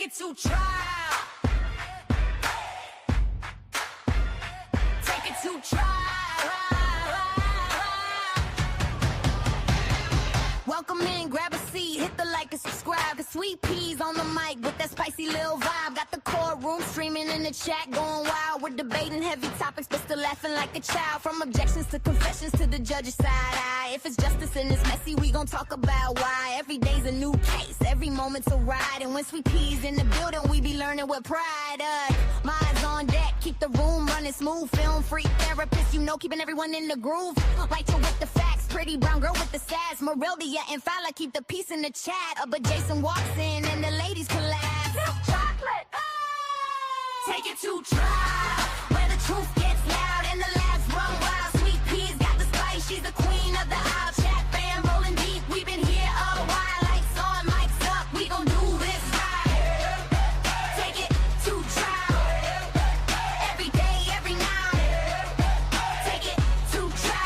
it to trial. Take it to trial. Welcome in, grab a seat, hit the like and subscribe. Cause Sweet Peas on the mic with that spicy little vibe. Got the courtroom streaming in the chat going wild. We're debating heavy topics but still laughing like a child. From objections to confessions to the judge's side eye. If it's justice and it's messy, we gon' talk about why. Every day's a new case, every moment's a ride. And when Sweet Peas in the building, we be learning with pride. Minds on deck, keep the room running smooth. Film freak therapist, you know, keeping everyone in the groove. Like you with the facts, pretty brown girl with the sass. Moreldia and Fowler keep the peace in the chat. But Jason walks in and the ladies collapse. Chocolate, take it to trial, where the truth gets loud and the laughs run wild. Sweet Peas got the spice, she's the queen of the aisle. Chat fam rolling deep, we've been here a while. Lights on, mics up, we gon' do this right. Take it to trial, every day, every night. Take it to trial.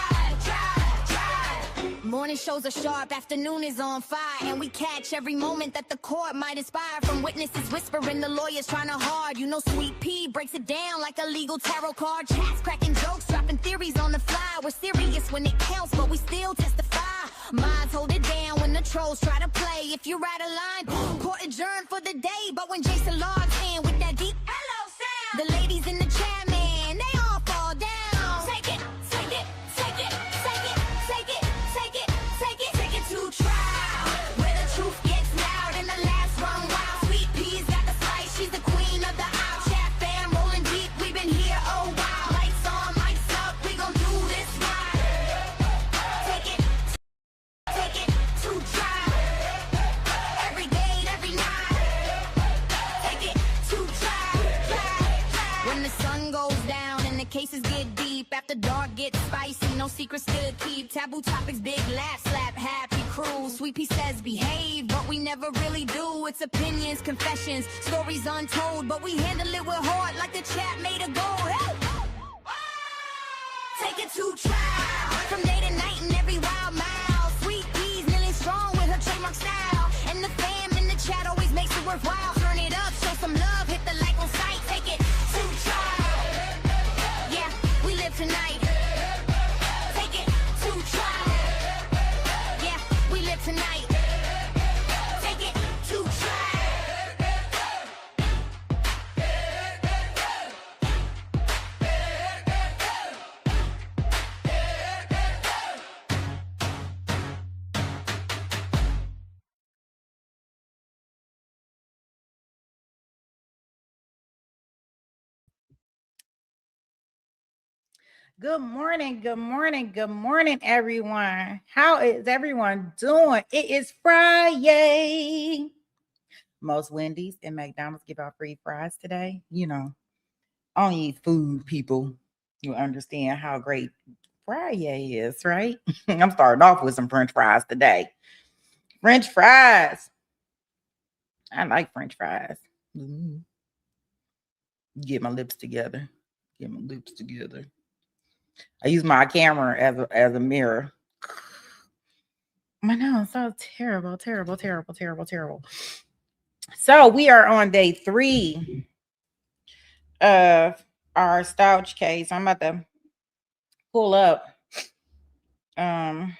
Morning shows are sharp, afternoon is on fire. And we catch every moment that the court might inspire. From witnesses whispering, the lawyers trying to hard. You know Sweet Pea breaks it down like a legal tarot card. Chats cracking jokes, dropping theories on the fly. We're serious when it counts, but we still testify. Minds hold it down when the trolls try to play. If you're out of line, court adjourned for the day. But when Jason logs in with that deep hello sound, the ladies in the chat, man, they all fall down. Take it, take it, take it, take it, take it, take it, take it, take it to trial, where the truth gets loud and the laughs run wild. Sweet Peas got the spice, she's the queen of the aisle. Chat fam rolling deep, we've been here a while. Lights on, mics up, we gon' do this right. Take it to trial, every day, every night. Take it to trial. When the sun goes down and the cases get deep, after dark gets spicy, no secrets to keep. Taboo topics, big laugh, slap, happy crew. Sweet Pea says behave, but we never really do. It's opinions, confessions, stories untold, but we handle it with heart like the chat made a goal. Hey! Take it to trial, from day to night and every wild mile. Sweet Peas million strong with her trademark style. And the fam in the chat always makes it worthwhile. Turn it up, show some love, hit the like on sight. Take it to trial, yeah, we live tonight. Take it to trial, yeah, we live tonight. Take it to trial. Good morning, good morning, good morning, everyone. How is everyone doing? It is Friday. Most Wendy's and McDonald's give out free fries today. You know, only food people, you understand how great Friday is, right? I'm starting off with some French fries today. French fries. I like French fries. Get my lips together. Get my lips together. I use my camera as a mirror. I know, so terrible, terrible, terrible, terrible, terrible. So we are on day 3 of our Stauch case. I'm about to pull up our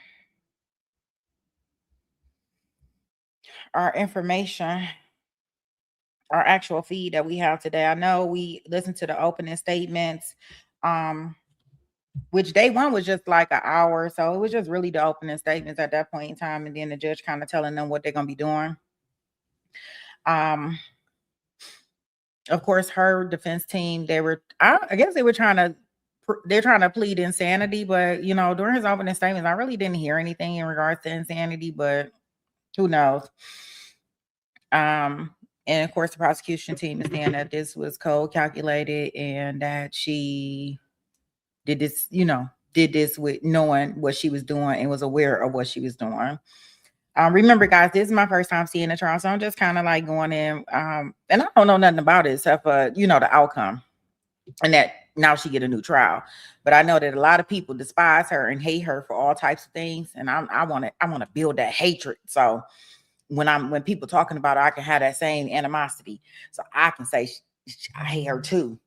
information, our actual feed that we have today. I know we listened to the opening statements, which day 1 was just like an hour. So it was just really the opening statements at that point in time. And then the judge kind of telling them what they're going to be doing. Of course, her defense team, I guess they're trying to plead insanity. But, you know, during his opening statements, I really didn't hear anything in regards to insanity, but who knows? And of course, the prosecution team is saying that this was cold calculated and that she did this with knowing what she was doing and was aware of what she was doing. Remember, guys, this is my first time seeing the trial, so I'm just kind of like going in, and I don't know nothing about it except for, the outcome, and that now she get a new trial. But I know that a lot of people despise her and hate her for all types of things, and I want to build that hatred. So when people talking about her, I can have that same animosity. So I can say, I hate her too.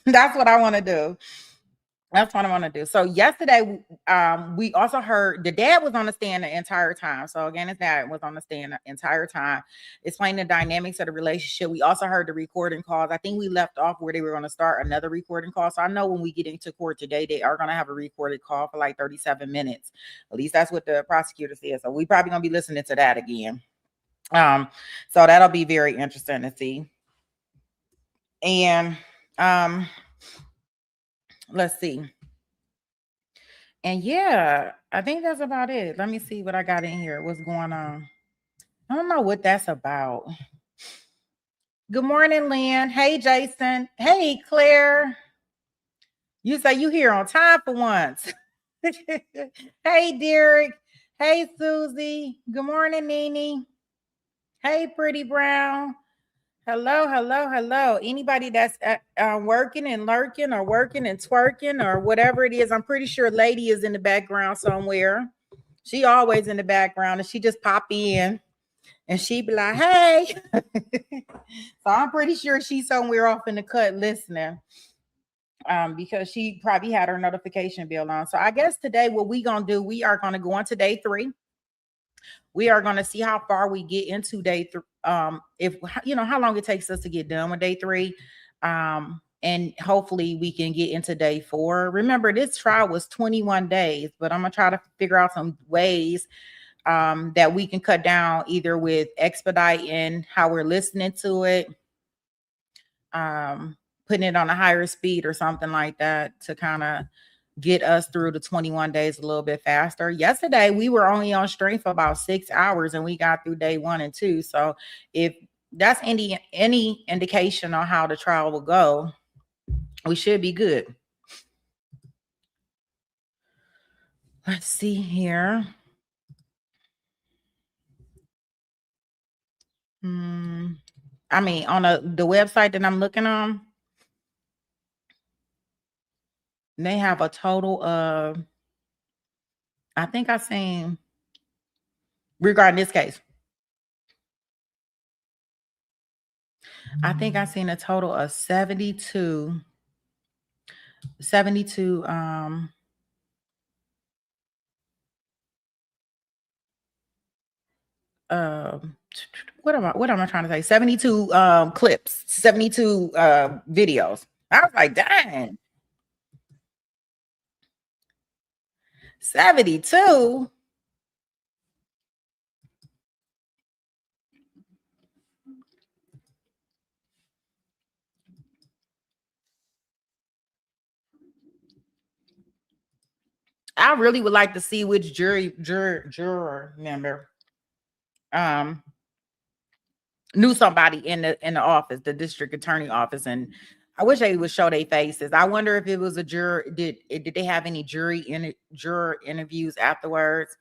That's what I want to do. That's what I want to do. So yesterday, we also heard the dad was on the stand the entire time. So again, his dad was on the stand the entire time, explaining the dynamics of the relationship. We also heard the recording calls. I think we left off where they were going to start another recording call. So I know when we get into court today, they are going to have a recorded call for like 37 minutes. At least that's what the prosecutor said. So we probably going to be listening to that again. So that'll be very interesting to see. And let's see. And yeah, I think that's about it. Let me see what I got in here. What's going on? I don't know what that's about. Good morning, Lynn. Hey, Jason. Hey, Claire. You say you here on time for once. Hey, Derek. Hey, Susie. Good morning, Nene. Hey, Pretty Brown. Hello, hello, hello. Anybody that's working and lurking or working and twerking or whatever it is, I'm pretty sure Lady is in the background somewhere. She always in the background and she just pop in and she be like, hey. So I'm pretty sure she's somewhere off in the cut listening because she probably had her notification bell on. So I guess today what we going to do, we are going to go on to day 3. We are going to see how far we get into day 3. If you know how long it takes us to get done with day 3. And hopefully we can get into day 4. Remember, this trial was 21 days, but I'm gonna try to figure out some ways that we can cut down, either with expediting how we're listening to it, putting it on a higher speed or something like that to kind of get us through the 21 days a little bit faster. Yesterday, we were only on stream for about 6 hours and we got through day 1 and 2. So if that's any indication on how the trial will go, we should be good. Let's see here. I mean, on the website that I'm looking on, they have a total of, I think I seen, regarding this case, I think I seen a total of 72 what am I trying to say? 72 clips, 72 videos. I was like, dang. 72. I really would like to see which juror member knew somebody in the office, the district attorney office, and I wish they would show their faces. I wonder if it was a juror. Did they have any juror interviews afterwards?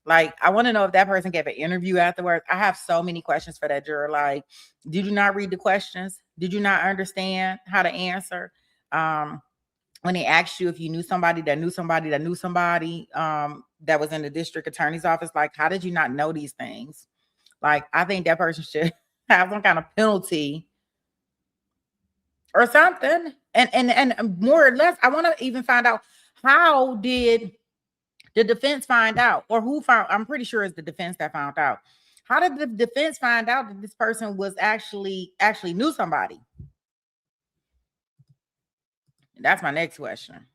Like, I want to know if that person gave an interview afterwards. I have so many questions for that juror. Like, did you not read the questions? Did you not understand how to answer? When they asked you if you knew somebody that knew somebody that knew somebody that was in the district attorney's office, like, how did you not know these things? Like, I think that person should have some kind of penalty or something. And more or less, I want to even find out, how did the defense find out, or who found? I'm pretty sure it's the defense that found out. How did the defense find out that this person was actually knew somebody? That's my next question.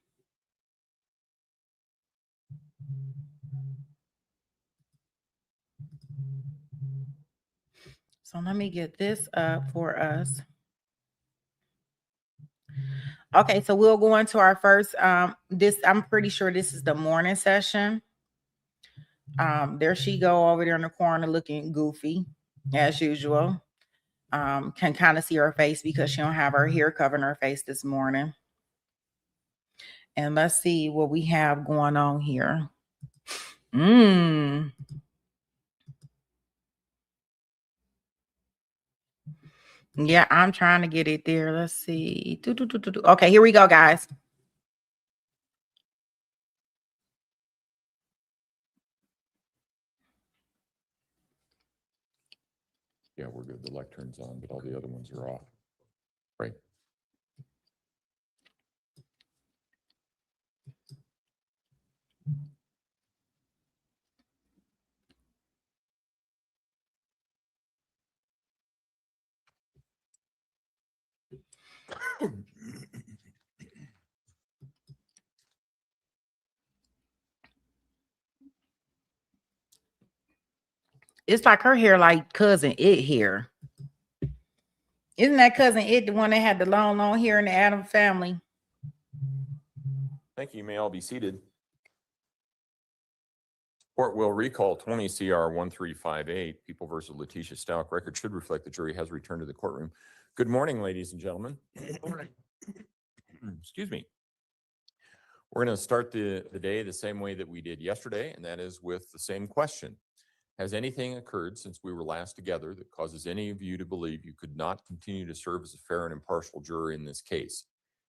So let me get this up for us. Okay, so we'll go into our first, I'm pretty sure this is the morning session. There she go over there in the corner looking goofy as usual. Can kind of see her face because she don't have her hair covering her face this morning. And let's see what we have going on here. Yeah, I'm trying to get it there. Let's see. Okay, here we go, guys. Yeah, we're good. The lectern's on, but all the other ones are off. Right. It's like her hair like cousin It hair. Isn't that cousin It the one that had the long hair in the Addams family? Thank you. You may all be seated. Court will recall 20 CR 1358, People versus Letecia Stauch. Record should reflect the jury has returned to the courtroom. Good morning, ladies and gentlemen. Excuse me. We're going to start the day the same way that we did yesterday, and that is with the same question. Has anything occurred since we were last together that causes any of you to believe you could not continue to serve as a fair and impartial juror in this case?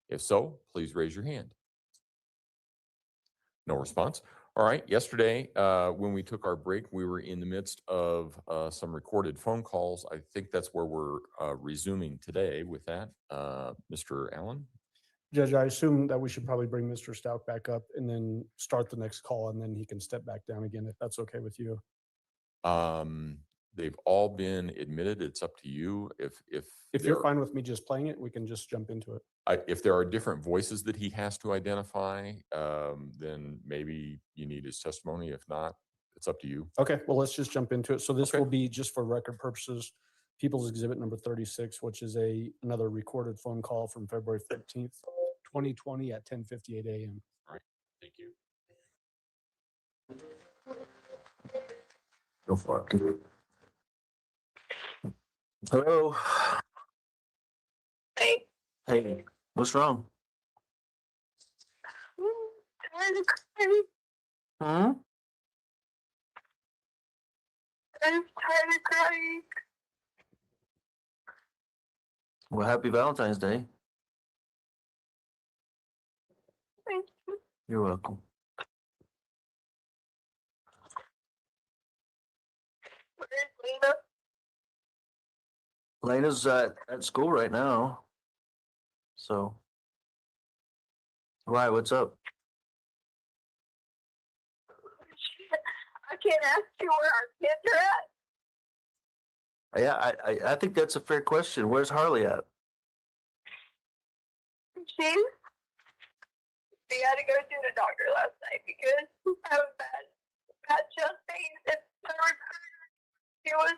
If so, please raise your hand. No response. All right. Yesterday, when we took our break, we were in the midst of some recorded phone calls. I think that's where we're resuming today with that. Mr. Allen? Judge, I assume that we should probably bring Mr. Stauch back up and then start the next call, and then he can step back down again, if that's okay with you. They've all been admitted. It's up to you. If you're fine with me just playing it, we can just jump into it. If there are different voices that he has to identify, then maybe you need his testimony. If not, it's up to you. Okay, well, let's just jump into it. So this Okay. will be, just for record purposes, People's Exhibit number 36, which is another recorded phone call from February 15th, 2020 at 10:58 a.m. All right. Thank you. Go for it. Hello. Hey. Hey, what's wrong? Huh? I'm tired of crying. Well, happy Valentine's Day. Thank you. You're welcome. Where's Lena? Lena's at school right now. So. Why, what's up? I can't ask you where our kids are at. Yeah, I think that's a fair question. Where's Harley at? She had to go to the doctor last night because I have bad chest pains and she was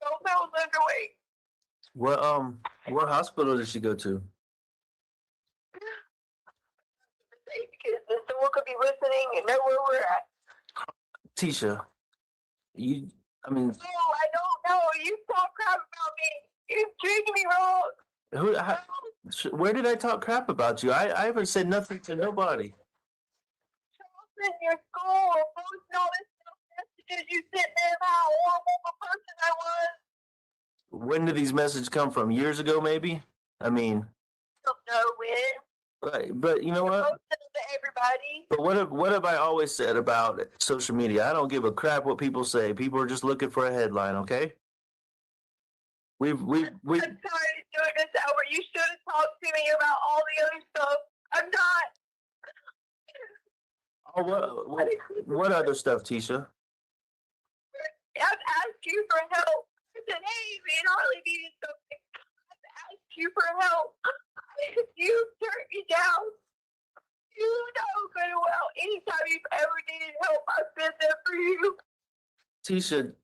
12 pounds underweight. What hospital did she go to? Because someone could be listening and know where we're at. Tisha, I mean, No, I don't know. You talk crap about me. You treated me wrong. where did I talk crap about you? I haven't said nothing to nobody. In your school, posting all this stuff, messages you sent me about how horrible of a person I was. When did these messages come from? Years ago, maybe? I mean, Don't know when. right, but you know what? Posted them to everybody. But what have I always said about social media? I don't give a crap what people say. People are just looking for a headline, okay? I'm tired of doing this, Albert. You should have talked to me about all the other stuff. I'm not. Oh, what other stuff, Tisha? I've asked you for help. I said, hey, me and Harley needed something. I've asked you for help. You turned me down. You know good and well. Anytime you've ever needed help, I've been there for you. Tisha,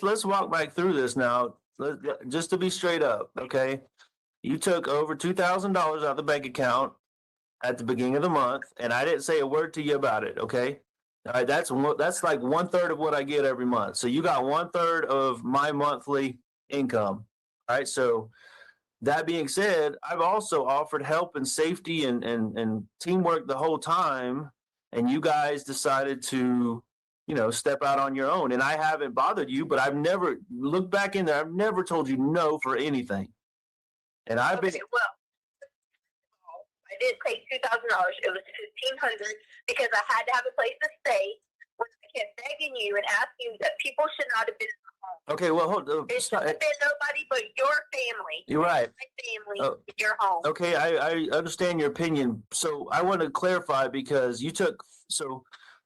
let's walk back through this now. Just to be straight up, okay? You took over $2,000 out of the bank account at the beginning of the month, and I didn't say a word to you about it, okay? All right, that's like 1/3 of what I get every month. So you got 1/3 of my monthly income. All right, so that being said, I've also offered help and safety and teamwork the whole time, and you guys decided to, step out on your own. And I haven't bothered you, but I've never looked back in there. I've never told you no for anything. And I've been. Well, I didn't take $2,000. It was $1,500 because I had to have a place to stay when I him begging you and asking you that people should not have been in the home. Okay, well, hold. It should have been nobody but your family. You're right. My family, Oh. in your home. Okay, I understand your opinion. So I want to clarify because you took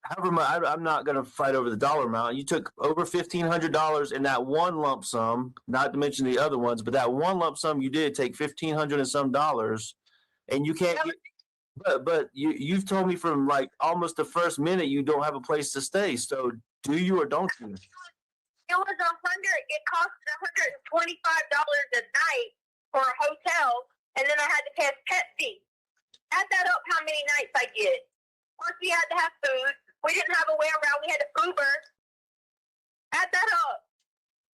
however much. I'm not going to fight over the dollar amount. You took over $1,500 in that one lump sum, not to mention the other ones, but that one lump sum you did take $1,500 and some dollars, and you can't. But you've told me from like almost the first minute you don't have a place to stay. So do you or don't you? It was it cost $125 a night for a hotel, and then I had to pay a pet fee. Add that up, how many nights I get. Plus, we had to have food. We didn't have a way around. We had to Uber. Add that up.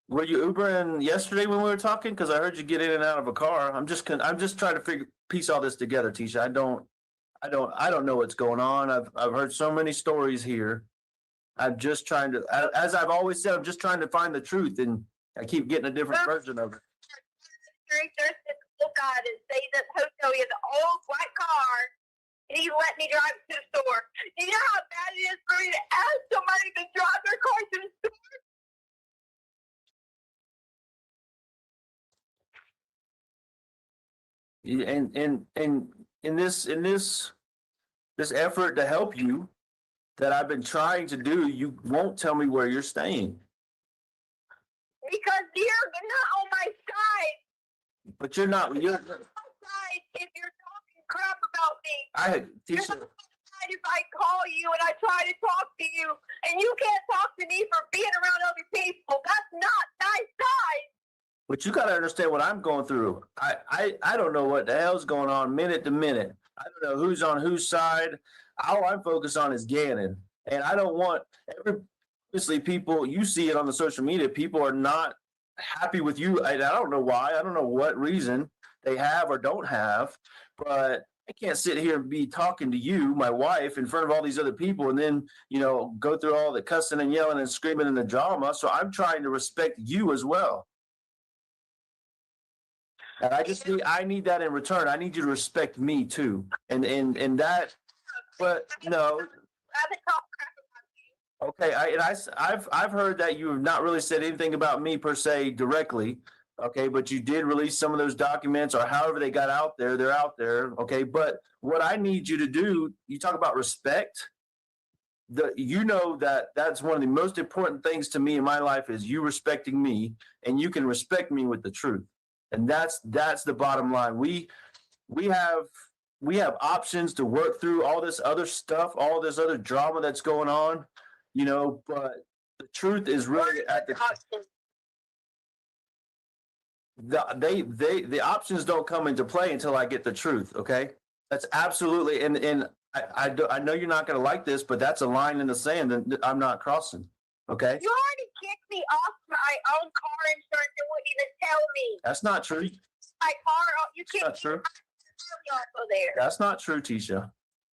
Were you Ubering yesterday when we were talking? Because I heard you get in and out of a car. I'm just trying to piece all this together, Tisha. I don't know what's going on. I've heard so many stories here. I'm just trying to, as I've always said, I'm just trying to find the truth, and I keep getting a different version of it. There's this little guy that stays at the hotel. He has an old white car, and he let me drive to the store. You know how bad it is for me to ask somebody to drive their car to the store? And in this effort to help you that I've been trying to do, you won't tell me where you're staying. Because you're not on my side. But you're not. You're. On my side if you're talking crap about me. You're Tisha, on my side if I call you and I try to talk to you, and you can't talk to me for being around other people. That's not my side. but you got to understand what I'm going through. I don't know what the hell's going on minute to minute. I don't know who's on whose side. All I'm focused on is Gannon, and I don't want obviously people. You see it on the social media. People are not happy with you. I don't know why. I don't know what reason they have or don't have, but I can't sit here and be talking to you, my wife, in front of all these other people, and then go through all the cussing and yelling and screaming and the drama. So I'm trying to respect you as well. And I need that in return. I need you to respect me too. And that, but no. I've been talking crap about you. Okay, I've heard that you have not really said anything about me per se directly. Okay, but you did release some of those documents, or however they got out there, they're out there. Okay, but what I need you to do, you talk about respect. That's one of the most important things to me in my life is you respecting me, and you can respect me with the truth. And that's the bottom line. We have options to work through all this other stuff, all this other drama that's going on, but the truth is really at the options don't come into play until I get the truth. Okay. That's absolutely. And I know you're not going to like this, but that's a line in the sand that I'm not crossing. Okay. You already kicked me off my own car insurance and wouldn't even tell me. That's not true. My car, you That's not kicked true. me off there. That's not true, Tisha.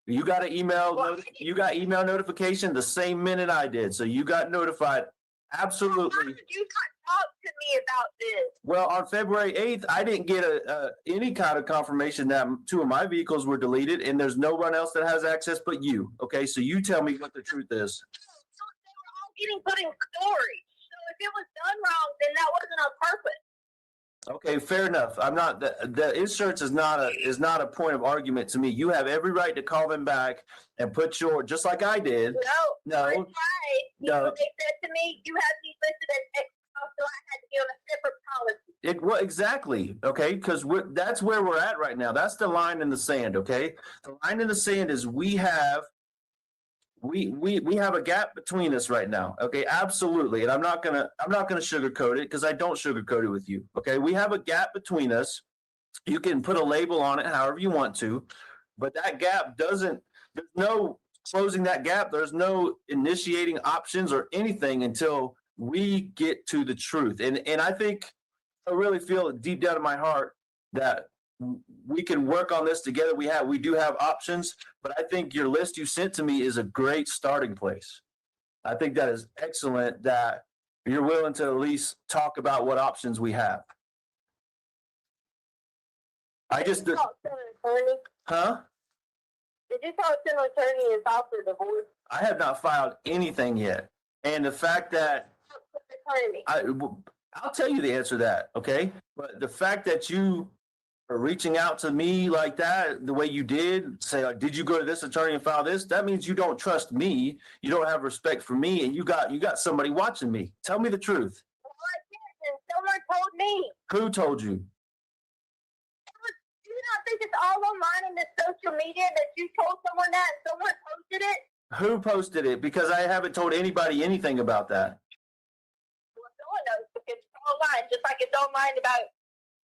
You got an email. You got email notification the same minute I did, so you got notified. Absolutely. Why did you not talk to me about this? Well, on February 8th, I didn't get any kind of confirmation that 2 of my vehicles were deleted, and there's no one else that has access but you. Okay, so you tell me what the truth is. They were all getting put in storage. So if it was done wrong, then that wasn't on purpose. Okay, fair enough. I'm not the insurance is not a point of argument to me. You have every right to call them back and put just like I did. No. No. No. They said to me, you have these listed as extra, so I had to give them a separate policy. Well, exactly. Okay, because that's where we're at right now. That's the line in the sand. Okay, the line in the sand is we have a gap between us right now. Okay, absolutely. And I'm not gonna sugarcoat it because I don't sugarcoat it with you. Okay, we have a gap between us. You can put a label on it however you want to, but that gap there's no closing that gap. There's no initiating options or anything until we get to the truth. And I think I really feel it deep down in my heart that we can work on this together. We do have options, but I think your list you sent to me is a great starting place. I think that is excellent that you're willing to at least talk about what options we have. Huh? Did you talk to an attorney and file for divorce? I have not filed anything yet. And the fact that Attorney. I'll tell you the answer to that, okay? But the fact that you are reaching out to me like that, the way you did, say, like, did you go to this attorney and file this? That means you don't trust me. You don't have respect for me, and you got somebody watching me. Tell me the truth. Well, I didn't. Someone told me. Who told you? Do you not think it's all online in the social media that you told someone that and someone posted it? Who posted it? Because I haven't told anybody anything about that. Well, someone knows because it's online, just like it's online about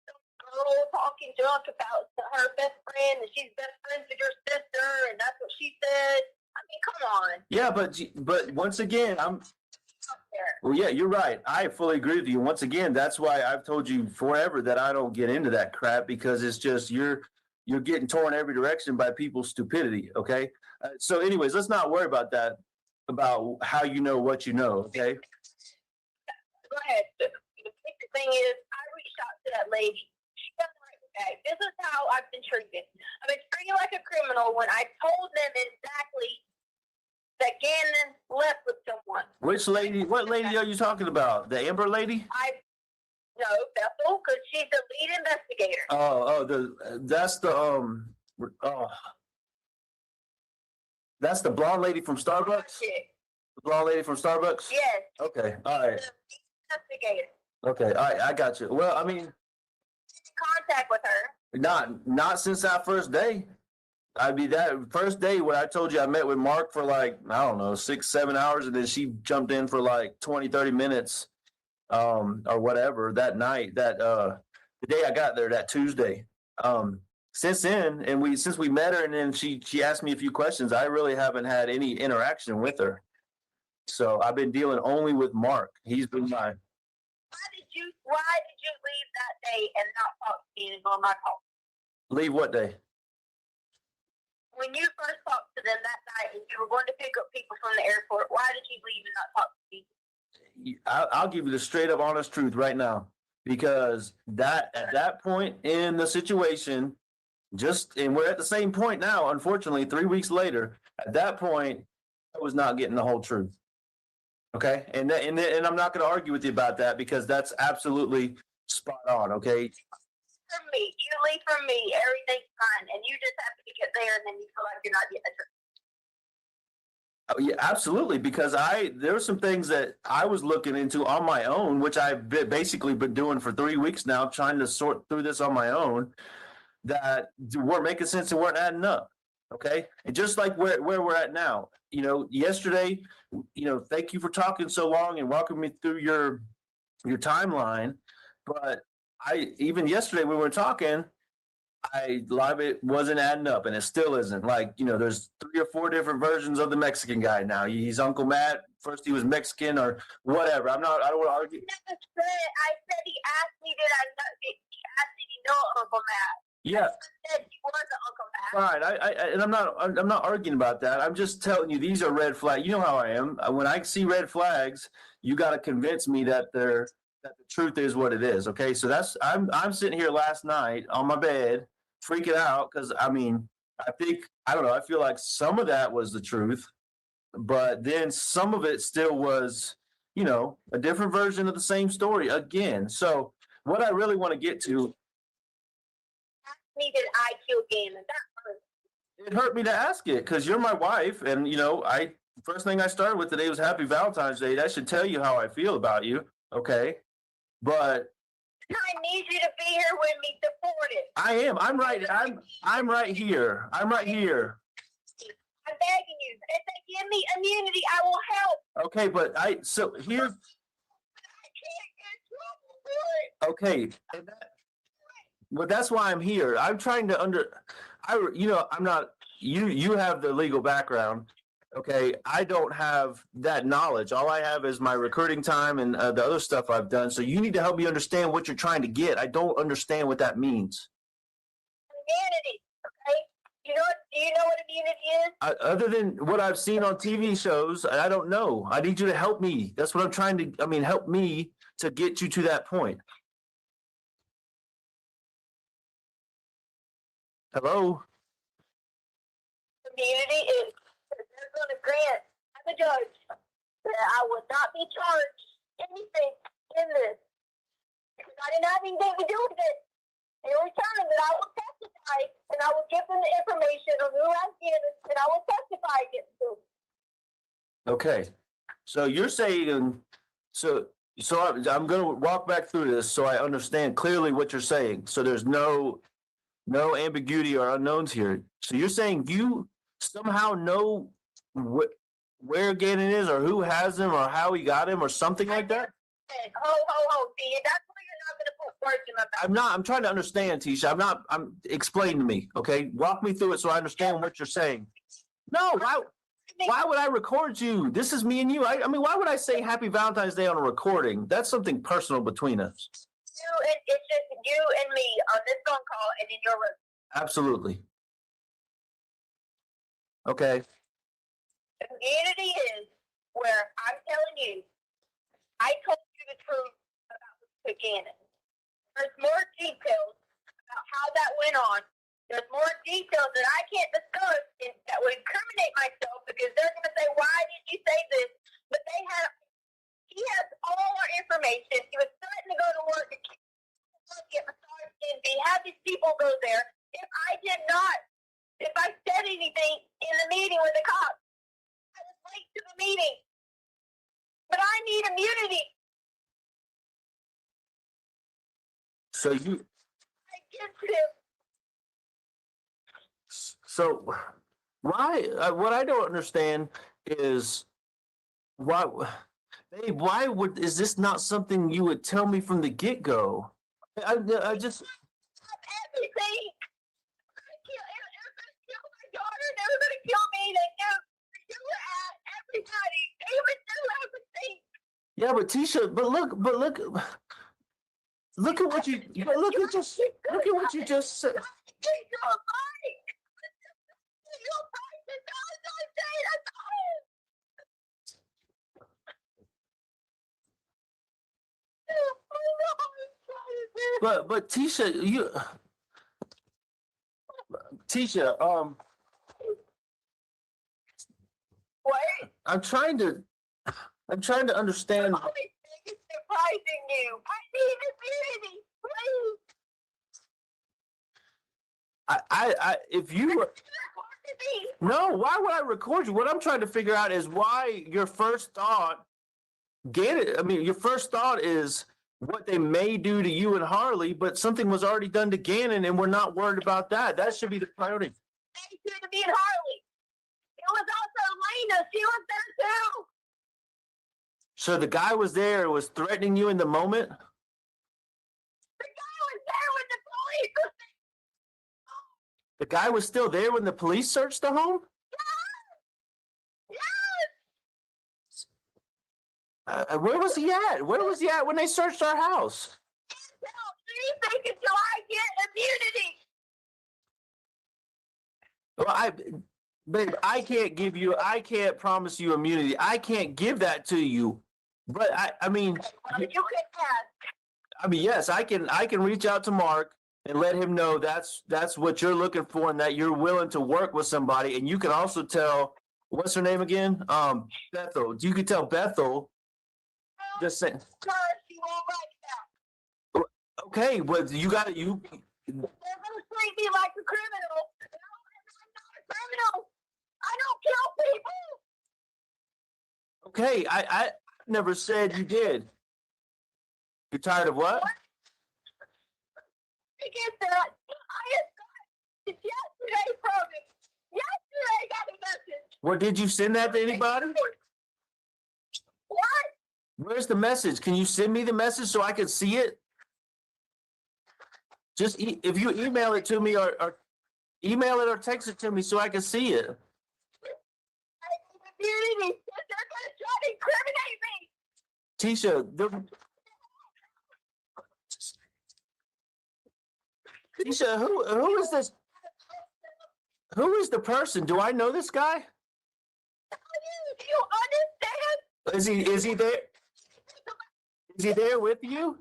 some girl talking junk about her best friend and she's best friends with your sister and that's what she said. I mean, come on. Yeah, but once again, well, yeah, you're right. I fully agree with you. Once again, that's why I've told you forever that I don't get into that crap because it's just you're getting torn every direction by people's stupidity. Okay. So, anyways, let's not worry about that. About how you know what you know. Okay. Go ahead. The thing is, I reached out to that lady. She doesn't write me back. This is how I've been treated. I've been treated like a criminal when I told them exactly that Gannon left with someone. Which lady? What lady are you talking about? The Amber lady? No, Bethel, because she's the lead investigator. That's the blonde lady from Starbucks. The blonde lady from Starbucks. Yes. Okay. All right. The investigator. Okay. All right. I got you. Well, I mean, Contact with her. not since that first day. I mean, that first day when I told you I met with Mark for like, I don't know, 6-7 hours, and then she jumped in for like 20-30 minutes, or whatever that night, the day I got there, that Tuesday. Since then, and since we met her and then she asked me a few questions, I really haven't had any interaction with her. So I've been dealing only with Mark. He's been my. Why did you leave that day and not talk to me on my call? Leave what day? When you first talked to them that night and you were going to pick up people from the airport, why did you leave and not talk to me? I'll give you the straight up honest truth right now, because at that point in the situation, and we're at the same point now, unfortunately, 3 weeks later, at that point, I was not getting the whole truth. Okay. And I'm not going to argue with you about that because that's absolutely spot on. Okay. From me, you leave from me, everything's fine, and you just happen to get there, and then you feel like you're not getting the truth. Oh, yeah, absolutely. Because there were some things that I was looking into on my own, which I've basically been doing for 3 weeks now, trying to sort through this on my own, that weren't making sense and weren't adding up. Okay, and just like where we're at now, yesterday, thank you for talking so long and walking me through your timeline, but even yesterday when we were talking, a lot of it wasn't adding up, and it still isn't. Like, there's 3 or 4 different versions of the Mexican guy now. He's Uncle Matt. First he was Mexican or whatever. I don't want to argue. I said he asked me, he asked me, you know Uncle Matt. Yeah. I said he was Uncle Matt. Fine. And I'm not arguing about that. I'm just telling you, these are red flags. You know how I am. When I see red flags, you got to convince me that the truth is what it is. Okay. So I'm sitting here last night on my bed freaking out because I feel like some of that was the truth, but then some of it still was, a different version of the same story again. So what I really want to get to. Me, did I kill Gannon? It hurt me to ask it because you're my wife, and first thing I started with today was Happy Valentine's Day. That should tell you how I feel about you, okay? But I need you to be here with me, supported. I am. I'm right. I'm right here. I'm right here. I'm begging you. If they give me immunity, I will help. Okay, but so here. I can't get trouble for it. Okay. Well, that's why I'm here. I'm trying to I'm not, you have the legal background. Okay. I don't have that knowledge. All I have is my recruiting time and the other stuff I've done. So you need to help me understand what you're trying to get. I don't understand what that means. Immunity. Okay. Do you know what immunity is? Other than what I've seen on TV shows, I don't know. I need you to help me. That's what I'm trying to, help me to get you to that point. Hello? immunity is that they're going to grant as a judge that I would not be charged anything in this. Because I didn't have anything to do with it. In return, that I will testify and I will give them the information of who has given and I will testify against them. Okay, so you're saying, so I'm going to walk back through this so I understand clearly what you're saying. So there's no ambiguity or unknowns here. So you're saying you somehow know where Gannon is or who has him or how he got him or something like that? See, that's why you're not going to put words in my mouth. I'm trying to understand, Tisha. Explain to me, okay? Walk me through it so I understand what you're saying. No, why would I record you? This is me and you. I mean, why would I say Happy Valentine's Day on a recording? That's something personal between us. It's just you and me on this phone call and in your room. Absolutely. Okay. Immunity is where I'm telling you, I told you the truth about Mr. Gannon. There's more details about how that went on. There's more details that I can't discuss that would incriminate myself because they're going to say, why did you say this? But he has all our information. He was threatening to go to work and get massaged and have these people go there. If I said anything in the meeting with the cops, I was late to the meeting. But I need immunity. So you. I get him. So why? What I don't understand is why. Babe, is this not something you would tell me from the get-go? I just. Everything. They were going to kill my daughter. They were going to kill me. They knew at everybody. They would do everything. Yeah, but Tisha, look at what you just said. But Tisha, What? I'm trying to understand. The only thing is surprising you. I need immunity, please. If you were. No, why would I record you? What I'm trying to figure out is why your first thought, your first thought is what they may do to you and Harley, but something was already done to Gannon and we're not worried about that. That should be the priority. They should have been Harley. It was also Lena. She was there too. So the guy was there, was threatening you in the moment? The guy was there when the police. The guy was still there when the police searched the home? Yes. Where was he at? Where was he at when they searched our house? Can't tell anything until I get immunity. Well, babe, I can't promise you immunity. I can't give that to you. But I mean, you can ask. Yes, I can reach out to Mark and let him know that's what you're looking for and that you're willing to work with somebody. And you can also tell, what's her name again? Bethel. You can tell Bethel. Just saying. She won't like that. Okay, but you got They're gonna treat me like a criminal. I'm not a criminal. I don't kill people. Okay, I never said you did. You're tired of what? I get that. I got yesterday from him. Yesterday I got a message. Well, did you send that to anybody? What? Where's the message? Can you send me the message so I can see it? Just if you email it to me or email it or text it to me so I can see it. I need immunity. They're gonna try to incriminate me. Tisha, Tisha, who is this? Who is the person? Do I know this guy? Do you understand? Is he there? Is he there with you?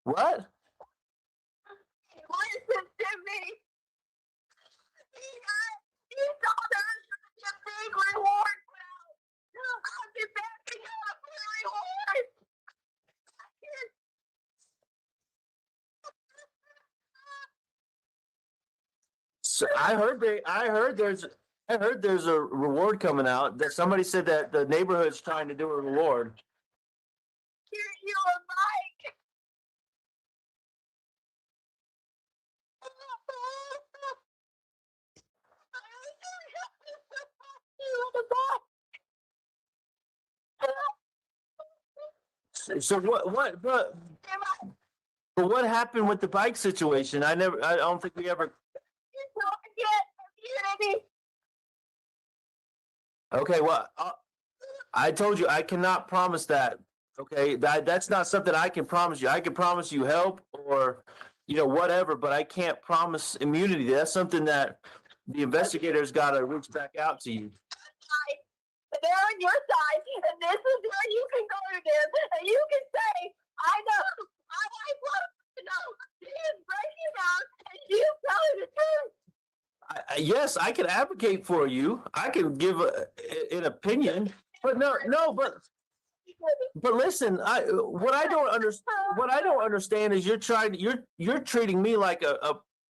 What? Listen to me. So I heard there's a reward coming out. That somebody said that the neighborhood's trying to do a reward. You are Mike. So but what happened with the bike situation? I don't think we ever. Okay, well, I told you I cannot promise that. Okay, that's not something I can promise you. I can promise you help or, whatever, but I can't promise immunity. That's something that the investigators got to reach back out to you. They're on your side, and this is where you can go to them, and you can say, I know, I want to know, she is breaking out, and she's telling the truth. Yes, I can advocate for you. I can give an opinion, but but listen, what I don't understand is you're treating me like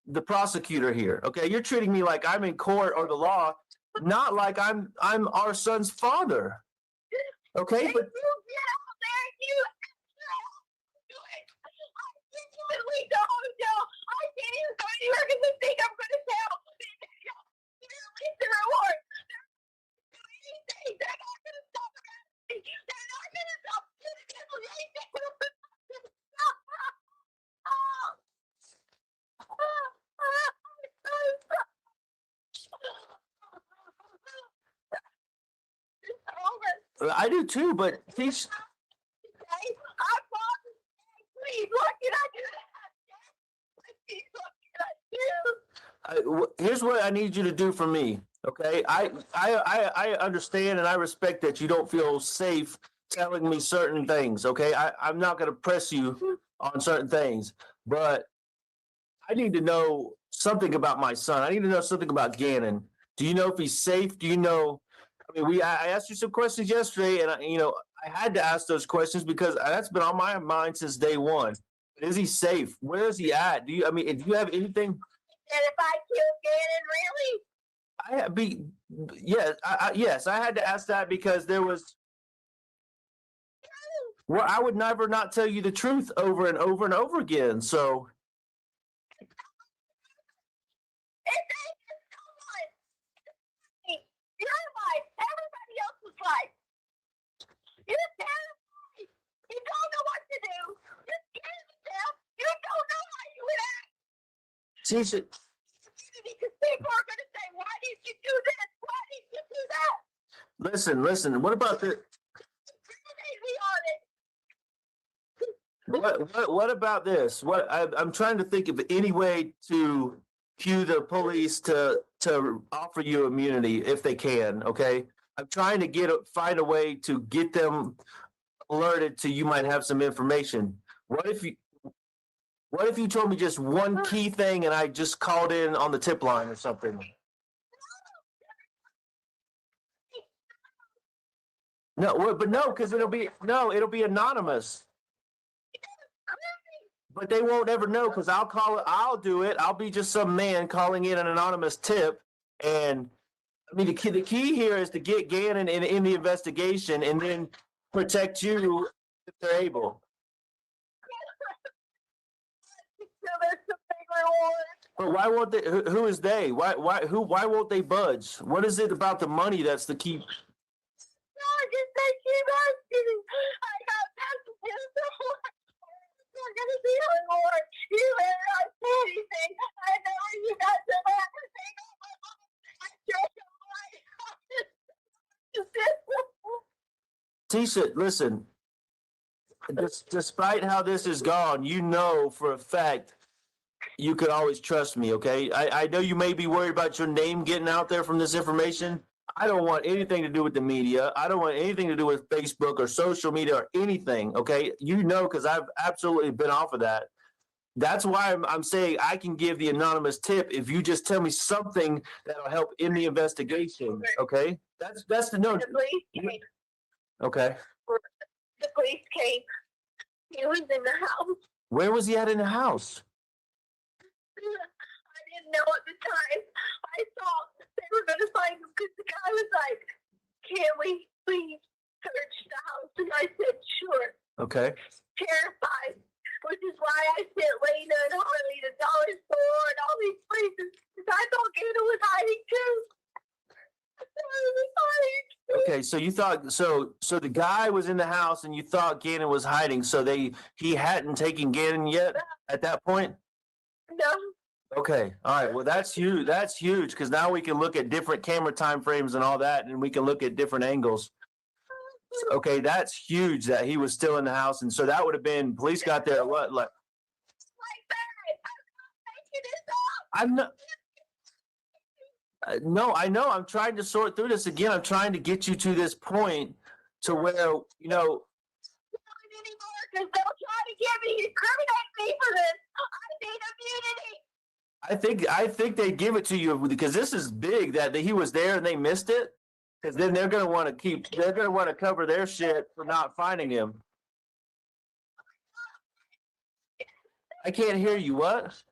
the prosecutor here. Okay, you're treating me like I'm in court or the law, not like I'm our son's father. Okay, but. I can't even go anywhere because they think I'm going to tell. The reward. They're not going to stop me. They're not going to stop I do too, but please. Please, what can I do? Here's what I need you to do for me. Okay, I understand and I respect that you don't feel safe telling me certain things. Okay, I'm not going to press you on certain things, but I need to know something about my son. I need to know something about Gannon. Do you know if he's safe? Do you know? I mean, I asked you some questions yesterday, and I had to ask those questions because that's been on my mind since day one. Is he safe? Where is he at? Do you have anything? And if I kill Gannon, really? Yes, I had to ask that because there was. Well, I would never not tell you the truth over and over and over again. So. Your life, everybody else's life. You're terrified. You don't know what to do. You're scared of yourself. You don't know how you would act. Teacher. Because people are going to say, why did you do this? Why did you do that? Listen. What about the? What about this? I'm trying to think of any way to cue the police to offer you immunity if they can. Okay, I'm trying to find a way to get them alerted to you might have some information. What if you told me just one key thing and I just called in on the tip line or something? Because it'll be anonymous. But they won't ever know because I'll do it. I'll be just some man calling in an anonymous tip. And I mean, the key here is to get Gannon in the investigation and then protect you if they're able. But why won't they? Who is they? Why won't they budge? What is it about the money that's the key? Tisha, listen. Despite how this has gone, you know for a fact you could always trust me, okay? I know you may be worried about your name getting out there from this information. I don't want anything to do with the media. I don't want anything to do with Facebook or social media or anything, okay? You know, because I've absolutely been off of that. That's why I'm saying I can give the anonymous tip if you just tell me something that'll help in the investigation, okay? That's the note. The police came. Okay. The police came. He was in the house. Where was he at in the house? I didn't didn't know at the time. I thought they were going to find him because the guy was like, "Can we please search the house?" And I said, "Sure." Okay. Terrified, which is why I sent Lena and Harley to Dollar Store and all these places because I thought Gator was hiding too. I thought he was hiding too. Okay, so you thought so the guy was in the house and you thought Gannon was hiding, so he hadn't taken Gannon yet at that point? No. Okay, all right. Well, that's huge. That's huge because now we can look at different camera time frames and all that, and we can look at different angles. Okay, that's huge that he was still in the house, and so that would have been police got there at what, like? Like that. I'm not making this up. I'm not. No, I know. I'm trying to sort through this again. I'm trying to get you to this point to where Not anymore because they'll try to incriminate me for this. I need immunity. I think they give it to you because this is big that he was there and they missed it. Because then they're gonna want to cover their shit for not finding him. I can't hear you. What?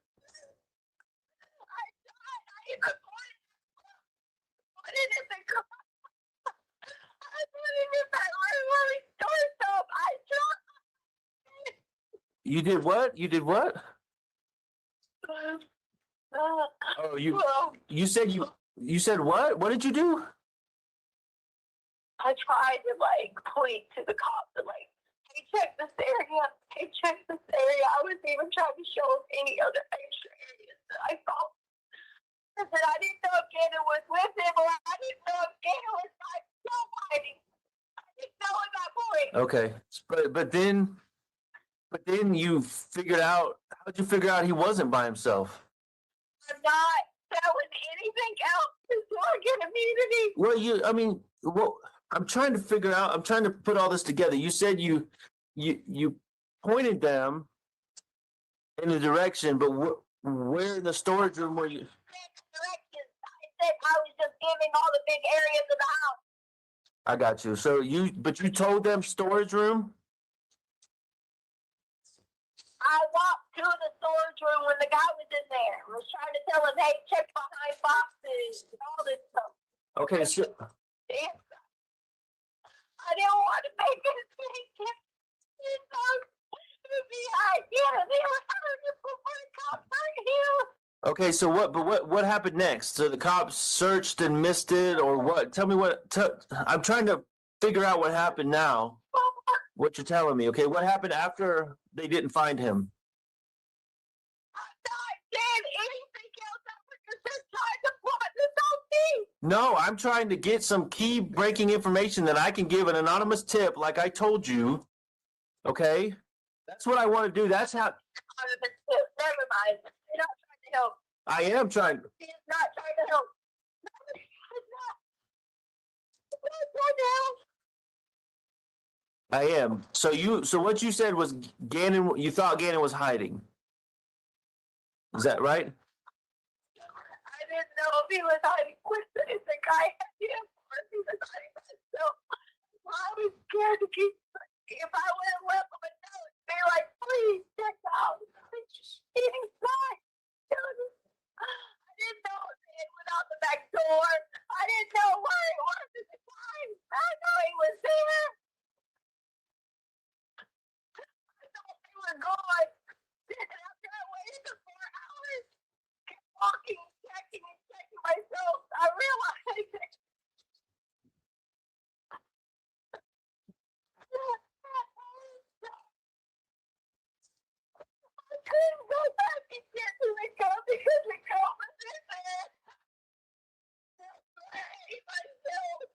You did what? You did what? Oh, you said what? What did you do? I tried to point to the cops and hey, check this area. Hey, check this area. I was even trying to show them any other extra areas that I saw. I said I didn't know if Gannon was with him or I didn't know if Gannon was still fighting. I didn't know at that point. Okay, but then you figured out. How'd you figure out he wasn't by himself? I'm not telling anything else until I get immunity. Well, I'm trying to figure out. I'm trying to put all this together. You said you pointed them in the direction, but where in the storage room were you? Directions. I said I was just giving all the big areas of the house. I got you. So you told them storage room? I walked to the storage room when the guy was in there. I was trying to tell him, hey, check behind boxes and all this stuff. Okay, so Damn. I didn't want to make a mistake. They were hurting before the cops hurt him. okay, so what happened next? So the cops searched and missed it, or what? Tell me I'm trying to figure out what happened now. What you're telling me, okay? What happened after they didn't find him? I'm not saying anything else. I was just trying to plot this whole thing. No, I'm trying to get some key breaking information that I can give an anonymous tip, like I told you. Okay, that's what I want to do. That's how. Never mind. You're not trying to help. I am trying. He's not trying to help. No, he's not. He's not trying to help. I am. So what you said was Gannon. You thought Gannon was hiding. Is that right? I didn't know if he was hiding with the guy had him or if he was hiding by himself. I was scared to keep. If I would have left him a note, be like, please check out. He's not. I didn't know it without the back door. I didn't know where he was at the time. I know he was there. I thought he was gone. And after I waited for 4 hours, kept walking, checking myself, I realized it. I couldn't go back and get to the cop because the cop was in there. I hate myself.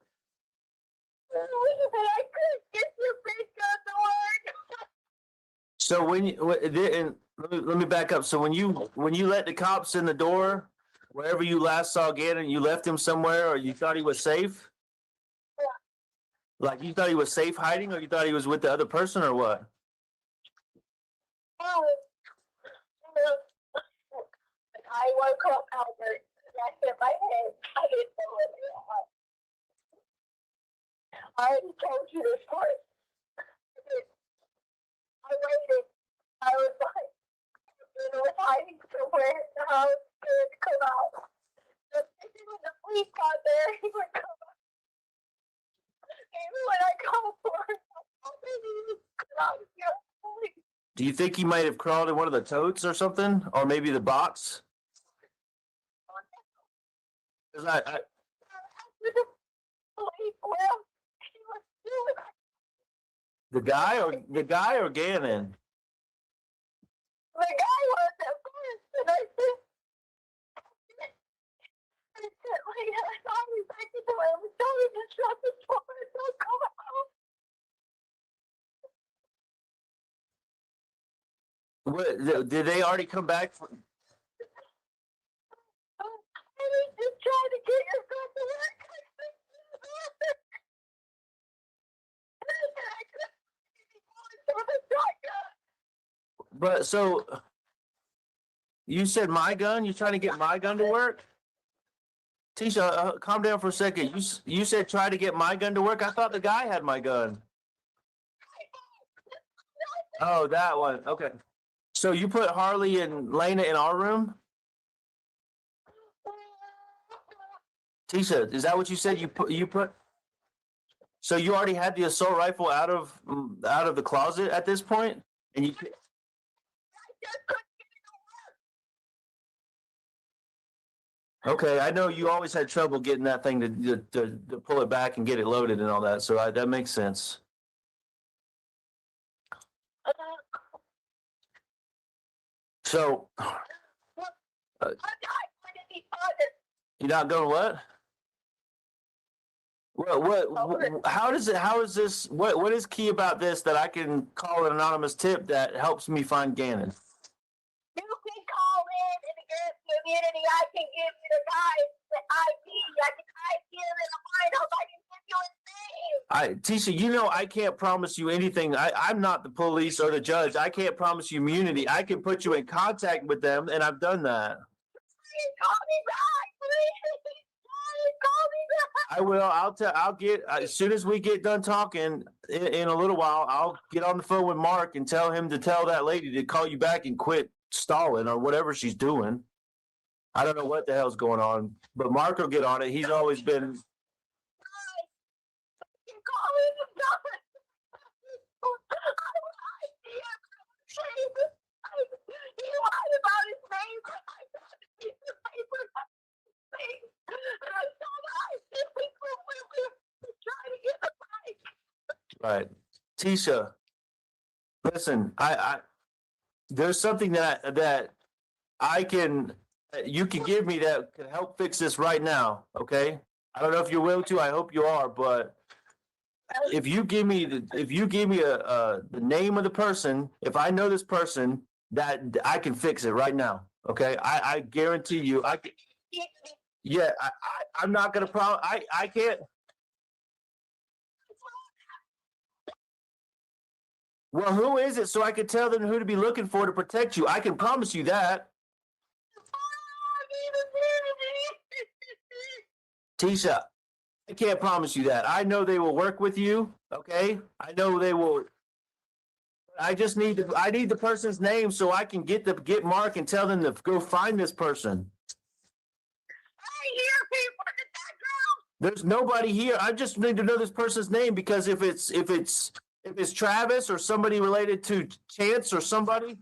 I couldn't get your big gun to work. So let me back up. So when you let the cops in the door, wherever you last saw Gannon, you left him somewhere, or you thought he was safe? Yeah. Like you thought he was safe hiding, or you thought he was with the other person, or what? I woke up, Albert, and I hit my head. I didn't know what it was. I already told you this part. I waited. I was like, was hiding somewhere in the house. would come out. When the police got there, he would come out. Even when I called for him, he would come out and yell at the police. Do you think he might have crawled in one of the totes or something, or maybe the box? 'Cause After the police left, he was doing the guy or Gannon? the guy was at first, and I said, like, I thought we back into it. I was telling him to shut the door and don't come out. What, did they already come back? I was just trying to get yourself to work. But so you said my gun? You trying to get my gun to work? Tisha, calm down for a second. You said try to get my gun to work. I thought the guy had my gun. Oh, that one. Okay. So you put Harley and Lena in our room? Tisha, is that what you said? You put. So you already had the assault rifle out of the closet at this point, and you. Okay, I know you always had trouble getting that thing to pull it back and get it loaded and all that, so that makes sense. So, you're not going what? How is this, what is key about this that I can call an anonymous tip that helps me find Gannon? You can call in and get community. I can give you the guys the ID. I can give it a find. I can give you his name. Tisha, you know I can't promise you anything. I'm not the police or the judge. I can't promise you immunity. I can put you in contact with them, and I've done that. Please call me back, please. Please call me back. I will. I'll get as soon as we get done talking in a little while. I'll get on the phone with Mark and tell him to tell that lady to call you back and quit stalling or whatever she's doing. I don't know what the hell's going on, but Mark will get on it. He's always been. Right. Tisha, listen, I there's something that I can, you can give me that can help fix this right now, okay? I don't know if you're willing to, I hope you are, but if you give me the name of the person, if I know this person, that I can fix it right now, okay? I guarantee you, I can, yeah, I'm not gonna I can't. Well, who is it so I can tell them who to be looking for to protect you? I can promise you that. Tisha, I can't promise you that. I know they will work with you, okay? I know they will. I just need I need the person's name so I can get Mark and tell them to go find this person. I hear people in the background. There's nobody here. I just need to know this person's name because if it's Travis or somebody related to Chance or somebody.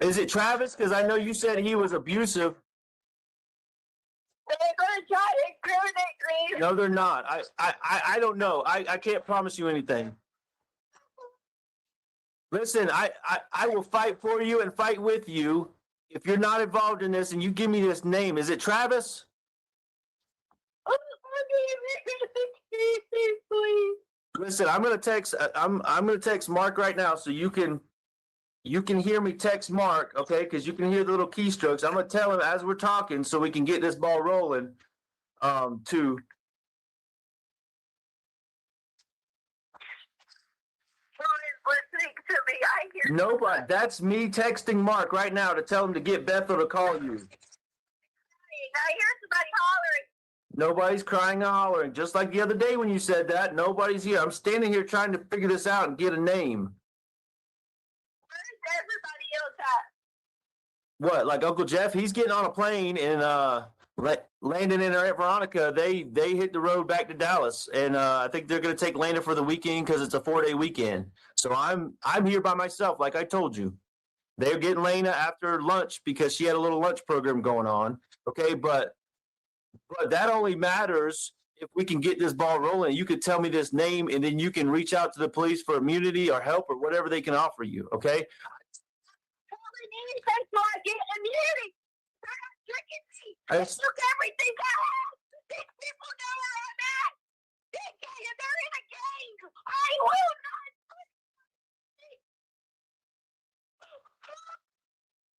Is it Travis? Because I know you said he was abusive. They're gonna try to incriminate me. No, they're not. I don't know. I can't promise you anything. Listen, I will fight for you and fight with you if you're not involved in this and you give me this name. Is it Travis? Please. Listen, I'm gonna text Mark right now so you can hear me text Mark, okay? Because you can hear the little keystrokes. I'm gonna tell him as we're talking so we can get this ball rolling. To Listening to me, I hear nobody. That's me texting Mark right now to tell him to get Bethel to call you. I hear somebody hollering. Nobody's crying or hollering. Just like the other day when you said that, nobody's here. I'm standing here trying to figure this out and get a name. Where's everybody else at? What, like Uncle Jeff? He's getting on a plane and Landon and her Aunt Veronica. They hit the road back to Dallas, and I think they're going to take Landon for the weekend because it's a 4-day weekend. So I'm here by myself, like I told you. They're getting Lena after lunch because she had a little lunch program going on. Okay, but that only matters if we can get this ball rolling. You could tell me this name, and then you can reach out to the police for immunity or help or whatever they can offer you. Okay. That's why I get immunity. They're not tricking me. They took everything I have. These people know where I'm at. They're in a gang. I will not.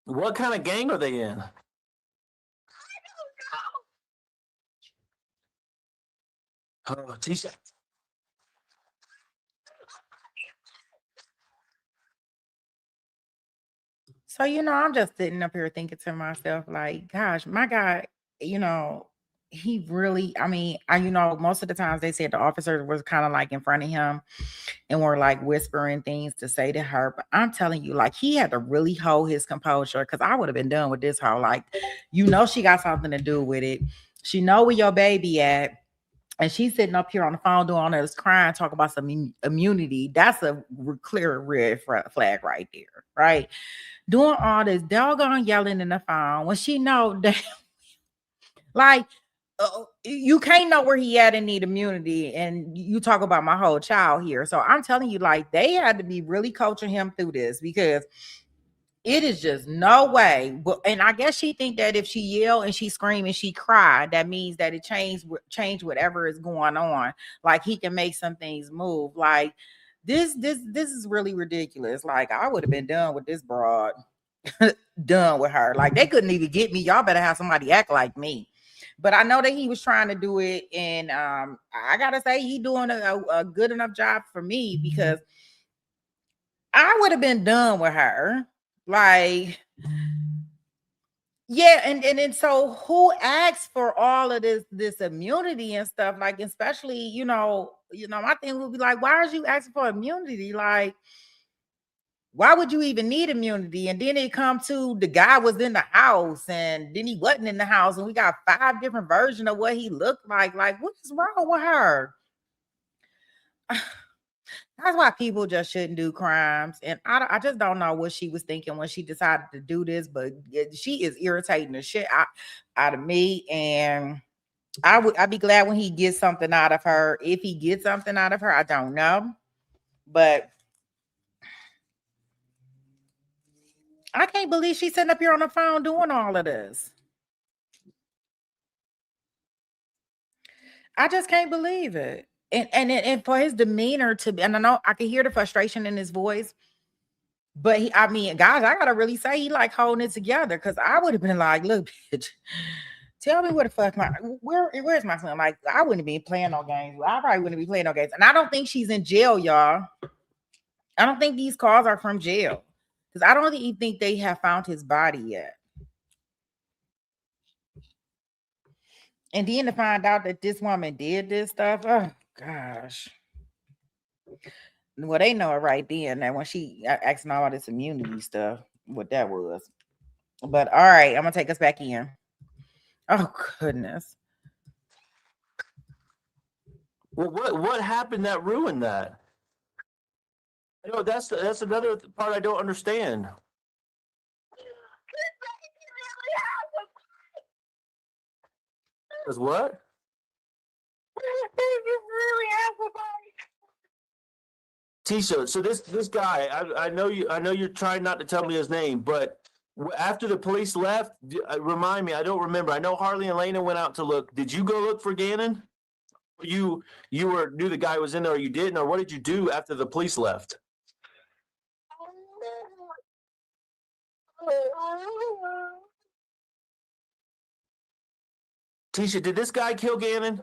What kind of gang are they in? I don't know. Oh, Tisha. So, I'm just sitting up here thinking to myself, like, gosh, my guy, he really, most of the times they said the officers was kind of like in front of him and were like whispering things to say to her. But I'm telling you, like, he had to really hold his composure because I would have been done with this whole, like, she got something to do with it. She know where your baby at. And she's sitting up here on the phone doing all this crying, talking about some immunity. That's a clear red flag right there, right? Doing all this doggone yelling in the phone when she know that, like, you can't know where he at and need immunity, and you talk about my whole child here. So I'm telling you, like, they had to be really coaching him through this because it is just no way. And I guess she think that if she yell and she scream and she cry, that means that it change whatever is going on. Like he can make some things move. Like this is really ridiculous. Like I would have been done with this broad, done with her. Like they couldn't even get me. Y'all better have somebody act like me. But I know that he was trying to do it, and I gotta say he doing a good enough job for me because I would have been done with her. Like, yeah, and so who asked for all of this immunity and stuff? Like, especially, my thing would be like, why are you asking for immunity? Like, why would you even need immunity? And then it come to the guy was in the house and then he wasn't in the house, and we got 5 different versions of what he looked like. Like, what is wrong with her? That's why people just shouldn't do crimes. And I just don't know what she was thinking when she decided to do this, but she is irritating the shit out of me. And I'd be glad when he gets something out of her. If he gets something out of her, I don't know. But I can't believe she's sitting up here on the phone doing all of this. I just can't believe it. And for his demeanor to be, and I know I can hear the frustration in his voice, but guys, I gotta really say he like holding it together, because I would have been like, look, bitch, tell me where the fuck where's my son? Like, I wouldn't be playing no games. I probably wouldn't be playing no games. And I don't think she's in jail, y'all. I don't think these calls are from jail, because I don't even think they have found his body yet. And then to find out that this woman did this stuff, oh gosh. Well, they know it right then that when she asking all this immunity stuff, what that was. But all right, I'm gonna take us back in. Oh goodness. Well, what happened that ruined that? That's another part I don't understand. Because what? Tisha, so this guy, I know you're trying not to tell me his name, but after the police left, remind me, I don't remember. I know Harley and Lena went out to look. Did you go look for Gannon? You knew the guy was in there, or you didn't, or what did you do after the police left? Tisha, did this guy kill Gannon?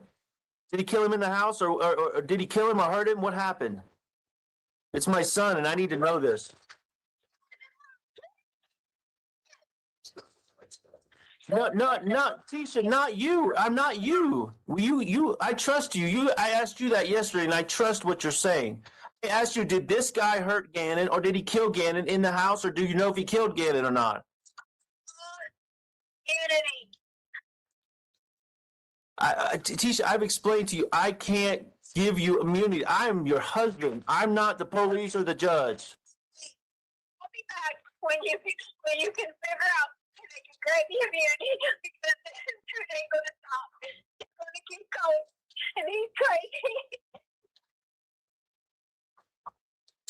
Did he kill him in the house, or did he kill him or hurt him? What happened? It's my son, and I need to know this. No, Tisha, not you. I'm not you. I trust you. I asked you that yesterday, and I trust what you're saying. I asked you, did this guy hurt Gannon, or did he kill Gannon in the house, or do you know if he killed Gannon or not? Tisha, I've explained to you, I can't give you immunity. I'm your husband. I'm not the police or the judge. I'll be back when you can figure out and I can grant the immunity because this truth ain't gonna stop. It's gonna keep going. And he's crazy.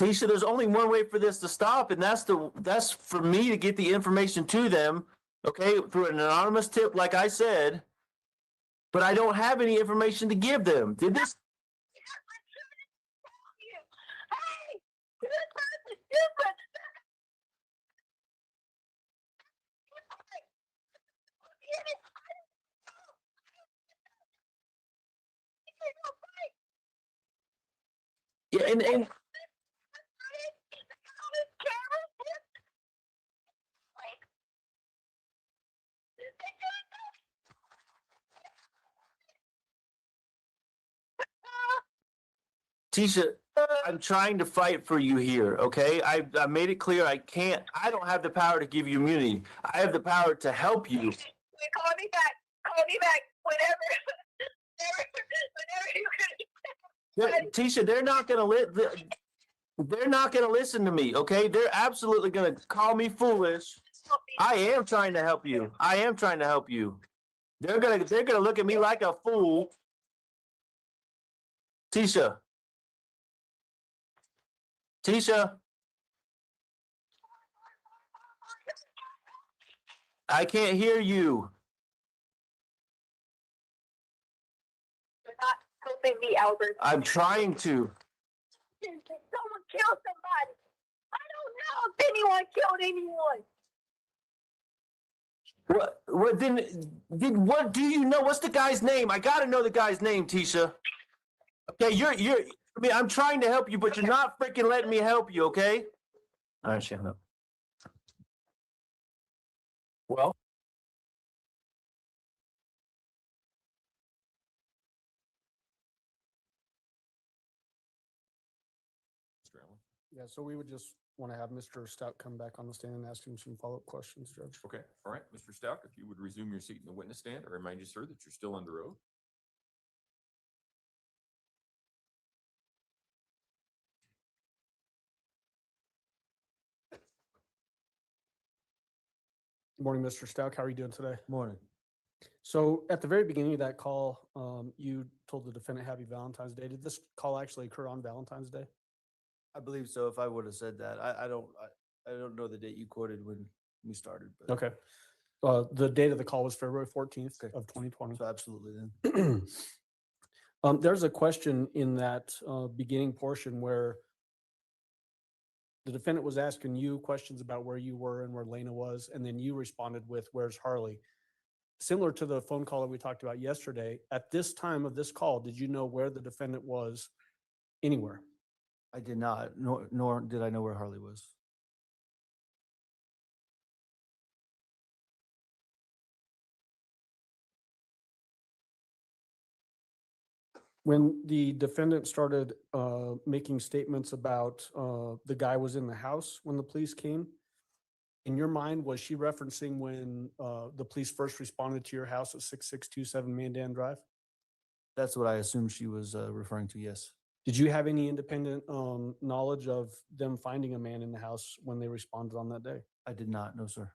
Tisha, there's only one way for this to stop, and that's for me to get the information to them, okay, through an anonymous tip, like I said. But I don't have any information to give them. Did this? Hey, this person different. Yeah, and Tisha, I'm trying to fight for you here, okay? I made it clear I don't have the power to give you immunity. I have the power to help you. Call me back whenever you can. Tisha, they're not gonna listen to me, okay? They're absolutely gonna call me foolish. I am trying to help you. They're gonna look at me like a fool. Tisha, I can't hear you. You're not helping me, Albert. I'm trying to. Did someone kill somebody? I don't know if anyone killed anyone. What what do you know? What's the guy's name? I gotta know the guy's name, Tisha. Okay, I mean, I'm trying to help you, but you're not freaking letting me help you, okay? All right, shut up. Well. Mr. Allen? Yeah, so we would just want to have Mr. Stout come back on the stand and ask him some follow-up questions, Judge. Okay, all right, Mr. Stauch, if you would resume your seat in the witness stand, I remind you, sir, that you're still under oath. Good morning, Mr. Stout. How are you doing today? Morning. So at the very beginning of that call, you told the defendant Happy Valentine's Day. Did this call actually occur on Valentine's Day? I believe so. If I would have said that, I don't know the date you quoted when we started, but Okay. The date of the call was February 14th of 2020. so absolutely then. There's a question in that beginning portion where the defendant was asking you questions about where you were and where Lena was, and then you responded with, "Where's Harley?" Similar to the phone call that we talked about yesterday, at this time of this call, did you know where the defendant was anywhere? I did not, nor did I know where Harley was. When the defendant started making statements about the guy was in the house when the police came, in your mind, was she referencing when the police first responded to your house at 6627 Mandan Drive? That's what I assumed she was referring to, yes. Did you have any independent knowledge of them finding a man in the house when they responded on that day? I did not, no, sir.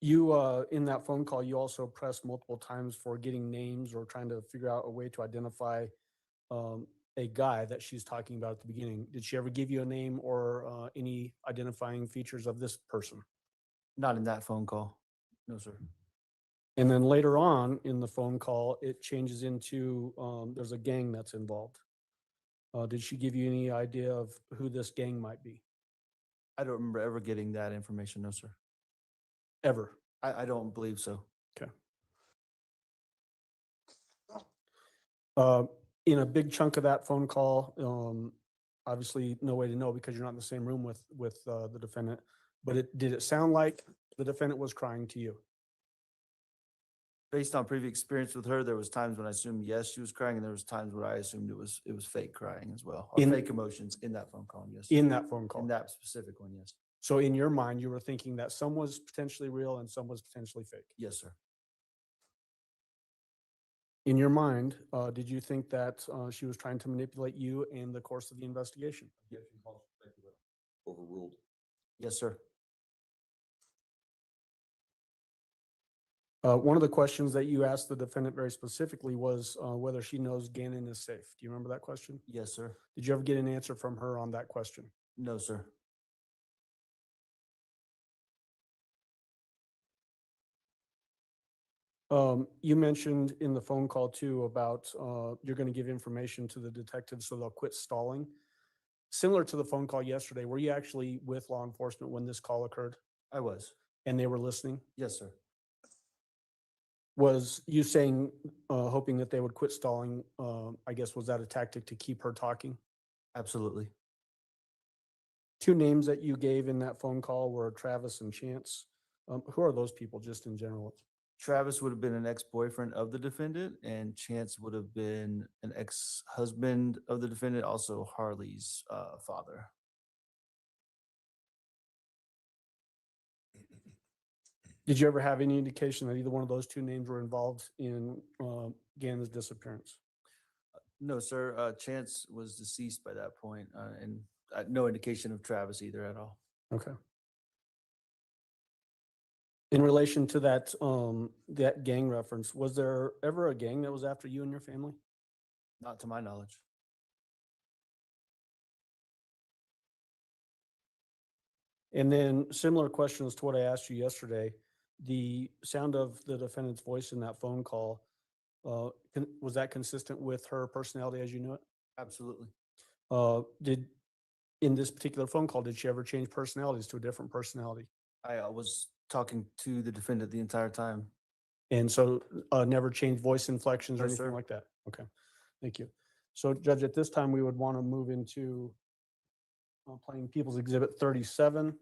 You, in that phone call, you also pressed multiple times for getting names or trying to figure out a way to identify a guy that she's talking about at the beginning. Did she ever give you a name or any identifying features of this person? Not in that phone call, no, sir. And then later on in the phone call, it changes into there's a gang that's involved. Did she give you any idea of who this gang might be? I don't remember ever getting that information, no, sir. Ever? I don't believe so. In a big chunk of that phone call, obviously no way to know because you're not in the same room with the defendant, but did it sound like the defendant was crying to you? Based on previous experience with her, there was times when I assumed yes, she was crying, and there was times where I assumed it was fake crying as well, or In- fake emotions in that phone call, yes. In that phone call? In that specific one, yes. So in your mind, you were thinking that some was potentially real and some was potentially fake. Yes, sir. In your mind, did you think that she was trying to manipulate you in the course of the investigation? Overruled. Yes, sir. One of the questions that you asked the defendant very specifically was whether she knows Gannon is safe. Do you remember that question? Yes, sir. Did you ever get an answer from her on that question? No, sir. You mentioned in the phone call too about you're going to give information to the detectives so they'll quit stalling. Similar to the phone call yesterday, were you actually with law enforcement when this call occurred I was. and they were listening? Yes, sir. Was you saying, hoping that they would quit stalling, I guess, was that a tactic to keep her talking? Absolutely. Two names that you gave in that phone call were Travis and Chance. Who are those people just in general? Travis would have been an ex-boyfriend of the defendant, and Chance would have been an ex-husband of the defendant, also Harley's father. Did you ever have any indication that either one of those two names were involved in Gannon's disappearance? No, sir. Chance was deceased by that point, and no indication of Travis either at all. Okay. In relation to that, that gang reference, was there ever a gang that was after you and your family? Not to my knowledge. And then similar questions to what I asked you yesterday, the sound of the defendant's voice in that phone call, was that consistent with her personality as you knew it? Absolutely. In this particular phone call, did she ever change personalities to a different personality? I was talking to the defendant the entire time. And so never changed voice inflections or No, anything sir. like that? Okay, thank you. So Judge, at this time, we would want to move into playing People's Exhibit 37,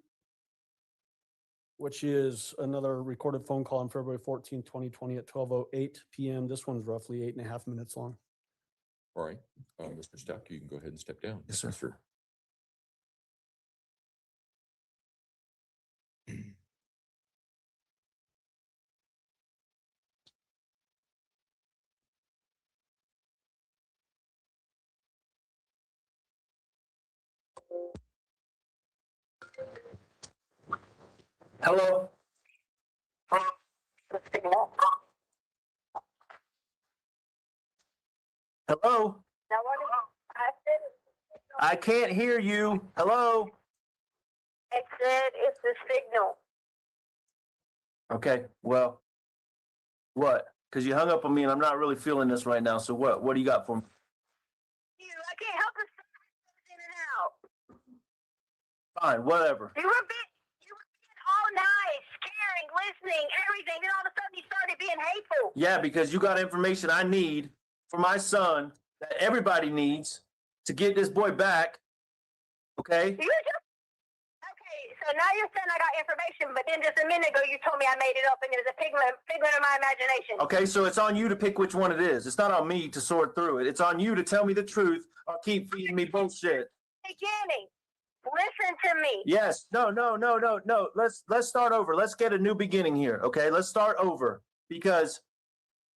which is another recorded phone call on February 14, 2020 at 12:08 p.m. This one's roughly 8.5 minutes long. All right, Mr. Stauch, you can go ahead and step down. Yes, sir. Hello? Hello? I can't hear you. Hello? It said it's the signal. Okay, well, what? Because you hung up on me and I'm not really feeling this right now. So what? What do you got for me? I can't help it. In and out. Fine, whatever. You were being all nice, caring, listening, everything. Then all of a sudden you started being hateful. Yeah, because you got information I need for my son that everybody needs to get this boy back. Okay? So now you're saying I got information, but then just a minute ago you told me I made it up and it was a figment of my imagination. Okay, so it's on you to pick which one it is. It's not on me to sort through it. It's on you to tell me the truth or keep feeding me bullshit. Beginning. Listen to me. Yes. No. Let's start over. Let's get a new beginning here. Okay, let's start over. Because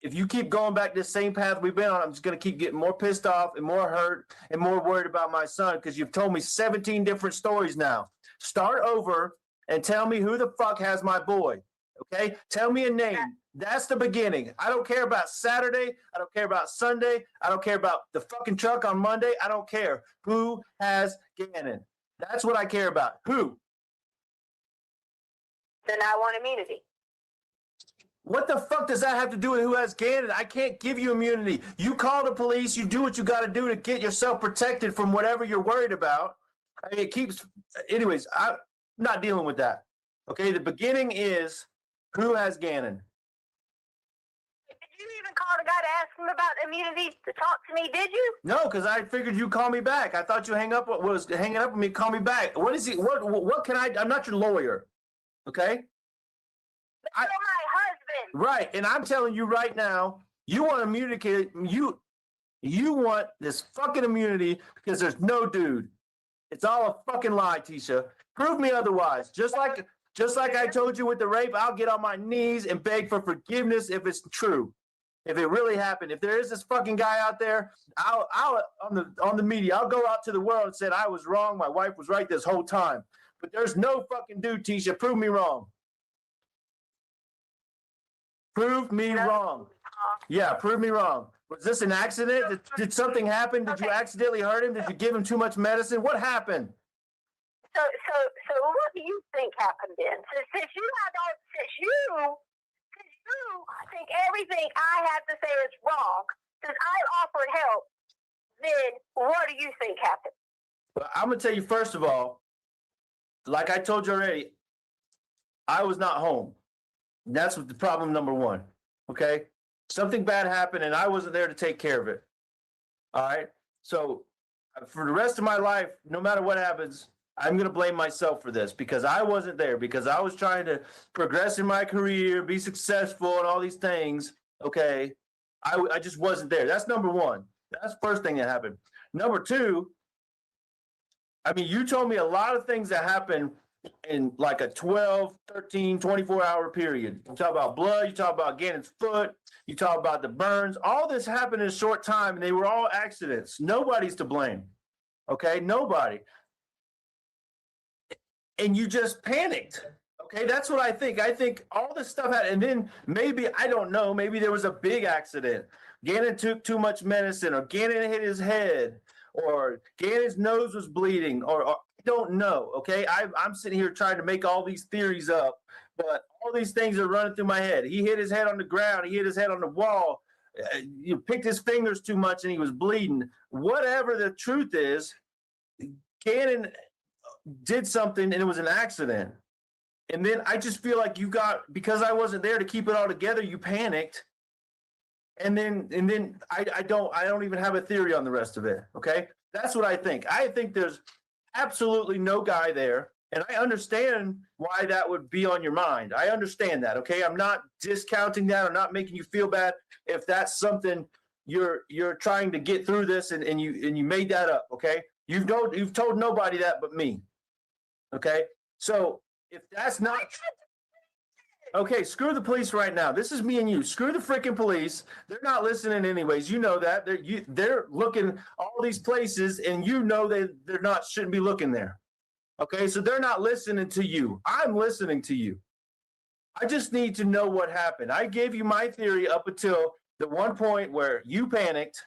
if you keep going back this same path we've been on, I'm just gonna keep getting more pissed off and more hurt and more worried about my son because you've told me 17 different stories now. Start over and tell me who the fuck has my boy. Okay? Tell me a name. That's the beginning. I don't care about Saturday. I don't care about Sunday. I don't care about the fucking truck on Monday. I don't care. Who has Gannon? That's what I care about. Who? Then I want immunity. What the fuck does that have to do with who has Gannon? I can't give you immunity. You call the police. You do what you got to do to get yourself protected from whatever you're worried about. I mean, it keeps. Anyways, I'm not dealing with that. Okay, the beginning is who has Gannon. Did you even call the guy to ask him about immunity to talk to me? Did you? No, because I figured you'd call me back. I thought you was hanging up with me. Call me back. What is he? What can I? I'm not your lawyer. Okay. But you're my husband. Right, and I'm telling you right now, you want immunity. You want this fucking immunity because there's no dude. It's all a fucking lie, Tisha. Prove me otherwise. Just like I told you with the rape, I'll get on my knees and beg for forgiveness if it's true. If it really happened, if there is this fucking guy out there, I'll on the media, I'll go out to the world and say I was wrong, my wife was right this whole time. But there's no fucking dude, Tisha. Prove me wrong. Prove me wrong. Yeah, prove me wrong. Was this an accident? Did something happen? Did you accidentally hurt him? Did you give him too much medicine? What happened? So what do you think happened then? Since you think everything I have to say is wrong, since I offered help, then what do you think happened? Well, I'm gonna tell you first of all, like I told you already, I was not home. That's what the problem number one. Okay, something bad happened and I wasn't there to take care of it. All right, so for the rest of my life, no matter what happens, I'm going to blame myself for this because I wasn't there, because I was trying to progress in my career, be successful and all these things. Okay. I just wasn't there. That's number one. That's the first thing that happened. Number two, I mean, you told me a lot of things that happened in like a 12, 13, 24-hour period. You talk about blood, you talk about Gannon's foot, you talk about the burns. All this happened in a short time and they were all accidents. Nobody's to blame. Okay. Nobody. And you just panicked. Okay, that's what I think. I think all this stuff had, and then maybe, I don't know, maybe there was a big accident. Gannon took too much medicine, or Gannon hit his head, or Gannon's nose was bleeding, or I don't know. Okay, I'm sitting here trying to make all these theories up, but all these things are running through my head. He hit his head on the ground. He hit his head on the wall. You picked his fingers too much and he was bleeding. Whatever the truth is, Gannon did something and it was an accident. And then I just feel like because I wasn't there to keep it all together, you panicked. And then I don't even have a theory on the rest of it. Okay. That's what I think. I think there's absolutely no guy there. And I understand why that would be on your mind. I understand that. Okay. I'm not discounting that. I'm not making you feel bad if that's something you're trying to get through this and you made that up. Okay. You've told nobody that but me. Okay, so if that's not okay, screw the police right now. This is me and you. Screw the freaking police. They're not listening anyways. You know that they're looking all these places, and you know they're not shouldn't be looking there. Okay, so they're not listening to you. I'm listening to you. I just need to know what happened. I gave you my theory up until the one point where you panicked.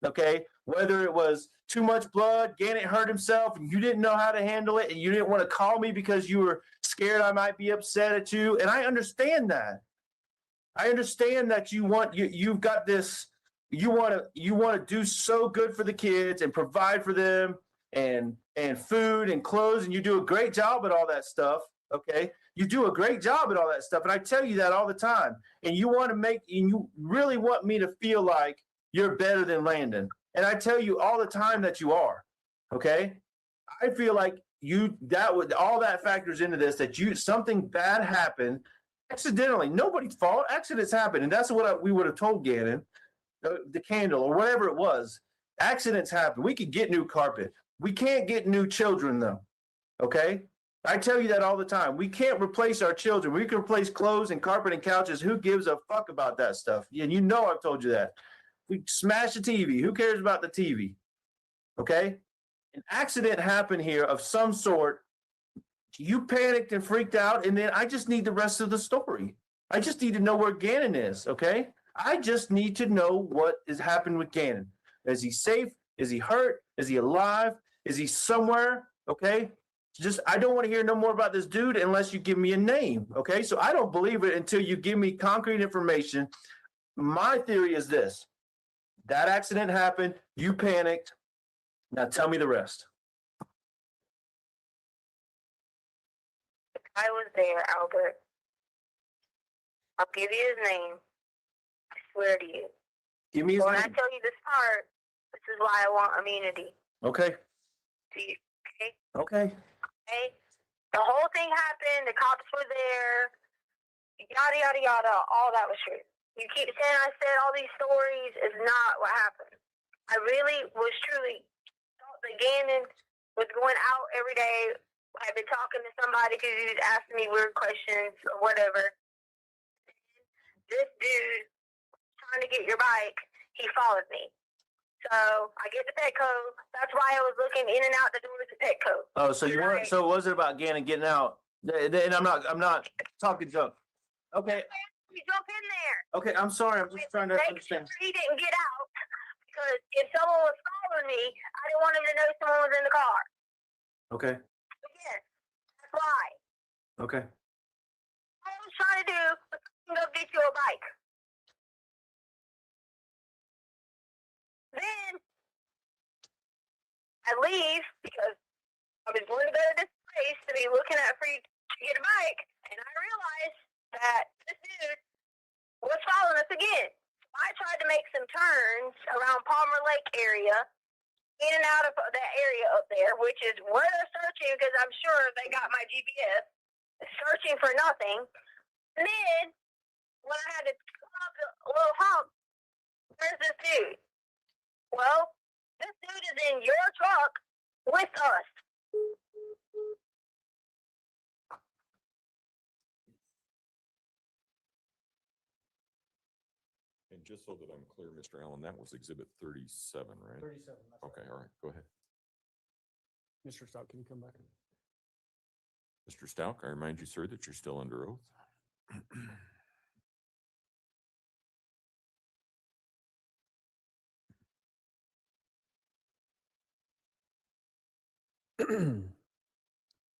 Okay, whether it was too much blood, Gannon hurt himself, and you didn't know how to handle it, and you didn't want to call me because you were scared I might be upset at you, and I understand that. I understand that you've got this. You want to do so good for the kids and provide for them and food and clothes, and you do a great job at all that stuff. Okay, you do a great job at all that stuff, and I tell you that all the time. And you really want me to feel like you're better than Landon. And I tell you all the time that you are, okay? I feel like all that factors into this, that something bad happened accidentally. Nobody's fault. Accidents happen. And that's what we would have told Gannon, the candle or whatever it was. Accidents happen. We could get new carpet. We can't get new children though, okay? I tell you that all the time. We can't replace our children. We can replace clothes and carpet and couches. Who gives a fuck about that stuff? And you know I've told you that. We smash the TV. Who cares about the TV? Okay? An accident happened here of some sort. You panicked and freaked out, and then I just need the rest of the story. I just need to know where Gannon is, okay? I just need to know what is happening with Gannon. Is he safe? Is he hurt? Is he alive? Is he somewhere? Okay? I don't want to hear no more about this dude unless you give me a name, okay? So I don't believe it until you give me concrete information. My theory is this. That accident happened. You panicked. Now tell me the rest. I was there, Albert. I'll give you his name. I swear to you. Give me his When name. I tell you this part, this is why I want immunity. Okay. Okay? Okay. Okay? The whole thing happened. The cops were there. Yada, yada, yada. All that was true. You keep saying I said all these stories is not what happened. I really was truly thought that Gannon was going out every day had been talking to somebody because he was asking me weird questions or whatever. This dude trying to get your bike, he followed me. So I get the Petco. That's why I was looking in and out the door of the Petco. Oh, so you weren't, so was it about Gannon getting out? And I'm not talking junk. Okay, You jump in there. okay, I'm sorry, I'm just trying to Make understand. sure he didn't get out because if someone was following me, I didn't want him to know someone was in the car. Okay, Yes, that's why. okay. All I was trying to do was go get you a bike. Then I leave because I was going to go to this place to be looking at free to get a bike, and I realized that this dude was following us again. I tried to make some turns around Palmer Lake area, in and out of that area up there, which is where they're searching because I'm sure they got my GPS, searching for nothing. And then, when I had to come up a little hump, where's this dude? Well, this dude is in your truck with us. And just so that I'm clear, Mr. Allen, that was exhibit 37, right? 37. That's Okay, right. all right, go ahead. Mr. Stout, can you come back? Mr. Stauch, I remind you, sir, that you're still under oath.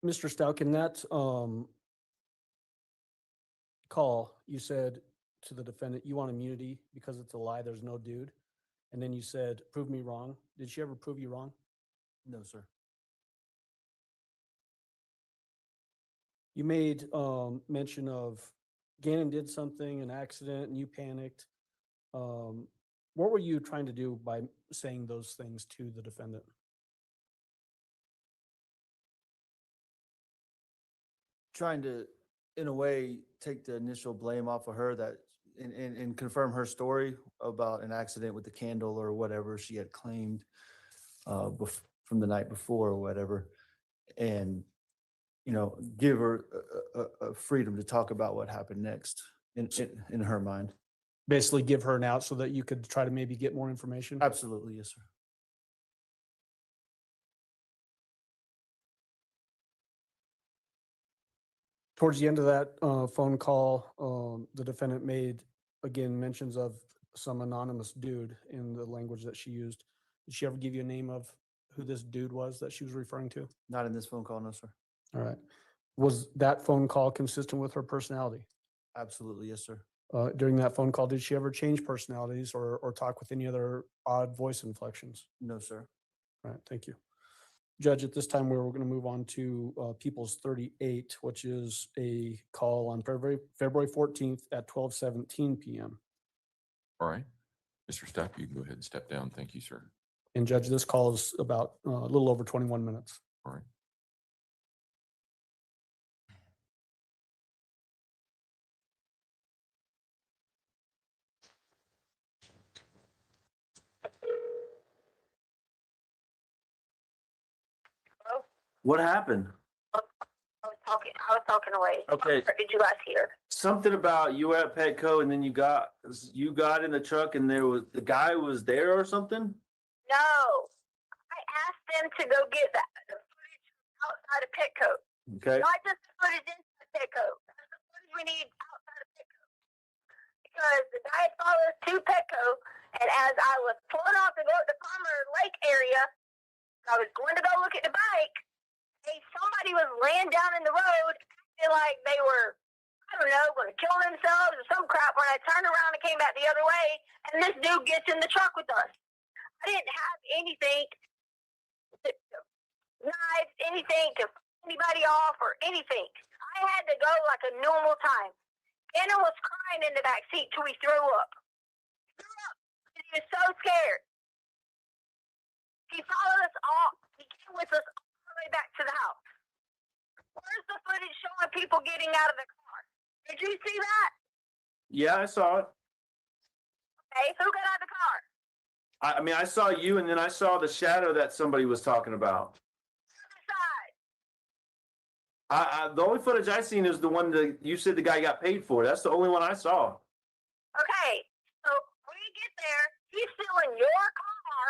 Mr. Stout, in that call, you said to the defendant, you want immunity because it's a lie, there's no dude. And then you said, prove me wrong. Did she ever prove you wrong? No, sir. You made mention of Gannon did something, an accident, and you panicked. What were you trying to do by saying those things to the defendant? Trying to, in a way, take the initial blame off of her that and confirm her story about an accident with the candle or whatever she had claimed from the night before or whatever. And, you know, give her a freedom to talk about what happened next in her mind. Basically give her an out so that you could try to maybe get more information? Absolutely, yes, sir. Towards the end of that phone call, the defendant made, again, mentions of some anonymous dude in the language that she used. Did she ever give you a name of who this dude was that she was referring to? Not in this phone call, no, sir. All right. Was that phone call consistent with her personality? Absolutely, yes, sir. During that phone call, did she ever change personalities or talk with any other odd voice inflections? No, sir. All right, thank you. Judge, at this time, we're going to move on to People's 38, which is a call on February 14th at 12:17 p.m. All right. Mr. Stauch, you can go ahead and step down. Thank you, sir. And Judge, this call is about a little over 21 minutes. All right. What happened? I was talking away. Okay. Or did you guys hear? Something about you were at Petco and then you got in the truck and the guy was there or something? No. I asked them to go get the footage outside of Petco. Okay. Not just the footage inside Petco. That's the footage we need outside of Petco. Because the guy followed us to Petco, and as I was pulling off to go to the Palmer Lake area, I was going to go look at the bike. Somebody was laying down in the road, acting like they were, I don't know, going to kill themselves or some crap. When I turned around and came back the other way, and this dude gets in the truck with us. I didn't have anything, knives, anything to f anybody off or anything. I had to go like a normal time. Anna was crying in the back seat till he threw up. He threw up because he was so scared. He followed us all. He came with us all the way back to the house. Where's the footage showing people getting out of the car? Did you see that? Yeah, I saw it. Okay, who got out of the car? I mean, I saw you and then I saw the shadow that somebody was talking about. Other side. The only footage I seen is the one that you said the guy got paid for. That's the only one I saw. Okay, so we get there, he's still in your car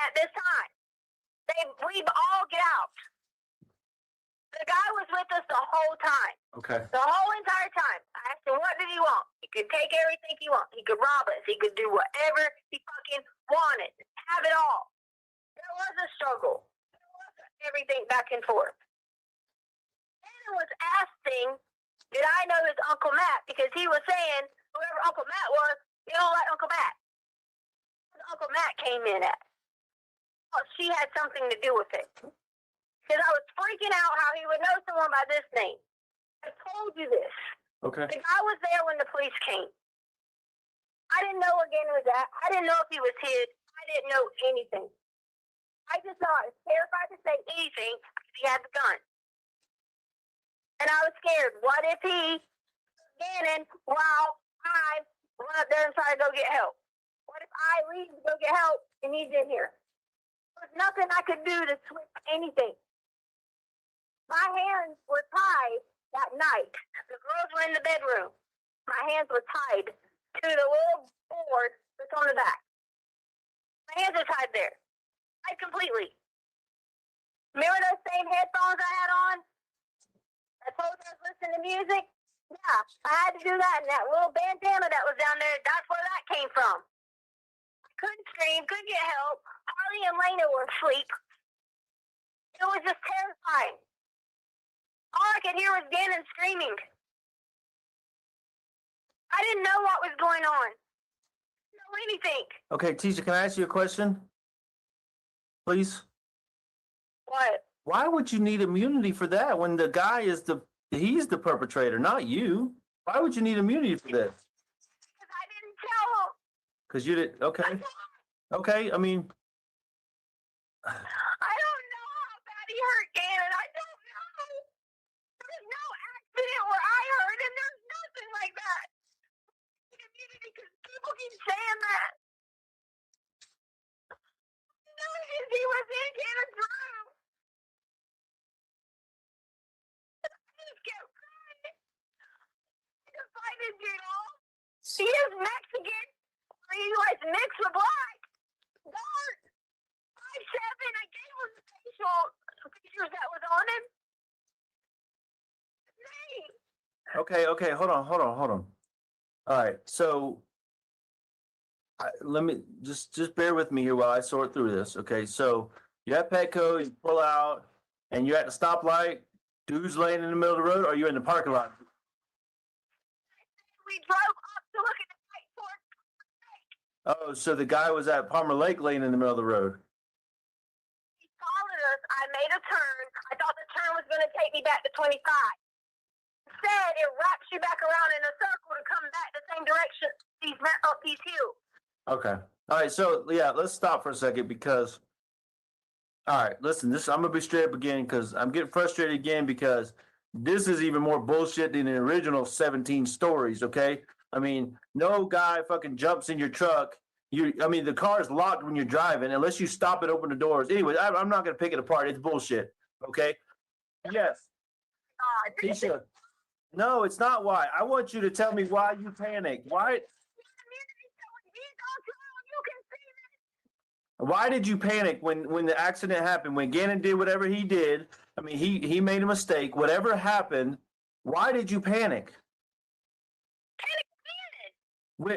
at this time. We all get out. The guy was with us the whole time. Okay. The whole entire time. I asked him, what did he want? He could take everything he wants. He could rob us. He could do whatever he fucking wanted. Have it all. There was a struggle. There was everything back and forth. Anna was asking, did I know his Uncle Matt? Because he was saying, whoever Uncle Matt was, he don't like Uncle Matt. Uncle Matt came in at. Well, she had something to do with it. Because I was freaking out how he would know someone by this name. I told you this. Okay. The guy was there when the police came. I didn't know where Gannon was at. I didn't know if he was hid. I didn't know anything. I just know I was terrified to say anything because he had the gun. And I was scared. What if Gannon, while I run up there and try to go get help? What if I leave to go get help and he's in here? There was nothing I could do to switch anything. My hands were tied that night. The girls were in the bedroom. My hands were tied to the little board that's on the back. My hands are tied there. Tied completely. Remember those same headphones I had on? I told you I was listening to music? Yeah, I had to do that. And that little bandana that was down there, that's where that came from. I couldn't scream, couldn't get help. Harley and Lena were asleep. It was just terrifying. All I could hear was Gannon screaming. I didn't know what was going on. I didn't know anything. Okay, Tisha, can I ask you a question? Please? What? Why would you need immunity for that when the guy he's the perpetrator, not you? Why would you need immunity for this? Because I didn't tell him. Because you didn't, okay. Okay, I mean. I don't know how bad he hurt Gannon. I don't know. There's no accident where I hurt him. There's nothing like that. Because people keep saying that. No, because he was in Gannon's room. I just kept crying. Because I didn't get off. He is Mexican. He likes mixed with black. Dark. 5'7". I gave him the facial features that was on him. Okay, hold on. All right, so let me just bear with me here while I sort through this. Okay, so you're at Petco, you pull out, and you're at the stoplight. Dude's laying in the middle of the road, or you're in the parking lot? We drove up to look at the night for. Oh, so the guy was at Palmer Lake laying in the middle of the road. He followed us. I made a turn. I thought the turn was going to take me back to 25. Instead, it wraps you back around in a circle to come back the same direction up these hills. Okay. All right. So yeah, let's stop for a second because. All right, listen. I'm gonna be straight up again because I'm getting frustrated again because this is even more bullshit than the original 17 stories. Okay. I mean, no guy fucking jumps in your truck. The car is locked when you're driving unless you stop and open the doors. Anyway, I'm not gonna pick it apart. It's bullshit. Okay. Yes. Tisha. No, it's not why. I want you to tell me why you panicked. Why did you panic when the accident happened? When Gannon did whatever he did, I mean, he made a mistake. Whatever happened, why did you panic?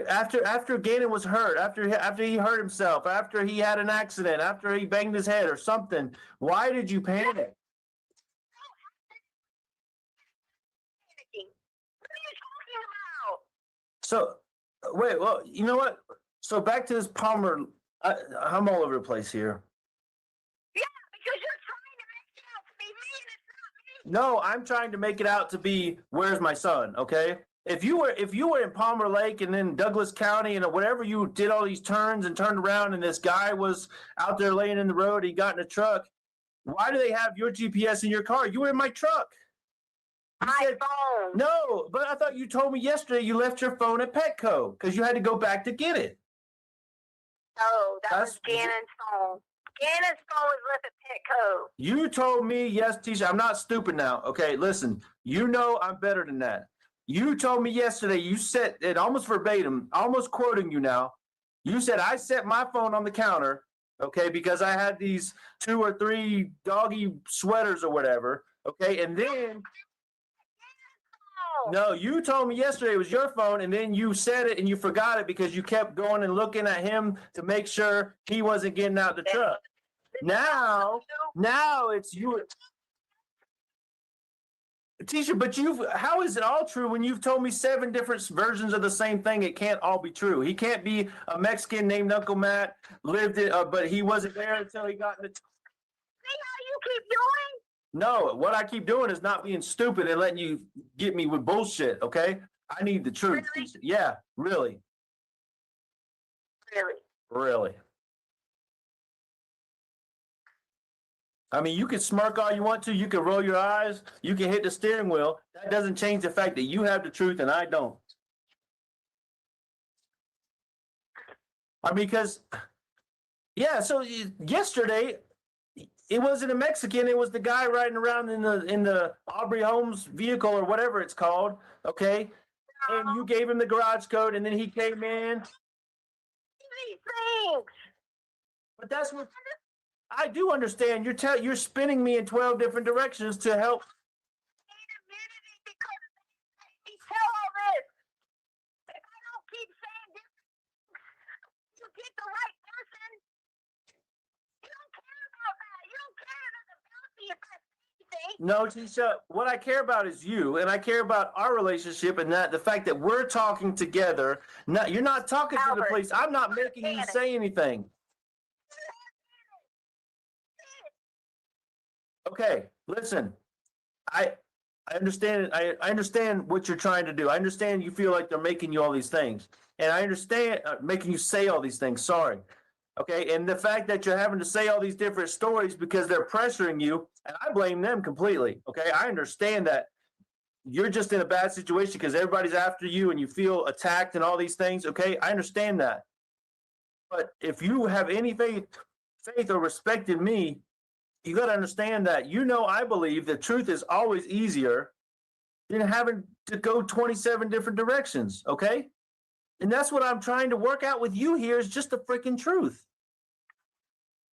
After Gannon was hurt, after he hurt himself, after he had an accident, after he banged his head or something, why did you panic? So, wait, well, you know what? So back to this Palmer, I'm all over the place here. Yeah, because you're trying to make it out to be me and it's not me. No, I'm trying to make it out to be, where's my son, okay? If you were in Palmer Lake and then Douglas County and whatever, you did all these turns and turned around and this guy was out there laying in the road, he got in a truck, why do they have your GPS in your car? You were in my truck. My phone. No, but I thought you told me yesterday you left your phone at Petco because you had to go back to get it. Oh, that was Gannon's phone. Gannon's phone was left at Petco. You told me, yes, Tisha, I'm not stupid now. Okay, listen, you know I'm better than that. You told me yesterday, you said it almost verbatim, almost quoting you now. You said, I set my phone on the counter, okay, because I had these 2 or 3 doggy sweaters or whatever, okay, and then, Oh, no, you told me yesterday it was your phone, and then you said it and you forgot it because you kept going and looking at him to make sure he wasn't getting out the truck. Now it's you. Tisha, but how is it all true when you've told me 7 different versions of the same thing? It can't all be true. He can't be a Mexican named Uncle Matt, lived it, but he wasn't there until he got in the. see how you keep doing? No, what I keep doing is not being stupid and letting you get me with bullshit, okay? I need the truth. Really? Tisha. Yeah, really. Really? Really. I mean, you can smirk all you want to, you can roll your eyes, you can hit the steering wheel. That doesn't change the fact that you have the truth and I don't. I mean, because, yeah, so yesterday, it wasn't a Mexican, it was the guy riding around in the Aubrey Holmes vehicle or whatever it's called, okay? And you gave him the garage code and then he came in. These things. But that's what I do understand. You're spinning me in 12 different directions to help. Ain't a minute because they tell all this. If I don't keep saying this, you get the right person. You don't care about that. You don't care about the bounty if I say anything. No, Tisha, what I care about is you, and I care about our relationship and that the fact that we're talking together. No, you're not talking to the Albert, police. I'm not making you say anything. Okay, listen. I understand. I understand what you're trying to do. I understand you feel like they're making you all these things, and I understand making you say all these things. Sorry. Okay, and the fact that you're having to say all these different stories because they're pressuring you, and I blame them completely. Okay, I understand that you're just in a bad situation because everybody's after you and you feel attacked and all these things. Okay, I understand that. But if you have any faith or respect in me, you got to understand that, I believe the truth is always easier than having to go 27 different directions. Okay. And that's what I'm trying to work out with you here is just the freaking truth.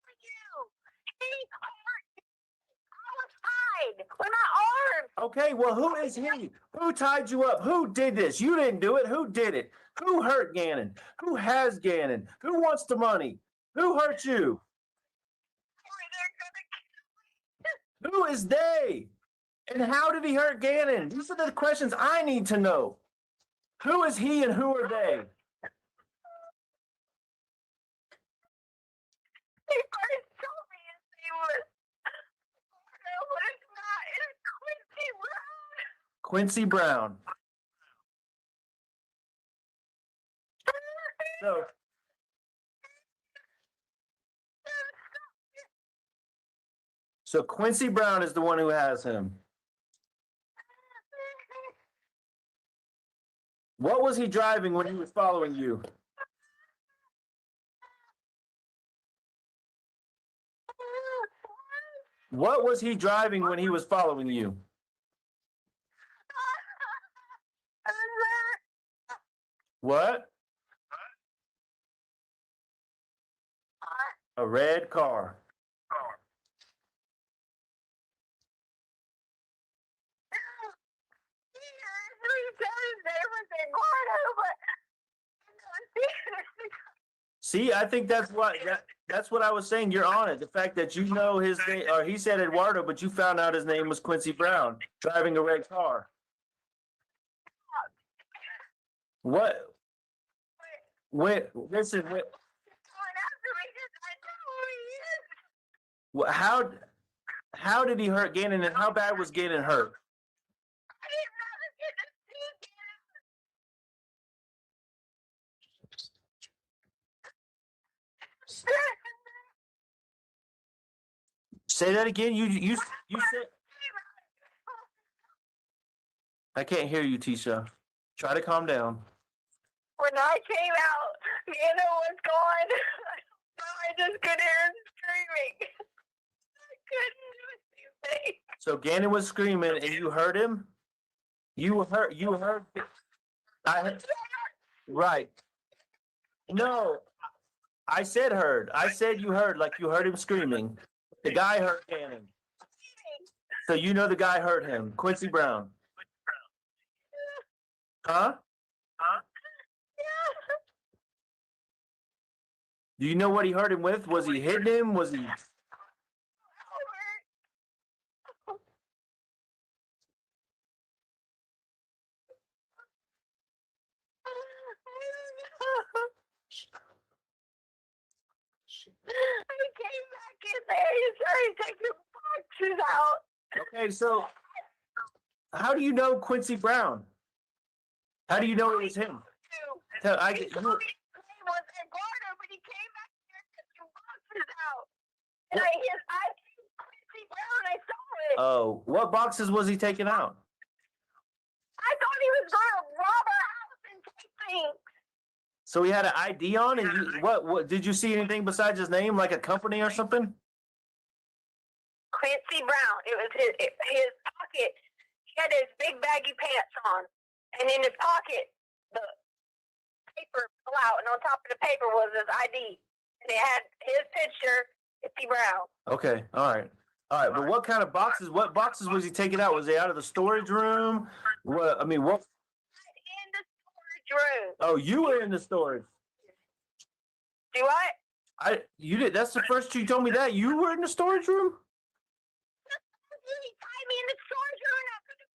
For you. He hurt me. I was tied with my arm. Okay. Well, who is he? Who tied you up? Who did this? You didn't do it. Who did it? Who hurt Gannon? Who has Gannon? Who wants the money? Who hurt you? Who is they? And how did he hurt Gannon? These are the questions I need to know. Who is he and who are they? He first told me his name was, but it's not. It's Quincy Brown. Quincy Brown. So, so Quincy Brown is the one who has him. What was he driving when he was following you? What was he driving when he was following you? What? A red car. See, I think that's what I was saying. You're on it. The fact that you know his name, or he said Eduardo, but you found out his name was Quincy Brown, driving a red car. What? Wait, listen. Wait. How did he hurt Gannon, and how bad was Gannon hurt? Say that again. You said. I can't hear you, Tisha. Try to calm down. When I came out, Gannon was gone. I just could hear him screaming. I couldn't do anything. So Gannon was screaming and you heard him? You heard, right. No, I said heard. I said you heard, like you heard him screaming. The guy heard Gannon. So you know the guy heard him, Quincy Brown. Huh? Do you know what he heard him with? Was he hitting him? Was he? I came back in there. He started taking boxes out. Okay, so how do you know Quincy Brown? How do you know it was him? Tell- I- He told me his name was Eduardo, but he came back here and took some boxes out. And I seen Quincy Brown. I saw it. Oh, what boxes was he taking out? I thought he was going to rob our house and take things. So he had an ID on, and you, what did you see anything besides his name, like a company or something? Quincy Brown. It was his pocket. He had his big baggy pants on, and in his pocket, the paper fell out, and on top of the paper was his ID, and it had his picture, Quincy Brown. Okay, all right. But what kind of boxes? What boxes was he taking out? Was he out of the storage room? What? I mean, what? In the storage room. Oh, you were in the storage. Do what? You did. That's the first you told me that you were in the storage room. He tied me in the storage room. And I couldn't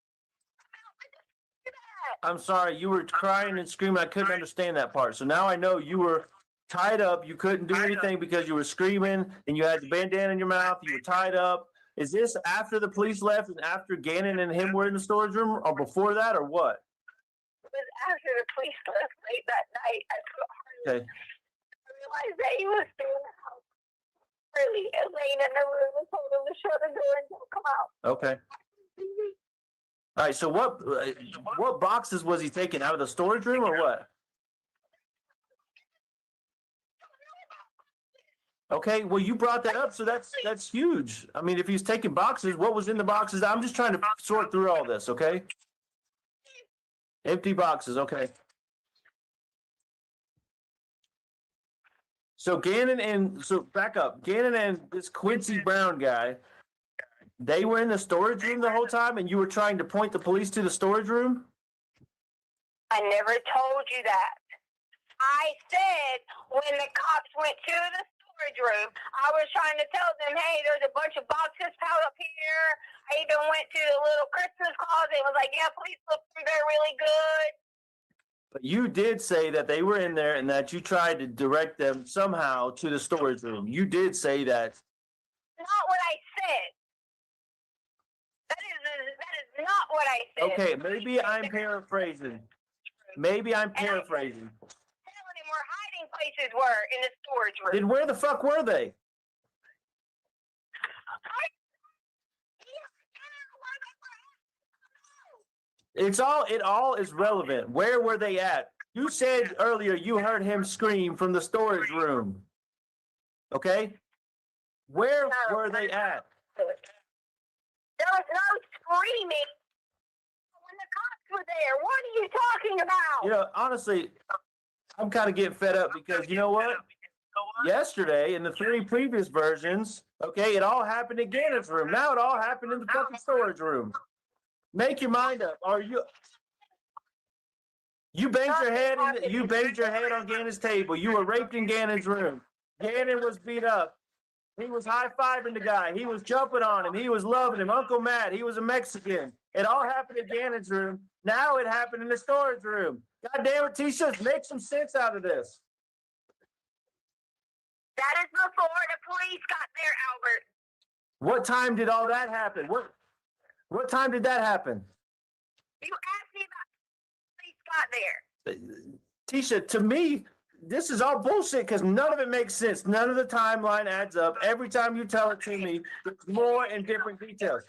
come out. I just did that. I'm sorry, you were crying and screaming. I couldn't understand that part. So now I know you were tied up. You couldn't do anything because you were screaming and you had the bandana in your mouth. You were tied up. Is this after the police left and after Gannon and him were in the storage room, or before that, or what? It was after the police left late that night. I Okay. realized that he was still in the house. Really, laying in the room and told him to shut the door and don't come out. Okay. All right. So what boxes was he taking out of the storage room, or what? Okay, well, you brought that up, so that's huge. I mean, if he's taking boxes, what was in the boxes? I'm just trying to sort through all this, okay? Empty boxes, okay. So back up. Gannon and this Quincy Brown guy, they were in the storage room the whole time, and you were trying to point the police to the storage room? I never told you that. I said when the cops went to the storage room, I was trying to tell them, hey, there's a bunch of boxes piled up here. I even went to the little Christmas closet and was like, yeah, please look through there really good. But you did say that they were in there and that you tried to direct them somehow to the storage room. You did say that. Not what I said. That is not what I said. Okay, maybe I'm paraphrasing. Telling him where hiding places were in the storage room. Then where the fuck were they? It all is relevant. Where were they at? You said earlier you heard him scream from the storage room. Okay? Where were they at? There was no screaming when the cops were there. What are you talking about? You know, honestly, I'm kind of getting fed up because you know what? Yesterday, in the 3 previous versions, okay, it all happened in Gannon's room. Now it all happened in the fucking storage room. Make your mind up. You banged your head on Gannon's table. You were raped in Gannon's room. Gannon was beat up. He was high-fiving the guy. He was jumping on him. He was loving him. Uncle Matt, he was a Mexican. It all happened in Gannon's room. Now it happened in the storage room. God damn it, Tisha, make some sense out of this. That is before the police got there, Albert. What time did all that happen? What time did that happen? You asked me about the police got there. Tisha, to me, this is all bullshit because none of it makes sense. None of the timeline adds up. Every time you tell it to me, there's more and different details.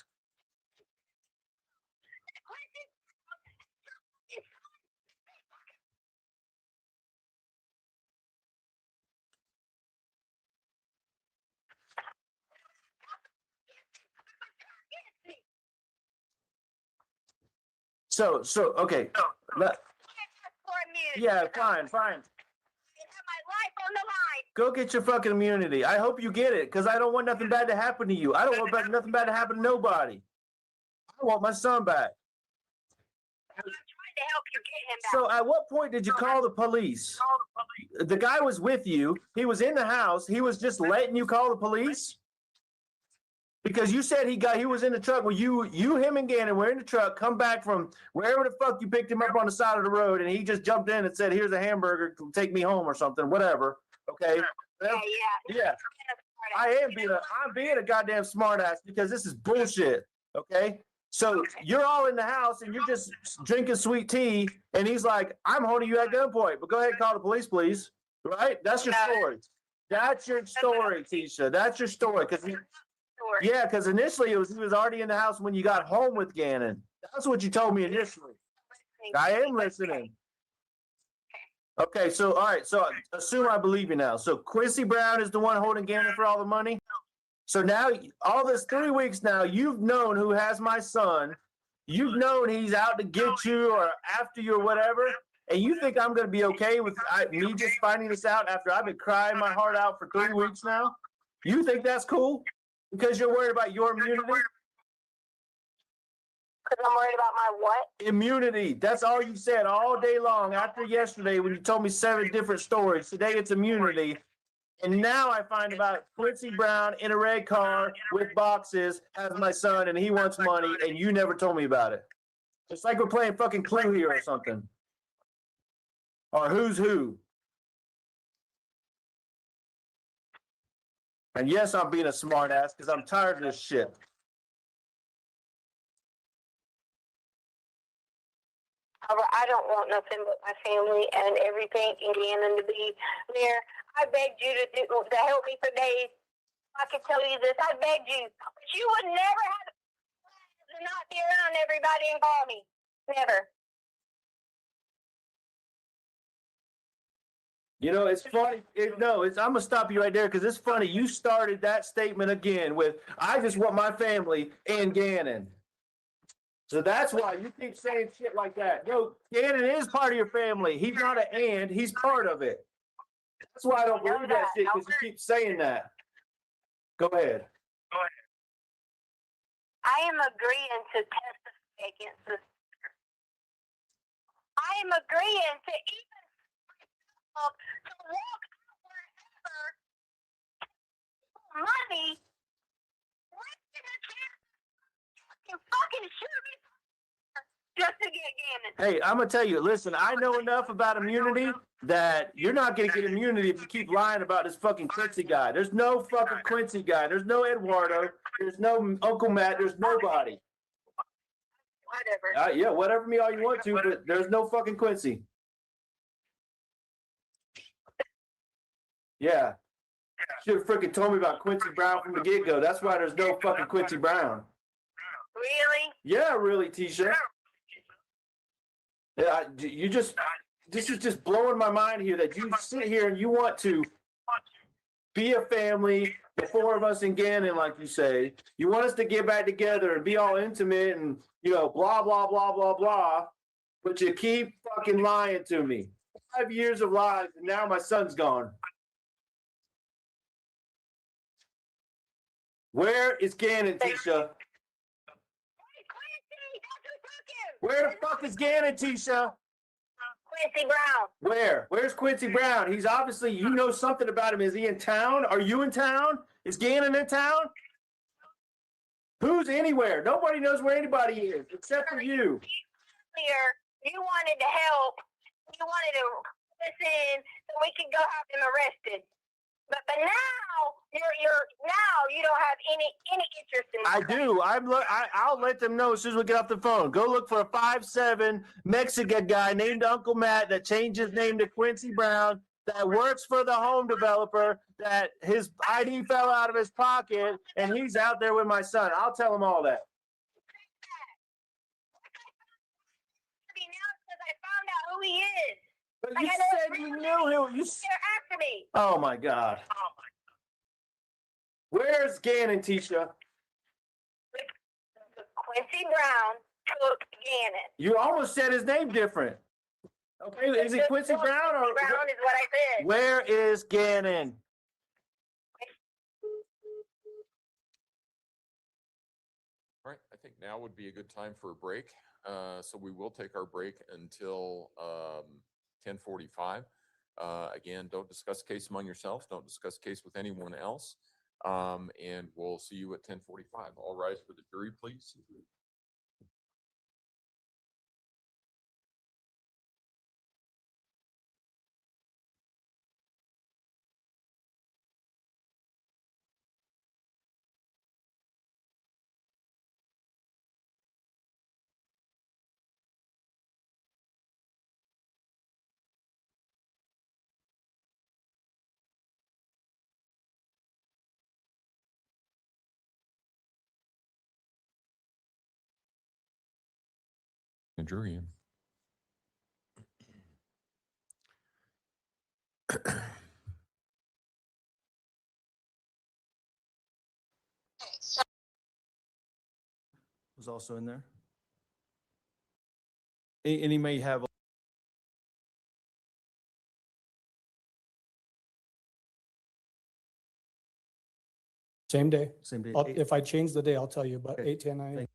So, okay. Let- For immunity. yeah, fine. I have my life on the line. Go get your fucking immunity. I hope you get it, because I don't want nothing bad to happen to you. I don't want nothing bad to happen to nobody. I want my son back. I'm trying to help you get him back. So at what point did you call the police? The guy was with you. He was in the house. He was just letting you call the police? Because you said he was in the truck. Well, you, him, and Gannon were in the truck, come back from wherever the fuck you picked him up on the side of the road, and he just jumped in and said, "Here's a hamburger, take me home," or something, whatever. Okay. Yeah. I'm being a goddamn smartass because this is bullshit. Okay. So you're all in the house and you're just drinking sweet tea, and he's like, "I'm holding you at gunpoint, but go ahead and call the police, please." Right? That's your story. That's your story, Tisha. That's your story. Because initially he was already in the house when you got home with Gannon. That's what you told me initially. I am listening. Okay, so all right, so assume I believe you now. So Quincy Brown is the one holding Gannon for all the money. So now, all this 3 weeks now, you've known who has my son. You've known he's out to get you or after you or whatever. And you think I'm going to be okay with me just finding this out after I've been crying my heart out for 3 weeks now? You think that's cool? Because you're worried about your immunity? Because I'm worried about my what? Immunity. That's all you said all day long after yesterday when you told me 7 different stories. Today it's immunity. And now I find about Quincy Brown in a red car with boxes, has my son, and he wants money, and you never told me about it. It's like we're playing fucking Clue here or something. Or Who's Who. And yes, I'm being a smart ass because I'm tired of this shit. I don't want nothing but my family and everything and Gannon to be there. I begged you to help me for days. I can tell you this. I begged you. But you would never have to not be around everybody and call me. Never. You know, it's funny. I'm going to stop you right there because it's funny. You started that statement again with, "I just want my family and Gannon." So that's why you keep saying shit like that. No, Gannon is part of your family. He's not an and, he's part of it. That's why I don't believe that shit, because you keep saying that. Go ahead. I am agreeing to testify against this. I am agreeing to even to walk out wherever money. You fucking shoot me just to get Gannon. Hey, I'm going to tell you, listen, I know enough about immunity that you're not going to get immunity if you keep lying about this fucking Quincy guy. There's no fucking Quincy guy. There's no Eduardo. There's no Uncle Matt. There's nobody. Whatever. Yeah, whatever me all you want to, but there's no fucking Quincy. Yeah. Should have freaking told me about Quincy Brown from the get-go. That's why there's no fucking Quincy Brown. Really? Yeah, really, Tisha. Yeah, this is just blowing my mind here that you sit here and you want to be a family, the 4 of us in Gannon, like you say. You want us to get back together and be all intimate and, blah, blah, blah, blah, blah. But you keep fucking lying to me. 5 years of lies, and now my son's gone. Where is Gannon, Tisha? Where the fuck is Gannon, Tisha? Quincy Brown. Where? Where's Quincy Brown? He's obviously, you know something about him. Is he in town? Are you in town? Is Gannon in town? Who's anywhere? Nobody knows where anybody is except for you. Earlier, you wanted to help. You wanted to listen so we could go have him arrested. But now you don't have any interest in I do. I'll let them know as soon as we get off the phone. Go look for a 5'7" Mexican guy named Uncle Matt that changed his name to Quincy Brown, that works for the home developer, that his ID fell out of his pocket, and he's out there with my son. I'll tell him all that. Now because I found out who he is. But you said you knew him. They're after me. Oh my God. Where's Gannon, Tisha? Quincy Brown took Gannon. You almost said his name different. Okay, is it Quincy Brown or? Brown is what I said. Where is Gannon? All right, I think now would be a good time for a break. So we will take our break until 10:45. Again, don't discuss case among yourselves. Don't discuss case with anyone else. And we'll see you at 10:45. All rise for the jury, please. The jury in. Was also in there. And he may have. Same day. Same day. If I change the day, I'll tell you, but Okay. 8:10 a.m. Thank-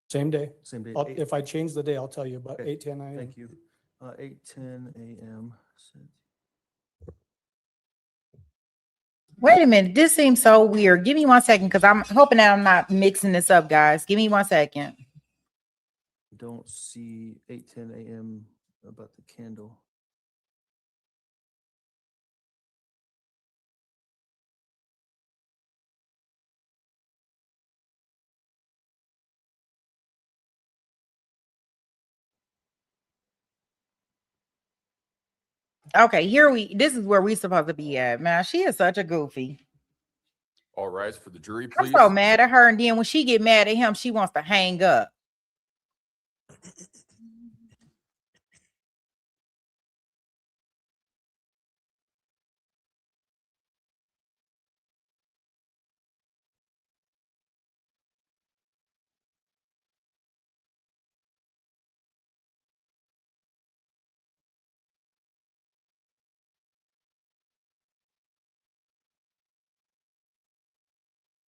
Same day. Same day. If I change the day, I'll tell you, but Okay. 8:10 a.m. Thank you. 8:10 a.m. Wait a minute. This seems so weird. Give me 1 second because I'm hoping that I'm not mixing this up, guys. Give me 1 second. Don't see 8:10 a.m. about the candle. Okay, this is where we supposed to be at. Man, she is such a goofy. All rise for the jury, I'm please. so mad at her. And then when she get mad at him, she wants to hang up.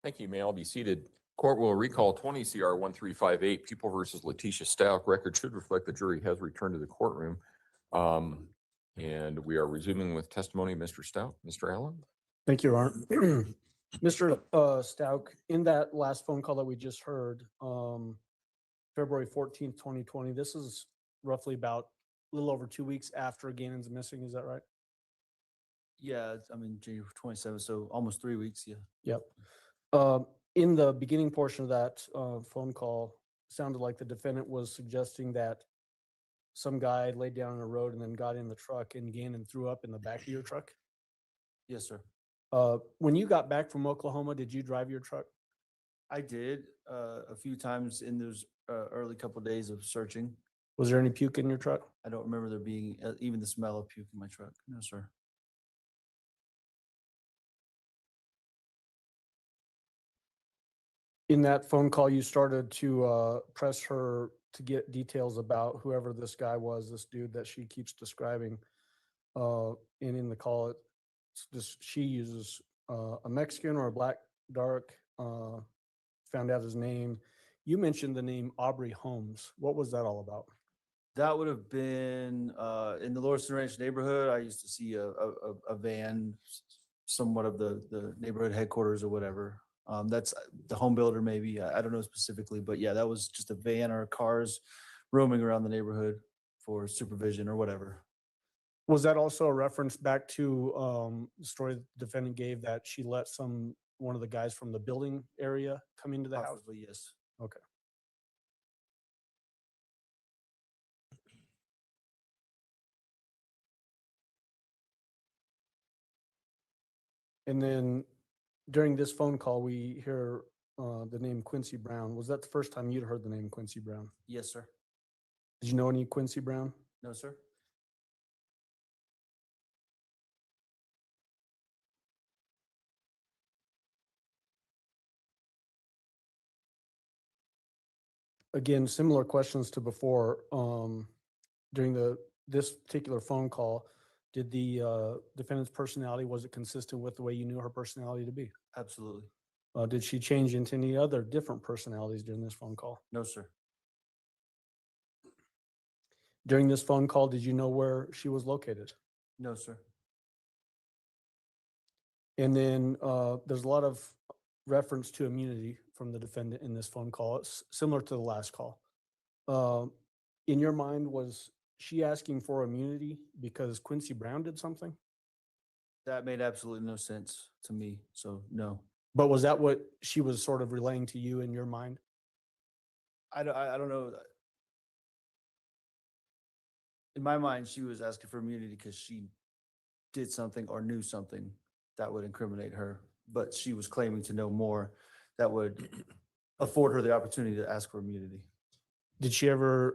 Thank you. May all be seated. Court will recall 20 CR 1358, People versus Letecia Stauch. Record should reflect the jury has returned to the courtroom. And we are resuming with testimony of Mr. Stauch. Mr. Allen? Thank you, Art. Mr. Stauch, in that last phone call that we just heard, February 14th, 2020, this is roughly about a little over 2 weeks after Gannon's missing. Is that right? Yeah, I mean, January 27th, so almost 3 weeks. Yeah. Yep. In the beginning portion of that phone call, sounded like the defendant was suggesting that some guy laid down on the road and then got in the truck and Gannon threw up in the back of your truck. Yes, sir. When you got back from Oklahoma, did you drive your truck? I did a few times in those early couple of days of searching. Was there any puke in your truck? I don't remember there being even the smell of puke in my truck. No, sir. In that phone call, you started to press her to get details about whoever this guy was, this dude that she keeps describing. And in the call, it's just she uses a Mexican or a black dark, found out his name. You mentioned the name Aubrey Holmes. What was that all about? That would have been in the Lawrence Ranch neighborhood. I used to see a van, somewhat of the neighborhood headquarters or whatever. That's the home builder, maybe. I don't know specifically, but yeah, that was just a van or cars roaming around the neighborhood for supervision or whatever. Was that also a reference back to the story the defendant gave that she let one of the guys from the building area come into the house? Possibly, yes. Okay. And then during this phone call, we hear the name Quincy Brown. Was that the first time you'd heard the name Quincy Brown? Yes, sir. Did you know any Quincy Brown? No, sir. again, similar questions to before. During this particular phone call, did the defendant's personality, was it consistent with the way you knew her personality to be? Absolutely. Did she change into any other different personalities during this phone call? No, sir. During this phone call, did you know where she was located? No, sir. And then there's a lot of reference to immunity from the defendant in this phone call. It's similar to the last call. In your mind, was she asking for immunity because Quincy Brown did something? That made absolutely no sense to me. So no, But was that what she was sort of relaying to you in your mind? I don't know. In my mind, she was asking for immunity because she did something or knew something that would incriminate her, but she was claiming to know more that would afford her the opportunity to ask for immunity. Did she ever,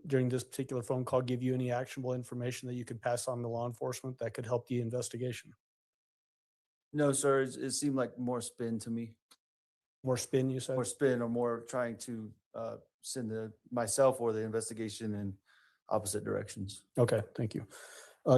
during this particular phone call, give you any actionable information that you could pass on to law enforcement that could help the investigation? No, sir. It seemed like more spin to me. More spin, you said? More spin, or more trying to send myself or the investigation in opposite directions. Okay, thank you.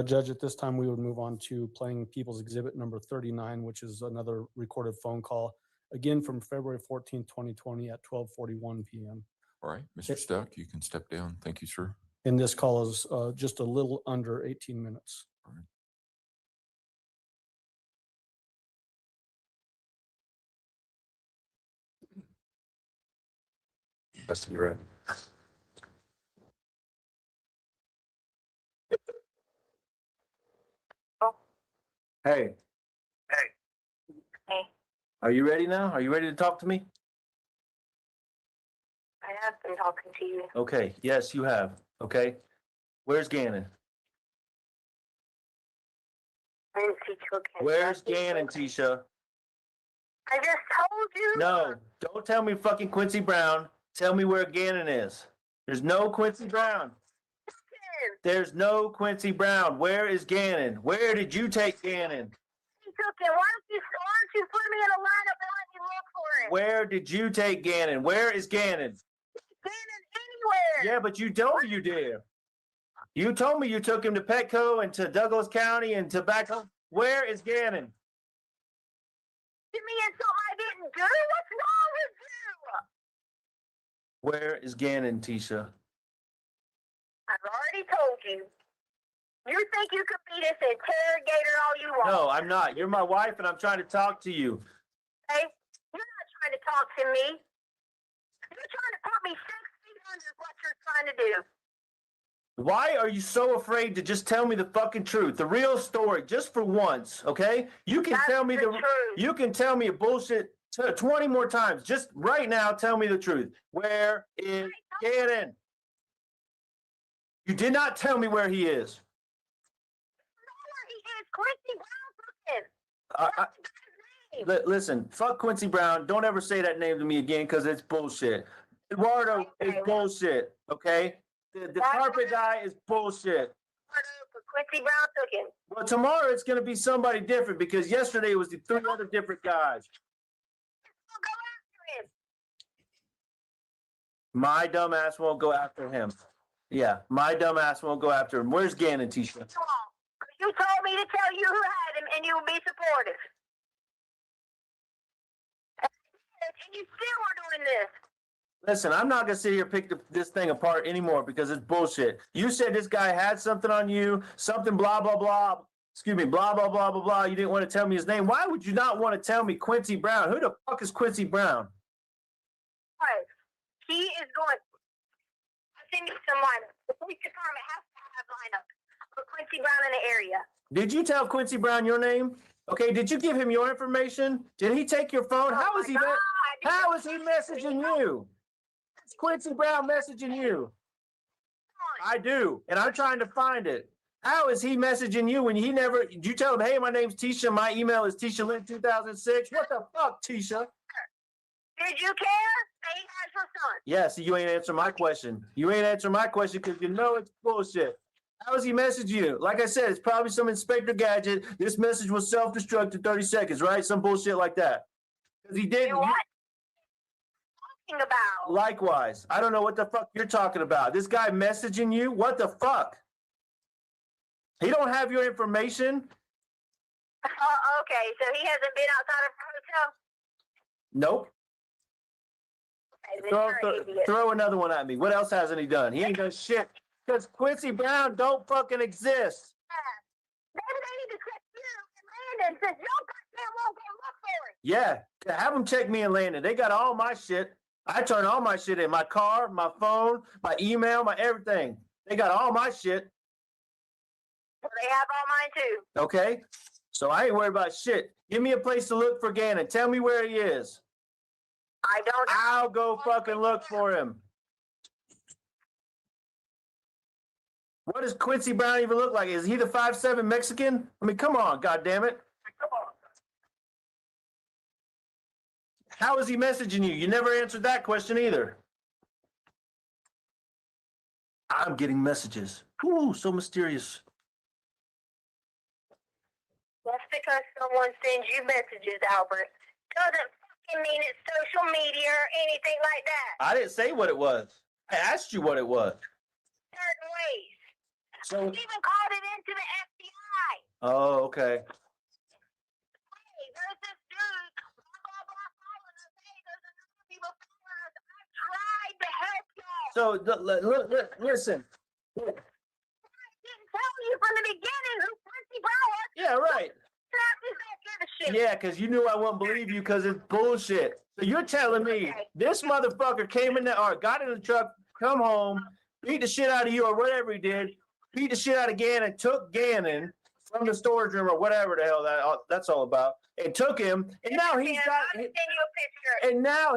Judge, at this time, we would move on to playing People's Exhibit number 39, which is another recorded phone call, again from February 14th, 2020 at 12:41 p.m. All right, Mr. Stauch, you can step down. Thank you, sir. And this call is just a little under 18 minutes. All right. Best of your end. Hey, Hey, are you ready now? Are you ready to talk to me? I have been talking to you. Okay, yes, you have. Okay. Where's Gannon? I didn't see children. Where's Gannon, Tisha? I just told you. No, don't tell me fucking Quincy Brown. Tell me where Gannon is. There's no Quincy Brown. There's no Quincy Brown. Where is Gannon? Where did you take Gannon? He took it. Why don't you put me in a lineup and let me look for it? Where did you take Gannon? Where is Gannon? Gannon anywhere. Yeah, but you told me you did. You told me you took him to Petco and to Douglas County and tobacco. Where is Gannon? Give me in something I didn't do. What's wrong with you? Where is Gannon, Tisha? I've already told you. You think you could be this interrogator all you want? No, I'm not. You're my wife and I'm trying to talk to you. Hey, you're not trying to talk to me. You're trying to put me 6 feet under what you're trying to do. Why are you so afraid to just tell me the fucking truth, the real story, just for once, okay? You can That's tell me the truth. you can tell me a bullshit 20 more times. Just right now, tell me the truth. Where is Gannon? You did not tell me where he is. Quincy Brown took it. Listen, fuck Quincy Brown. Don't ever say that name to me again because it's bullshit. Eduardo is bullshit, okay? The carpet guy is bullshit. Quincy Brown took him. Well, tomorrow it's going to be somebody different because yesterday it was the 3 other different guys. I'll go after him. My dumb ass won't go after him. Yeah, my dumb ass won't go after him. Where's Gannon, Tisha? You told me to tell you who had him, and you would be supportive. And you still are doing this. Listen, I'm not going to sit here and pick this thing apart anymore because it's bullshit. You said this guy had something on you, something blah, blah, blah. Excuse me, blah, blah, blah, blah, blah. You didn't want to tell me his name. Why would you not want to tell me Quincy Brown? Who the fuck is Quincy Brown? Right. He is going. I'll send you some lineup. The police department has to have lineup for Quincy Brown in the area. Did you tell Quincy Brown your name? Okay, did you give him your information? Did he take your phone? How is he messaging you? It's Quincy Brown messaging you. I do, and I'm trying to find it. How is he messaging you when he never, did you tell him, hey, my name's Tisha, my email is TishaLynn2006? What the fuck, Tisha? Did you care that he has your son? Yes, you ain't answering my question. You ain't answering my question because you know it's bullshit. How does he message you? Like I said, it's probably some Inspector Gadget. This message was self-destruct in 30 seconds, right? Some bullshit like that. Because he didn't. You what? talking about? Likewise. I don't know what the fuck you're talking about. This guy messaging you? What the fuck? He don't have your information? Okay, so he hasn't been outside of the hotel? Nope. Okay, then you're an idiot. Throw another one at me. What else hasn't he done? He ain't done shit. Because Quincy Brown don't fucking exist. Maybe they need to check you and Landon since your goddamn won't go look for it. Yeah, have them check me and Landon. They got all my shit. I turn all my shit in. My car, my phone, my email, my everything. They got all my shit. Well, they have all mine too. Okay? So I ain't worried about shit. Give me a place to look for Gannon. Tell me where he is. I don't know. I'll go fucking look for him. What does Quincy Brown even look like? Is he the 5'7" Mexican? I mean, come on, goddammit. How is he messaging you? You never answered that question either. I'm getting messages. Ooh, so mysterious. Just because someone sends you messages, Albert, doesn't fucking mean it's social media or anything like that. I didn't say what it was. I asked you what it was. Certain ways. So, You even called it into the FBI. oh, okay. Hey, there's this dude, blah, blah, blah, following us. Hey, there's another people following us. I tried to help y'all. So, listen. I didn't tell you from the beginning who Quincy Brown was. Yeah, right. Travis don't give a shit. Yeah, because you knew I wouldn't believe you because it's bullshit. So you're telling me Okay. this motherfucker came in there, or got in the truck, come home, beat the shit out of you or whatever he did, beat the shit out of Gannon, took Gannon from the storage room or whatever the hell that's all about, and took him, and now he's I'll got, send you a picture. and now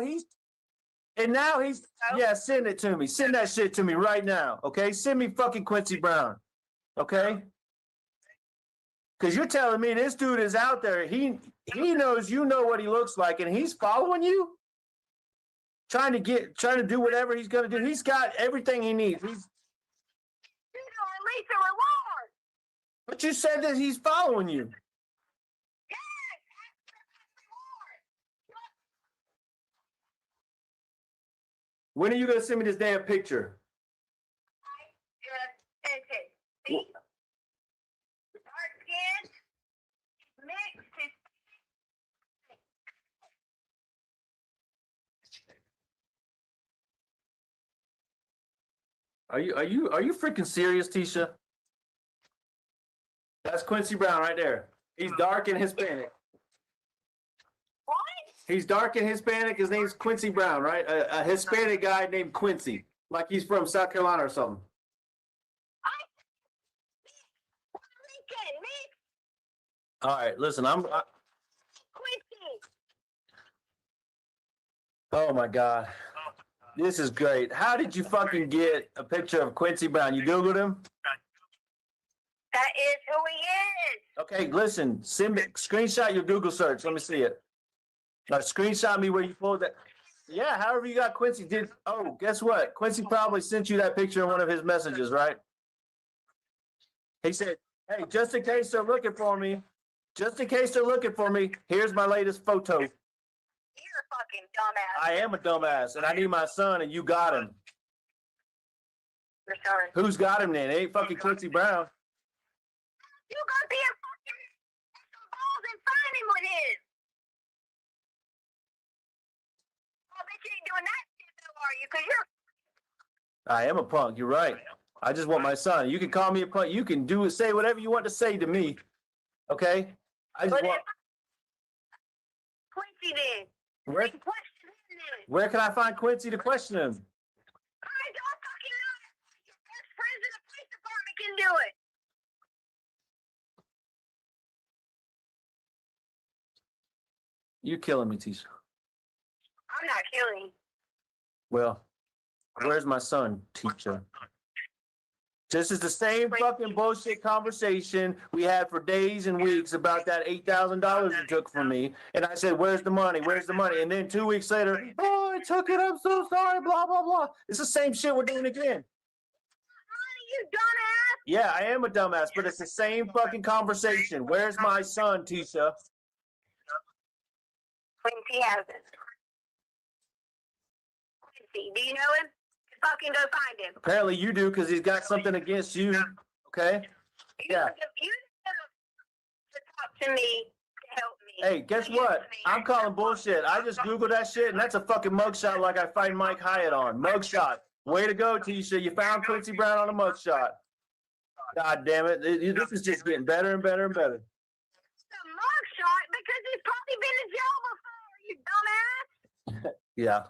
he's, yeah, send it to me. Send that shit to me right now, okay? Send me fucking Quincy Brown, okay? Because you're telling me this dude is out there. He knows you know what he looks like, and he's following you, trying to do whatever he's gonna do. He's got everything he needs. You don't release a reward. But you said that he's following you. Yes, that's the reward. When are you gonna send me this damn picture? Just sent it. See? Dark skin, mixed, his Are you freaking serious, Tisha? That's Quincy Brown right there. He's dark and Hispanic. what? He's dark and Hispanic. His name's Quincy Brown, right? A Hispanic guy named Quincy, like he's from South Carolina or something. Lincoln, mixed, All right, listen, Quincy. oh my God. This is great. How did you fucking get a picture of Quincy Brown? You Googled him? That is who he is. Okay, listen, send me, screenshot your Google search. Let me see it. Now, screenshot me where you pulled that. Yeah, however you got Quincy. Guess what? Quincy probably sent you that picture in one of his messages, right? He said, hey, just in case they're looking for me, here's my latest photo. You're a fucking dumbass. I am a dumbass, and I need my son, and you got him. Your son. Who's got him then? It ain't fucking Quincy Brown. You gonna be a fucking some balls and find him with his. I bet you ain't doing that shit though, are you? Cause you're I am a punk. You're right. I just want my son. You can call me a punk. You can say whatever you want to say to me. Okay? I just but want. Quincy then. Where, Question him then. where can I find Quincy to question him? I don't fucking know. Your best friends in the police department can do it. You're killing me, Tisha. I'm not killing. Well, where's my son, Tisha? This is the same fucking bullshit conversation we had for days and weeks about that $8,000 you took from me. And I said, where's the money? Where's the money? And then 2 weeks later, oh, I took it. I'm so sorry, blah, blah, blah. It's the same shit we're doing again. Money, you dumbass. Yeah, I am a dumbass, but it's the same fucking conversation. Where's my son, Tisha? Quincy has it. Quincy. Do you know him? Fucking go find him. Apparently you do, because he's got something against you. Okay? Yeah. You to talk to me to help me. Hey, guess what? I'm calling bullshit. I just Googled that shit, and that's a fucking mugshot like I find Mike Hyatt on. Mugshot. Way to go, Tisha. You found Quincy Brown on a mugshot. God damn it. This is just getting better and better and better. It's a mugshot because he's probably been in jail before, you dumbass. Yeah.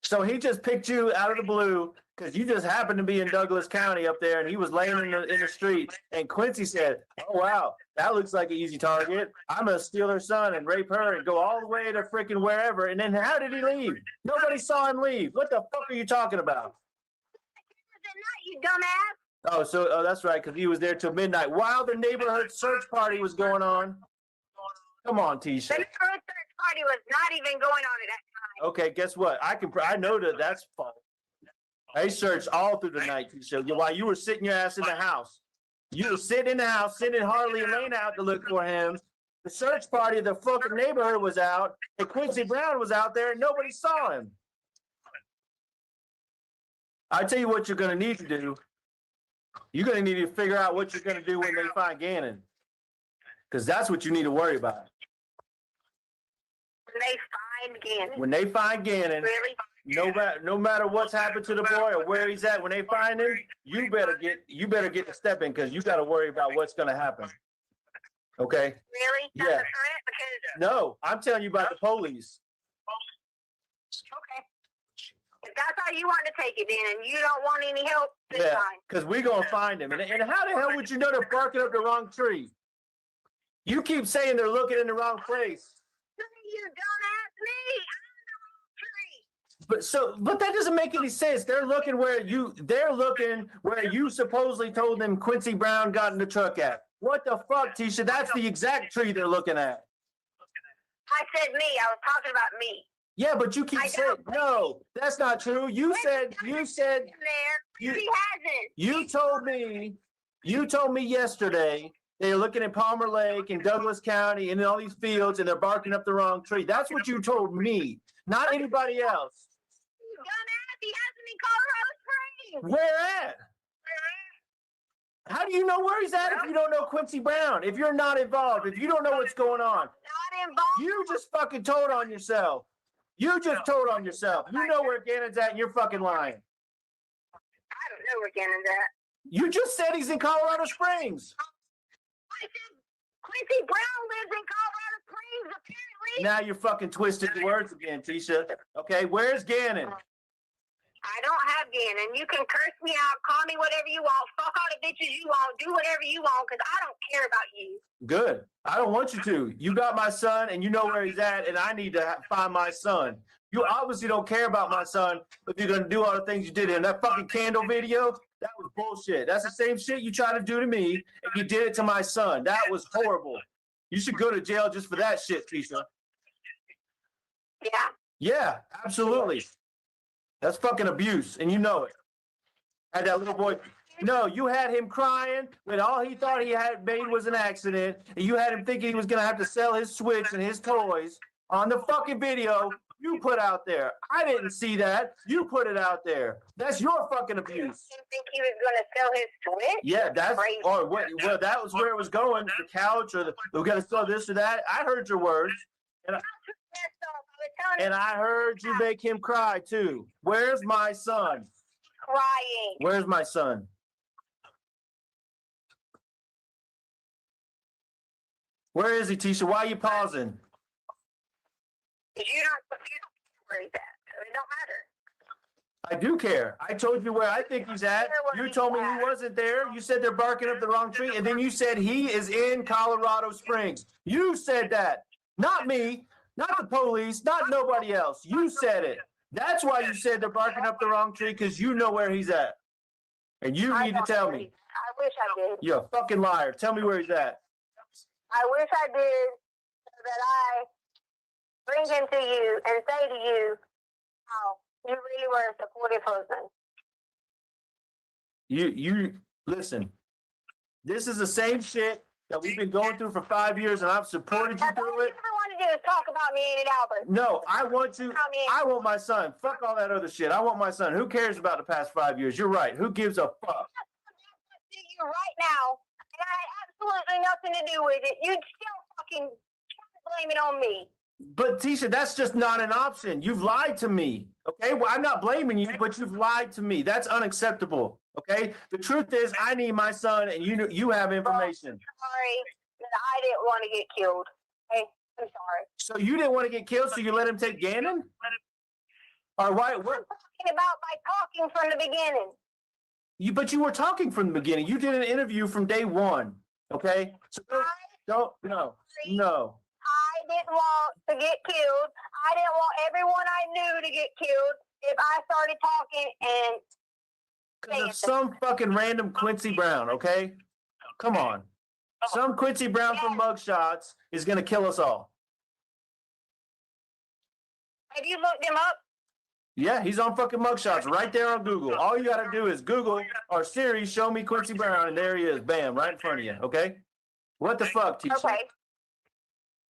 So he just picked you out of the blue because you just happened to be in Douglas County up there, and he was laying in the street. And Quincy said, "Oh wow, that looks like an easy target. I'm gonna steal her son and rape her and go all the way to freaking wherever." And then how did he leave? Nobody saw him leave. What the fuck are you talking about? You dumbass. Oh, that's right, because he was there till midnight while the neighborhood search party was going on. Come on, Tisha. The neighborhood search party was not even going on at that time. Okay, guess what? I know that's false. I searched all through the night, Tisha, while you were sitting your ass in the house. You were sitting in the house, sending Harley and Lane out to look for him. The search party of the fucking neighborhood was out, and Quincy Brown was out there, and nobody saw him. I tell you what you're going to need to do. You're going to need to figure out what you're going to do when they find Gannon. Because that's what you need to worry about. When they find Gannon. When they find Gannon, Really? no matter what's happened to the boy or where he's at, when they find him, you better get to step in, because you got to worry about what's going to happen. Okay? Really? That's Yeah. a threat? Because, No, I'm telling you about the police. okay. If that's how you want to take it then, and you don't want any help, that's Yeah, fine. because we're going to find him. And how the hell would you know they're barking up the wrong tree? You keep saying they're looking in the wrong place. You don't ask me. But that doesn't make any sense. They're looking where you supposedly told them Quincy Brown got in the truck at. What the fuck, Tisha? That's the exact tree they're looking at. I said me. I was talking about me. Yeah, but you keep saying, no, that's not true. You said, He hasn't. you told me yesterday they're looking at Palmer Lake and Douglas County and in all these fields, and they're barking up the wrong tree. That's what you told me, not anybody else. You dumbass. He hasn't in Colorado Springs. Where at? How do you know where he's at if you don't know Quincy Brown? If you're not involved, if you don't know what's going on, Not involved. you just fucking told on yourself. You just told on yourself. You know where Gannon's at, and you're fucking lying. I don't know where Gannon's at. You just said he's in Colorado Springs. I said Quincy Brown lives in Colorado Springs, apparently. Now you're fucking twisting the words again, Tisha. Okay, where's Gannon? I don't have Gannon. You can curse me out, call me whatever you want, fuck all the bitches you want, do whatever you want, because I don't care about you. Good. I don't want you to. You got my son, and you know where he's at, and I need to find my son. You obviously don't care about my son if you're going to do all the things you did in that fucking candle video. That was bullshit. That's the same shit you tried to do to me, and you did it to my son. That was horrible. You should go to jail just for that shit, Tisha. Yeah. Yeah, absolutely. That's fucking abuse, and you know it. Had that little boy. No, you had him crying when all he thought he had made was an accident, and you had him thinking he was gonna have to sell his Switch and his toys on the fucking video you put out there. I didn't see that. You put it out there. That's your fucking abuse. You think he was going to sell his Switch? Yeah, that's Crazy. or what? Well, that was where it was going. The couch, or we're gonna sell this or that. I heard your words, and I heard you make him cry too. Where's my son? Crying. Where's my son? Where is he, Tisha? Why are you pausing? Because you don't care where he's at, so it don't matter. I do care. I told you where I think he's at. You told me he wasn't there. You said they're barking up the wrong tree, and then you said he is in Colorado Springs. You said that. Not me, not the police, not nobody else. You said it. That's why you said they're barking up the wrong tree, because you know where he's at. And you need to tell me. I wish I did. You're a fucking liar. Tell me where he's at. I wish I did, so that I bring him to you and say to you how you really were a supportive husband. You listen. This is the same shit that we've been going through for 5 years, and I've supported you through it. to do is talk about me, ain't it, Albert? No, I want to. About me. I want my son. Fuck all that other shit. I want my son. Who cares about the past 5 years? You're right. Who gives a fuck? To you right now, and I had absolutely nothing to do with it. You'd still fucking blame it on me. But Tisha, that's just not an option. You've lied to me. Okay. Well, I'm not blaming you, but you've lied to me. That's unacceptable. Okay. The truth is, I need my son, and you have information. Sorry that I didn't want to get killed. Okay, I'm sorry. So you didn't want to get killed, so you let him take Gannon? All right. What? I'm talking about by talking from the beginning. But you were talking from the beginning. You did an interview from day one. Okay. So no. I didn't want to get killed. I didn't want everyone I knew to get killed if I started talking and Because of some fucking random Quincy Brown, okay? Come on. Some Quincy Brown from Mugshots is going to kill us all. have you looked him up? Yeah, he's on fucking Mugshots right there on Google. All you got to do is Google or Siri, show me Quincy Brown, and there he is. Bam, right in front of you, okay? What the fuck, teacher? Okay.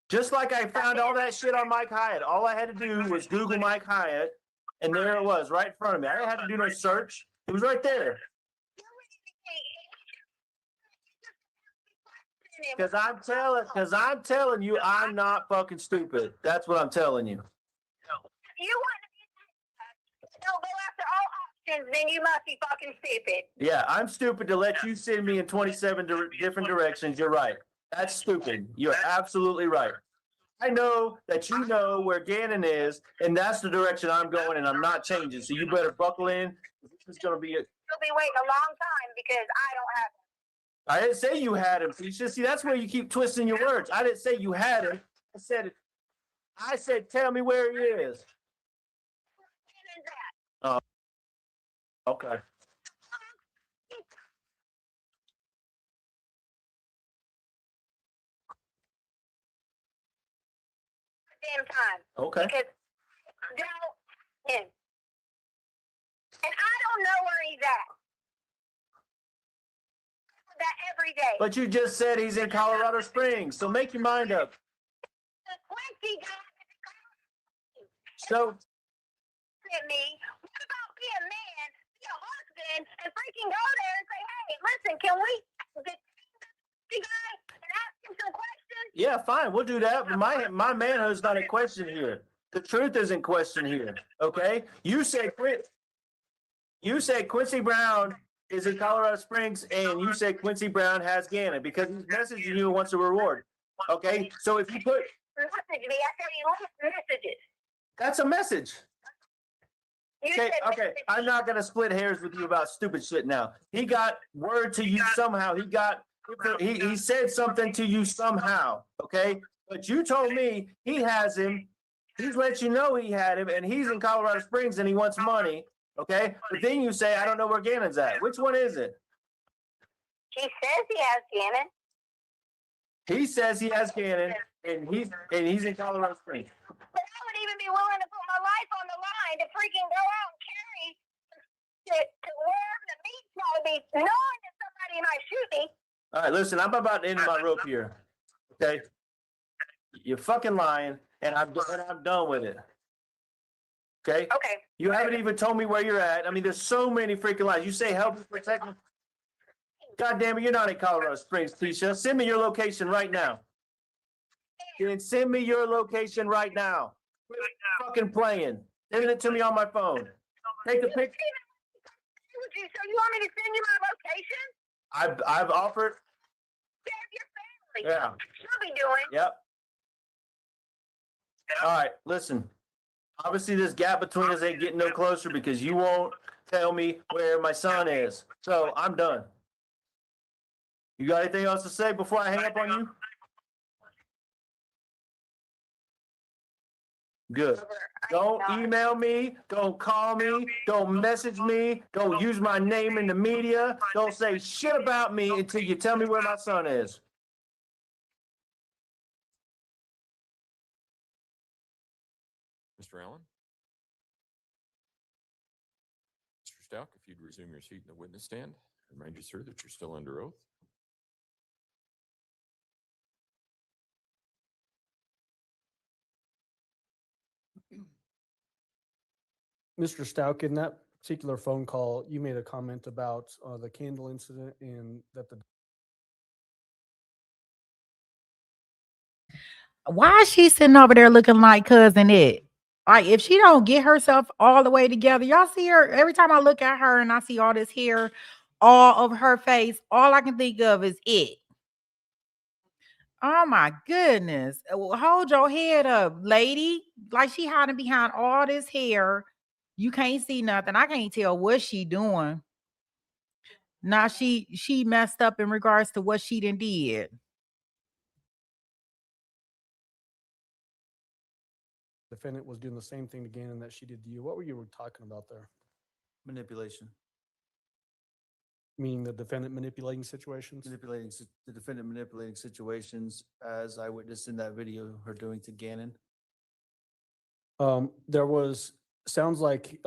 Just like I found all that shit on Mike Hyatt. All I had to do was Google Mike Hyatt, and there it was, right in front of me. I didn't have to do no search. It was right there. Because I'm telling you, I'm not fucking stupid. That's what I'm telling you. You want to don't go after all options, then you must be fucking stupid. Yeah, I'm stupid to let you send me in 27 different directions. You're right. That's stupid. You're absolutely right. I know that you know where Gannon is, and that's the direction I'm going, and I'm not changing. So you better buckle in. This is going to be it. You'll be waiting a long time because I don't have him. I didn't say you had him, Tisha. See, that's where you keep twisting your words. I didn't say you had him. I said, tell me where he is. Oh, okay. Damn time. Okay. Because don't him. And I don't know where he's at. That every day. But you just said he's in Colorado Springs, so make your mind up. The Quincy guy So, at me. What about be a man, be a husband, and freaking go there and say, hey, listen, can we get the guy and ask him some questions? yeah, fine, we'll do that. But my manhood's not in question here. The truth is in question here. Okay? You say Quincy Brown is in Colorado Springs, and you say Quincy Brown has Gannon because he's messaging you and wants a reward. Okay? So if you put Message me. I said he left messages. that's a message. You Okay, said okay. messages. I'm not gonna split hairs with you about stupid shit now. He got word to you somehow. He said something to you somehow. Okay, but you told me he has him. He's let you know he had him, and he's in Colorado Springs and he wants money. Okay, but then you say I don't know where Gannon's at. Which one is it? He says he has Gannon. He says he has Gannon, and he's in Colorado Springs. But I would even be willing to put my life on the line to freaking go out and carry to wherever the meat's gotta be, knowing that somebody might shoot me. All right, listen, I'm about to end my rope here. Okay, you're fucking lying, and I'm done with it. Okay. Okay. You haven't even told me where you're at. I mean, there's so many freaking lies. You say help me protect me. God damn it, you're not in Colorado Springs, Tisha. Send me your location right now. Then send me your location right now. Quit fucking playing. Send it to me on my phone. Take a picture. So you want me to send you my location? I've offered. Save your family. Yeah. You'll be doing. Yep. All right, listen. Obviously, this gap between us ain't getting no closer because you won't tell me where my son is. So I'm done. You got anything else to say before I hang up on you? Good. Don't email me. Don't call me. Don't message me. Don't use my name in the media. Don't say shit about me until you tell me where my son is. Mr. Allen? Mr. Stauch, if you'd resume your seat in the witness stand, remind you, sir, that you're still under oath. Mr. Stauch, in that particular phone call, you made a comment about the candle incident and that the Why is she sitting over there looking like cousin Ed? Like, if she don't get herself all the way together, y'all see her every time I look at her and I see all this hair all over her face, all I can think of is it. Oh my goodness. Well, hold your head up, lady. Like, she hiding behind all this hair. You can't see nothing. I can't tell what she doing. Now she messed up in regards to what she done did. defendant was doing the same thing to Gannon that she did to you. What were you talking about there? Manipulation. Meaning the defendant manipulating situations? The defendant manipulating situations, as I witnessed in that video, her doing to Gannon. There was, sounds like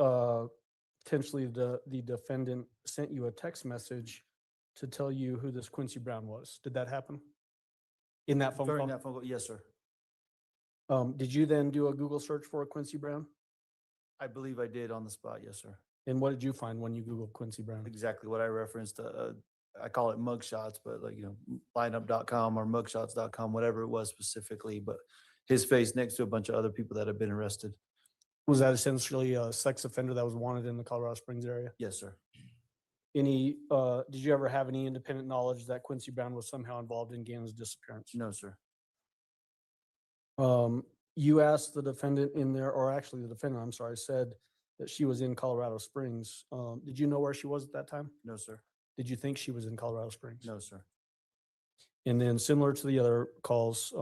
potentially the defendant sent you a text message to tell you who this Quincy Brown was. Did that happen? In that phone During call? that phone call, yes, sir. Did you then do a Google search for a Quincy Brown? I believe I did on the spot, yes, sir. And what did you find when you Googled Quincy Brown? Exactly what I referenced. I call it mugshots, but like, lineup.com or mugshots.com, whatever it was specifically, but his face next to a bunch of other people that have been arrested. Was that essentially a sex offender that was wanted in the Colorado Springs area? Yes, sir. Did you ever have any independent knowledge that Quincy Brown was somehow involved in Gannon's disappearance? No, sir. You asked the defendant in there, or actually the defendant, I'm sorry, said that she was in Colorado Springs. Did you know where she was at that time? No, sir. Did you think she was in Colorado Springs? No, sir. And then similar to the other calls,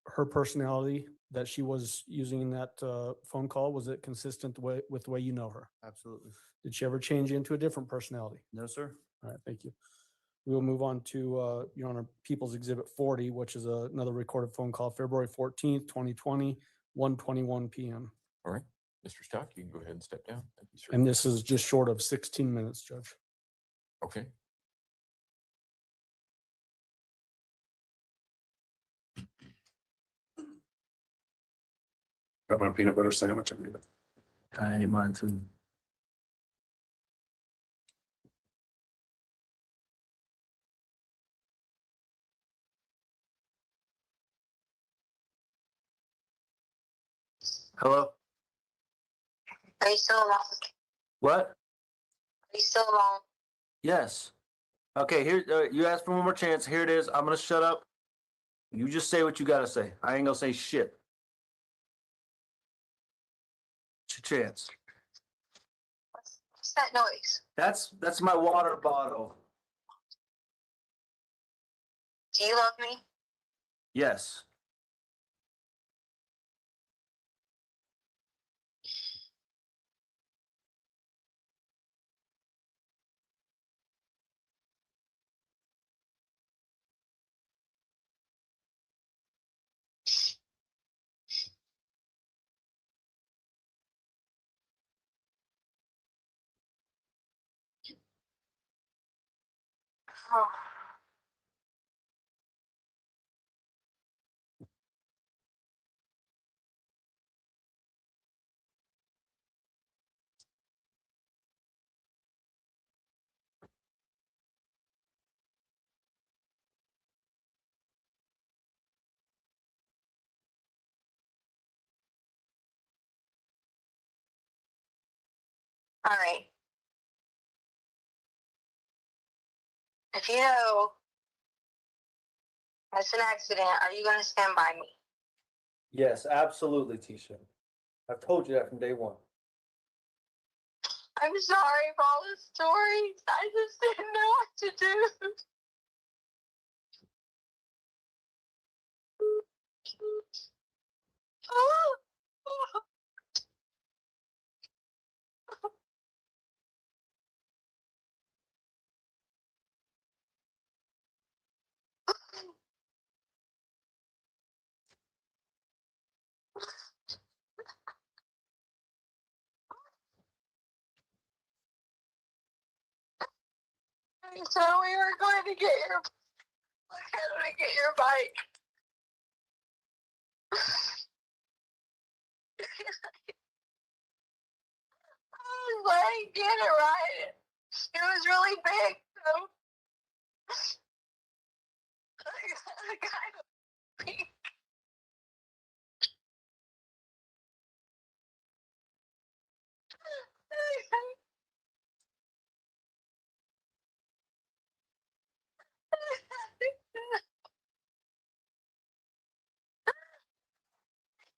her personality that she was using in that phone call, was it consistent with the way you know her? Absolutely. Did she ever change into a different personality? No, sir. All right, thank you. We will move on to, Your Honor, People's Exhibit 40, which is another recorded phone call, February 14th, 2020, 1:21 PM. All right, Mr. Stauch, you can go ahead and step down. Thank you, sir. And this is just short of 16 minutes, Judge. Okay. Got my peanut butter sandwich. I ate mine too. Hello? Are you still alone? What? Are you still alone? Yes. Okay, here, you asked for one more chance. Here it is. I'm gonna shut up. You just say what you gotta say. I ain't gonna say shit. It's your chance. What's that noise? That's my water bottle. Do you love me? Yes. Oh. All right. If you know it's an accident, are you going to stand by me? Yes, absolutely, Tisha. I've told you that from day one. I'm sorry for all the stories. I just didn't know what to do. So we were going to get your, how did I get your bike? was letting get it right. It was really big, so I kind of peeked.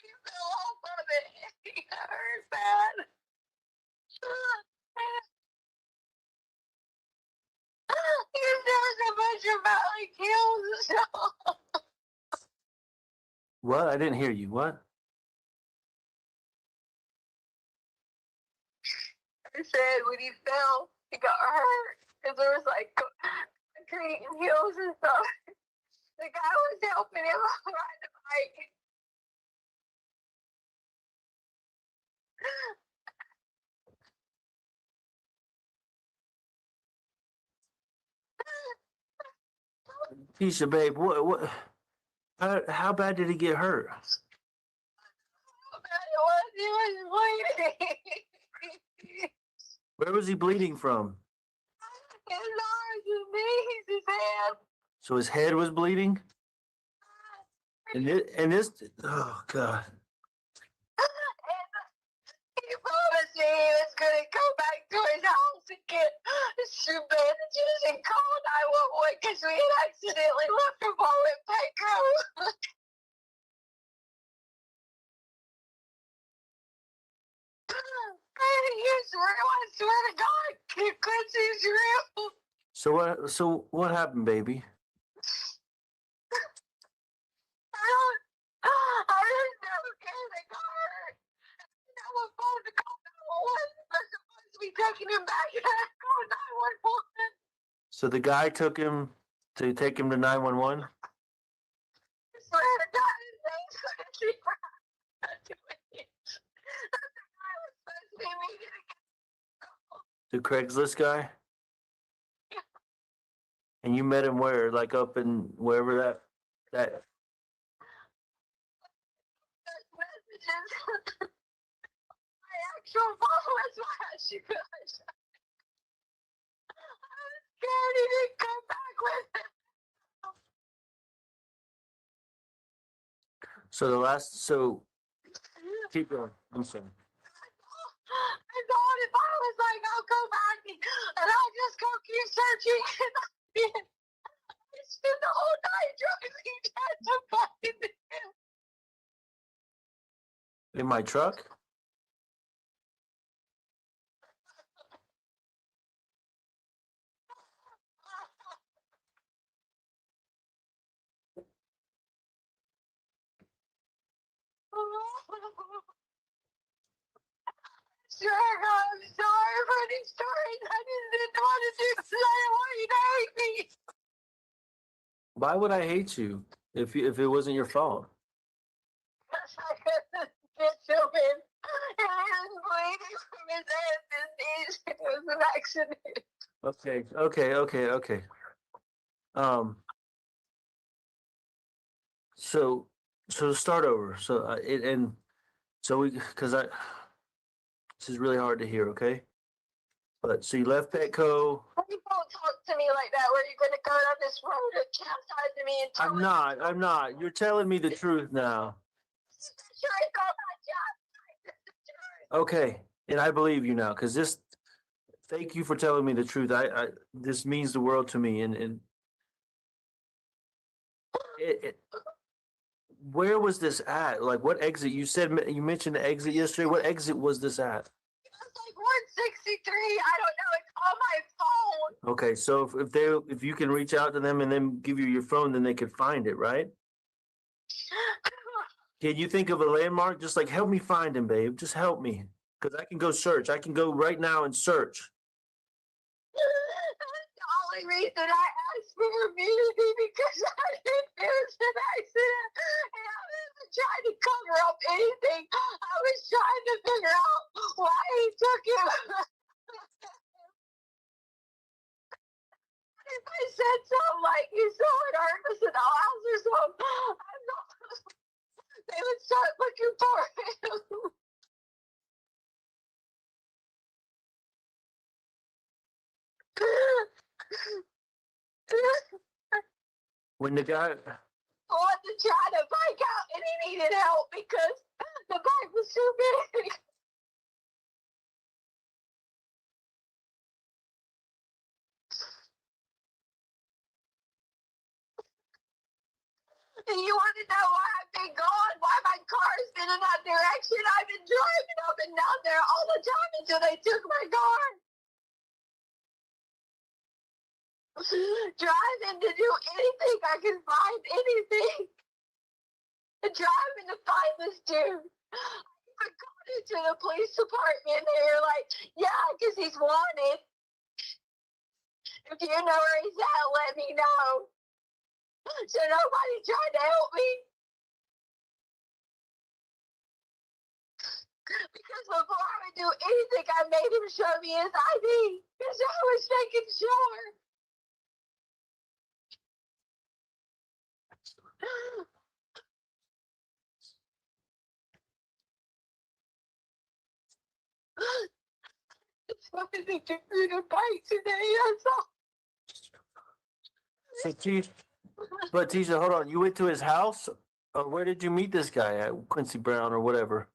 You fell off of it. It hurt bad. You know so much about like heels and stuff. What? I didn't hear you. What? I said when he fell, he got hurt because there was like concrete and heels and stuff. The guy was helping him ride the bike. Keisha, babe, what, how bad did he get hurt? He was bleeding. Where was he bleeding from? His arms, his knees, his hand. So his head was bleeding? And this, oh God. He promised me he was going to go back to his house and get some bandages and call 911 because we had accidentally left him all in Petco. I swear to God, Quincy's real. So what happened, baby? I didn't know they got hurt. I was supposed to call 911. They're supposed to be taking him back and I called 911. So the guy took him to take him to 911? I swear to God, his name's Quincy Brown. The guy was supposed to be meeting again. The Craigslist guy? And you met him where? Like up in wherever that Messages. My actual phone was flash, you guys. I was scared he didn't come back with it. so keep going. I'm sorry. I thought if I was like, I'll go back and I'll just go keep searching. And I did. I spent the whole night driving down to find him. In my truck? Sure, I'm sorry for these stories. I just didn't want to do today. Why you hate me? Why would I hate you if it wasn't your fault? Because I couldn't get to him. And he was bleeding from his head and his knees. It was an accident. Okay. So start over. This is really hard to hear. Okay, but so you left Petco. You don't talk to me like that. Where you're going to go down this road and chastise me and tell me. I'm not. You're telling me the truth now. Sure, it's all my job. It's the truth. Okay, and I believe you now because this. Thank you for telling me the truth. This means the world to me, and where was this at? Like, what exit? You mentioned the exit yesterday. What exit was this at? It's like 163. I don't know. It's on my phone. Okay, so if you can reach out to them and then give you your phone, then they could find it, right? Can you think of a landmark? Just like help me find him, babe. Just help me, because I can go search. I can go right now and search. That's the only reason I asked for immunity because I didn't it was an accident and I wasn't trying to cover up anything. I was trying to figure out why he took him. If I said something like he saw an Ernest in the house or something, I'm not, they would start looking for him. When the guy, wanted to try to bike out and he needed help because the bike was too big. And you want to know why I've been gone? Why my car's been in that direction? I've been driving up and down there all the time until they took my car. Driving to do anything I can find, anything. Driving to find this dude. I got into the police department and they were like, yeah, because he's wanted. If you know where he's at, let me know. So nobody tried to help me. Because before I would do anything, I made him show me his ID. Because I was making sure. It's nothing to do with a bike today, that's all. so Tisha, hold on. You went to his house? Or where did you meet this guy at? Quincy Brown or whatever?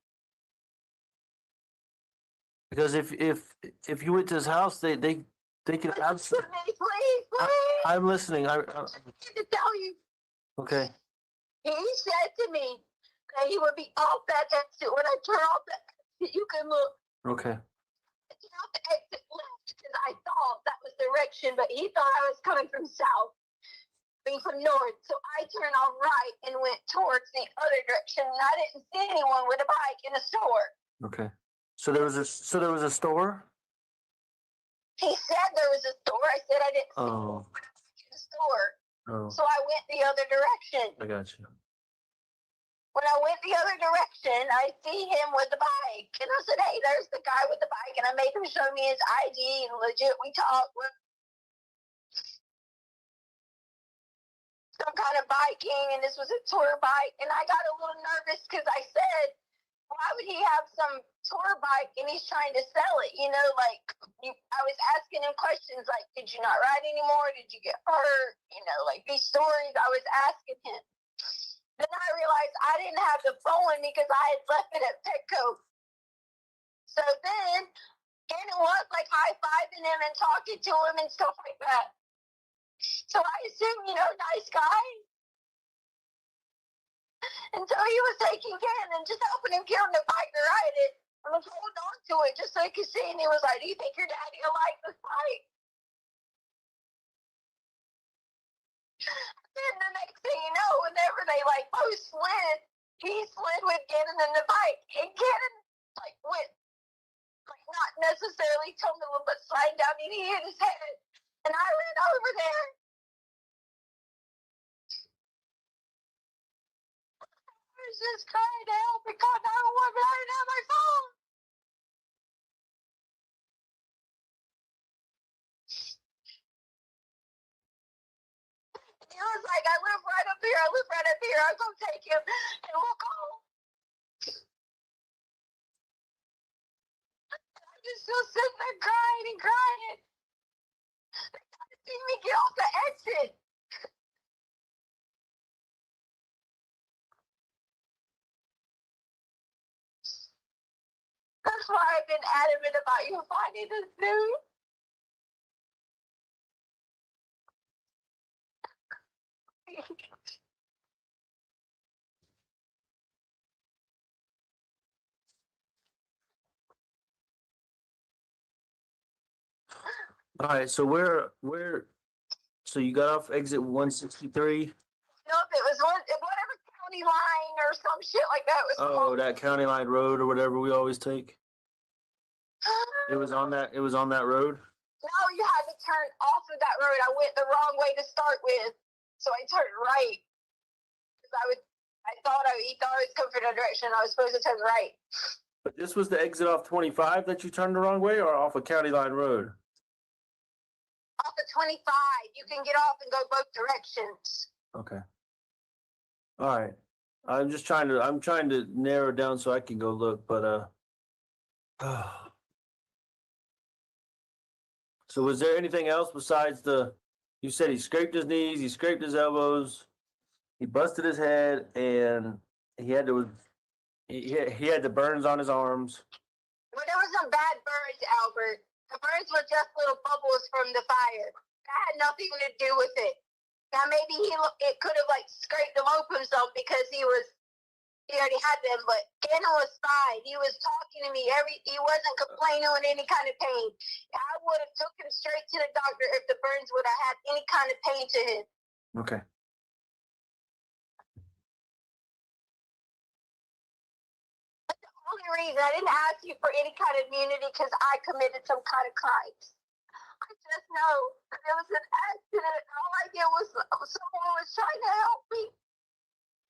Because if you went to his house, they could have. Listen to me, please. I'm listening. I need to tell you. Okay. He said to me that he would be off that exit. When I turn off the exit, you can look. Okay. I turn off the exit left because I thought that was direction, but he thought I was coming from south, being from north. So I turned on right and went towards the other direction, and I didn't see anyone with a bike in the store. Okay. So there was a store? He said there was a store. I said I didn't see Oh. anyone in the store. Oh, So I went the other direction. I got you. When I went the other direction, I see him with the bike. And I said, hey, there's the guy with the bike. And I made him show me his ID. And legit, we talked. Some kind of biking. And this was a tour bike. And I got a little nervous because I said, why would he have some tour bike and he's trying to sell it? You know, like, I was asking him questions like, did you not ride anymore? Did you get hurt? You know, like these stories I was asking him. Then I realized I didn't have the phone because I had left it at Petco. So then, Gannon was like high-fiving him and talking to him and stuff like that. So I assumed, nice guy. Until he was taking Gannon, just helping him get on the bike to ride it. I was holding on to it just so he could see. And he was like, do you think your daddy will like this bike? Then the next thing you know, whenever they both slid, he slid with Gannon in the bike. And Gannon went not necessarily tumbling, but sliding down and he hit his head. And I ran over there. I was just crying to help and called 911, but I didn't have my phone. He was like, I live right up here. I'll go take him and we'll go. I'm just still sitting there crying and crying. They gotta see me get off the exit. That's why I've been adamant about you finding this dude. All right, so so you got off exit 163? Nope, it was whatever county line or some shit like that was Oh, called. that County Line Road or whatever we always take? It was on that road? No, you had to turn off of that road. I went the wrong way to start with, so I turned right. Because he thought I was coming from the direction. I was supposed to turn right. But this was the exit off 25 that you turned the wrong way or off of County Line Road? Off of 25, you can get off and go both directions. Okay. All right. I'm trying to narrow down so I can go look, but So was there anything else besides you said he scraped his knees, he scraped his elbows, he busted his head, and he had he had the burns on his arms. Well, there was some bad burns, Albert. The burns were just little bubbles from the fire. That had nothing to do with it. Now maybe it could have like scraped them open some because he already had them, but Gannon was fine. He was talking to me. He wasn't complaining with any kind of pain. I would have took him straight to the doctor if the burns would have had any kind of pain to him. Okay. Only reason I didn't ask you for any kind of immunity because I committed some kind of crimes. I just know there was an accident. All I did was someone was trying to help me.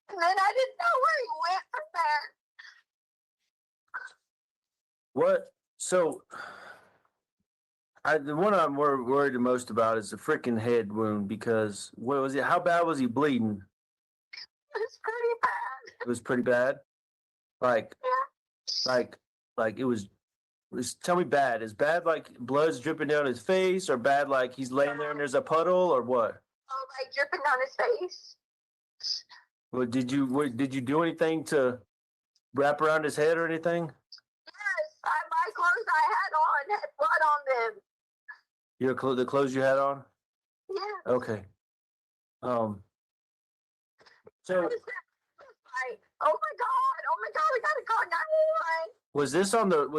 And then I didn't know where he went from there. What? So, the one I'm worried the most about is the freaking head wound because what was it? How bad was he bleeding? It was pretty bad. It was pretty bad. Like, Yeah. like it was. Tell me bad. Is bad like blood's dripping down his face, or bad like he's laying there and there's a puddle, or what? Oh, like dripping down his face. Well, did you do anything to wrap around his head or anything? Yes, my clothes I had on had blood on them. The clothes you had on? Yeah. Okay. So Like, oh my God, we gotta call 911. was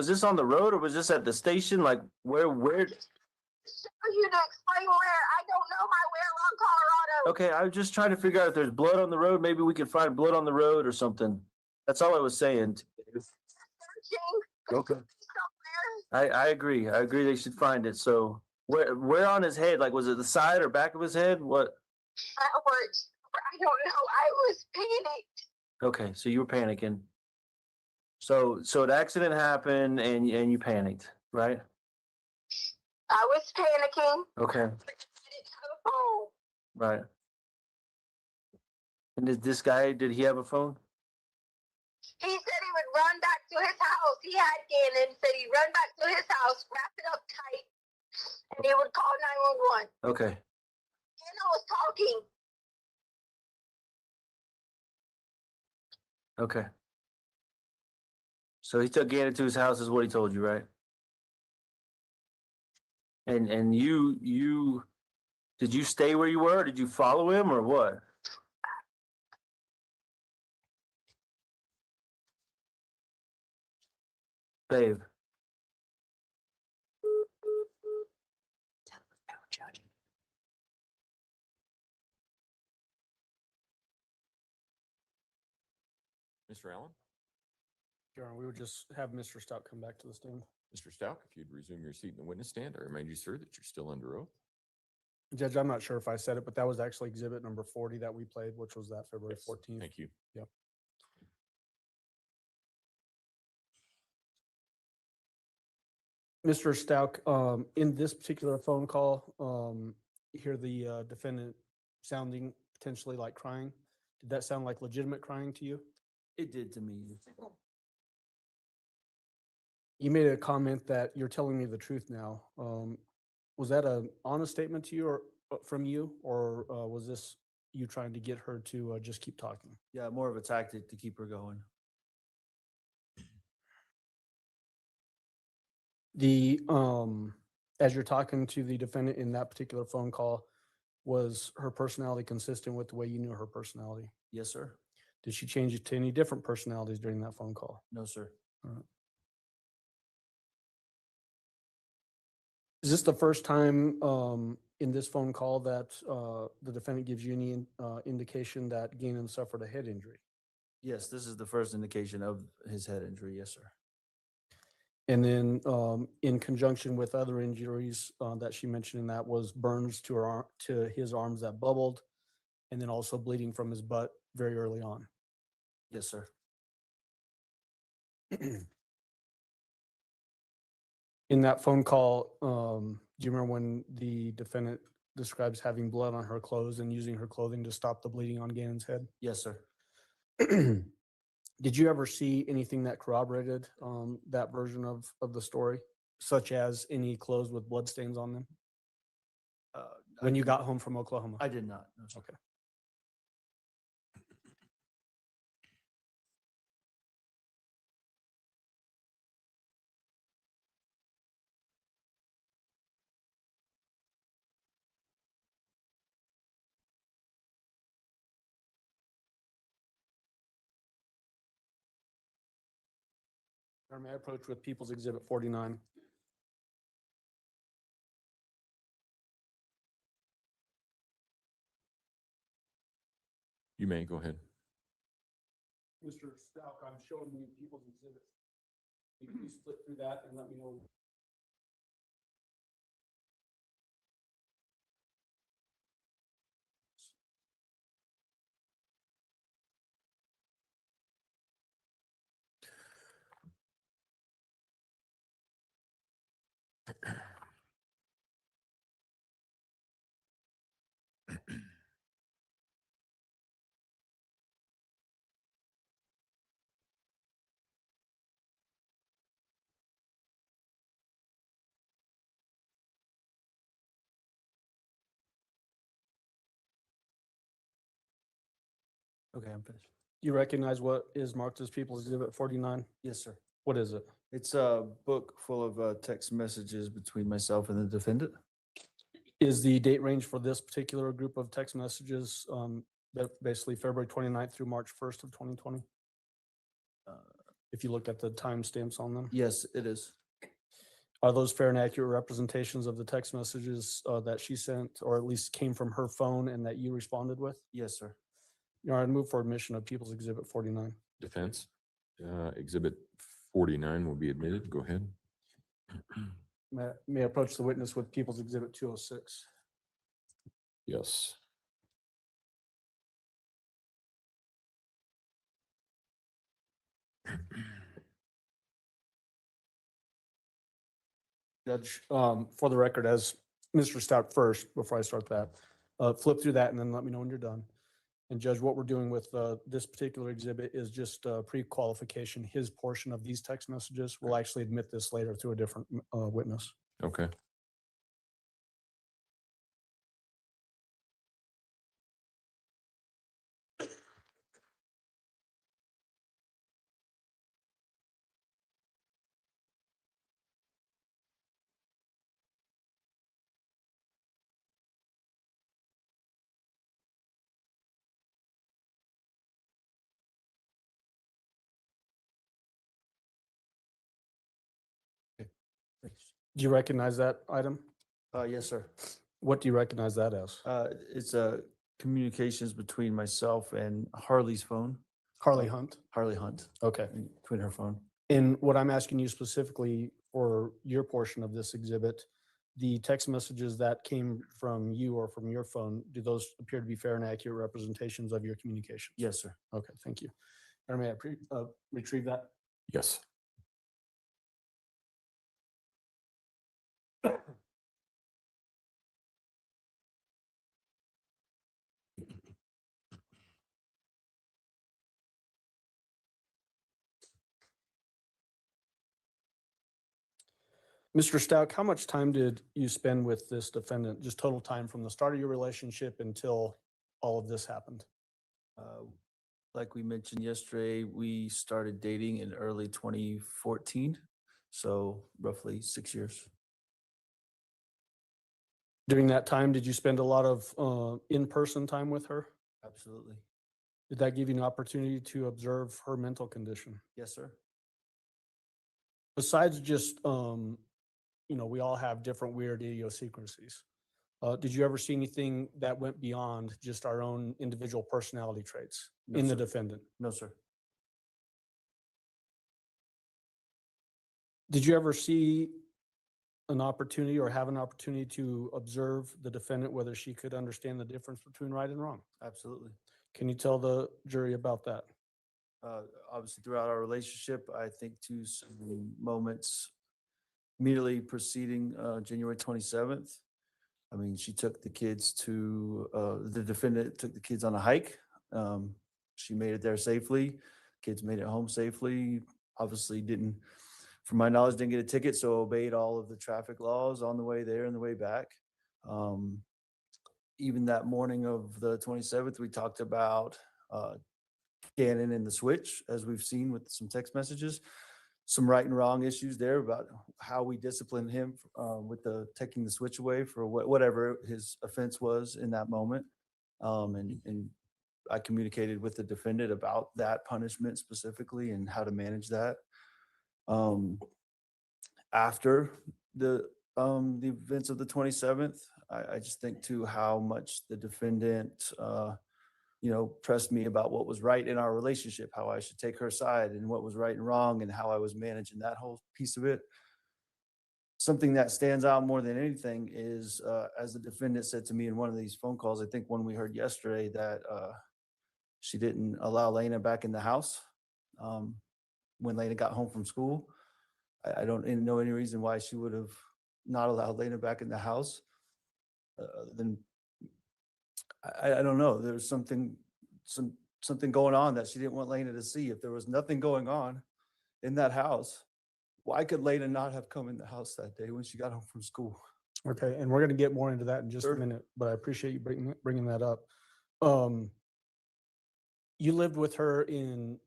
this on the road or was this at the station? Like where? Show you to explain where. I don't know my way around Colorado. Okay, I was just trying to figure out if there's blood on the road. Maybe we could find blood on the road or something. That's all I was saying. Searching Okay. somewhere. I agree. I agree they should find it. So where on his head? Like was it the side or back of his head? What? Words. I don't know. I was panicked. Okay, so you were panicking. So an accident happened and you panicked, right? I was panicking. Okay, I didn't have a phone. right. And did he have a phone? He said he would run back to his house. He had Gannon, said he'd run back to his house, wrap it up tight, and he would call 911. Okay, Gannon was talking. okay. So he took Gannon to his house is what he told you, right? And you did you stay where you were? Or did you follow him or what? Babe. Mr. Allen, Your Honor, we would just have Mr. Stout come back to the stand. Mr. Stauch, if you'd resume your seat in the witness stand, I remind you, sir, that you're still under oath. Judge, I'm not sure if I said it, but that was actually exhibit number 40 that we played, which was that February 14th. Thank you. Yep. Mr. Stauch, in this particular phone call, you hear the defendant sounding potentially like crying. Did that sound like legitimate crying to you? It did to me. You made a comment that you're telling me the truth now. Was that an honest statement to you or from you, or was this you trying to get her to just keep talking? Yeah, more of a tactic to keep her going. The as you're talking to the defendant in that particular phone call, was her personality consistent with the way you knew her personality? Yes, sir. Did she change it to any different personalities during that phone call? No, sir. Is this the first time in this phone call that the defendant gives you any indication that Gannon suffered a head injury? Yes, this is the first indication of his head injury. Yes, sir. And then in conjunction with other injuries that she mentioned, and that was burns to his arms that bubbled, and then also bleeding from his butt very early on. Yes, sir. In that phone call, do you remember when the defendant describes having blood on her clothes and using her clothing to stop the bleeding on Gannon's head? Yes, sir. Did you ever see anything that corroborated that version of the story, such as any clothes with blood stains on them? when you got home from Oklahoma? I did not. No, sir. Okay. May I approach with People's Exhibit 49? You may go ahead. Mr. Stauch, I'm showing you People's Exhibit. Can you please flip through that and let me know? Okay, I'm finished. You recognize what is marked as People's Exhibit 49? Yes, sir. What is it? It's a book full of text messages between myself and the defendant. Is the date range for this particular group of text messages basically February 29th through March 1st of 2020? If you look at the timestamps on them? Yes, it is. Are those fair and accurate representations of the text messages that she sent, or at least came from her phone and that you responded with? Yes, sir. You know, I'd move for admission of People's Exhibit 49. Defense, Exhibit 49 will be admitted. Go ahead. May I approach the witness with People's Exhibit 206? Yes. Judge, for the record, as Mr. Stout first, before I start that, flip through that and then let me know when you're done. And Judge, what we're doing with this particular exhibit is just pre-qualification. His portion of these text messages will actually admit this later through a different witness. Okay. Do you recognize that item? Yes, sir. What do you recognize that as? It's communications between myself and Harley's phone. Harley Hunt? Harley Hunt, Okay. between her phone. And what I'm asking you specifically for your portion of this exhibit, the text messages that came from you or from your phone, do those appear to be fair and accurate representations of your communications? Yes, sir. Okay, thank you. Or may I retrieve that? Yes. Mr. Stauch, how much time did you spend with this defendant? Just total time from the start of your relationship until all of this happened? Like we mentioned yesterday, we started dating in early 2014, so roughly 6 years. During that time, did you spend a lot of in-person time with her? Absolutely. Did that give you an opportunity to observe her mental condition? Yes, sir. Besides just, we all have different weird idiosyncrasies. Did you ever see anything that went beyond just our own individual personality traits No, in the sir. defendant? No, sir. Did you ever see an opportunity or have an opportunity to observe the defendant, whether she could understand the difference between right and wrong? Absolutely. Can you tell the jury about that? Obviously, throughout our relationship, I think to some moments immediately preceding January 27th. I mean, she took the kids to, the defendant took the kids on a hike. She made it there safely. Kids made it home safely. Obviously didn't, from my knowledge, didn't get a ticket, so obeyed all of the traffic laws on the way there and the way back. even that morning of the 27th, we talked about Gannon and the switch, as we've seen with some text messages, some right and wrong issues there about how we disciplined him with the taking the switch away for whatever his offense was in that moment. And I communicated with the defendant about that punishment specifically and how to manage that. After the events of the 27th, I just think too how much the defendant, pressed me about what was right in our relationship, how I should take her side and what was right and wrong and how I was managing that whole piece of it. Something that stands out more than anything is, as the defendant said to me in one of these phone calls, I think one we heard yesterday, that she didn't allow Lena back in the house when Lena got home from school. I don't know any reason why she would have not allowed Lena back in the house. Then I don't know. There's something going on that she didn't want Lena to see. If there was nothing going on in that house, why could Lena not have come in the house that day when she got home from school? Okay, and we're going to get more into that in just Sure. a minute, but I appreciate you bringing that up. You lived with her in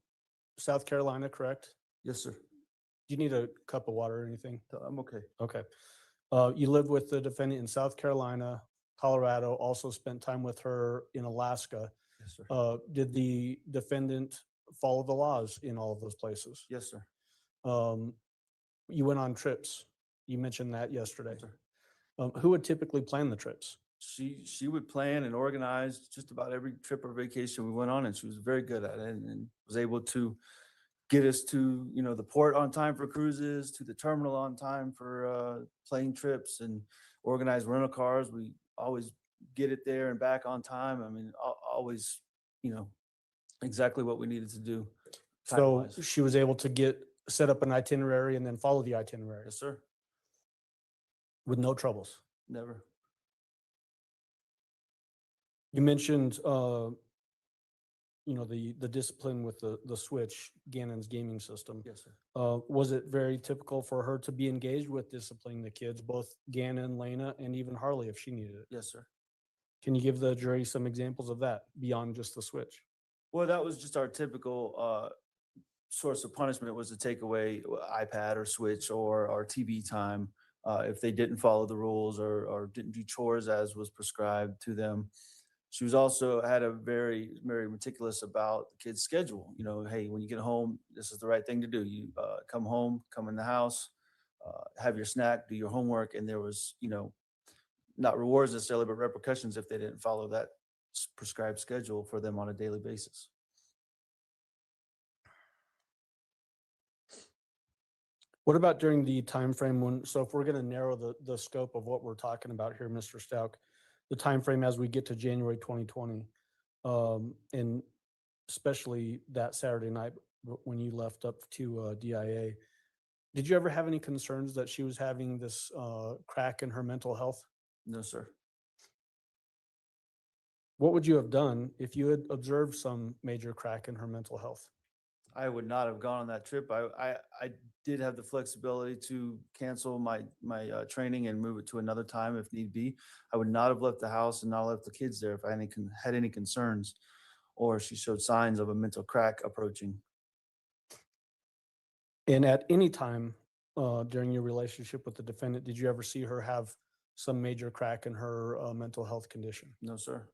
South Carolina, correct? Yes, sir. Do you need a cup of water or anything? I'm okay. Okay. You lived with the defendant in South Carolina, Colorado, also spent time with her in Alaska. Yes, sir. Did the defendant follow the laws in all of those places? Yes, sir. You went on trips. You mentioned that yesterday. Yes, sir. Who would typically plan the trips? She would plan and organize just about every trip or vacation we went on, and she was very good at it and was able to get us to, the port on time for cruises, to the terminal on time for plane trips, and organize rental cars. We always get it there and back on time. I mean, always, exactly what we needed to do. So time-wise. she was able to set up an itinerary and then follow the itinerary Yes, sir. with no troubles. Never. You mentioned, the discipline with the switch, Gannon's gaming system. Yes, sir. Was it very typical for her to be engaged with disciplining the kids, both Gannon, Lena, and even Harley if she needed it? Yes, sir. Can you give the jury some examples of that beyond just the switch? Well, that was just our typical source of punishment, was to take away iPad or switch or TV time if they didn't follow the rules or didn't do chores as was prescribed to them. She was also had a very, very meticulous about the kid's schedule. Hey, when you get home, this is the right thing to do. You come home, come in the house, have your snack, do your homework, and there was, not rewards necessarily, but repercussions if they didn't follow that prescribed schedule for them on a daily basis. What about during the time frame so if we're going to narrow the scope of what we're talking about here, Mr. Stauch, the time frame as we get to January 2020, and especially that Saturday night when you left up to DIA, did you ever have any concerns that she was having this crack in her mental health? No, sir. What would you have done if you had observed some major crack in her mental health? I would not have gone on that trip. I did have the flexibility to cancel my training and move it to another time if need be. I would not have left the house and not left the kids there if I had any concerns or she showed signs of a mental crack approaching. And at any time during your relationship with the defendant, did you ever see her have some major crack in her mental health condition? No, sir.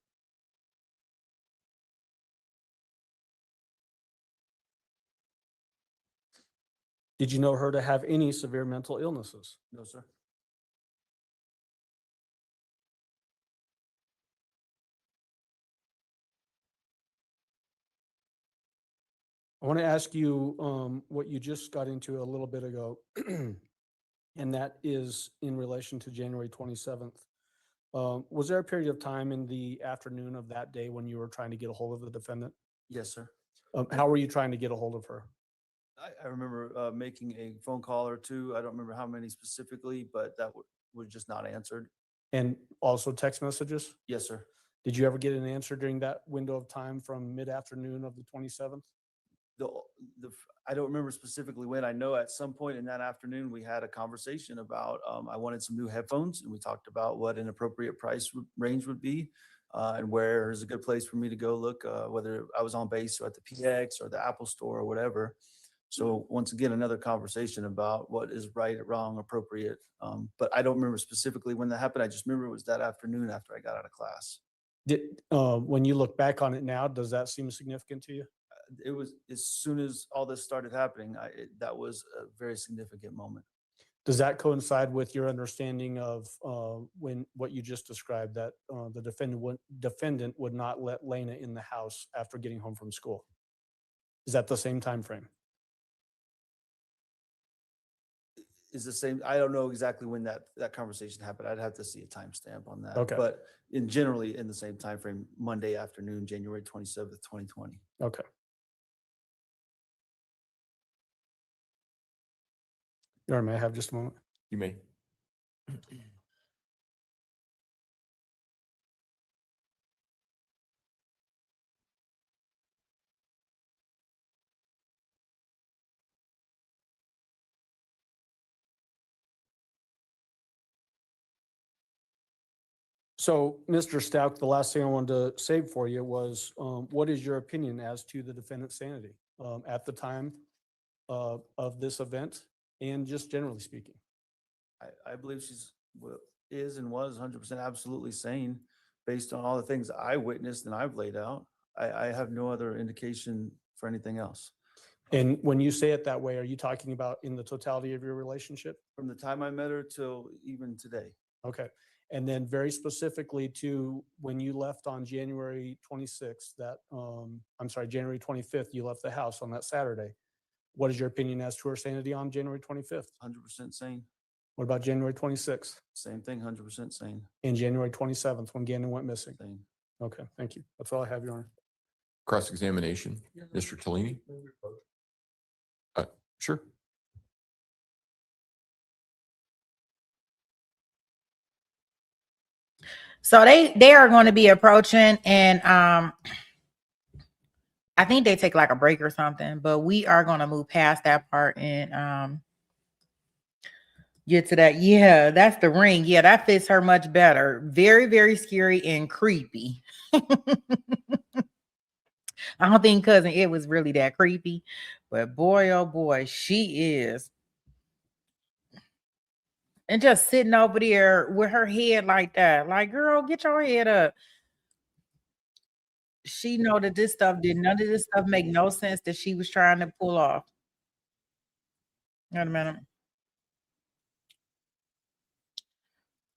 Did you know her to have any severe mental illnesses? No, sir. I want to ask you what you just got into a little bit ago, and that is in relation to January 27th. Was there a period of time in the afternoon of that day when you were trying to get a hold of the defendant? Yes, sir. How were you trying to get a hold of her? I remember making a phone call or two. I don't remember how many specifically, but that was just not answered. And also text messages? Yes, sir. Did you ever get an answer during that window of time from mid-afternoon of the 27th? the, I don't remember specifically when. I know at some point in that afternoon, we had a conversation about, I wanted some new headphones, and we talked about what an appropriate price range would be, and where is a good place for me to go look, whether I was on base or at the PX or the Apple Store or whatever. So once again, another conversation about what is right, wrong, appropriate. But I don't remember specifically when that happened. I just remember it was that afternoon after I got out of class. When you look back on it now, does that seem significant to you? It was as soon as all this started happening, that was a very significant moment. Does that coincide with your understanding of when what you just described, that the defendant would not let Lena in the house after getting home from school? Is that the same time frame? Is the same. I don't know exactly when that conversation happened. I'd have to see a timestamp on that. Okay. But generally in the same time frame, Monday afternoon, January 27th, 2020. Okay. All right, may I have just a moment? You may. So, Mr. Stauch, the last thing I wanted to save for you was, what is your opinion as to the defendant's sanity at the time of this event, and just generally speaking? I believe is and was 100% absolutely sane based on all the things I witnessed and I've laid out. I have no other indication for anything else. And when you say it that way, are you talking about in the totality of your relationship? From the time I met her till even today. Okay. And then very specifically to when you left on January 26th, January 25th, you left the house on that Saturday. What is your opinion as to her sanity on January 25th? 100% sane. What about January 26th? Same thing, 100% sane. And January 27th, when Gannon went missing? Same. Okay, thank you. That's all I have, Your Honor. Cross-examination, Mr. Tellini? Sure. So they are going to be approaching, and I think they take like a break or something, but we are going to move past that part and get to that. Yeah, that's the ring. Yeah, that fits her much better. Very, very scary and creepy. I don't think Cousin Ed was really that creepy, but boy, oh boy, she is. And just sitting over there with her head like that. Like, girl, get your head up. She know that none of this stuff make no sense that she was trying to pull off. Wait a minute.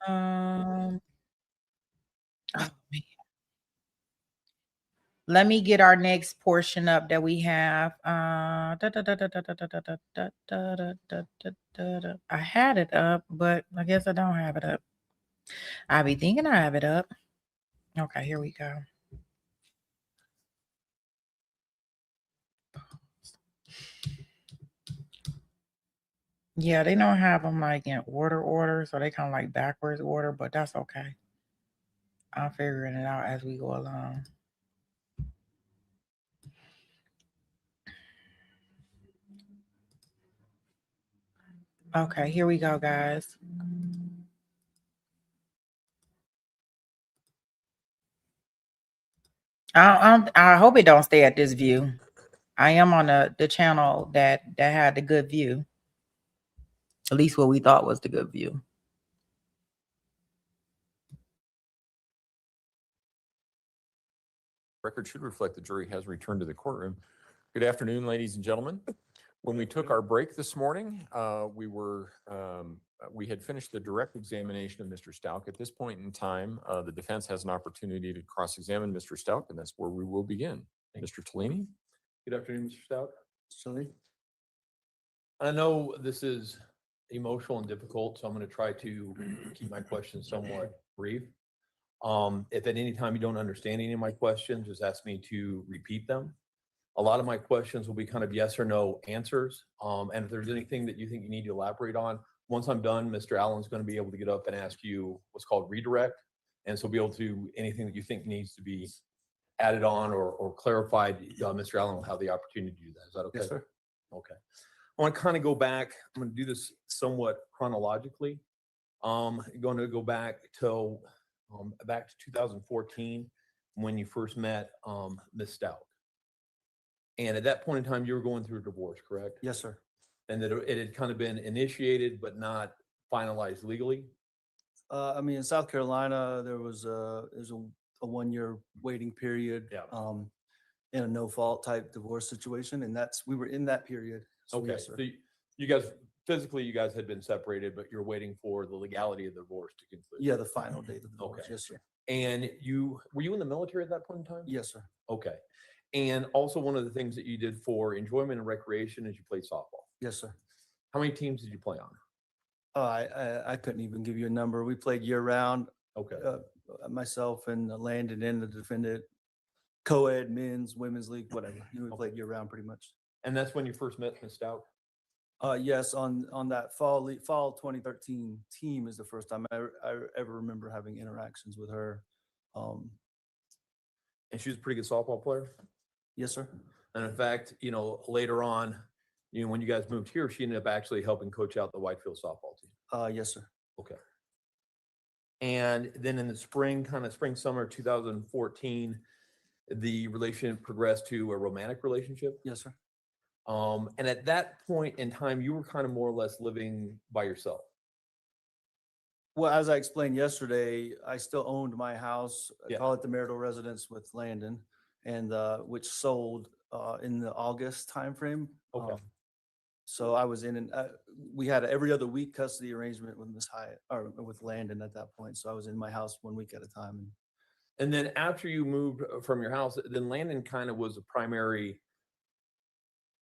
Oh, man. Let me get our next portion up that we have. I had it up, but I guess I don't have it up. I be thinking I have it up. Okay, here we go. Yeah, they don't have them like in order, so they kind of like backwards order, but that's okay. I'm figuring it out as we go along. Okay, here we go, guys. I hope it don't stay at this view. I am on the channel that had the good view. At least what we thought was the good view. Record should reflect the jury has returned to the courtroom. Good afternoon, ladies and gentlemen. When we took our break this morning, we had finished the direct examination of Mr. Stauch. At this point in time, the defense has an opportunity to cross-examine Mr. Stauch, and that's where we will begin. Mr. Tellini? Good afternoon, Mr. Stauch. Tellini. I know this is emotional and difficult, so I'm going to try to keep my questions somewhat brief. If at any time you don't understand any of my questions, just ask me to repeat them. A lot of my questions will be kind of yes or no answers. And if there's anything that you think you need to elaborate on, once I'm done, Mr. Allen's going to be able to get up and ask you what's called redirect. And so be able to anything that you think needs to be added on or clarified, Mr. Allen will have the opportunity to do that. Is that okay? Yes, sir. Okay. I want to kind of go back. I'm going to do this somewhat chronologically. Going to go back till back to 2014 when you first met Ms. Stauch. And at that point in time, you were going through a divorce, correct? Yes, sir. And that it had kind of been initiated but not finalized legally. I mean, in South Carolina, there's a 1 year waiting period. Yeah. In a no fault type divorce situation, and we were in that period. So, Okay. yes, sir. So you guys physically, you guys had been separated, but you're waiting for the legality of the divorce to conclude. Yeah, the final date of the divorce. Okay. Yes, sir. And were you in the military at that point in time? Yes, sir. Okay. And also one of the things that you did for enjoyment and recreation is you played softball. Yes, sir. How many teams did you play on? I couldn't even give you a number. We played year round. Okay. Myself and Landon and the defendant, co-ed, men's, women's league, whatever. We played year round pretty much. And that's when you first met Ms. Stauch? Yes, on that fall 2013 team is the first time I ever remember having interactions with her. And she was a pretty good softball player? Yes, sir. And in fact, later on, when you guys moved here, she ended up actually helping coach out the Whitefield softball team. Yes, sir. Okay. And then in the spring, summer 2014, the relationship progressed to a romantic relationship. Yes, sir. And at that point in time, you were kind of more or less living by yourself. Well, as I explained yesterday, I still owned my house. I Yeah. call it the marital residence with Landon, and which sold in the August timeframe. Okay. So I was we had an every other week custody arrangement with Miss Hyatt or with Landon at that point. So I was in my house 1 week at a time. And then after you moved from your house, then Landon kind of was a primary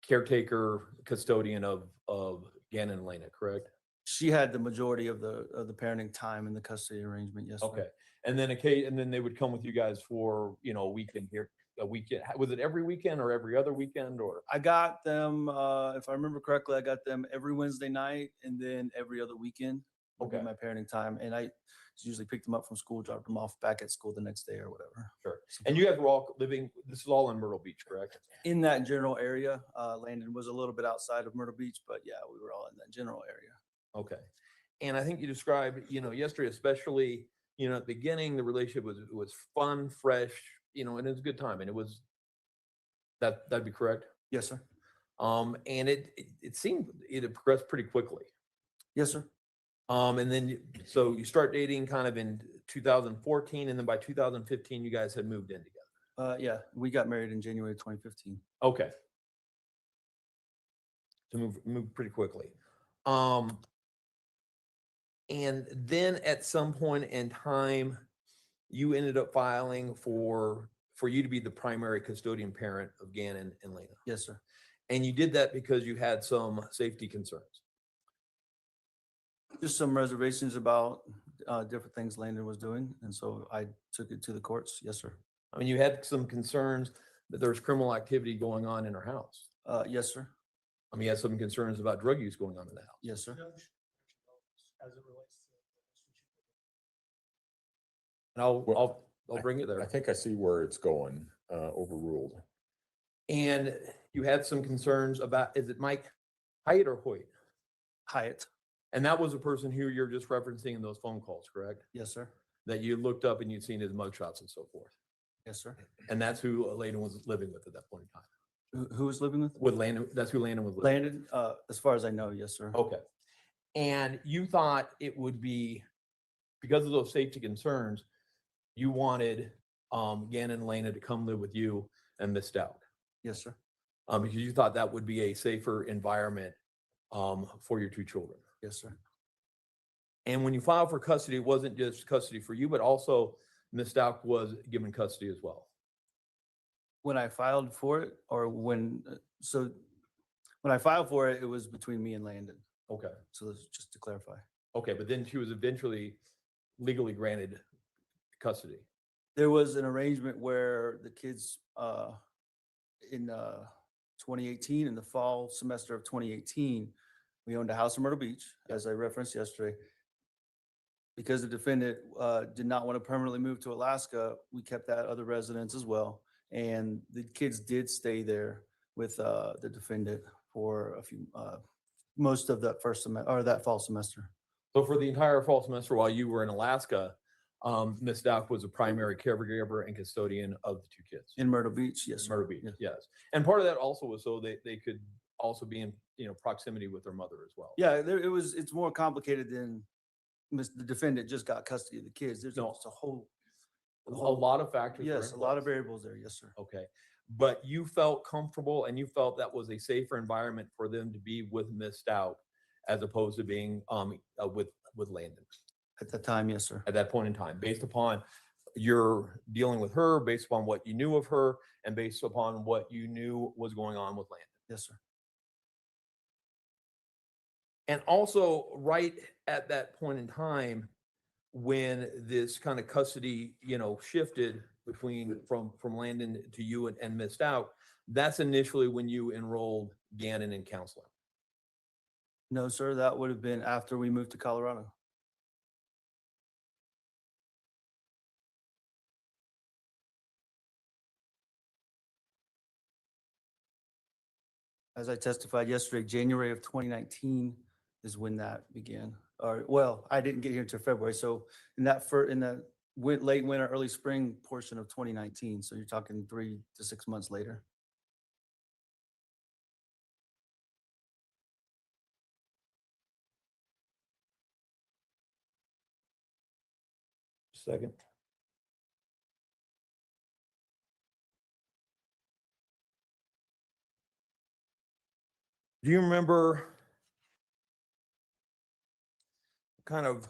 caretaker, custodian of Gannon and Lena, correct? She had the majority of the parenting time in the custody arrangement. Yes. Sir. Okay. And then they would come with you guys for, a weekend here, a weekend. Was it every weekend or every other weekend or? I got them, if I remember correctly, I got them every Wednesday night and then every other weekend. Would be Okay. my parenting time. And I usually picked them up from school, dropped them off back at school the next day or whatever. Sure. And you guys were all living, this is all in Myrtle Beach, correct? In that general area. Landon was a little bit outside of Myrtle Beach, but yeah, we were all in that general area. Okay. And I think you described, yesterday, especially, at the beginning, the relationship was fun, fresh, and it was a good time. And it was, that'd be correct? Yes, sir. And it seemed it had progressed pretty quickly. Yes, sir. And then, so you start dating kind of in 2014, and then by 2015, you guys had moved in together. Yeah, we got married in January 2015. Okay. To move pretty quickly. And then at some point in time, you ended up filing for you to be the primary custodian parent of Gannon and Lena. Yes, sir. And you did that because you had some safety concerns. Just some reservations about different things Landon was doing. And so I took it to the courts. Yes, sir. I mean, you had some concerns that there was criminal activity going on in her house. Yes, sir. I mean, you had some concerns about drug use going on in the house. Yes, sir. And I'll bring it there. I think I see where it's going, overruled. And you had some concerns about, is it Mike Hyatt or Hoyt? Hyatt. And that was a person who you're just referencing in those phone calls, correct? Yes, sir. That you looked up and you'd seen his mugshots and so forth. Yes, sir. And that's who Landon was living with at that point in time. Who was living with? With Landon, that's who Landon was living Landon, as far as I know, yes, sir. with. Okay. And you thought it would be, because of those safety concerns, you wanted Gannon and Lena to come live with you and Miss Stauch. Yes, sir. Because you thought that would be a safer environment for your two children. Yes, sir. And when you filed for custody, it wasn't just custody for you, but also Ms. Stauch was given custody as well. When I filed for it, or when I filed for it, it was between me and Landon. Okay. So that's just to clarify. Okay, but then she was eventually legally granted custody. There was an arrangement where the kids in 2018, in the fall semester of 2018, we owned a house in Myrtle Beach, as I referenced yesterday. Because the defendant did not want to permanently move to Alaska, we kept that other residence as well. And the kids did stay there with the defendant for a few, most of that first semester, or that fall semester. So for the entire fall semester while you were in Alaska, Ms. Stauch was a primary caregiver and custodian of the two kids. In Myrtle Beach, yes. sir. Myrtle Beach, Yes. yes. And part of that also was so they could also be in, proximity with their mother as well. Yeah, it's more complicated than the defendant just got custody of the kids. There's No. just a whole. A lot of factors. were Yes, in a lot of place. variables there. Yes, sir. Okay. But you felt comfortable and you felt that was a safer environment for them to be with Ms. Stauch as opposed to being with Landon At that time, yes, sir. at that point in time, based upon your dealing with her, based upon what you knew of her, and based upon what you knew was going on with Landon. Yes, sir. And also right at that point in time, when this kind of custody, shifted from Landon to you and Ms. Stauch, that's initially when you enrolled Gannon in counseling. No, sir, that would have been after we moved to Colorado. As I testified yesterday, January of 2019 is when that began. Or, well, I didn't get here until February. So in the late winter, early spring portion of 2019. So you're talking 3 to 6 months later. Second. Do you remember kind of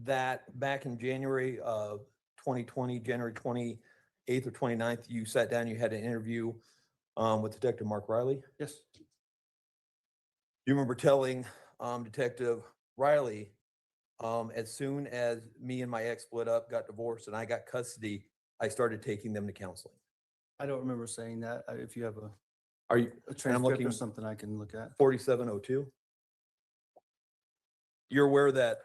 that back in January of 2020, January 28th or 29th, you sat down, you had an interview with Detective Mark Riley? Yes. Do you remember telling Detective Riley, as soon as me and my ex split up, got divorced, and I got custody, I started taking them to counseling? I don't remember saying that. If you have Are you a transcript looking- or something I can look at. 4702? You're aware that,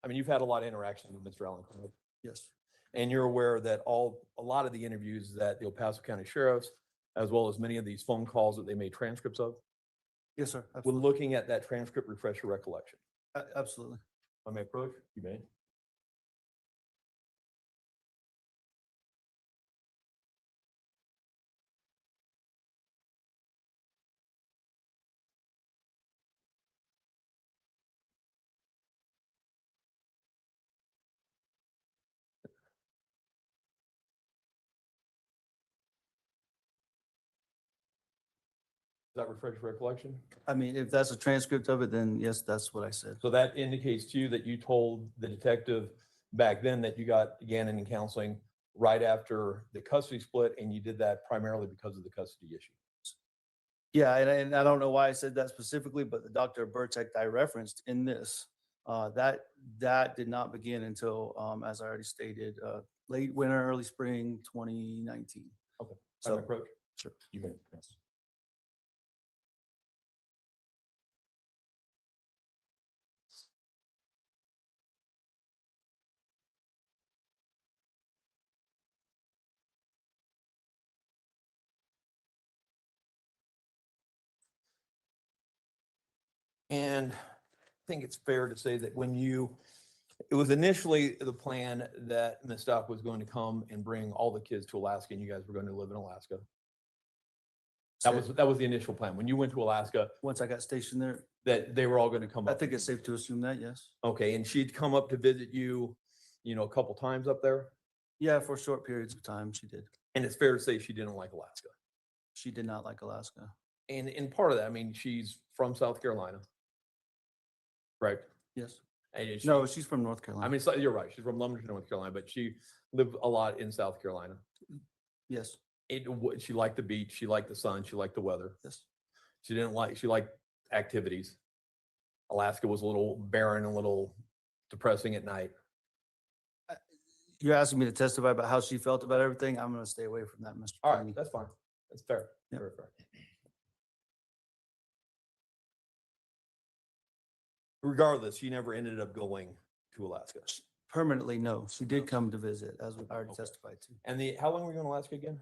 you've had a lot of interaction with Mr. Allen, correct? Yes. And you're aware that a lot of the interviews that the El Paso County Sheriffs, as well as many of these phone calls that they made transcripts of, Yes, sir. when Absolutely. looking at that transcript, refresh your recollection. Absolutely. I may approach, you may. Does that refresh your recollection? I mean, if that's a transcript of it, then yes, that's what I said. So that indicates to you that you told the detective back then that you got Gannon in counseling right after the custody split, and you did that primarily because of the custody issue. Yeah, and I don't know why I said that specifically, but the Dr. Burtek I referenced in this, that did not begin until, as I already stated, late winter, early spring 2019. Okay. So- Approach? Sure. You may. Yes. And I think it's fair to say that it was initially the plan that Ms. Stauch was going to come and bring all the kids to Alaska, and you guys were going to live in Alaska. That was the initial plan. When you went to Alaska, Once I got stationed there, that they were all going to come I up. think it's safe to assume that, yes. Okay, and she'd come up to visit you, a couple times up there, Yeah, for short periods of time, she did. and it's fair to say she didn't like Alaska. She did not like Alaska. And part of that, she's from South Carolina, right? Yes. And No, she's from North Carolina. you're right. She's from Lumberton, North Carolina, but she lived a lot in South Carolina. Yes. She liked the beach. She liked the sun. She liked the weather. Yes. She liked activities. Alaska was a little barren, a little depressing at night. You're asking me to testify about how she felt about everything. I'm going to stay away from that, Mr. All Attorney. right, that's fine. That's fair. Yep. Very fair. Regardless, she never ended up going to Alaska. Permanently, no. She did come to visit, as I already Okay. testified to. And how long were you in Alaska again?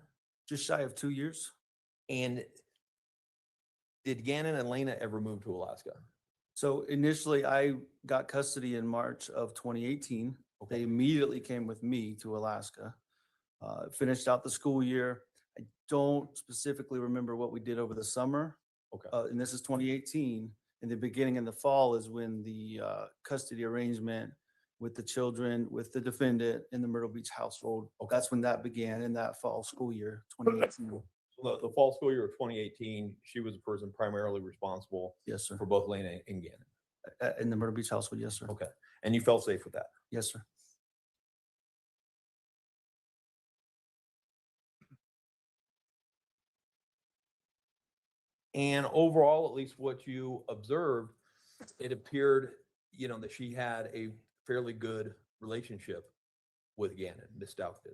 Just shy of 2 years. And did Gannon and Lena ever move to Alaska? So initially, I got custody in March of 2018. Okay. They immediately came with me to Alaska. Finished out the school year. I don't specifically remember what we did over the summer. Okay. And this is 2018. In the beginning in the fall is when the custody arrangement with the children, with the defendant in the Myrtle Beach household. Okay. That's when that began in that fall school year, 2018. The fall school year of 2018, she was the person primarily responsible Yes, sir. for both Lena and Gannon. In the Myrtle Beach household, yes, sir. Okay. And you felt safe with that? Yes, sir. And overall, at least what you observed, it appeared, that she had a fairly good relationship with Gannon, Ms. Stauch did.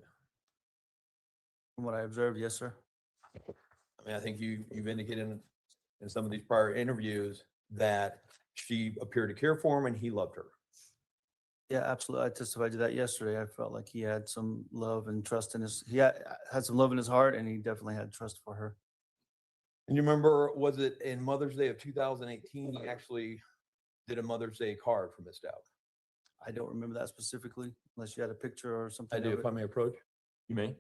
From what I observed, yes, sir. I mean, I think you've indicated in some of these prior interviews that she appeared to care for him and he loved her. Yeah, absolutely. I testified to that yesterday. I felt like he had some love and trust in he had some love in his heart, and he definitely had trust for her. And you remember, was it in Mother's Day of 2018, he actually did a Mother's Day card for Ms. Stauch? I don't remember that specifically, unless you had a picture or something. I do, of if it. I may approach. You may.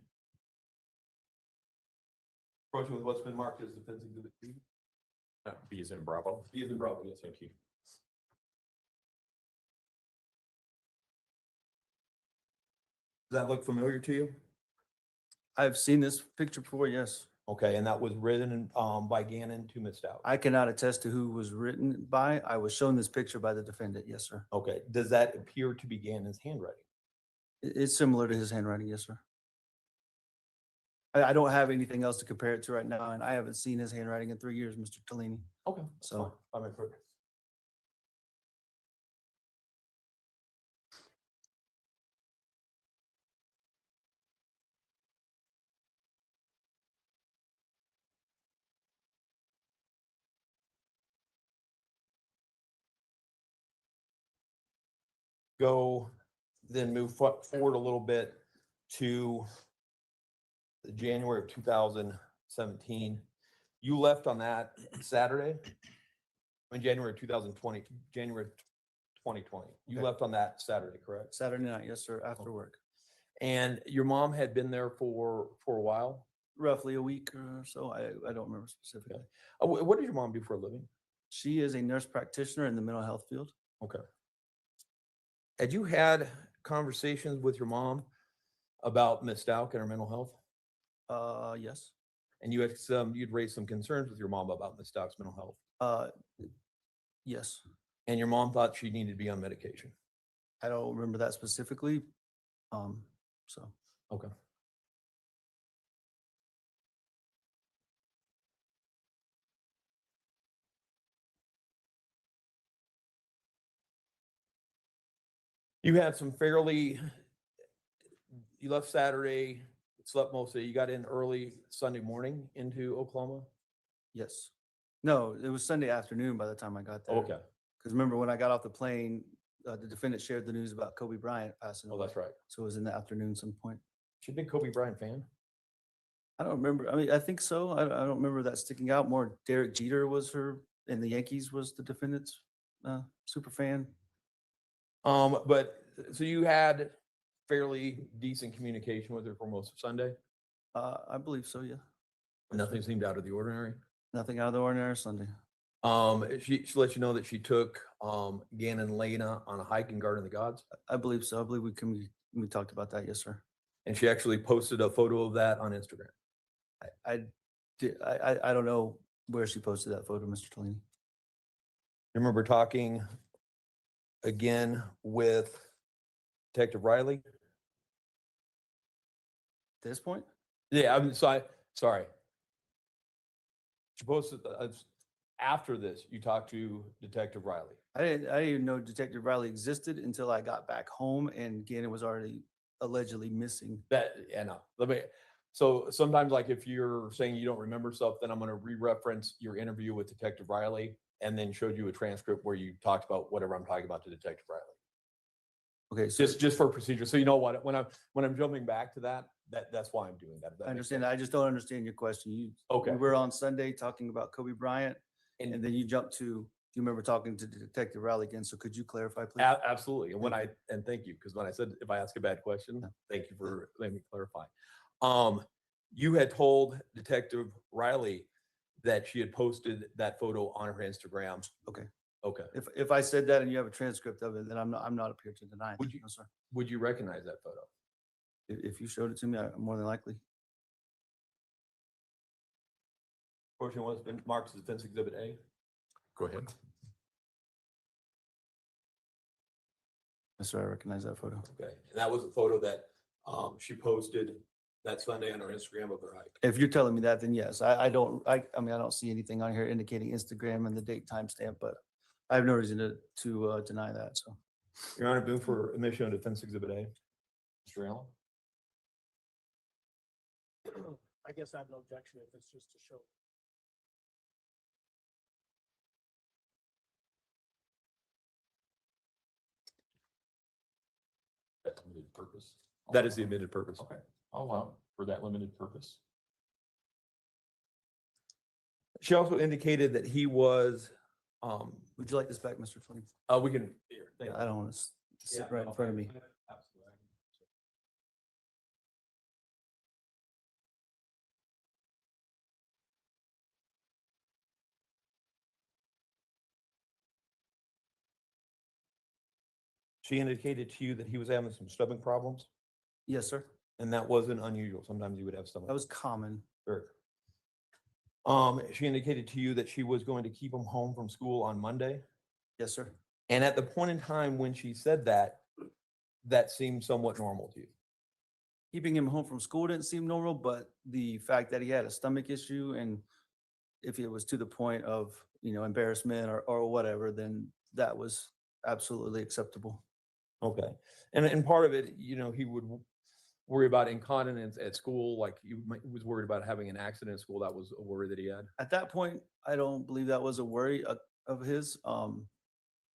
Approaching with what's been marked as defense exhibit B. B is in Bravo. B is in Bravo, yes, Thank you. Does that look familiar to you? I've seen this picture before, yes. Okay, and that was written by Gannon to Ms. Stauch. I cannot attest to who was written by. I was shown this picture by the defendant, yes, sir. Okay, does that appear to be Gannon's handwriting? It's similar to his handwriting, yes, sir. I don't have anything else to compare it to right now, and I haven't seen his handwriting in 3 years, Mr. Tellini. Okay, So- I may approach. Go, then move forward a little bit to January of 2017. You left on that Saturday, in January of 2020, January 2020. You Okay. left on that Saturday, correct? Saturday night, yes, sir, after work. And your mom had been there for a while. Roughly a week or so. I don't remember specifically. What does your mom do for a living? She is a nurse practitioner in the mental health field. Okay. Had you had conversations with your mom about Ms. Stauch and her mental health? Yes. And you'd raised some concerns with your mom about Ms. Stauch's mental health. Yes. And your mom thought she needed to be on medication. I don't remember that specifically. So Okay. You had some you left Saturday, slept most of it. You got in early Sunday morning into Oklahoma? yes. No, it was Sunday afternoon by the time I got there. Okay. Because remember when I got off the plane, the defendant shared the news about Kobe Bryant passing Oh, away. that's right. So it was in the afternoon some point. She a big Kobe Bryant fan? I don't remember. I mean, I think so. I don't remember that sticking out more. Derek Jeter was her, and the Yankees was the defendant's super fan. But so you had fairly decent communication with her for most of Sunday? I believe so, yeah. Nothing seemed out of the ordinary? Nothing out of the ordinary Sunday. She let you know that she took Gannon and Lena on a hike in Garden of the Gods? I believe so. I believe we talked about that, yes, sir. And she actually posted a photo of that on Instagram. I don't know where she posted that photo, Mr. Tellini. I remember talking again with Detective Riley. At this point? Yeah, sorry. She posted after this, you talked to Detective Riley. I didn't even know Detective Riley existed until I got back home and Gannon was already allegedly missing. So sometimes, like, if you're saying you don't remember stuff, then I'm going to re-reference your interview with Detective Riley and then showed you a transcript where you talked about whatever I'm talking about to Detective Riley. Okay, so Just for procedure. So you know what, when I'm jumping back to that, That's why I'm doing that. if that I makes understand. sense. I just don't understand your question. You, Okay. we were on Sunday talking about Kobe Bryant, And- and then you jumped to, do you remember talking to Detective Riley again? So could you clarify, please? Absolutely. And thank you, because when I said, if I ask a bad question, thank you for letting me clarify. You had told Detective Riley that she had posted that photo on her Instagram. Okay. Okay. If I said that and you have a transcript of it, then I'm not up here to deny it. Would you- No, sir. Would you recognize that photo? If you showed it to me, I'm more than likely. Portion was marked as Defense Exhibit A. Go ahead. Yes, sir, I recognize that photo. Okay. And that was a photo that she posted that Sunday on her Instagram of her hike. If you're telling me that, then yes, I don't, I mean, I don't see anything on here indicating Instagram and the date timestamp, but I have no reason to deny that, so. Your Honor, move for admission on Defense Exhibit A. Mr. Allen? I guess I have no objection if it's just to show. That limited purpose. That is the admitted purpose. Okay, I'll allow for that limited purpose. She also indicated that he was, Would you like this back, Mr. Fleming? we can. Here, thank you. I don't want to sit right in front of me. Absolutely. She indicated to you that he was having some stomach problems, Yes, sir. and that wasn't unusual. Sometimes you would have stomach. That was common. Sure. She indicated to you that she was going to keep him home from school on Monday. Yes, sir. And at the point in time when she said that, that seemed somewhat normal to you. Keeping him home from school didn't seem normal, but the fact that he had a stomach issue and if it was to the point of, embarrassment or whatever, then that was absolutely acceptable. Okay. And part of it, he would worry about incontinence at school, like was worried about having an accident at school. That was a worry that he had. At that point, I don't believe that was a worry of his.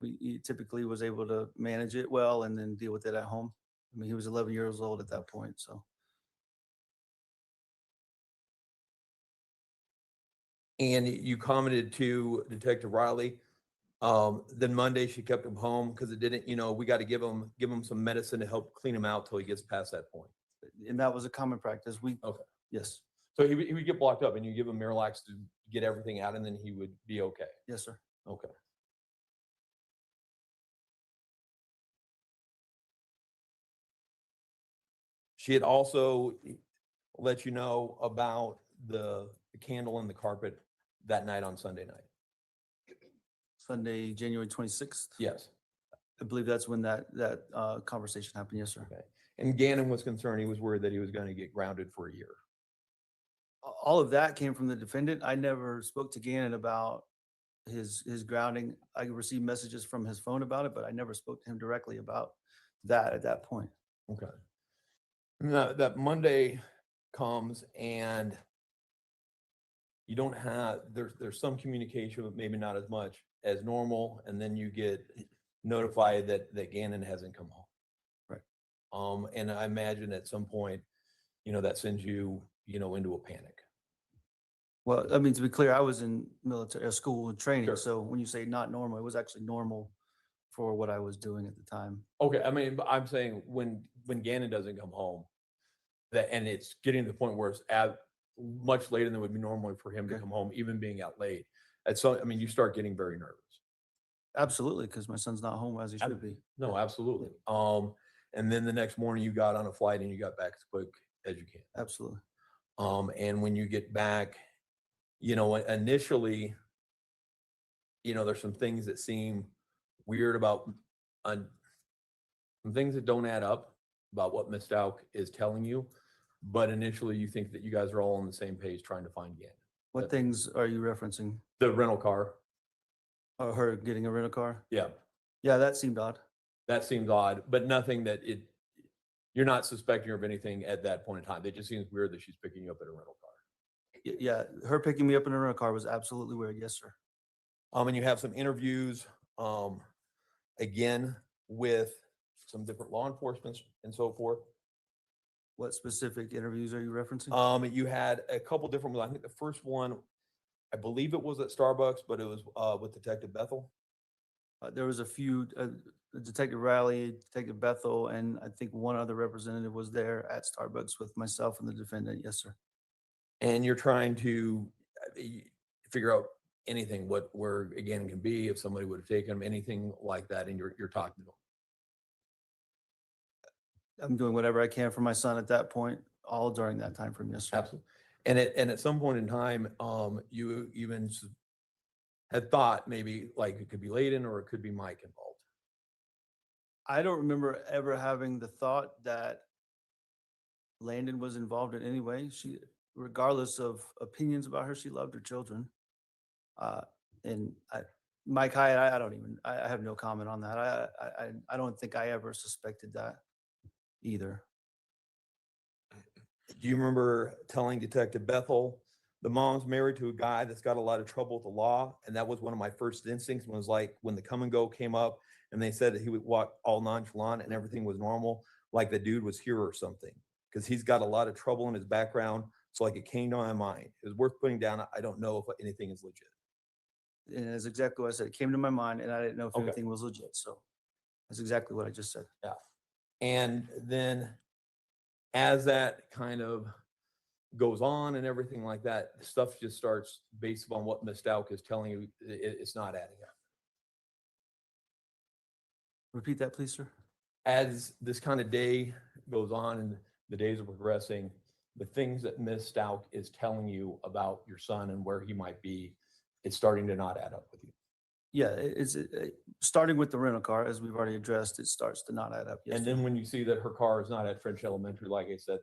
He typically was able to manage it well and then deal with it at home. I mean, he was 11 years old at that point, so. And you commented to Detective Riley, then Monday she kept him home because it didn't, we got to give him some medicine to help clean him out till he gets past that point. And that was a common practice. Okay. Yes, So he would get blocked up and you give him Miralax to get everything out and then he would be okay. yes, sir. Okay. She had also let you know about the candle in the carpet that night on Sunday night. Sunday, January 26th. Yes. I believe that's when that conversation happened. Yes, sir. Okay. And Gannon was concerned. He was worried that he was going to get grounded for a year. All of that came from the defendant. I never spoke to Gannon about his grounding. I received messages from his phone about it, but I never spoke to him directly about that at that point. Okay. And that Monday comes and you don't have, there's some communication, but maybe not as much as normal. And then you get notified that Gannon hasn't come home. Right. And I imagine at some point, that sends you, into a panic. Well, I mean, to be clear, I was in military school and training. Sure. So when you say not normal, it was actually normal for what I was doing at the time. Okay. I mean, I'm saying when Gannon doesn't come home, and it's getting to the point where it's much later than would be normally for him to Okay. come home, even being out late. You start getting very nervous. Absolutely, because my son's not home as he should be. No, absolutely. And then the next morning you got on a flight and you got back as quick as you can. Absolutely. And when you get back, initially, there's some things that seem weird about some things that don't add up about what Ms. Stauch is telling you. But initially you think that you guys are all on the same page trying to find Gannon. What things are you referencing? The rental car. Her getting a rental car? Yeah. Yeah, that seemed odd. That seems odd, but nothing that you're not suspecting her of anything at that point in time. It just seems weird that she's picking you up in a rental car. Yeah, her picking me up in a rental car was absolutely weird. Yes, sir. And you have some interviews, again, with some different law enforcement and so forth. What specific interviews are you referencing? You had a couple different ones. I think the first one, I believe it was at Starbucks, but it was with Detective Bethel. There was a few, Detective Riley, Detective Bethel, and I think one other representative was there at Starbucks with myself and the defendant. Yes, sir. And you're trying to figure out anything, where again can be, if somebody would have taken them, anything like that, and you're talking to them. I'm doing whatever I can for my son at that point, all during that time frame. Yes, sir. Absolutely. And at some point in time, you even had thought maybe like it could be Layden or it could be Mike involved. I don't remember ever having the thought that Landon was involved in any way. She, regardless of opinions about her, she loved her children. Mike Hyatt, I have no comment on that. I don't think I ever suspected that either. Do you remember telling Detective Bethel, the mom's married to a guy that's got a lot of trouble with the law? And that was one of my first instincts, was like when the come and go came up and they said that he would walk all nonchalant and everything was normal, like the dude was here or something, because he's got a lot of trouble in his background. So like it came to my mind. It was worth putting down. I don't know if anything is legit. And that's exactly what I said. It came to my mind and I didn't know if Okay. anything was legit. So that's exactly what I just said. Yeah. And then as that kind of goes on and everything like that, stuff just starts based upon what Ms. Stauch is telling you, it's not adding up. Repeat that, please, sir. As this kind of day goes on and the days are progressing, the things that Ms. Stauch is telling you about your son and where he might be, it's starting to not add up with you. Yeah, it's starting with the rental car, as we've already addressed, it starts to not add up. Yes, And sir. then when you see that her car is not at French Elementary, like I said,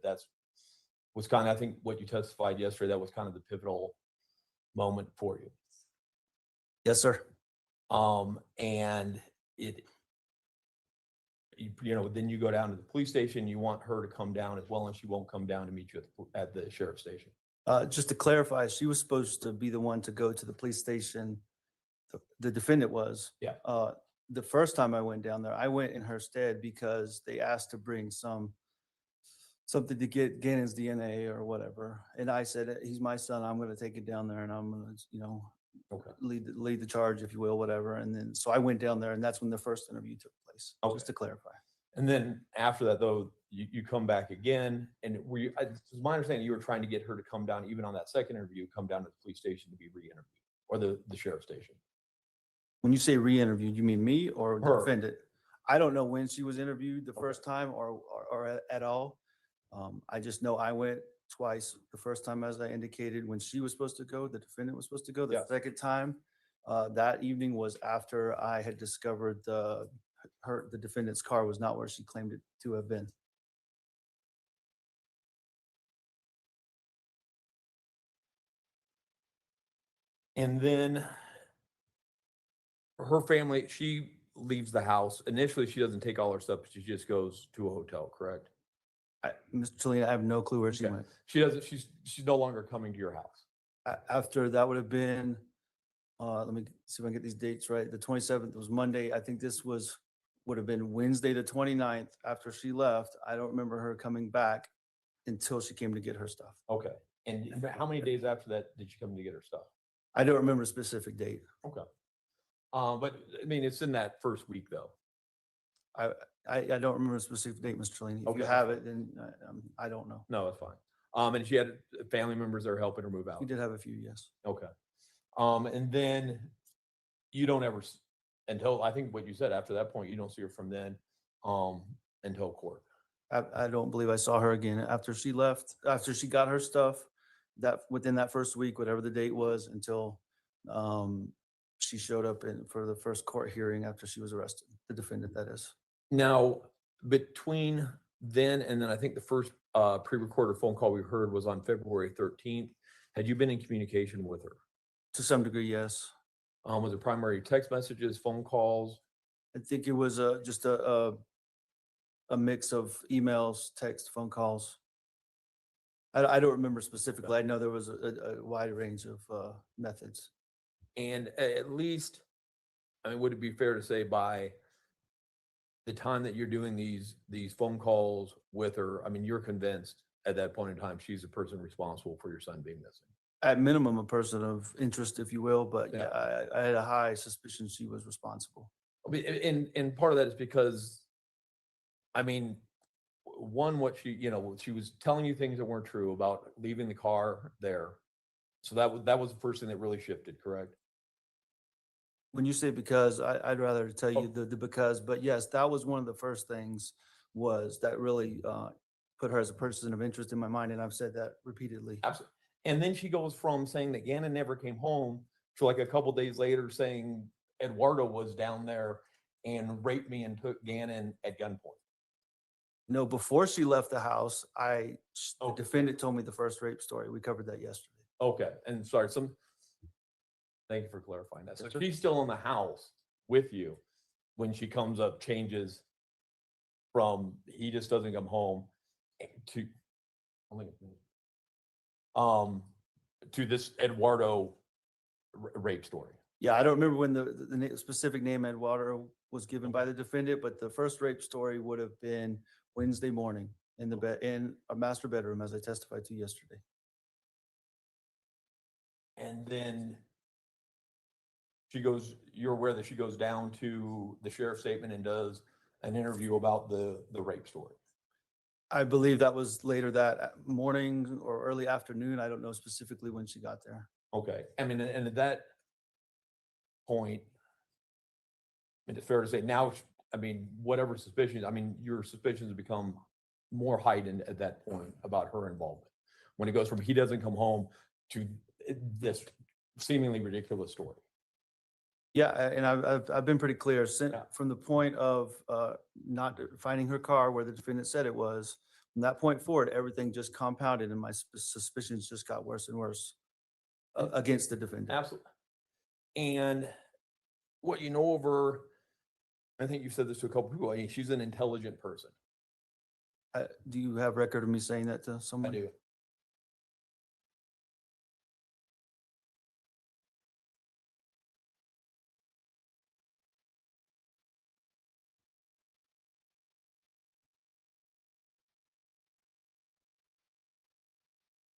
was kind of, I think what you testified yesterday, that was kind of the pivotal moment for you. Yes, sir. And then you go down to the police station, you want her to come down as well, and she won't come down to meet you at the sheriff's station. Just to clarify, she was supposed to be the one to go to the police station. The defendant was. Yeah. The first time I went down there, I went in her stead because they asked to bring something to get Gannon's DNA or whatever. And I said, he's my son. I'm going to take it down there and I'm going to, Okay. lead the charge, if you will, whatever. And then, so I went down there and that's when the first interview took place, Okay. just to clarify. And then after that, though, you come back again, and it's my understanding you were trying to get her to come down, even on that second interview, come down to the police station to be re-interviewed, or the sheriff's station. When you say re-interviewed, you mean me or the Her. defendant? I don't know when she was interviewed the first time or at all. I just know I went twice. The first time, as I indicated, when she was supposed to go, the defendant was supposed to go. The Yeah. second time, that evening was after I had discovered the defendant's car was not where she claimed it to have been. And then her family, she leaves the house. Initially, she doesn't take all her stuff, but she just goes to a hotel, correct? Mr. Chalina, I have no clue where she Okay. went. She doesn't, she's no longer coming to your house. After that would have been, let me see if I can get these dates right. The 27th was Monday. I think this would have been Wednesday, the 29th. After she left, I don't remember her coming back until she came to get her stuff. Okay. And how many days after that did she come to get her stuff? I don't remember a specific date. Okay. But I mean, it's in that first week though. I don't remember a specific date, Mr. Chalina. If Okay, you that's have fine. it, then I don't know. No, that's fine. And she had family members that are helping her move out. We did have a few, yes. Okay. And then you don't ever, until I think what you said, after that point, you don't see her from then until court. I don't believe I saw her again after she left, after she got her stuff, that within that first week, whatever the date was, until she showed up for the first court hearing after she was arrested, the defendant, that is. Now, between then and then, I think the first pre-recorded phone call we heard was on February 13th. Had you been in communication with her? To some degree, yes. Was it primary text messages, phone calls? I think it was just a mix of emails, text, phone calls. I don't remember specifically. I know there was a wide range of methods. And at least, I mean, would it be fair to say by the time that you're doing these phone calls with her, I mean, you're convinced at that point in time, she's the person responsible for your son being missing. At minimum, a person of interest, if you will, but Yeah. yeah, I had a high suspicion she was responsible. I mean, and part of that is because, I mean, one, what she was telling you things that weren't true about leaving the car there. So that was the first thing that really shifted, correct? When you say because, I'd rather tell you Oh. the because, but yes, that was one of the first things was that really put her as a person of interest in my mind, and I've said that repeatedly. Absolutely. And then she goes from saying that Gannon never came home to like a couple days later saying Eduardo was down there and raped me and took Gannon at gunpoint. No, before she left the house, the Oh. defendant told me the first rape story. We covered that yesterday. Okay, and sorry, thank you for clarifying that. So That's okay. she's still in the house with you when she comes up, changes from he just doesn't come home to to this Eduardo rape story. Yeah, I don't remember when the specific name Eduardo was given by the defendant, but the first rape story would have been Wednesday morning in the bed, in a master bedroom, as I testified to yesterday. And then you're aware that she goes down to the sheriff's statement and does an interview about the rape story. I believe that was later that morning or early afternoon. I don't know specifically when she got there. Okay, I mean, and at that point, I mean, it's fair to say now, I mean, whatever suspicions, I mean, your suspicions become more heightened at that point about her involvement. When it goes from he doesn't come home to this seemingly ridiculous story. Yeah, and I've been pretty clear Yeah. from the point of not finding her car where the defendant said it was. From that point forward, everything just compounded, and my suspicions just got worse and worse against the defendant. Absolutely. And what you know of her, I think you've said this to a couple people, I mean, she's an intelligent person. Do you have record of me saying that to I someone? do.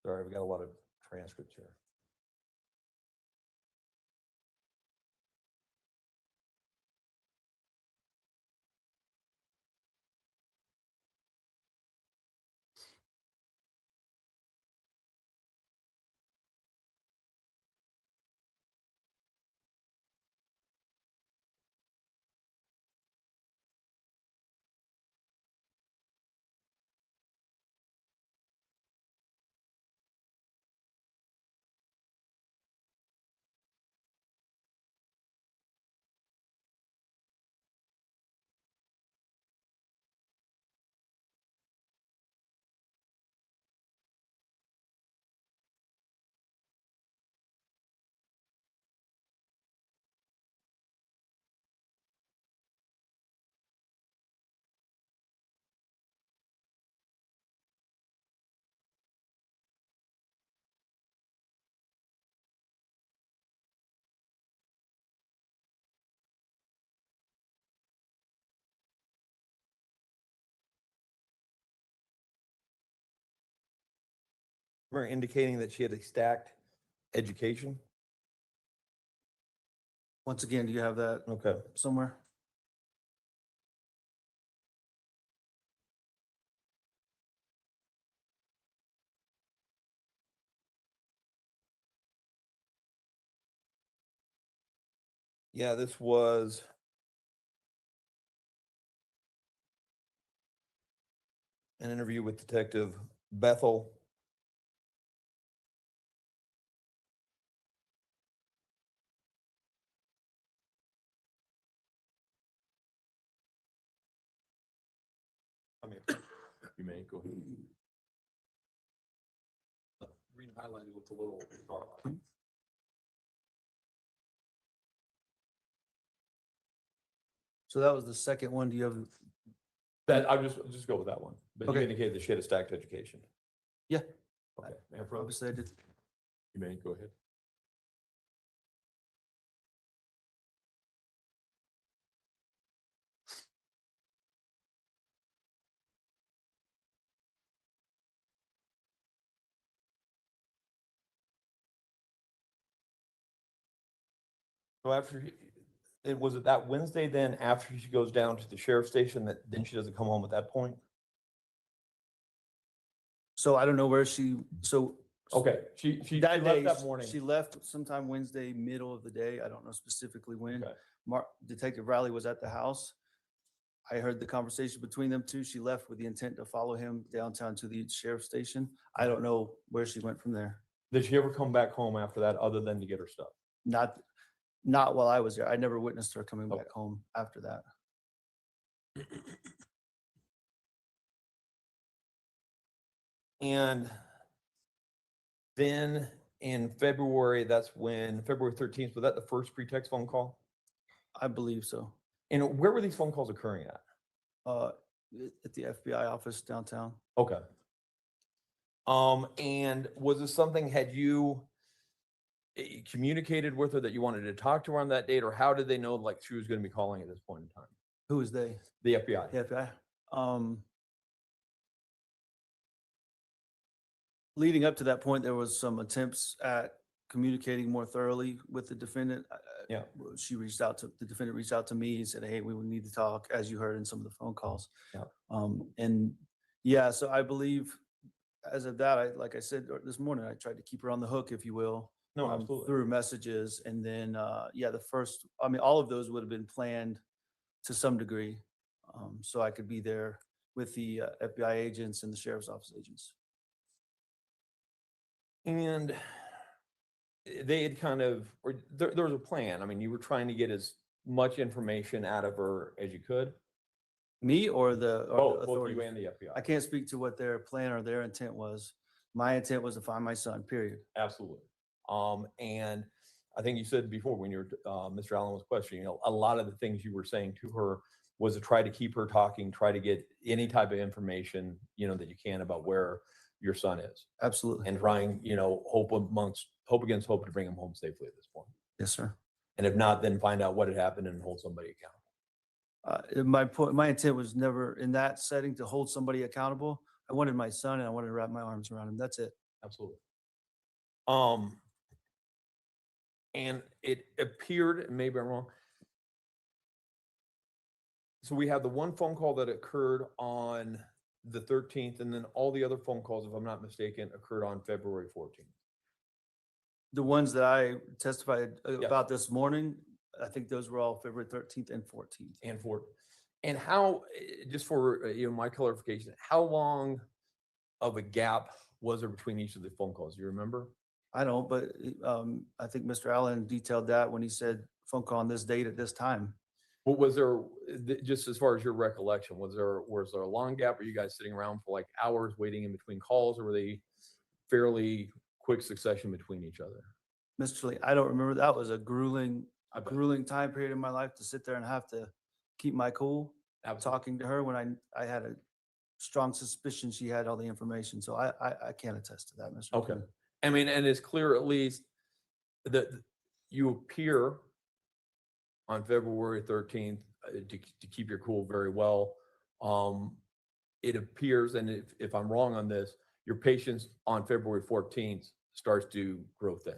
Sorry, we got a lot of transcripts here. We're indicating that she had a stacked education. Once again, do you have that Okay. somewhere? Yeah, this was an interview with Detective Bethel. I mean, you may go ahead. Green highlighted with a little dark. So that was the second one. Do you have? That I'll just go with that one. But you Okay. indicated that she had a stacked education. Yeah. Okay. May I approach? Obviously, I did. You may go ahead. So was it that Wednesday then after she goes down to the sheriff's station that then she doesn't come home at that point? So I don't know where so Okay, she that left day, that morning. she left sometime Wednesday, middle of the day. I don't know specifically when. Okay. Detective Riley was at the house. I heard the conversation between them two. She left with the intent to follow him downtown to the sheriff's station. I don't know where she went from there. Did she ever come back home after that other than to get her stuff? Not while I was there. I never witnessed her coming Okay. back home after that. And then in February, February 13th, was that the first pretext phone call? I believe so. And where were these phone calls occurring at? At the FBI office downtown. Okay. And was this something, had you communicated with her that you wanted to talk to her on that date, or how did they know like she was going to be calling at this point in time? Who is they? The FBI. The FBI. Leading up to that point, there was some attempts at communicating more thoroughly with the defendant. Yeah. The defendant reached out to me and said, "Hey, we would need to talk," as you heard in some of the phone calls. Yeah. So I believe as of that, like I said this morning, I tried to keep her on the hook, if you will. No, absolutely. Through messages. And then, all of those would have been planned to some degree. So I could be there with the FBI agents and the sheriff's office agents. And they had there was a plan. I mean, you were trying to get as much information out of her as you could. Me or the Both authorities? you and the FBI. I can't speak to what their plan or their intent was. My intent was to find my son, period. Absolutely. And I think you said before when Mr. Allen was questioning, a lot of the things you were saying to her was to try to keep her talking, try to get any type of information, that you can about where your son is. Absolutely. And trying, hope against hope to bring him home safely at this point. Yes, sir. And if not, then find out what had happened and hold somebody accountable. My intent was never in that setting to hold somebody accountable. I wanted my son and I wanted to wrap my arms around him. That's it. Absolutely. And it appeared, and maybe I'm wrong. So we have the one phone call that occurred on the 13th, and then all the other phone calls, if I'm not mistaken, occurred on February 14th. The ones that I testified about this morning, I think those were all February 13th and 14th. And how, just for my clarification, how long of a gap was there between each of the phone calls? Do you remember? I don't, but I think Mr. Allen detailed that when he said phone call on this date at this time. What was there, just as far as your recollection, was there a long gap? Were you guys sitting around for like hours waiting in between calls, or were they fairly quick succession between each other? Mr. Lee, I don't remember. That was a grueling time period in my life to sit there and have to keep my cool. Talking to her when I had a strong suspicion she had all the information. So I can't attest to that, Mr. Okay. Lee. I mean, and it's clear at least that you appear on February 13th to keep your cool very well. It appears, and if I'm wrong on this, your patience on February 14th starts to grow thin.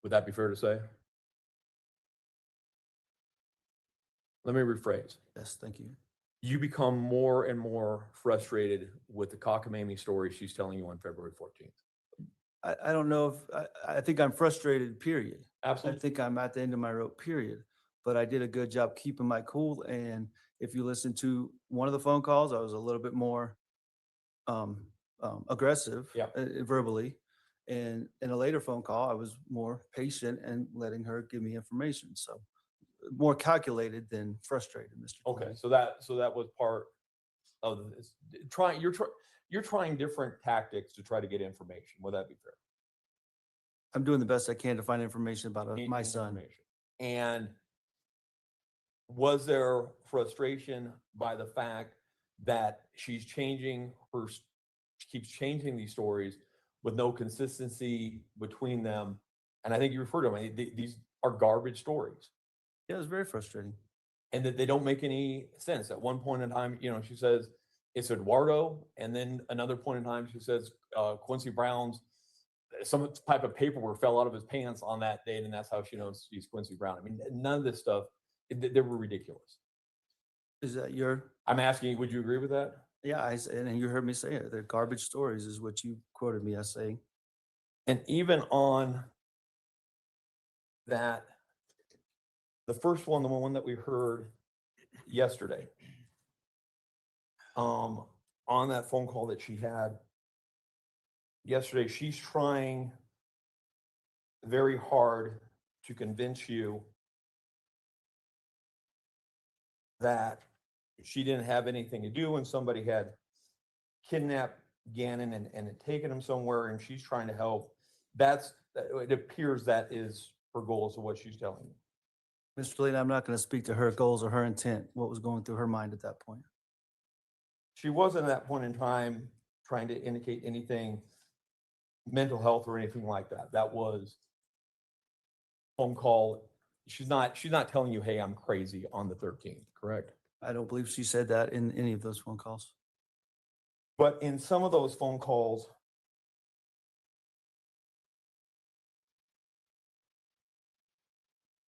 Would that be fair to say? Let me rephrase. Yes, thank you. You become more and more frustrated with the cockamamie story she's telling you on February 14th. I don't know if I think I'm frustrated, period. Absolutely. I think I'm at the end of my rope, period. But I did a good job keeping my cool. And if you listen to one of the phone calls, I was a little bit more aggressive verbally. And in a later phone call, I was more patient and letting her give me information. So more calculated than frustrated, Mr. Okay, Tony. so that was part of this. You're trying different tactics to try to get information. Would that be fair? I'm doing the best I can to find information about my son. Information. And was there frustration by the fact that she keeps changing these stories with no consistency between them? And I think you referred to them. These are garbage stories. Yeah, it was very frustrating. And that they don't make any sense. At one point in time, she says it's Eduardo, and then another point in time she says Quincy Brown's some type of paperwork fell out of his pants on that date, and that's how she knows he's Quincy Brown. I mean, none of this stuff, they were ridiculous. Is that your, I'm asking you, would you agree with that? yeah, and you heard me say it. They're garbage stories is what you quoted me as saying. And even on that, the first one, the one that we heard yesterday, on that phone call that she had yesterday, she's trying very hard to convince you that she didn't have anything to do when somebody had kidnapped Gannon and had taken him somewhere, and she's trying to help. It appears that is her goal, so what she's telling you. Mr. Lane, I'm not going to speak to her goals or her intent, what was going through her mind at that point. She wasn't at that point in time trying to indicate anything mental health or anything like that. That was phone call. She's not telling you, hey, I'm crazy on the 13th, correct? I don't believe she said that in any of those phone calls. But in some of those phone calls,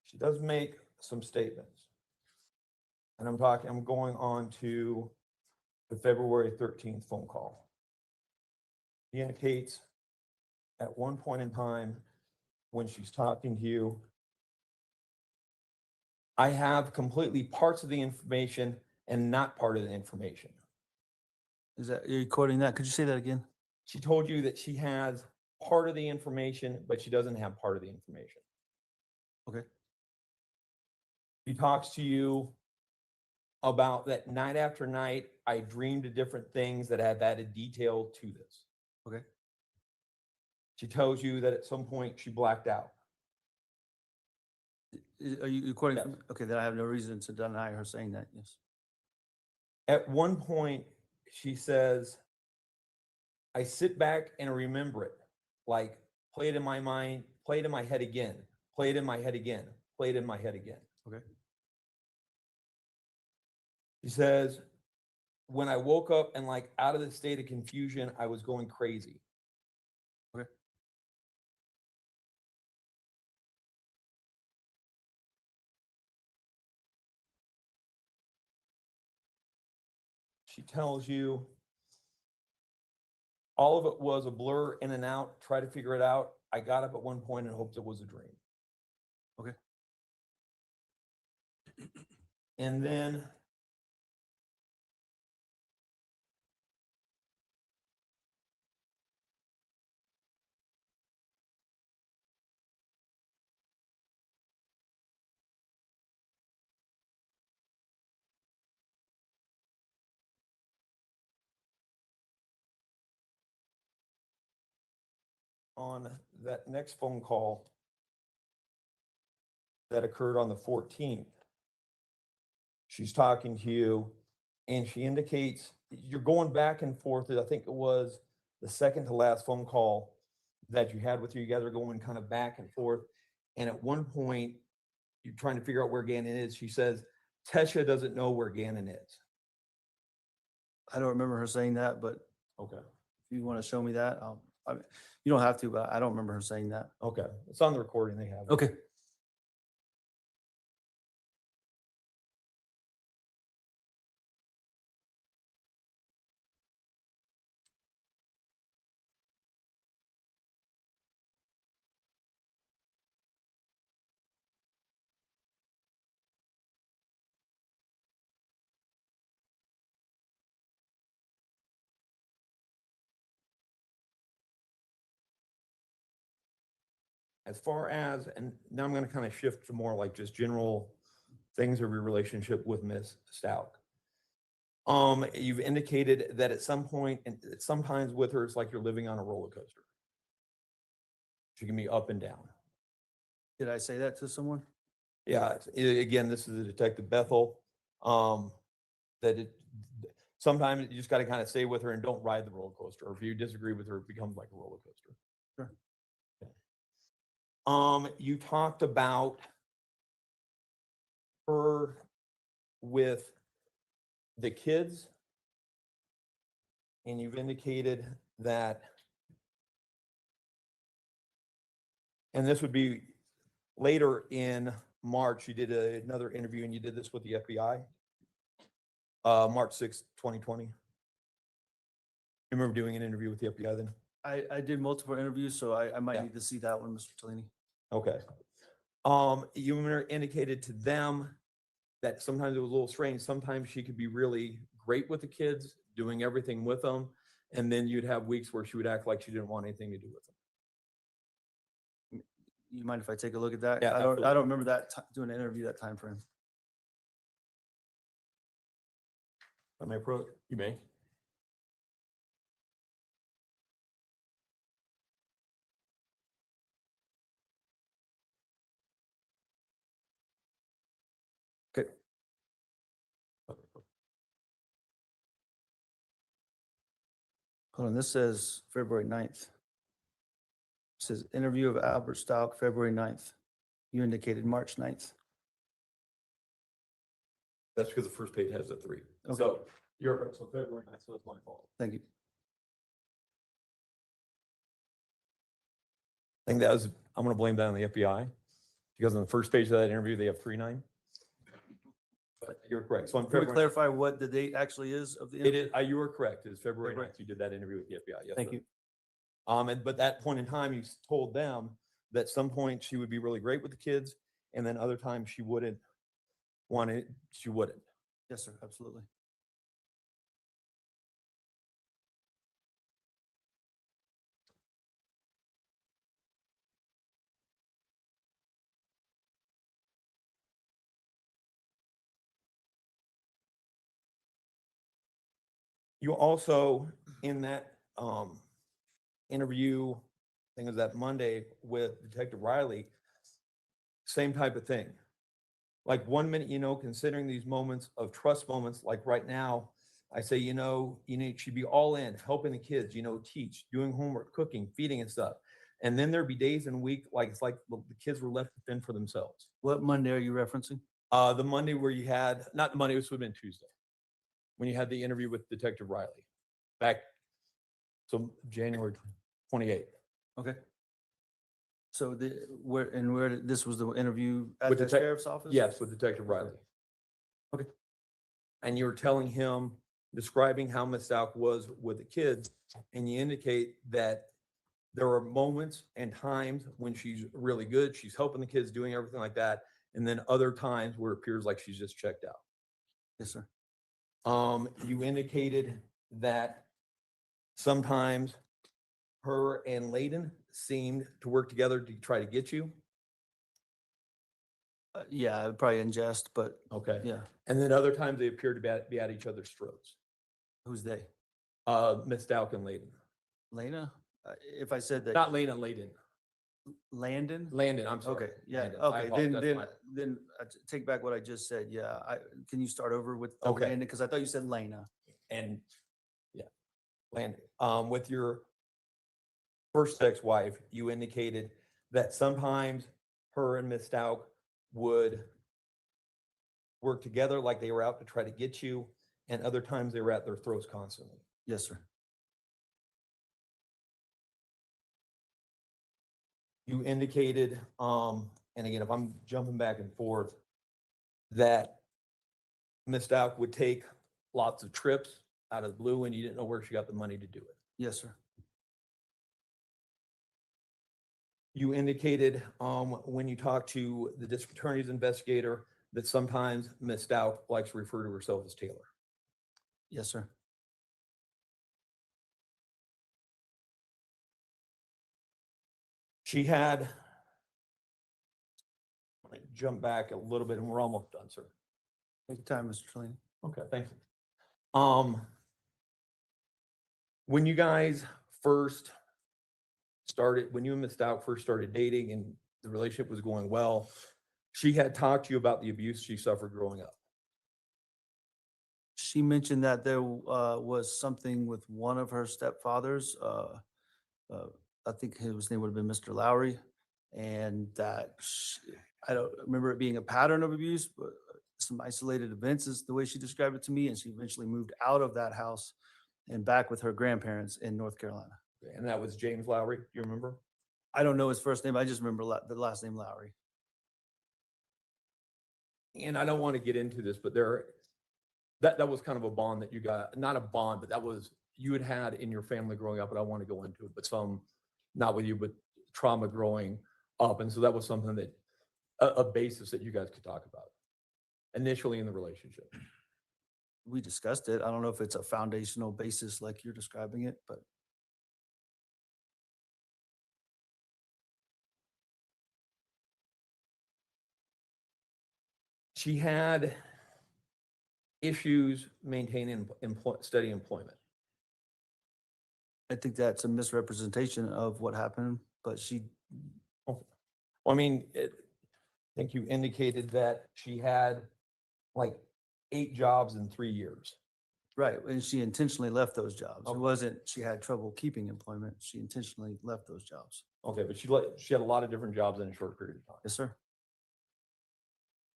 she does make some statements. And I'm going on to the February 13th phone call. She indicates at one point in time when she's talking to you, I have completely parts of the information and not part of the information. Is that, are you quoting that? Could you say that again? She told you that she has part of the information, but she doesn't have part of the information. Okay. She talks to you about that night after night, I dreamed of different things that have added detail to this. Okay. She tells you that at some point she blacked out. Are you quoting? Yes. From, okay, then I have no reason to deny her saying that. Yes. At one point, she says, I sit back and remember it, like play it in my mind, play it in my head again, play it in my head again, play it in my head again. Okay. She says, when I woke up and like out of the state of confusion, I was going crazy. Okay. She tells you all of it was a blur in and out, try to figure it out. I got up at one point and hoped it was a dream. Okay. And then on that next phone call that occurred on the 14th, she's talking to you and she indicates you're going back and forth. I think it was the second to last phone call that you had with her. You guys are going kind of back and forth. And at one point, you're trying to figure out where Gannon is. She says, Tesha doesn't know where Gannon is. I don't remember her saying that, but Okay. if you want to show me that, you don't have to, but I don't remember her saying that. Okay. It's on the recording they have. Okay. As far as, and now I'm going to kind of shift to more like just general things of your relationship with Miss Stauch. You've indicated that at some point, and sometimes with her, it's like you're living on a roller coaster. She can be up and down. Did I say that to someone? Yeah. Again, this is a Detective Bethel. Sometimes you just got to kind of stay with her and don't ride the roller coaster. Or if you disagree with her, it becomes like a roller coaster. Sure. You talked about her with the kids, and you've indicated that And this would be later in March. You did another interview and you did this with the FBI. March 6th, 2020. You remember doing an interview with the FBI then? I did multiple interviews, so I might Yeah. need to see that one, Mr. Tellini. Okay. You indicated to them that sometimes it was a little strange. Sometimes she could be really great with the kids, doing everything with them. And then you'd have weeks where she would act like she didn't want anything to do with them. You mind if I take a look at that? Yeah, I absolutely. don't remember that, doing an interview that time frame. I may approach. You may. Okay. Hold on, this says February 9th. It says interview of Albert Stauch, February 9th. You indicated March 9th. That's because the first page has a 3. Okay. So you're right. So February 9th, so it's my fault. Thank you. I think that was, I'm going to blame that on the FBI because on the first page of that interview, they have 3-9. But you're correct. So on Can we February, clarify what the date actually is of the it interview? is, you were correct. It's February February. 9th. You did that interview with the FBI. Yes, Thank sir. you. But that point in time, you told them that some point she would be really great with the kids, and then other times she wouldn't want it. She wouldn't. Yes, sir, absolutely. You also, in that interview, I think it was that Monday with Detective Riley, same type of thing. Like 1 minute, considering these moments of trust moments, like right now, I say, you should be all in, helping the kids, teach, doing homework, cooking, feeding and stuff. And then there'd be days and week, like it's like the kids were left to fend for themselves. What Monday are you referencing? The Monday where you had, not the Monday, this would have been Tuesday, when you had the interview with Detective Riley back, so January 28th. Okay. So this was the interview at With the detec- sheriff's office? Yes, with Detective Riley. Okay. And you were telling him, describing how Ms. Stauch was with the kids, and you indicate that there are moments and times when she's really good, she's helping the kids, doing everything like that, and then other times where it appears like she's just checked out. Yes, sir. You indicated that sometimes her and Layden seemed to work together to try to get you. Yeah, probably in jest, but Okay. yeah. And then other times they appear to be at each other's throats. Who's they? Ms. Stauch and Layden. Lena? If I said that. Not Layden, Layden. Landon? Landon, I'm sorry. Okay, yeah, Landon. I okay, apologize. then I take back what I just said, yeah, can you start over with Okay. Landon, because I thought you said Lena. And yeah, Landon, with your first ex-wife, you indicated that sometimes her and Ms. Stauch would work together like they were out to try to get you, and other times they were at their throats constantly. Yes, sir. You indicated, and again, if I'm jumping back and forth, that Ms. Stauch would take lots of trips out of the blue and you didn't know where she got the money to do it. Yes, sir. You indicated when you talked to the district attorney's investigator that sometimes Ms. Stauch likes to refer to herself as Taylor. Yes, sir. She had, let me jump back a little bit and we're almost done, sir. Take your time, Mr. Trelane. Okay, thank you. When you guys first started, when you and Ms. Stauch first started dating and the relationship was going well, she had talked to you about the abuse she suffered growing up. She mentioned that there was something with one of her stepfathers. I think his name would have been Mr. Lowry, and that I don't remember it being a pattern of abuse, but some isolated events is the way she described it to me. And she eventually moved out of that house and back with her grandparents in North Carolina. And that was James Lowry, do you remember? I don't know his first name. I just remember the last name Lowry. And I don't want to get into this, but that was kind of a bond that you got, not a bond, but that was, you had in your family growing up, and I want to go into it, but not with you, but trauma growing up. And so that was something that, a basis that you guys could talk about initially in the relationship. We discussed it. I don't know if it's a foundational basis like you're describing it, but She had issues maintaining steady employment. I think that's a misrepresentation of what happened, but Well, I mean, I think you indicated that she had like 8 jobs in 3 years. right. And she intentionally left those jobs. It Okay. wasn't, she had trouble keeping employment. She intentionally left those jobs. Okay, but she had a lot of different jobs in a short period of time. Yes, sir.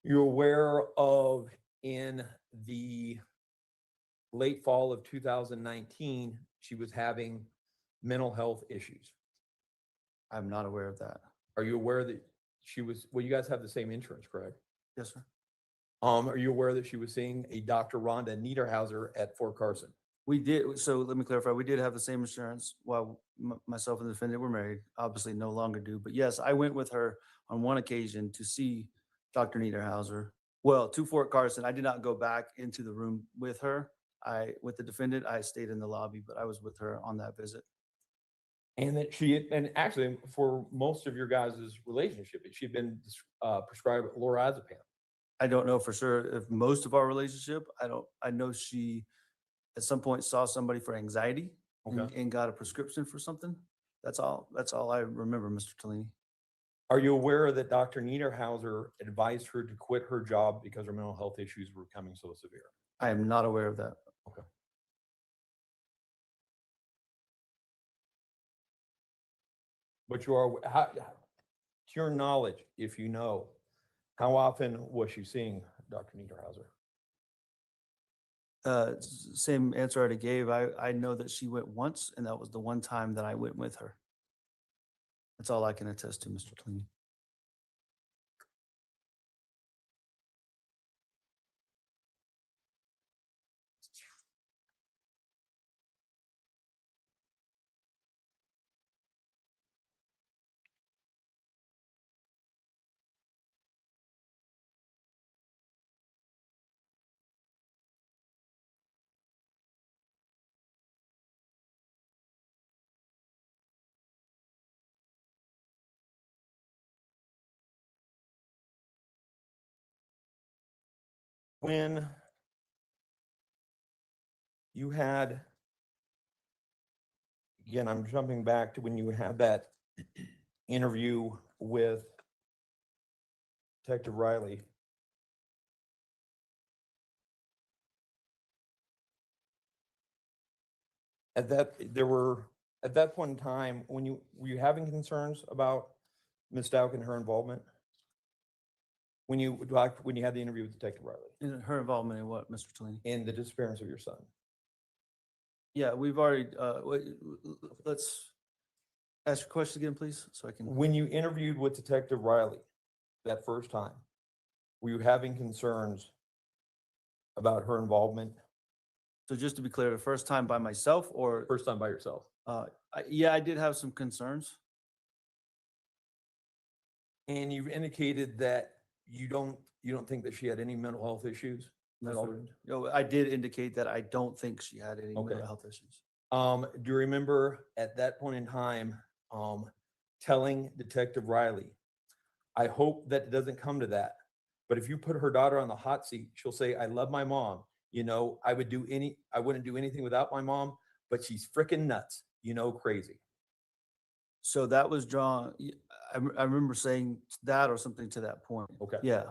You're aware of in the late fall of 2019, she was having mental health issues. I'm not aware of that. Are you aware that well, you guys have the same insurance, correct? Yes, sir. Are you aware that she was seeing a Dr. Rhonda Niederhauser at Fort Carson? We did. So let me clarify. We did have the same insurance while myself and the defendant were married. Obviously no longer do, but yes, I went with her on one occasion to see Dr. Niederhauser. Well, to Fort Carson. I did not go back into the room with her. With the defendant, I stayed in the lobby, but I was with her on that visit. And that and actually for most of your guys' relationship, she'd been prescribed lorazepam. I don't know for sure if most of our relationship, I know she at some point saw somebody for anxiety and got a prescription for something. That's all I remember, Mr. Tellini. Are you aware that Dr. Niederhauser advised her to quit her job because her mental health issues were becoming so severe? I am not aware of that. Okay. But to your knowledge, if you know, how often was she seeing Dr. Niederhauser? Same answer I already gave. I know that she went once, and that was the one time that I went with her. That's all I can attest to, Mr. Tellini. When you had, again, I'm jumping back to when you had that interview with Detective Riley. At that point in time, were you having concerns about Ms. Stauch and her involvement? When you had the interview with Detective Riley And her involvement in what, Mr. Tellini? in the disappearance of your son? Yeah, we've already, let's ask your question again, please, so I can. When you interviewed with Detective Riley that first time, were you having concerns about her involvement? So just to be clear, the first time by myself or, First time by yourself? yeah, I did have some concerns. And you've indicated that you don't think that she had any mental health issues? No, at all? sir. No, I did indicate that I don't think she had any Okay. mental health issues. Do you remember at that point in time, telling Detective Riley, I hope that it doesn't come to that, but if you put her daughter on the hot seat, she'll say, I love my mom. You know, I wouldn't do anything without my mom, but she's freaking nuts, crazy. So that was drawn, I remember saying that or something to that point. Okay. Yeah.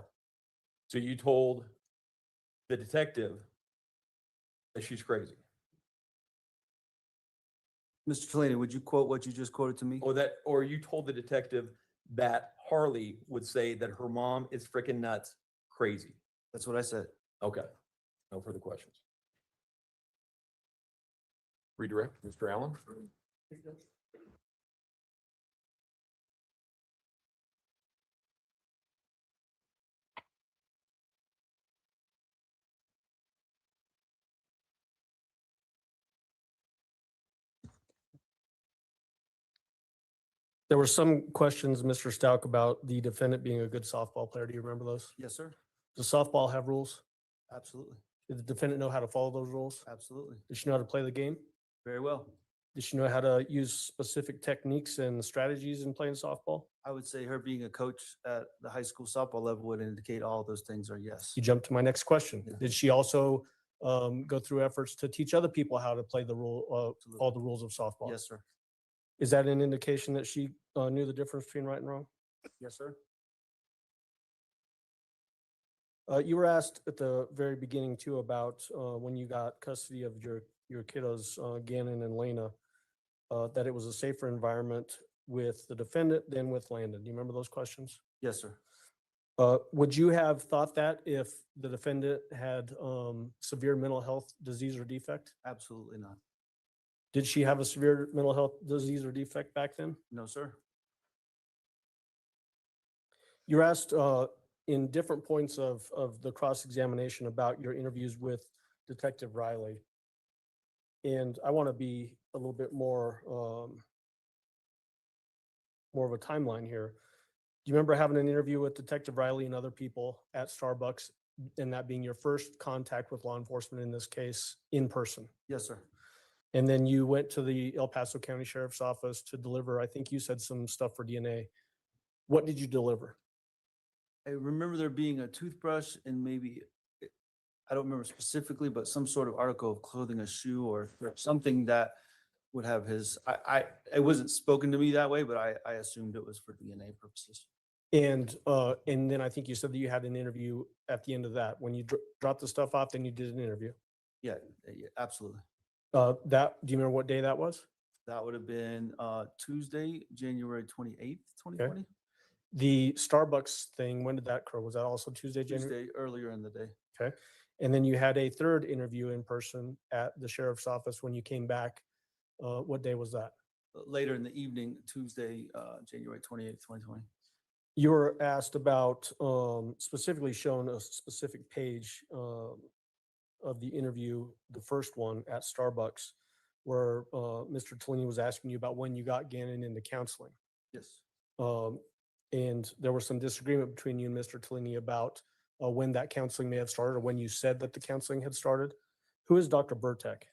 So you told the detective that she's crazy. Mr. Tellini, would you quote what you just quoted to me? Or you told the detective that Harley would say that her mom is freaking nuts, crazy. That's what I said. Okay. No further questions. Redirect, Mr. Allen. There were some questions, Mr. Stauch, about the defendant being a good softball player. Do you remember those? Yes, sir. Does softball have rules? Absolutely. Did the defendant know how to follow those rules? Absolutely. Did she know how to play the game? Very well. Did she know how to use specific techniques and strategies in playing softball? I would say her being a coach at the high school softball level would indicate all of those things are yes. You jumped to my next question. Yeah. Did she also go through efforts to teach other people how to play the rule, all the rules of softball? Yes, sir. Is that an indication that she knew the difference between right and wrong? Yes, sir. You were asked at the very beginning too about when you got custody of your kiddos, Gannon and Lena, that it was a safer environment with the defendant than with Landon. Do you remember those questions? Yes, sir. Would you have thought that if the defendant had severe mental health disease or defect? Absolutely not. Did she have a severe mental health disease or defect back then? No, sir. You're asked in different points of the cross-examination about your interviews with Detective Riley. And I want to be a little bit more of a timeline here. Do you remember having an interview with Detective Riley and other people at Starbucks, and that being your first contact with law enforcement in this case in person? Yes, sir. And then you went to the El Paso County Sheriff's Office to deliver, I think you said some stuff for DNA. What did you deliver? I remember there being a toothbrush and maybe, I don't remember specifically, but some sort of article of clothing, a shoe or something that would have his, it wasn't spoken to me that way, but I assumed it was for DNA purposes. And then I think you said that you had an interview at the end of that. When you dropped the stuff off, then you did an interview. Yeah, absolutely. Do you remember what day that was? That would have been Tuesday, January 28th, 2020. The Starbucks thing, when did that occur? Was that also Tuesday, January? Tuesday, earlier in the day. Okay. And then you had a third interview in person at the sheriff's office when you came back. What day was that? Later in the evening, Tuesday, January 28th, 2020. You were asked about specifically shown a specific page of the interview, the first one at Starbucks, where Mr. Tellini was asking you about when you got Gannon into counseling. Yes. And there was some disagreement between you and Mr. Tellini about when that counseling may have started or when you said that the counseling had started. Who is Dr. Burtek?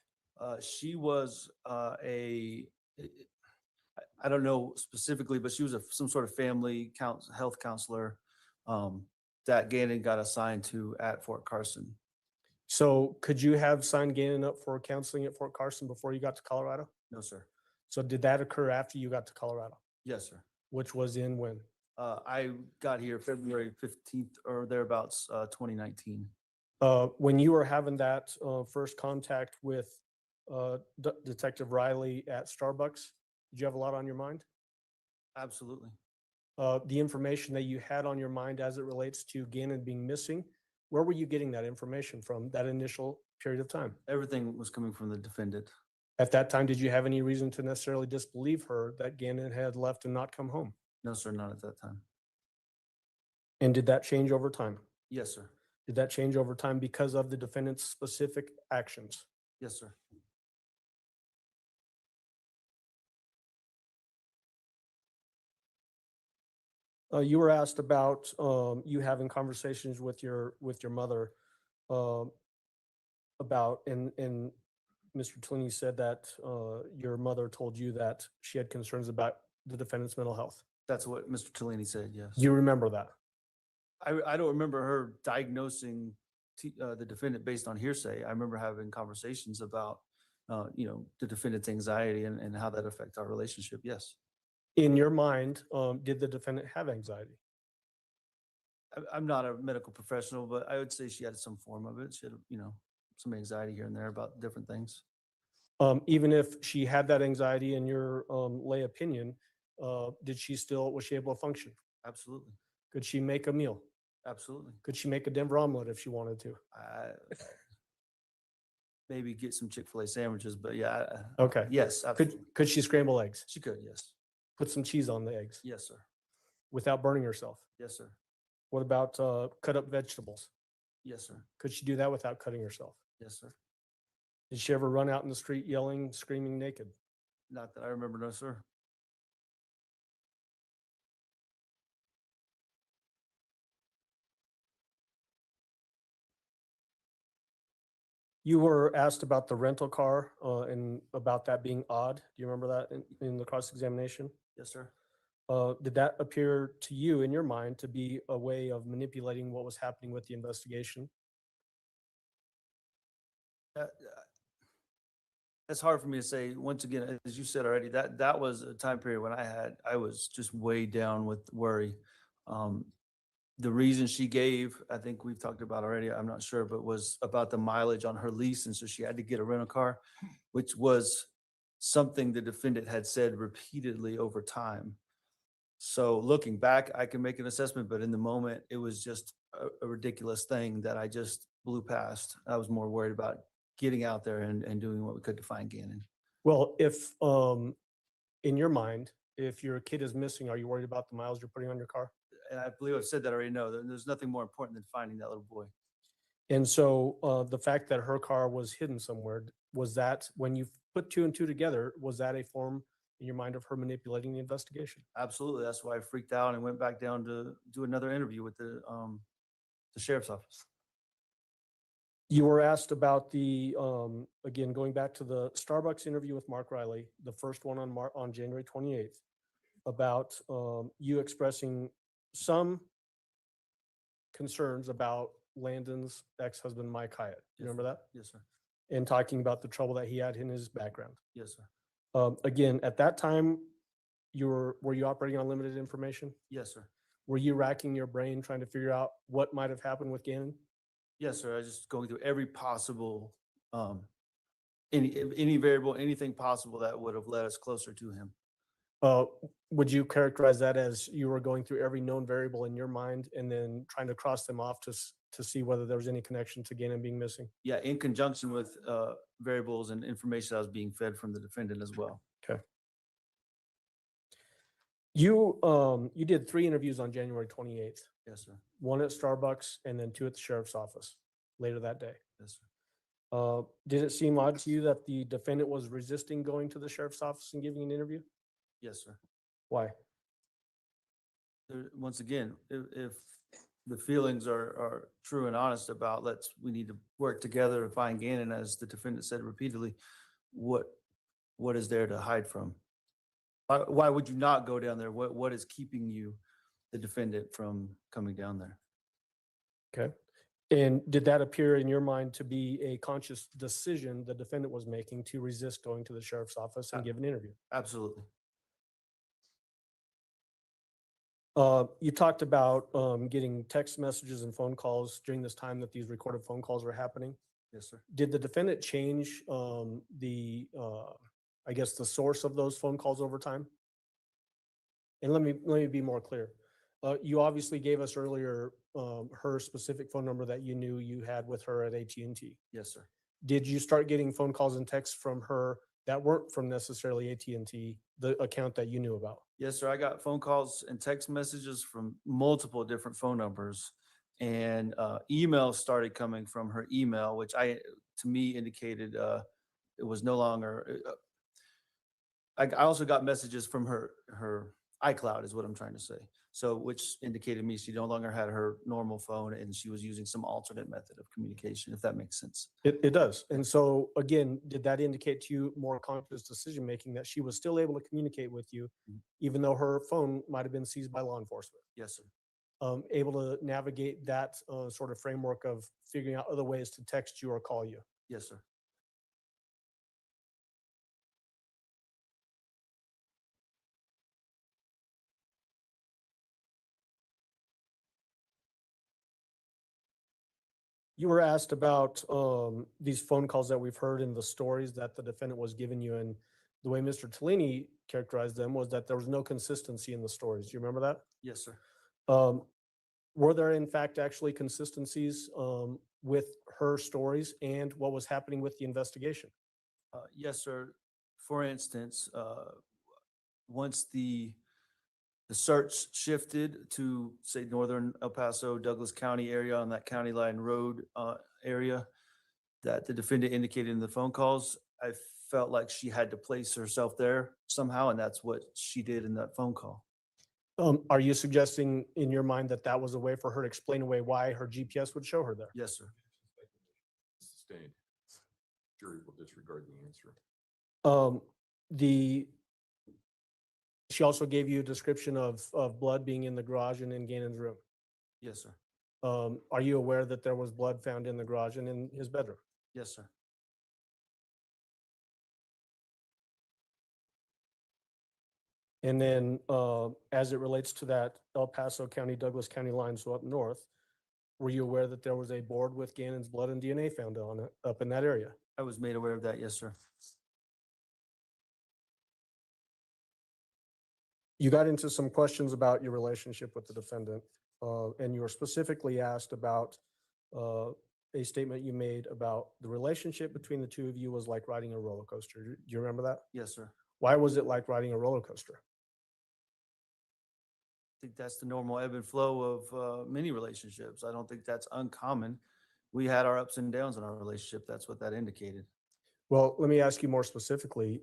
She was I don't know specifically, but she was some sort of family health counselor that Gannon got assigned to at Fort Carson. So could you have signed Gannon up for counseling at Fort Carson before you got to Colorado? No, sir. So did that occur after you got to Colorado? Yes, sir. Which was in when? I got here February 15th or thereabouts, 2019. When you were having that first contact with Detective Riley at Starbucks, did you have a lot on your mind? Absolutely. The information that you had on your mind as it relates to Gannon being missing, where were you getting that information from that initial period of time? Everything was coming from the defendant. At that time, did you have any reason to necessarily disbelieve her that Gannon had left and not come home? No, sir, not at that time. And did that change over time? Yes, sir. Did that change over time because of the defendant's specific actions? Yes, sir. You were asked about you having conversations with your mother about, and Mr. Tellini said that your mother told you that she had concerns about the defendant's mental health. That's what Mr. Tellini said, yes. You remember that? I don't remember her diagnosing the defendant based on hearsay. I remember having conversations about, the defendant's anxiety and how that affects our relationship. Yes. In your mind, did the defendant have anxiety? I'm not a medical professional, but I would say she had some form of it. She had, some anxiety here and there about different things. Even if she had that anxiety in your lay opinion, was she able to function? Absolutely. Could she make a meal? Absolutely. Could she make a Denver omelet if she wanted to? Maybe get some Chick-fil-A sandwiches, but yeah. Okay. Yes, absolutely. Could she scramble eggs? She could, yes. Put some cheese on the eggs? Yes, sir. Without burning herself? Yes, sir. What about cut up vegetables? Yes, sir. Could she do that without cutting herself? Yes, sir. Did she ever run out in the street yelling, screaming naked? Not that I remember, no, sir. You were asked about the rental car and about that being odd. Do you remember that in the cross-examination? Yes, sir. Did that appear to you in your mind to be a way of manipulating what was happening with the investigation? Uh, It's hard for me to say. Once again, as you said already, that was a time period when I was just way down with worry. Um, the reason she gave, I think we've talked about already, I'm not sure, but was about the mileage on her lease. And so she had to get a rental car, which was something the defendant had said repeatedly over time. So looking back, I can make an assessment, but in the moment, it was just a ridiculous thing that I just blew past. I was more worried about getting out there and doing what we could to find Gannon. Well, if in your mind, if your kid is missing, are you worried about the miles you're putting on your car? And I believe I've said that already. No, there's nothing more important than finding that little boy. And so the fact that her car was hidden somewhere, was that when you put two and two together, was that a form in your mind of her manipulating the investigation? Absolutely. That's why I freaked out and went back down to do another interview with the sheriff's office. You were asked about the, again, going back to the Starbucks interview with Mark Riley, the first one on January 28th, about you expressing some concerns about Landon's ex-husband, Mike Hyatt. You remember that? Yes, sir. And talking about the trouble that he had in his background. Yes, sir. Again, at that time, were you operating on limited information? Yes, sir. Were you racking your brain trying to figure out what might have happened with Gannon? Yes, sir. I was just going through every possible, any variable, anything possible that would have led us closer to him. Would you characterize that as you were going through every known variable in your mind and then trying to cross them off to see whether there was any connection to Gannon being missing? Yeah, in conjunction with variables and information that was being fed from the defendant as well. Okay. You did 3 interviews on January 28th. Yes, sir. 1 at Starbucks and then 2 at the sheriff's office later that day. Yes, sir. Did it seem odd to you that the defendant was resisting going to the sheriff's office and giving an interview? Yes, sir. Why? Once again, if the feelings are true and honest about we need to work together and find Gannon, as the defendant said repeatedly, what is there to hide from? Why would you not go down there? What is keeping you, the defendant, from coming down there? Okay. And did that appear in your mind to be a conscious decision the defendant was making to resist going to the sheriff's office and give an interview? Absolutely. You talked about getting text messages and phone calls during this time that these recorded phone calls were happening. Yes, sir. Did the defendant change I guess, the source of those phone calls over time? And let me be more clear. You obviously gave us earlier her specific phone number that you knew you had with her at AT&T. Yes, sir. Did you start getting phone calls and texts from her that weren't from necessarily AT&T, the account that you knew about? Yes, sir. I got phone calls and text messages from multiple different phone numbers, and emails started coming from her email, which to me indicated it was no longer. I also got messages from her iCloud, is what I'm trying to say. So, which indicated me she no longer had her normal phone and she was using some alternate method of communication, if that makes sense. It does. And so, again, did that indicate to you more conscious decision-making that she was still able to communicate with you, even though her phone might have been seized by law enforcement? Yes, sir. Able to navigate that sort of framework of figuring out other ways to text you or call you? Yes, sir. You were asked about these phone calls that we've heard in the stories that the defendant was giving you, and the way Mr. Tellini characterized them was that there was no consistency in the stories. Do you remember that? Yes, sir. Were there, in fact, actually consistencies with her stories and what was happening with the investigation? Yes, sir. For instance, once the search shifted to, say, northern El Paso, Douglas County area on that county line road area that the defendant indicated in the phone calls, I felt like she had to place herself there somehow, and that's what she did in that phone call. Are you suggesting in your mind that that was a way for her to explain away why her GPS would show her there? Yes, sir. Sustained. jury will disregard the answer. She also gave you a description of blood being in the garage and in Gannon's room. Yes, sir. Are you aware that there was blood found in the garage and in his bedroom? Yes, sir. And then, as it relates to that El Paso County, Douglas County line, so up north, were you aware that there was a board with Gannon's blood and DNA found on it up in that area? I was made aware of that. Yes, sir. You got into some questions about your relationship with the defendant, and you were specifically asked about a statement you made about the relationship between the two of you was like riding a roller coaster. Do you remember that? Yes, sir. Why was it like riding a roller coaster? I think that's the normal ebb and flow of many relationships. I don't think that's uncommon. We had our ups and downs in our relationship. That's what that indicated. Well, let me ask you more specifically,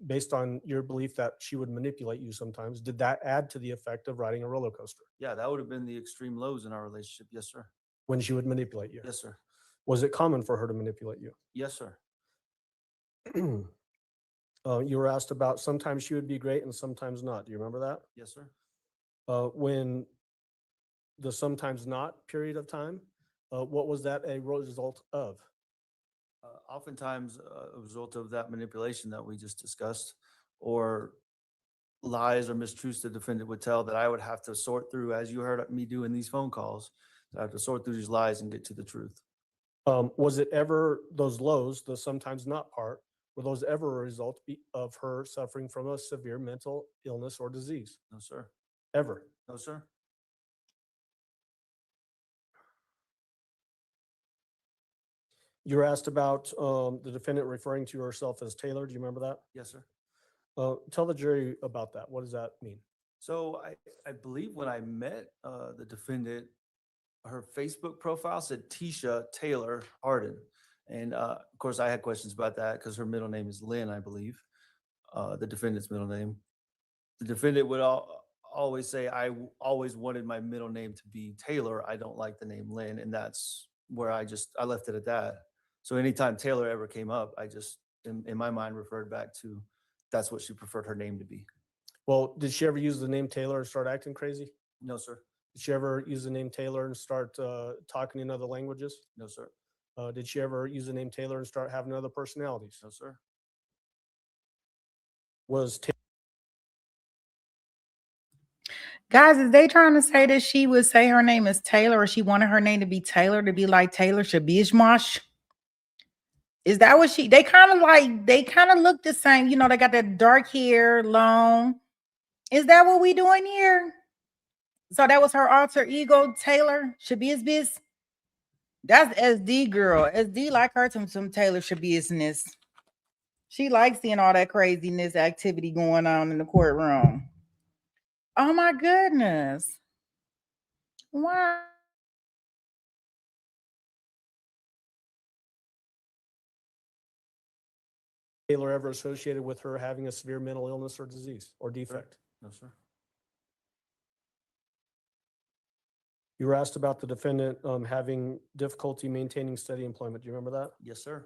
based on your belief that she would manipulate you sometimes, did that add to the effect of riding a roller coaster Yeah, that would have been the extreme lows in our relationship. Yes, sir. when she would manipulate you? Yes, sir. Was it common for her to manipulate you? Yes, sir. You were asked about sometimes she would be great and sometimes not. Do you remember that? Yes, sir. When the sometimes not period of time, what was that a result of? Oftentimes a result of that manipulation that we just discussed, or lies or mistruths the defendant would tell that I would have to sort through, as you heard me do in these phone calls. I have to sort through these lies and get to the truth. Was it ever those lows, the sometimes not part, were those ever a result of her suffering from a severe mental illness or disease? No, sir. Ever? No, sir. You were asked about the defendant referring to herself as Taylor. Do you remember that? Yes, sir. Tell the jury about that. What does that mean? So I believe when I met the defendant, her Facebook profile said Tisha Taylor Harden. And of course, I had questions about that because her middle name is Lynn, I believe, the defendant's middle name. The defendant would always say, always wanted my middle name to be Taylor. I don't like the name Lynn. And that's where I left it at that. So anytime Taylor ever came up, I just, in my mind, referred back to that's what she preferred her name to be. Well, did she ever use the name Taylor and start acting crazy? No, sir. Did she ever use the name Taylor and start talking in other languages? No, sir. Did she ever use the name Taylor and start having other personalities? No, sir. Was Guys, is they trying to say that she would say her name is Taylor, or she wanted her name to be Taylor, to be like Taylor Shabizmash? Is that what they kind of look the same. You know, they got that dark hair, long. Is that what we doing here? So that was her alter ego, Taylor Shabizbiz. That's SD girl. SD like her some Taylor Shabizzness. She likes seeing all that craziness activity going on in the courtroom. Oh my goodness. Wow. Taylor ever associated with her having a severe mental illness or disease or defect? No, sir. You were asked about the defendant having difficulty maintaining steady employment. Do you remember that? Yes, sir.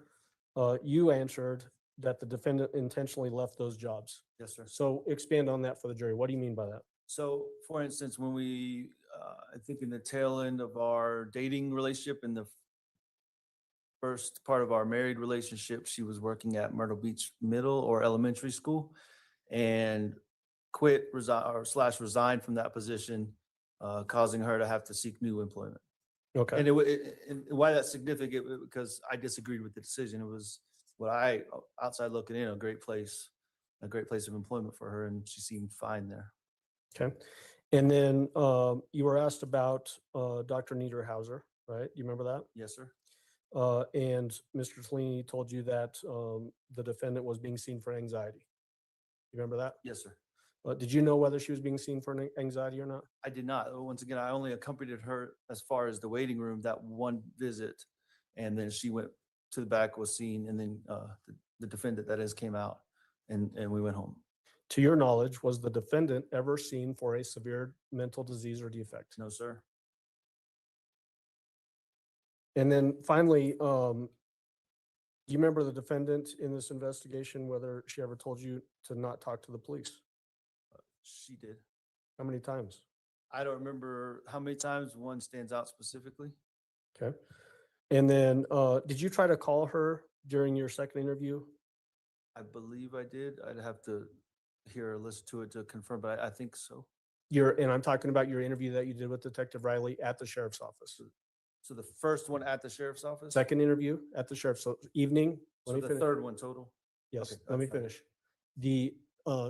You answered that the defendant intentionally left those jobs. Yes, sir. So expand on that for the jury. What do you mean by that? So, for instance, when we, I think in the tail end of our dating relationship, in the first part of our married relationship, she was working at Myrtle Beach Middle or Elementary School, and quit, resigned from that position, causing her to have to seek new employment. Okay. And and why that's significant, because I disagreed with the decision. It was what I, outside looking in, a great place of employment for her, and she seemed fine there. Okay. And then you were asked about Dr. Niederhauser, right? You remember that? Yes, sir. And Mr. Tellini told you that the defendant was being seen for anxiety. You remember that? Yes, sir. Did you know whether she was being seen for anxiety or not? I did not. Once again, I only accompanied her as far as the waiting room that one visit, and then she went to the back, was seen, and then the defendant, that is, came out, and we went home. To your knowledge, was the defendant ever seen for a severe mental disease or defect? No, sir. And then finally, Do you remember the defendant in this investigation, whether she ever told you to not talk to the police? She did. How many times? I don't remember how many times one stands out specifically. Okay. And then, did you try to call her during your second interview? I believe I did. I'd have to hear or listen to it to confirm, but I think so. And I'm talking about your interview that you did with Detective Riley at the sheriff's office. So the first one at the sheriff's office? Second interview at the sheriff's evening. So Let me the finish. third one total? Yes, Okay, let me that's fine. finish. The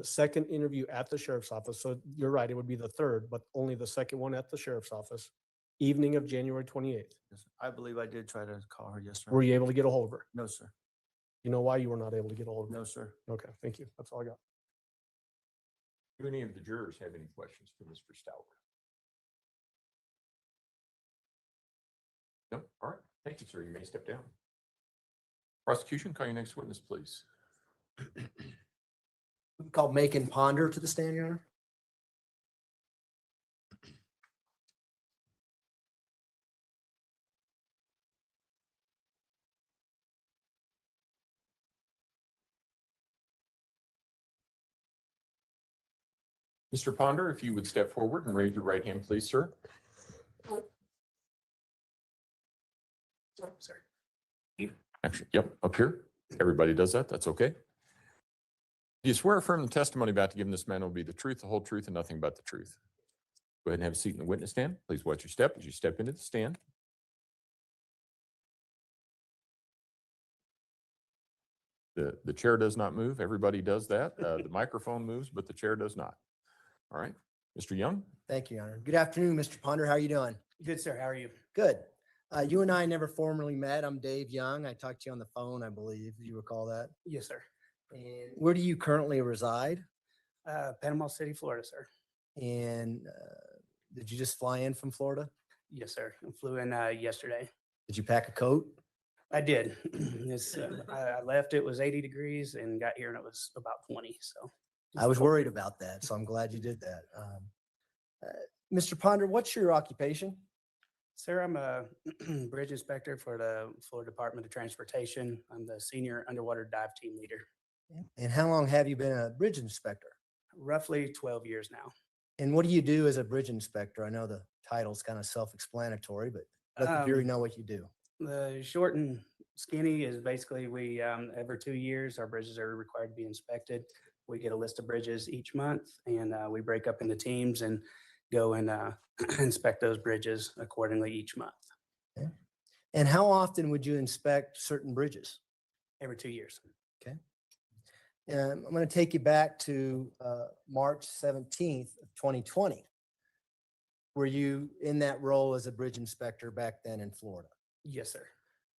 second interview at the sheriff's office, so you're right, it would be the third, but only the second one at the sheriff's office, evening of January 28th. Yes, sir. I believe I did try to call her, yes, sir. Were you able to get a hold of her? No, sir. You know why you were not able to get a hold of her? No, sir. Okay, thank you. That's all I got. Do any of the jurors have any questions for Mr. Stauch? No? All right. Thank you, sir. You may step down. Prosecution, call your next witness, please. Called Macon Ponder to the stand, Your Honor. Mr. Ponder, if you would step forward and raise your right hand, please, sir. Sorry. Actually, yep, up here. Everybody does that. That's okay. Do you swear affirm the testimony about to give in this man will be the truth, the whole truth, and nothing but the truth? Go ahead and have a seat in the witness stand. Please watch your step as you step into the stand. The chair does not move. Everybody does that. The microphone moves, but the chair does not. All right. Mr. Young? Thank you, Your Honor. Good afternoon, Mr. Ponder. How are you doing? Good, sir. How are you? Good. You and I never formally met. I'm Dave Young. I talked to you on the phone, I believe. Do you recall that? Yes, sir. And where do you currently reside? Panama City, Florida, sir. And did you just fly in from Florida? Yes, sir. I flew in yesterday. Did you pack a coat? I did. I left, it was 80 degrees and got here and it was about 20. So I was worried about that, so I'm glad you did that. Mr. Ponder, what's your occupation? Sir, I'm a bridge inspector for the Florida Department of Transportation. I'm the senior underwater dive team leader. And how long have you been a bridge inspector? Roughly 12 years now. And what do you do as a bridge inspector? I know the title's kind of self-explanatory, but let the jury know what you do. The short and skinny is basically we, every 2 years, our bridges are required to be inspected. We get a list of bridges each month and we break up into teams and go and inspect those bridges accordingly each month. Okay. And how often would you inspect certain bridges? Every 2 years. Okay. I'm going to take you back to March 17th of 2020. Were you in that role as a bridge inspector back then in Florida? Yes, sir.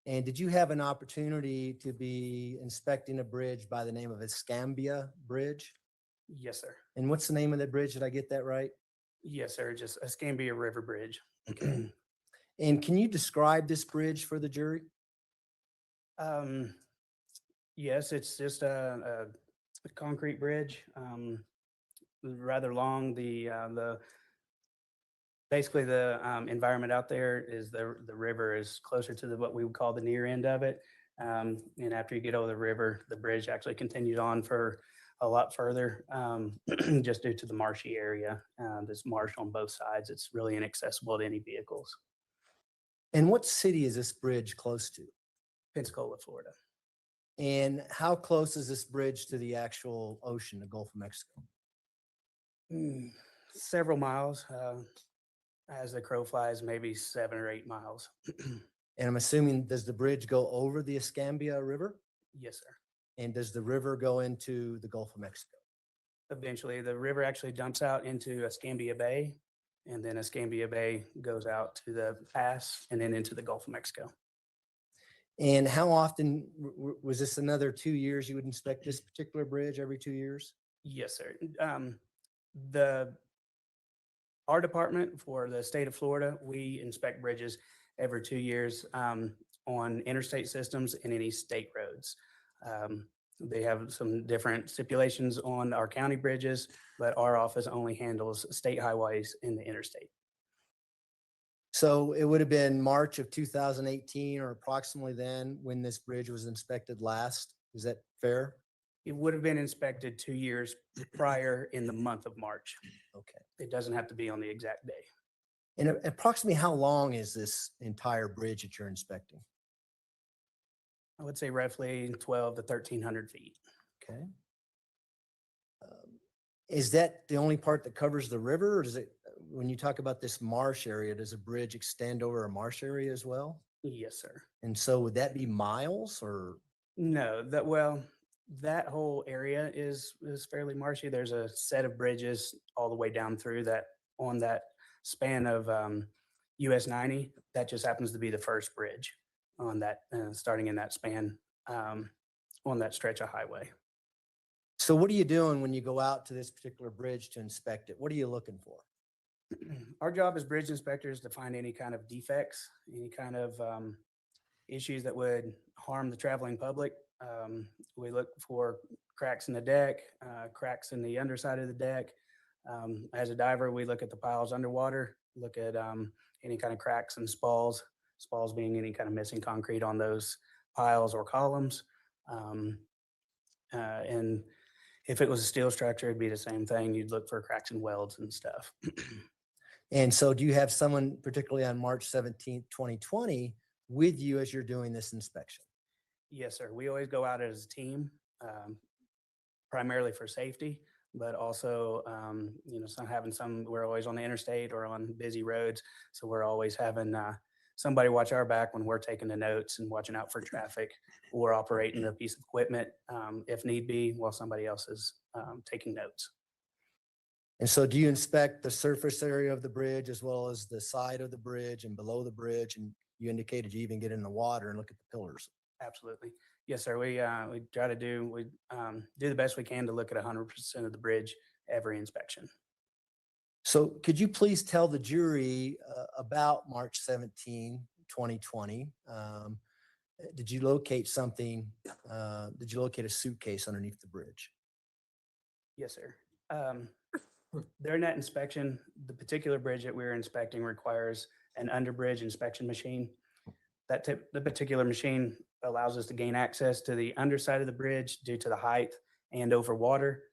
And did you have an opportunity to be inspecting a bridge by the name of Escambia Bridge? Yes, sir. And what's the name of that bridge? Did I get that right? Yes, sir. Just Escambia River Bridge. Okay. And can you describe this bridge for the jury? Yes, it's just a concrete bridge, rather long. Basically the environment out there is the river is closer to what we would call the near end of it. And after you get over the river, the bridge actually continues on for a lot further, just due to the marshy area. There's marsh on both sides. It's really inaccessible to any vehicles. And what city is this bridge close to? Pensacola, Florida. And how close is this bridge to the actual ocean, the Gulf of Mexico? Several miles. As the crow flies, maybe 7 or 8 miles. And I'm assuming, does the bridge go over the Escambia River? Yes, sir. And does the river go into the Gulf of Mexico? Eventually, the river actually dumps out into Escambia Bay, and then Escambia Bay goes out to the pass and then into the Gulf of Mexico. And how often, was this another 2 years you would inspect this particular bridge every 2 years? Yes, sir. Our department for the state of Florida, we inspect bridges every 2 years on interstate systems and any state roads. They have some different stipulations on our county bridges, but our office only handles state highways in the interstate. So it would have been March of 2018 or approximately then when this bridge was inspected last. Is that fair? It would have been inspected 2 years prior in the month of March. Okay. It doesn't have to be on the exact day. And approximately how long is this entire bridge that you're inspecting? I would say roughly 12 to 1,300 feet. Okay. Is that the only part that covers the river, or does it, when you talk about this marsh area, does a bridge extend over a marsh area as well? Yes, sir. And so would that be miles or? No, that whole area is fairly marshy. There's a set of bridges all the way down through that on that span of US 90. That just happens to be the first bridge on that, starting in that span on that stretch of highway. So what are you doing when you go out to this particular bridge to inspect it? What are you looking for? Our job as bridge inspectors to find any kind of defects, any kind of issues that would harm the traveling public. We look for cracks in the deck, cracks in the underside of the deck. As a diver, we look at the piles underwater, look at any kind of cracks and spalls being any kind of missing concrete on those piles or columns. And if it was a steel structure, it'd be the same thing. You'd look for cracks and welds and stuff. And so do you have someone, particularly on March 17th, 2020, with you as you're doing this inspection? Yes, sir. We always go out as a team, primarily for safety, but also, we're always on the interstate or on busy roads. So we're always having somebody watch our back when we're taking the notes and watching out for traffic or operating a piece of equipment if need be while somebody else is taking notes. And so do you inspect the surface area of the bridge as well as the side of the bridge and below the bridge? And you indicated you even get in the water and look at the pillars. Absolutely. Yes, sir. We try to do the best we can to look at 100% of the bridge every inspection. So could you please tell the jury about March 17, 2020? Did you locate something? Did you locate a suitcase underneath the bridge? Yes, sir. During that inspection, the particular bridge that we were inspecting requires an underbridge inspection machine. The particular machine allows us to gain access to the underside of the bridge due to the height and over water.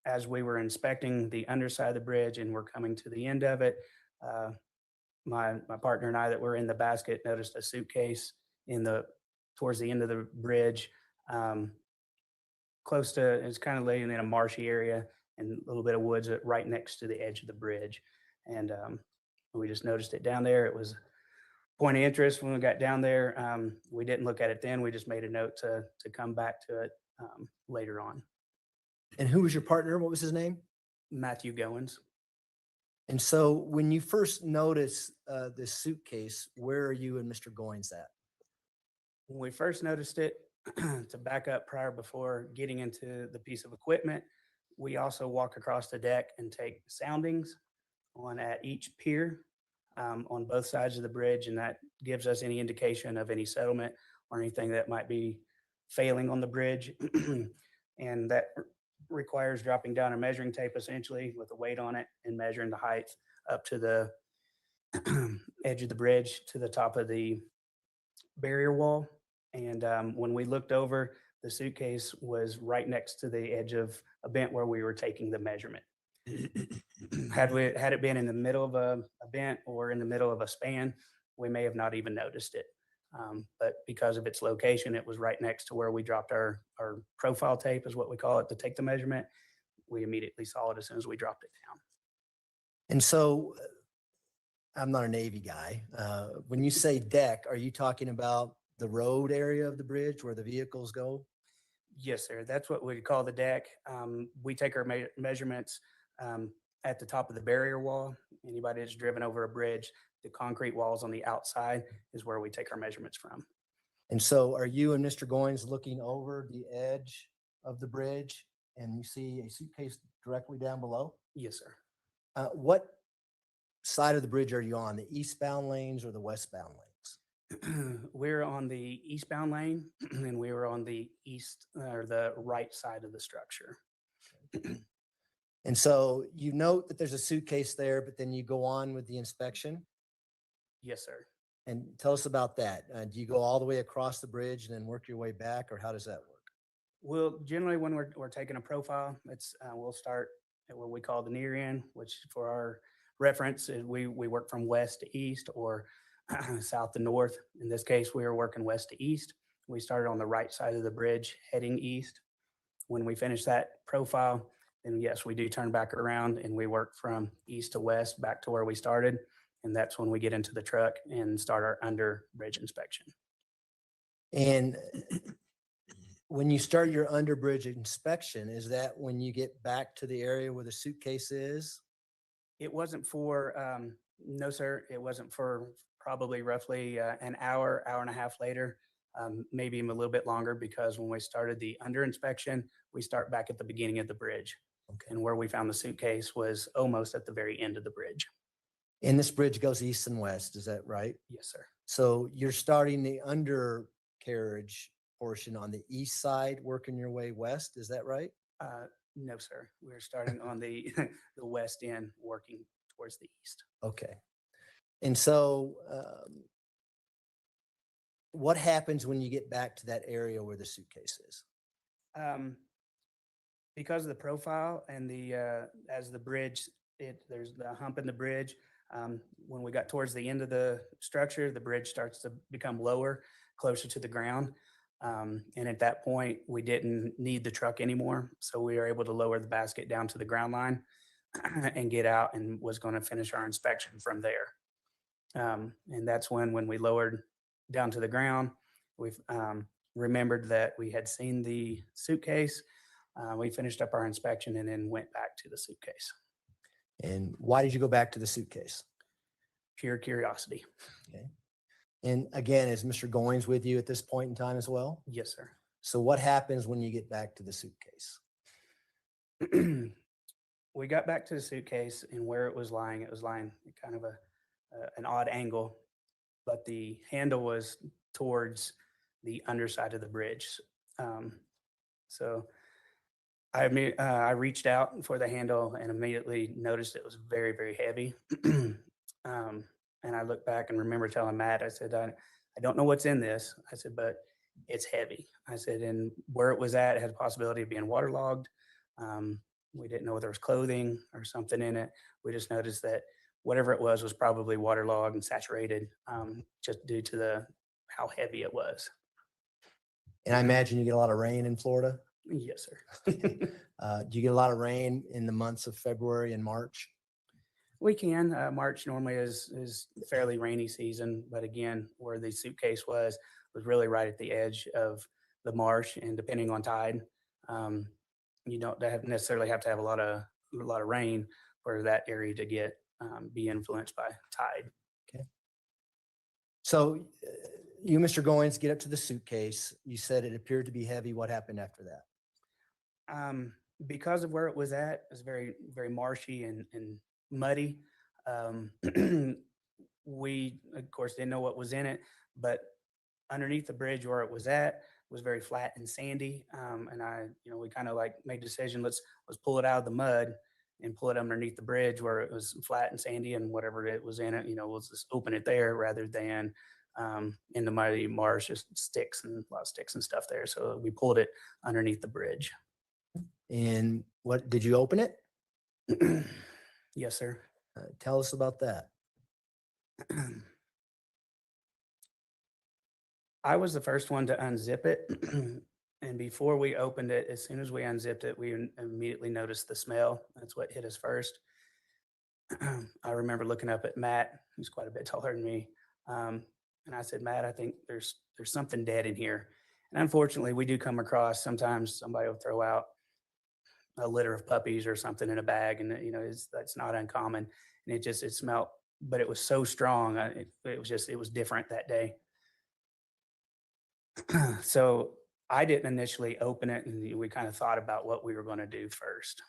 As we were inspecting the underside of the bridge and we're coming to the end of it, my partner and I that were in the basket noticed a suitcase towards the end of the bridge, close to, it's kind of laying in a marshy area and a little bit of woods right next to the edge of the bridge. And we just noticed it down there. It was point of interest when we got down there. We didn't look at it then. We just made a note to come back to it later on. And who was your partner? What was his name? Matthew Goins. And so when you first noticed this suitcase, where are you and Mr. Goins at? When we first noticed it, to back up before getting into the piece of equipment, we also walk across the deck and take soundings at each pier on both sides of the bridge. And that gives us any indication of any settlement or anything that might be failing on the bridge. And that requires dropping down a measuring tape essentially with a weight on it and measuring the height up to the edge of the bridge to the top of the barrier wall. And when we looked over, the suitcase was right next to the edge of a bent where we were taking the measurement. Had it been in the middle of a bent or in the middle of a span, we may have not even noticed it. But because of its location, it was right next to where we dropped our profile tape, is what we call it, to take the measurement. We immediately saw it as soon as we dropped it down. And so I'm not a Navy guy. When you say deck, are you talking about the road area of the bridge where the vehicles go? Yes, sir. That's what we call the deck. We take our measurements at the top of the barrier wall. Anybody that's driven over a bridge, the concrete walls on the outside is where we take our measurements from. And so are you and Mr. Goins looking over the edge of the bridge and you see a suitcase directly down below? Yes, sir. What side of the bridge are you on, the eastbound lanes or the westbound lanes? We're on the eastbound lane and we were on the east or the right side of the structure. And so you note that there's a suitcase there, but then you go on with the inspection. Yes, sir. And tell us about that. Do you go all the way across the bridge and then work your way back, or how does that work? Well, generally when we're taking a profile, we'll start at what we call the near end, which for our reference is we work from west to east or south to north. In this case, we were working west to east. We started on the right side of the bridge heading east. When we finish that profile, then yes, we do turn back around and we work from east to west back to where we started. And that's when we get into the truck and start our under bridge inspection. And when you start your under bridge inspection, is that when you get back to the area where the suitcase is? It wasn't for, no, sir, it wasn't for probably roughly an hour, hour and a half later, maybe even a little bit longer, because when we started the under inspection, we start back at the beginning of the bridge. Okay. And where we found the suitcase was almost at the very end of the bridge. And this bridge goes east and west, is that right? Yes, sir. So you're starting the undercarriage portion on the east side, working your way west, is that right? No, sir. We're starting on the the west end, working towards the east. Okay. And so what happens when you get back to that area where the suitcase is? Because of the profile and as the bridge, there's the hump in the bridge. When we got towards the end of the structure, the bridge starts to become lower, closer to the ground. And at that point, we didn't need the truck anymore. So we were able to lower the basket down to the ground line and get out, and was going to finish our inspection from there. And that's when we lowered down to the ground, we've remembered that we had seen the suitcase. We finished up our inspection and then went back to the suitcase. And why did you go back to the suitcase? Pure curiosity. Okay. And again, is Mr. Goins with you at this point in time as well? Yes, sir. So what happens when you get back to the suitcase? We got back to the suitcase, and where it was lying at kind of an odd angle, but the handle was towards the underside of the bridge. So I reached out for the handle and immediately noticed it was very, very heavy. And I looked back and remember telling Matt, I said, I don't know what's in this. I said, but it's heavy. I said, and where it was at, it had a possibility of being waterlogged. We didn't know whether it was clothing or something in it. We just noticed that whatever it was probably waterlogged and saturated, just due to how heavy it was. And I imagine you get a lot of rain in Florida? Yes, sir. Do you get a lot of rain in the months of February and March? We can. March normally is fairly rainy season, but again, where the suitcase was really right at the edge of the marsh, and depending on tide, you don't necessarily have to have a lot of rain for that area to be influenced by tide. Okay. So you, Mr. Goins, get up to the suitcase. You said it appeared to be heavy. What happened after that? Because of where it was at, it was very, very marshy and muddy. We, of course, didn't know what was in it, but underneath the bridge where it was at was very flat and sandy. And we kind of like made a decision, let's pull it out of the mud and pull it underneath the bridge where it was flat and sandy, and whatever it was in it, we'll just open it there rather than in the muddy marsh, just sticks and a lot of sticks and stuff there. So we pulled it underneath the bridge. And what did you open it? Yes, sir. Tell us about that. I was the first one to unzip it. And before we opened it, as soon as we unzipped it, we immediately noticed the smell. That's what hit us first. I remember looking up at Matt, who's quite a bit taller than me. And I said, Matt, I think there's something dead in here. And unfortunately, we do come across, sometimes somebody will throw out a litter of puppies or something in a bag, and that's not uncommon. And it smelled, but it was so strong. It was different that day. So I didn't initially open it, and we kind of thought about what we were going to do first.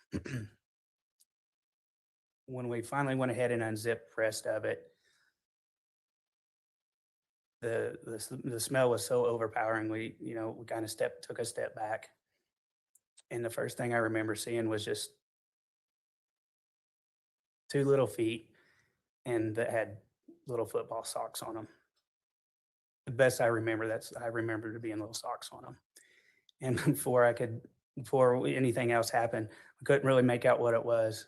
When we finally went ahead and unzipped the rest of it, the smell was so overpowering. We kind of took a step back. And the first thing I remember seeing was just 2 little feet, and that had little football socks on them. The best I remember, I remember there being little socks on them. And before anything else happened, we couldn't really make out what it was.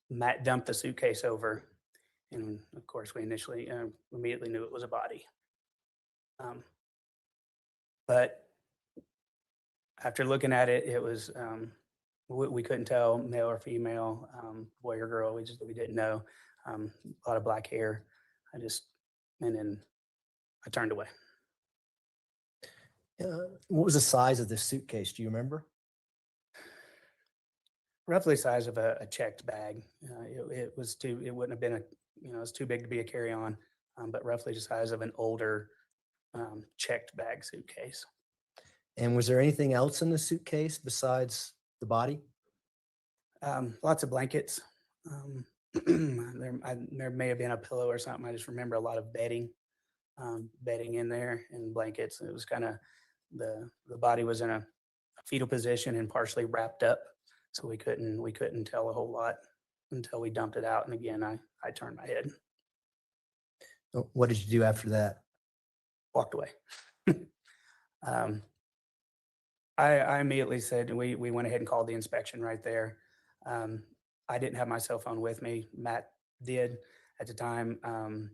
Matt dumped the suitcase over, and of course, we initially immediately knew it was a body. But after looking at it, it was we couldn't tell male or female, boy or girl. We didn't know. A lot of black hair. And then I turned away. What was the size of this suitcase? Do you remember? Roughly size of a checked bag. It wouldn't have been it was too big to be a carry-on, but roughly the size of an older checked bag suitcase. And was there anything else in the suitcase besides the body? Lots of blankets. There may have been a pillow or something. I just remember a lot of bedding in there and blankets. It was kind of the body was in a fetal position and partially wrapped up, so we couldn't tell a whole lot until we dumped it out. And again, I turned my head, What did you do after that? walked away. I immediately said we went ahead and called the inspection right there. I didn't have my cell phone with me. Matt did at the time.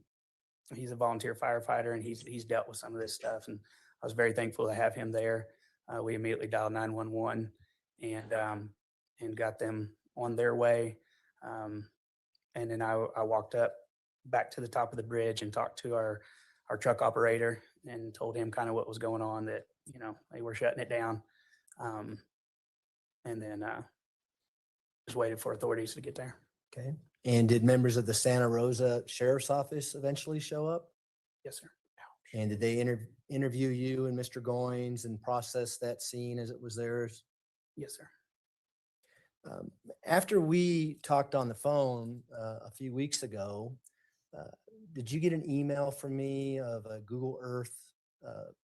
He's a volunteer firefighter, and he's dealt with some of this stuff, and I was very thankful to have him there. We immediately dialed 911 and got them on their way. And then I walked up back to the top of the bridge and talked to our truck operator and told him kind of what was going on, that, they were shutting it down. And then just waited for authorities to get there. Okay. And did members of the Santa Rosa Sheriff's Office eventually show up? Yes, sir. And did they interview you and Mr. Goins and process that scene as it was theirs? Yes, sir. After we talked on the phone a few weeks ago, did you get an email from me of a Google Earth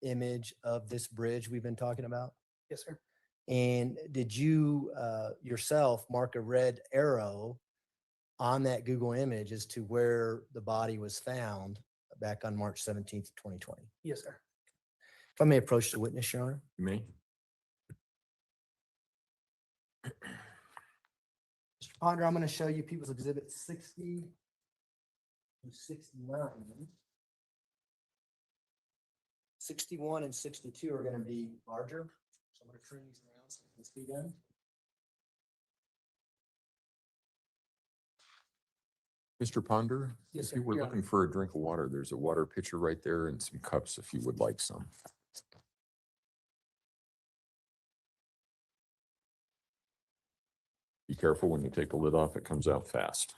image of this bridge we've been talking about? Yes, sir. And did you yourself mark a red arrow on that Google image as to where the body was found back on March 17th, 2020? Yes, sir. If I may approach the witness, Your Honor. You may. Mr. Ponder, I'm going to show you People's Exhibit 60 and 69. 61 and 62 are going to be larger. So I'm going to turn these around so you can see them. Mr. Ponder, Yes, if sir. you were Your looking for a drink of water, there's a water pitcher right there and some cups if you would like some. Be careful when you take the lid off, it comes out fast.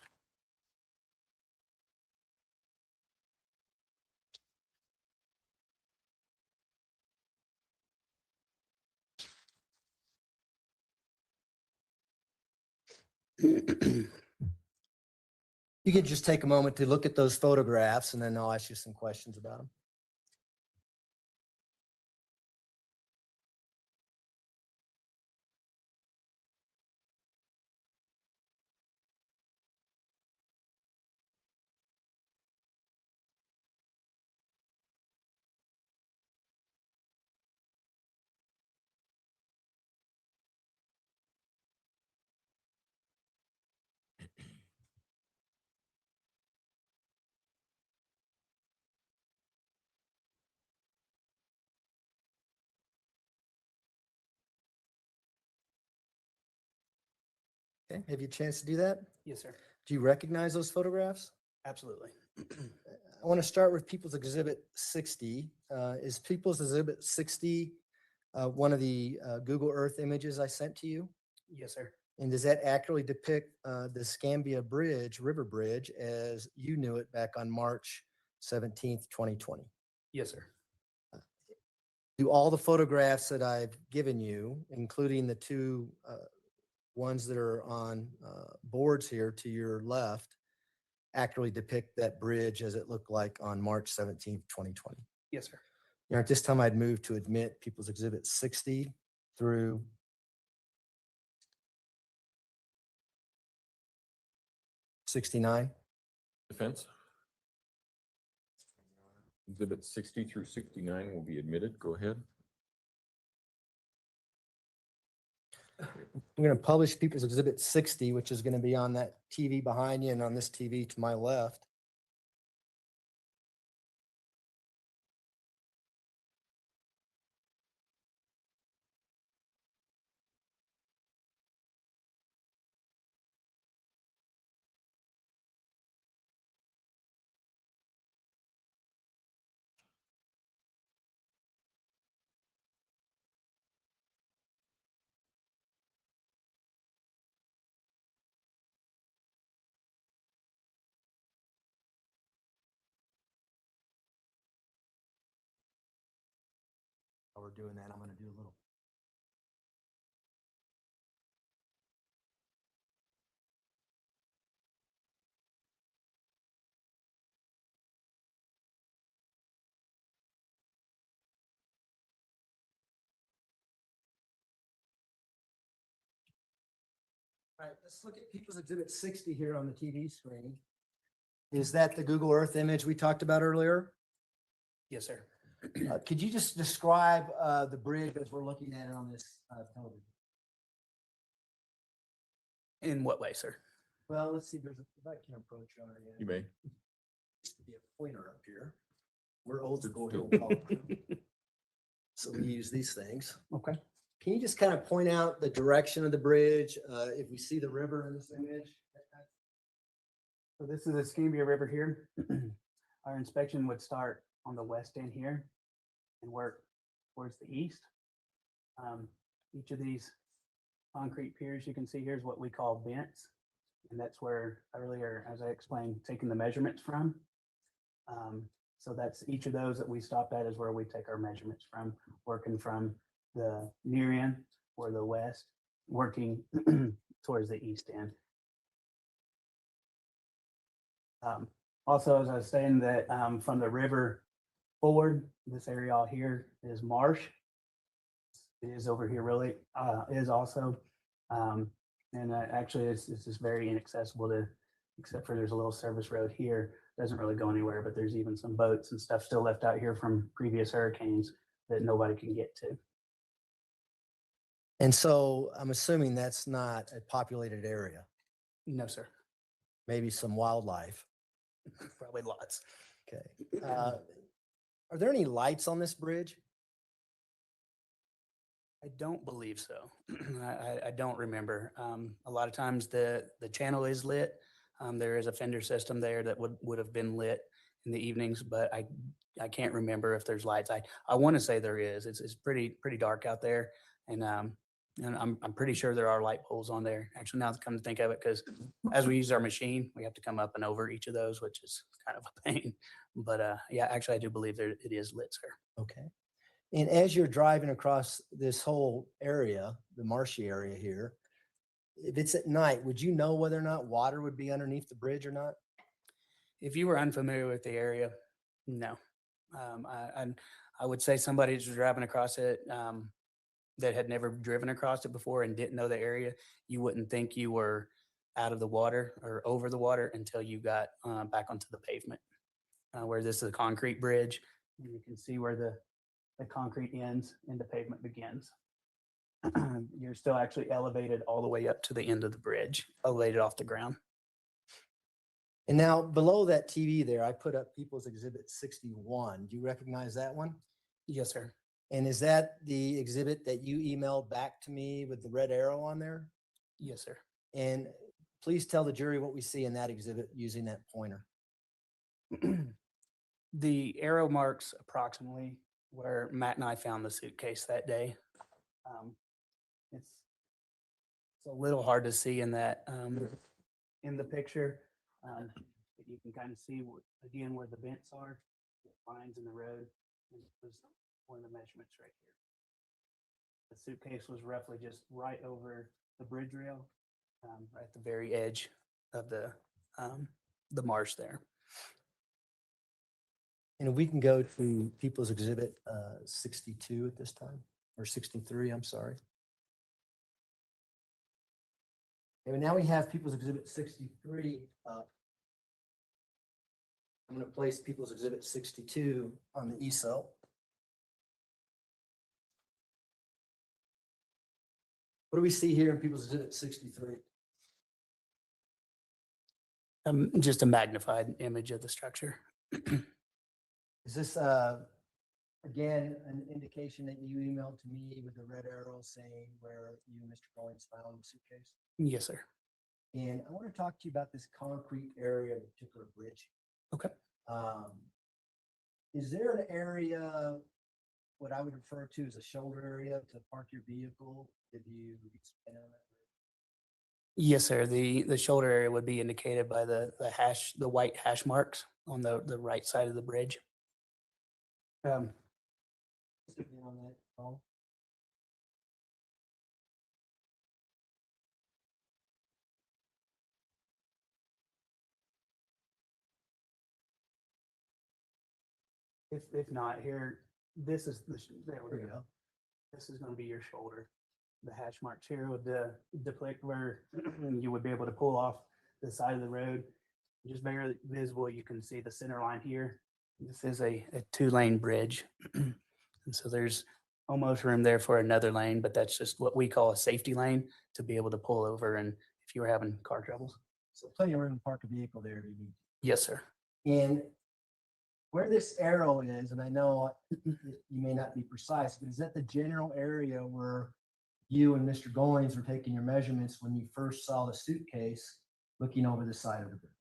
You could just take a moment to look at those photographs, and then I'll ask you some questions about them. Okay, have you a chance to do that? Yes, sir. Do you recognize those photographs? Absolutely. I want to start with People's Exhibit 60. Is People's Exhibit 60 one of the Google Earth images I sent to you? Yes, sir. And does that accurately depict the Scambia Bridge, River Bridge, as you knew it back on March 17th, 2020? Yes, sir. Do all the photographs that I've given you, including the two ones that are on boards here to your left, accurately depict that bridge as it looked like on March 17th, 2020? Yes, sir. At this time, I'd move to admit People's Exhibit 60 through 69. Defense? Exhibit 60 through 69 will be admitted. Go ahead. We're going to publish People's Exhibit 60, which is going to be on that TV behind you and on this TV to my left. While we're doing that, I'm going to do a little. All right, let's look at People's Exhibit 60 here on the TV screen. Is that the Google Earth image we talked about earlier? Yes, sir. Could you just describe the bridge as we're looking at it on this television? In what way, sir? Well, let's see. If I can approach on it. You may. Used to be a pointer up here. We're old school here. So we use these things. Okay. Can you just kind of point out the direction of the bridge? If we see the river in this image? So this is the Escambia River here. Our inspection would start on the west end here and work towards the east. Each of these concrete piers you can see here is what we call vents. And that's where earlier, as I explained, taking the measurements from. So that's each of those that we stopped at is where we take our measurements from, working from the near end or the west, working towards the east end. Also, as I was saying that from the river forward, this area out here is marsh. It is over here really is also. And actually it's just very inaccessible to, except for there's a little service road here. Doesn't really go anywhere, but there's even some boats and stuff still left out here from previous hurricanes that nobody can get to. And so I'm assuming that's not a populated area, No, sir. maybe some wildlife. Probably lots. Okay. Are there any lights on this bridge? I don't believe so. I don't remember. A lot of times the channel is lit. There is a fender system there that would have been lit in the evenings, but I can't remember if there's lights. I want to say there is. It's pretty dark out there, and I'm pretty sure there are light poles on there. Actually, now to come to think of it, because as we use our machine, we have to come up and over each of those, which is kind of a pain. But yeah, actually, I do believe it is lit, sir. Okay. And as you're driving across this whole area, the marshy area here, if it's at night, would you know whether or not water would be underneath the bridge or not? If you were unfamiliar with the area, no. I would say somebody who's driving across it that had never driven across it before and didn't know the area, you wouldn't think you were out of the water or over the water until you got back onto the pavement. Where this is a concrete bridge, and you can see where the concrete ends and the pavement begins. You're still actually elevated all the way up to the end of the bridge, elevated off the ground. And now below that TV there, I put up People's Exhibit 61. Do you recognize that one? Yes, sir. And is that the exhibit that you emailed back to me with the red arrow on there? Yes, sir. And please tell the jury what we see in that exhibit using that pointer. The arrow marks approximately where Matt and I found the suitcase that day. It's a little hard to see in that in the picture. But you can kind of see again where the vents are, the lines in the road. And it was one of the measurements right here. The suitcase was roughly just right over the bridge rail, right at the very edge of the marsh there. And if we can go to People's Exhibit 62 at this time, or 63, I'm sorry. And now we have People's Exhibit 63 up. I'm going to place People's Exhibit 62 on the easel. What do we see here in People's Exhibit 63? Just a magnified image of the structure. Is this, again, an indication that you emailed to me with a red arrow saying where you and Mr. Goins found the suitcase? Yes, sir. And I want to talk to you about this concrete area, the particular bridge. Okay. Is there an area, what I would refer to as a shoulder area to park your vehicle? Did you expand on that? Yes, sir. The shoulder area would be indicated by the white hash marks on the right side of the bridge. On that, Paul? If not here, this is there we There you go. go. This is going to be your shoulder. The hash marks here would depict where you would be able to pull off the side of the road. Just barely visible, you can see the center line here. This is a 2-lane bridge. And so there's almost room there for another lane, but that's just what we call a safety lane to be able to pull over and if you were having car troubles. So plenty of room to park a vehicle there if you need. Yes, sir. And where this arrow is, and I know you may not be precise, but is that the general area where you and Mr. Goins were taking your measurements when you first saw the suitcase looking over the side of the bridge?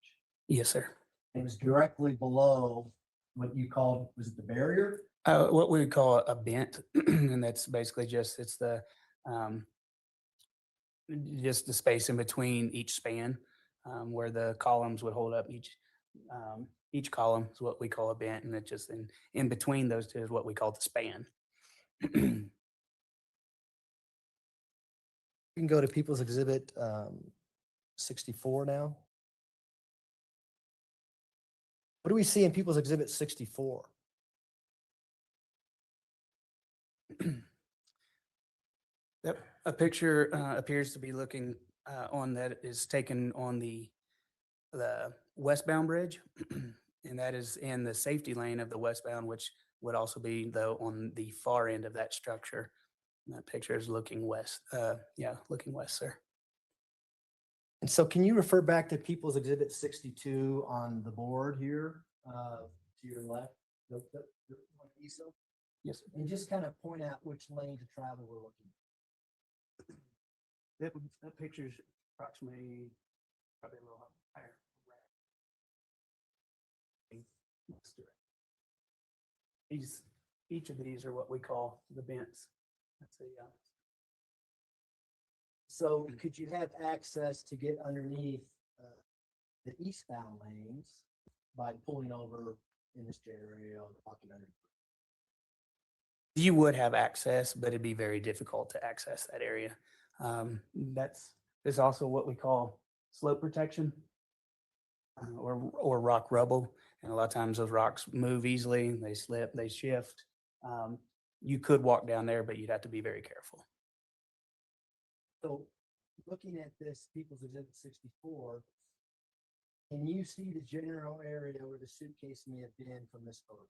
Yes, sir. It was directly below what you called, was it the barrier? What we would call a bent, and that's basically just the space in between each span, where the columns would hold up. Each column is what we call a bent, and it just in between those two is what we call the span. You can go to People's Exhibit 64 now. What do we see in People's Exhibit 64? Yep. A picture appears to be looking on that is taken on the westbound bridge, and that is in the safety lane of the westbound, which would also be though on the far end of that structure. And that picture is looking west. Looking west, sir. And so can you refer back to People's Exhibit 62 on the board here to your left? Easel? Yes, sir. And just kind of point out which lane to travel we're looking at. That picture is approximately probably a little higher. Each of these are what we call the bents. That's So could you have access to get underneath the eastbound lanes by pulling over in this area or walking under? You would have access, but it'd be very difficult to access that area. There's also what we call slope protection or rock rubble. And a lot of times those rocks move easily, they slip, they shift. You could walk down there, but you'd have to be very careful. So looking at this People's Exhibit 64, can you see the general area where the suitcase may have been from this photo?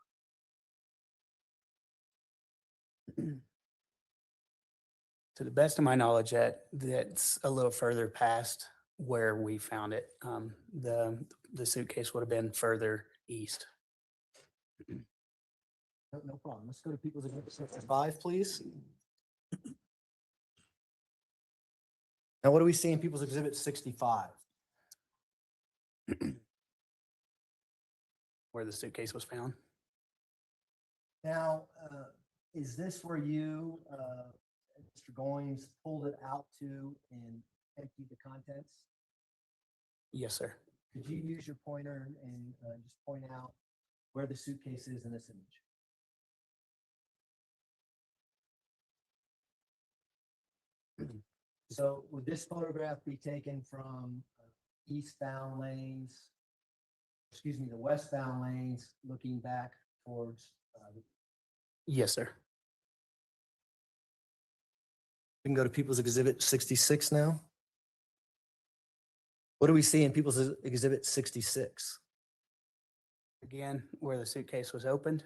To the best of my knowledge, that's a little further past where we found it. The suitcase would have been further east. No problem. Let's go to People's Exhibit 65, please. Now, what do we see in People's Exhibit 65? Where the suitcase was found. Now, is this where you, Mr. Goins, pulled it out to and emptied the contents? Yes, sir. Could you use your pointer and just point out where the suitcase is in this image? So would this photograph be taken from eastbound lanes, the westbound lanes, looking back towards? Yes, sir. We can go to People's Exhibit 66 now. What do we see in People's Exhibit 66? Again, where the suitcase was opened.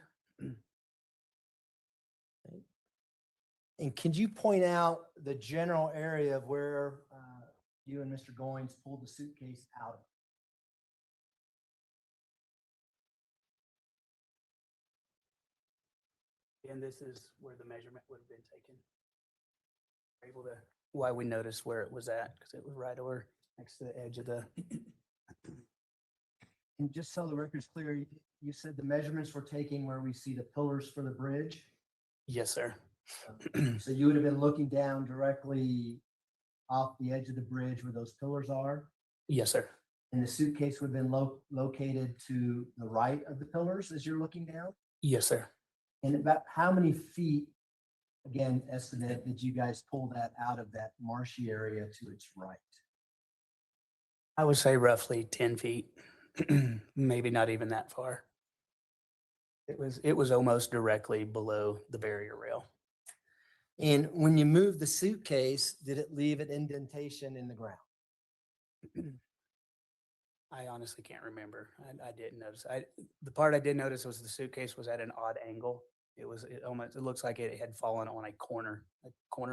And can you point out the general area of where you and Mr. Goins pulled the suitcase out of? And this is where the measurement would have been taken. Able to, why we noticed where it was at, because it was right over next to the edge of the, And just so the record's clear, you said the measurements were taken where we see the pillars for the bridge. yes, sir. So you would have been looking down directly off the edge of the bridge where those pillars are. Yes, sir. And the suitcase would have been located to the right of the pillars as you're looking down. Yes, sir. And about how many feet, again, estimate, did you guys pull that out of that marshy area to its right? I would say roughly 10 feet, maybe not even that far. It was almost directly below the barrier rail. And when you moved the suitcase, did it leave an indentation in the ground? I honestly can't remember. I didn't notice. The part I did notice was the suitcase was at an odd angle. It looks like it had fallen on a corner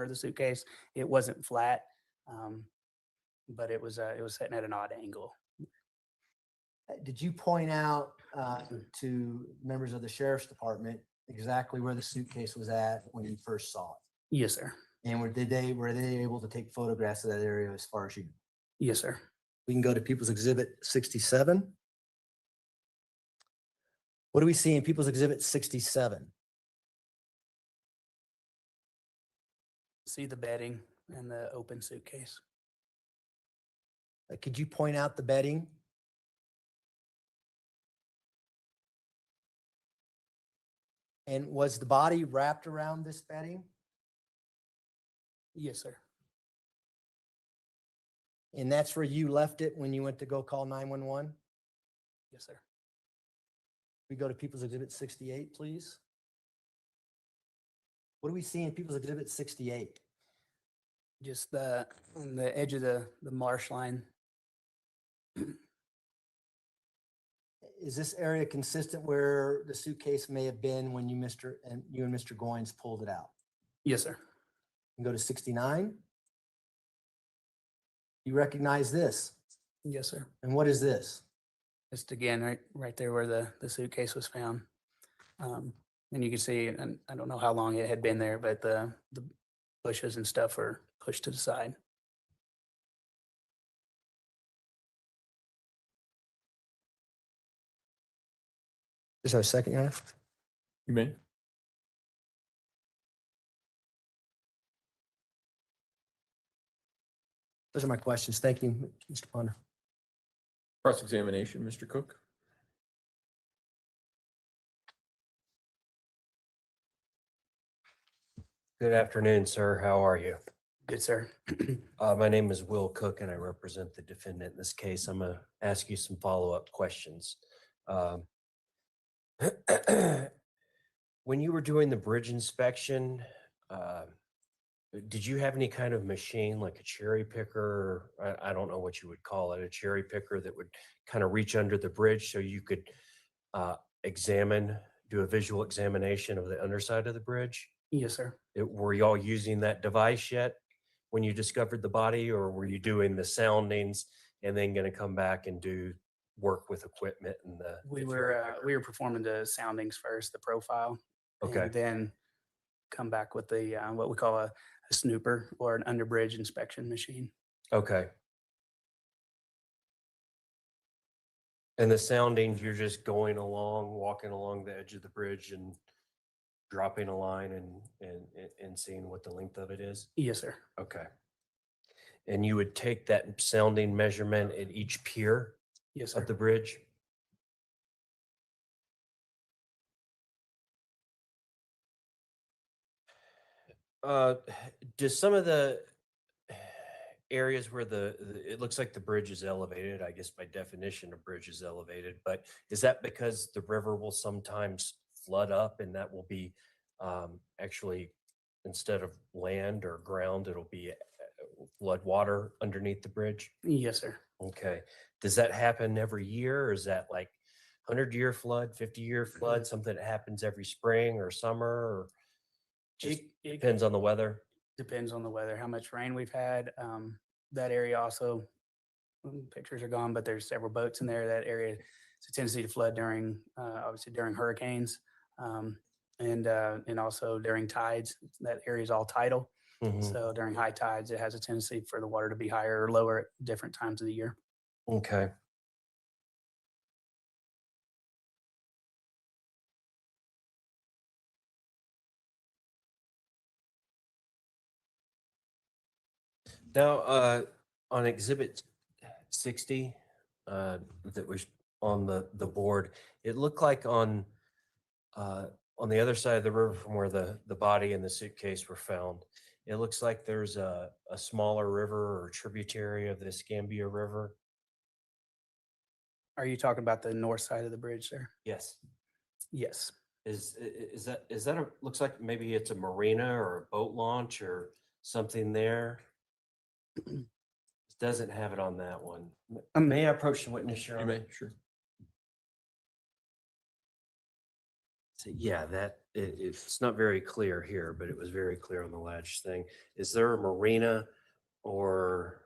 of the suitcase. It wasn't flat, but it was sitting at an odd angle. Did you point out to members of the sheriff's department exactly where the suitcase was at when you first saw it? Yes, sir. And were they able to take photographs of that area as far as you know? Yes, sir. We can go to People's Exhibit 67. What do we see in People's Exhibit 67? See the bedding and the open suitcase. Could you point out the bedding? And was the body wrapped around this bedding? Yes, sir. And that's where you left it when you went to go call 911? Yes, sir. We go to People's Exhibit 68, please. What do we see in People's Exhibit 68? Just on the edge of the marsh line. Is this area consistent where the suitcase may have been when you and Mr. Goins pulled it out? Yes, sir. And go to 69. You recognize this? Yes, sir. And what is this? Just again, right there where the suitcase was found. And you can see, and I don't know how long it had been there, but the bushes and stuff are pushed to the side. Just a second, Your Honor. You may. Those are my questions. Thank you, Mr. Ponder. Cross-examination, Mr. Cook. Good afternoon, sir. How are you? Good, sir. My name is Will Cook and I represent the defendant in this case. I'm going to ask you some follow-up questions. When you were doing the bridge inspection, did you have any kind of machine like a cherry picker? I don't know what you would call it, a cherry picker that would kind of reach under the bridge so you could do a visual examination of the underside of the bridge? Yes, sir. Were y'all using that device yet when you discovered the body, or were you doing the soundings and then going to come back and do work with equipment and We were performing the soundings first, the profile. Okay. And then come back with the what we call a snooper or an underbridge inspection machine. Okay. And the soundings, you're just going along, walking along the edge of the bridge and dropping a line and seeing what the length of it is? Yes, sir. Okay. And you would take that sounding measurement at each pier Yes, sir. of the bridge? Does some of the areas where it looks like the bridge is elevated, I guess by definition a bridge is elevated, but is that because the river will sometimes flood up and that will be actually, instead of land or ground, it'll be flood water underneath the bridge? Yes, sir. Okay. Does that happen every year, or is that like 100-year flood, 50-year flood, something that happens every spring or summer, or just It depends on the weather? depends on the weather, how much rain we've had. That area also, pictures are gone, but there's several boats in there. That area, it's a tendency to flood during, obviously during hurricanes, and also during tides. That area is all tidal. Mhm. So during high tides, it has a tendency for the water to be higher or lower at different times of the year. Okay. Now, on exhibit 60, that was on the board, it looked like on the other side of the river from where the body and the suitcase were found, it looks like there's a smaller river or tributary of the Escambia River. Are you talking about the north side of the bridge, sir? Yes. Yes. Is that a, looks like maybe it's a marina or a boat launch or something there? It doesn't have it on that one. May I approach the witness, Your You Honor? may, sure. So, yeah, it's not very clear here, but it was very clear on the latch thing. Is there a marina or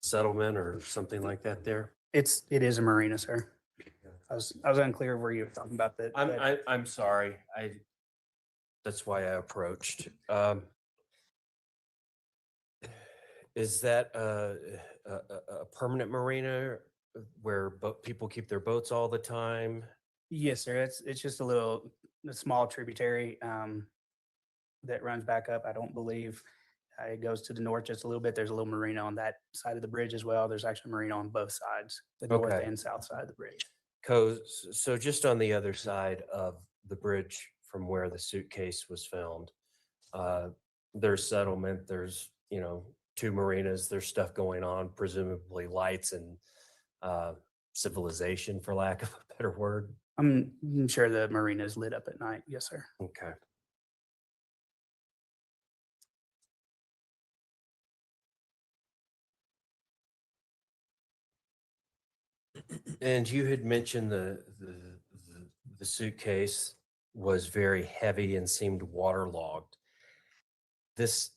settlement or something like that there? It is a marina, sir. I was unclear of where you were talking about that. I'm sorry. That's why I approached. Is that a permanent marina where people keep their boats all the time? Yes, sir. It's just a small tributary that runs back up. I don't believe it goes to the north just a little bit. There's a little marina on that side of the bridge as well. There's actually a marina on both sides, the north Okay. and south side of the bridge. So just on the other side of the bridge from where the suitcase was found, there's settlement, there's, 2 marinas, there's stuff going on, presumably lights and civilization, for lack of a better word. I'm sure the marina is lit up at night. Yes, sir. Okay. And you had mentioned the suitcase was very heavy and seemed waterlogged. This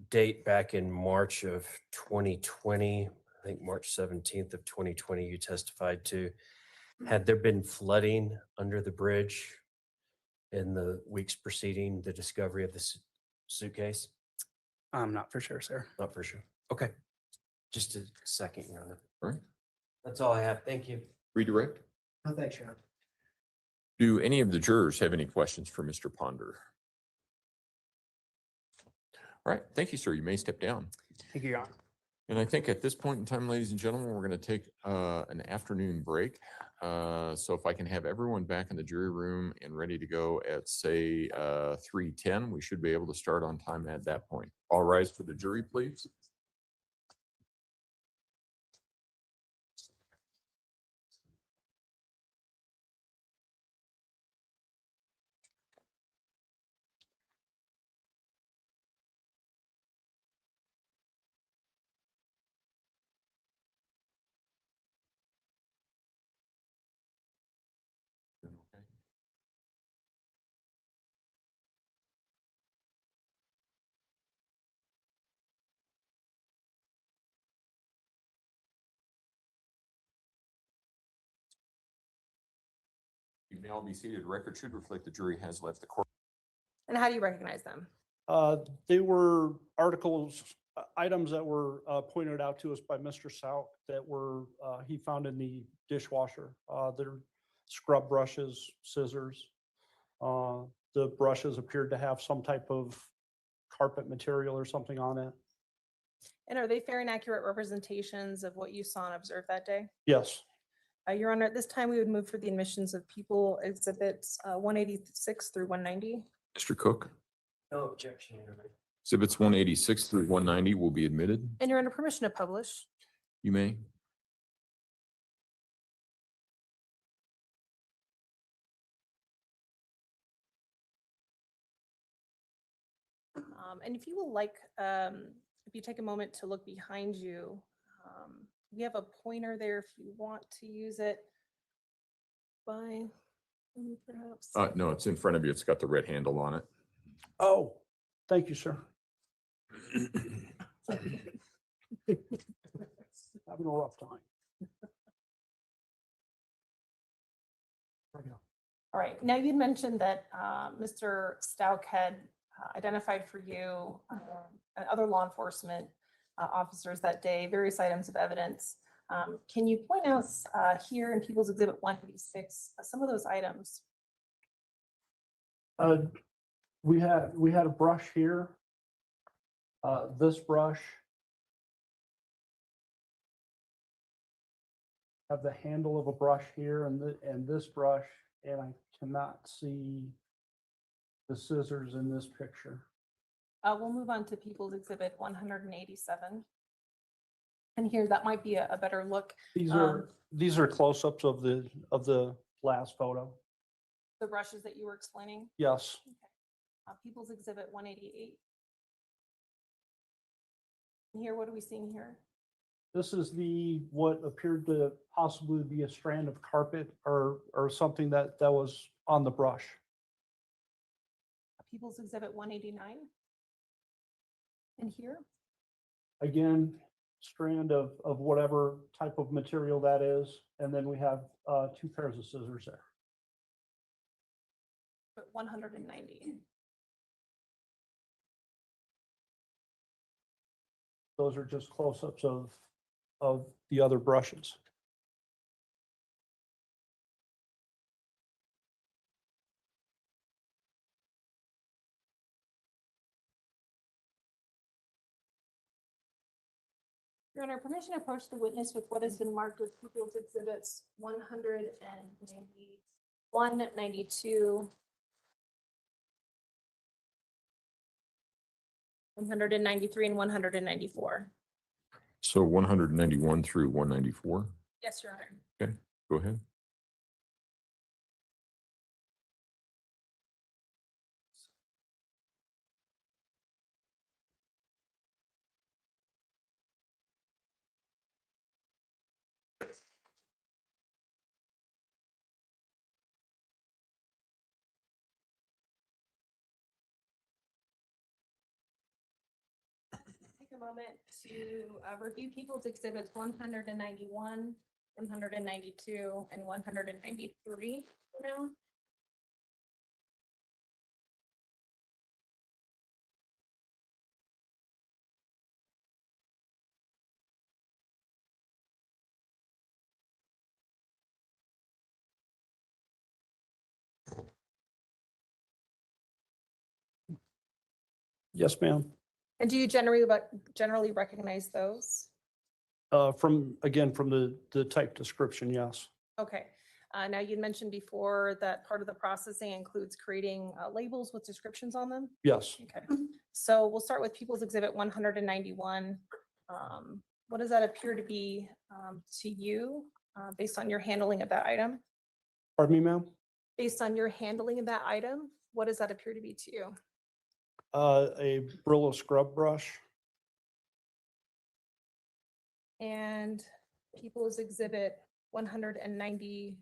date back in March of 2020, I think March 17th of 2020, you testified to. Had there been flooding under the bridge in the weeks preceding the discovery of the suitcase? I'm not for sure, sir. Not for sure. Okay. Just a second, Your Honor. All right. That's all I have. Thank you. Redirect. Oh, thanks, Your Honor. Do any of the jurors have any questions for Mr. Ponder? All right. Thank you, sir. You may step down. Thank you, Your Honor. And I think at this point in time, ladies and gentlemen, we're going to take an afternoon break. So if I can have everyone back in the jury room and ready to go at, say, 3:10, we should be able to start on time at that point. All rise for the jury, please. Okay. You may all be seated. Record should reflect the jury has left the court. And how do you recognize them? They were articles, items that were pointed out to us by Mr. Stauch that were, he found in the dishwasher. They're scrub brushes, scissors. The brushes appeared to have some type of carpet material or something on it. And are they fair and accurate representations of what you saw and observed that day? Yes. Your Honor, at this time, we would move for the admissions of people exhibits 186 through 190. Mr. Cook, No objection, Your Honor. exhibits 186 through 190 will be admitted. And you're under permission to publish. You may. And if you will like, if you take a moment to look behind you, we have a pointer there if you want to use it. Perhaps. No, it's in front of you. It's got the red handle on it. Oh, thank you, sir. Having a rough time. All right, now you'd mentioned that Mr. Stauch had identified for you and other law enforcement officers that day, various items of evidence. Can you point out here in People's Exhibit 186, some of those items? We had a brush here. This brush. Have the handle of a brush here and this brush, and I cannot see the scissors in this picture. We'll move on to People's Exhibit 187. And here, that might be a better look. These are close-ups of the last photo. The brushes that you were explaining. Yes. Okay. People's Exhibit 188. And here, what are we seeing here? This is what appeared to possibly be a strand of carpet or something that was on the brush. People's Exhibit 189. And here? Again, strand of whatever type of material that is. And then we have 2 pairs of scissors there. 190. Those are just close-ups of the other brushes. Your Honor, permission to approach the witness with what has been marked as People's Exhibits 191, 92, 193, and 194. So 191 through 194. Yes, Your Honor. Okay, go ahead. Take a moment to review People's Exhibits 191, 192, and 193 now. Yes, ma'am. And do you generally recognize those? From the type description, yes. Okay. Now you mentioned before that part of the processing includes creating labels with descriptions on them. Yes. Okay. So we'll start with People's Exhibit 191. What does that appear to be to you based on your handling of that item? Pardon me, ma'am? Based on your handling of that item, what does that appear to be to you? A Brillo scrub brush. And People's Exhibit 192.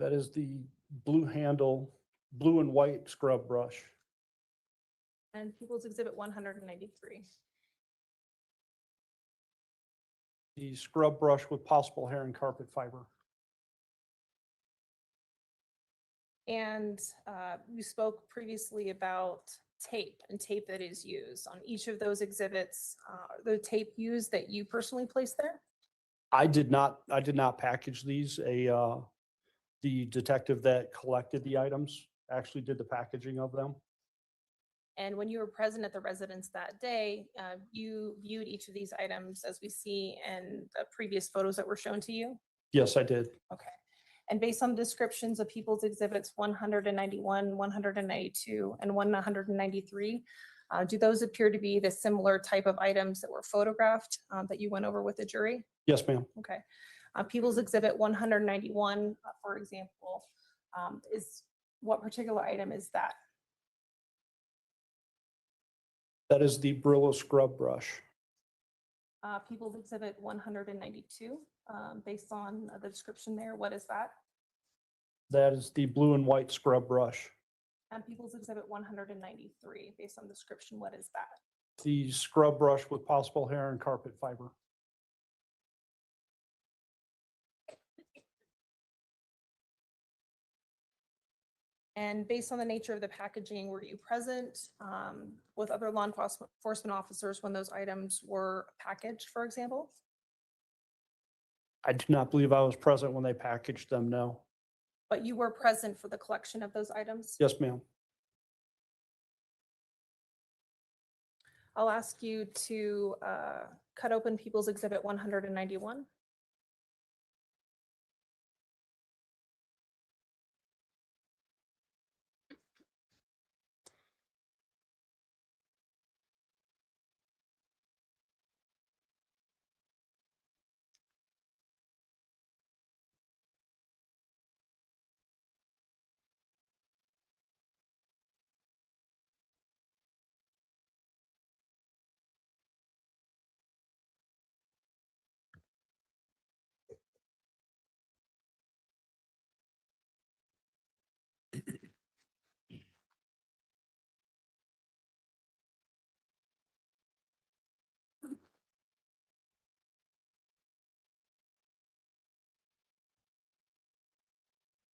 That is the blue handle, blue and white scrub brush. And People's Exhibit 193. The scrub brush with possible hair and carpet fiber. And you spoke previously about tape and tape that is used on each of those exhibits. The tape used that you personally placed there? I did not package these. The detective that collected the items actually did the packaging of them. And when you were present at the residence that day, you viewed each of these items as we see in the previous photos that were shown to you? Yes, I did. Okay. And based on descriptions of People's Exhibits 191, 192, and 193, do those appear to be the similar type of items that were photographed that you went over with the jury? Yes, ma'am. Okay. People's Exhibit 191, for example, is what particular item is that? That is the Brillo scrub brush. People's Exhibit 192, based on the description there, what is that? That is the blue and white scrub brush. And People's Exhibit 193, based on description, what is that? The scrub brush with possible hair and carpet fiber. And based on the nature of the packaging, were you present with other law enforcement officers when those items were packaged, for example? I do not believe I was present when they packaged them, no. But you were present for the collection of those items? Yes, ma'am. I'll ask you to cut open People's Exhibit 191.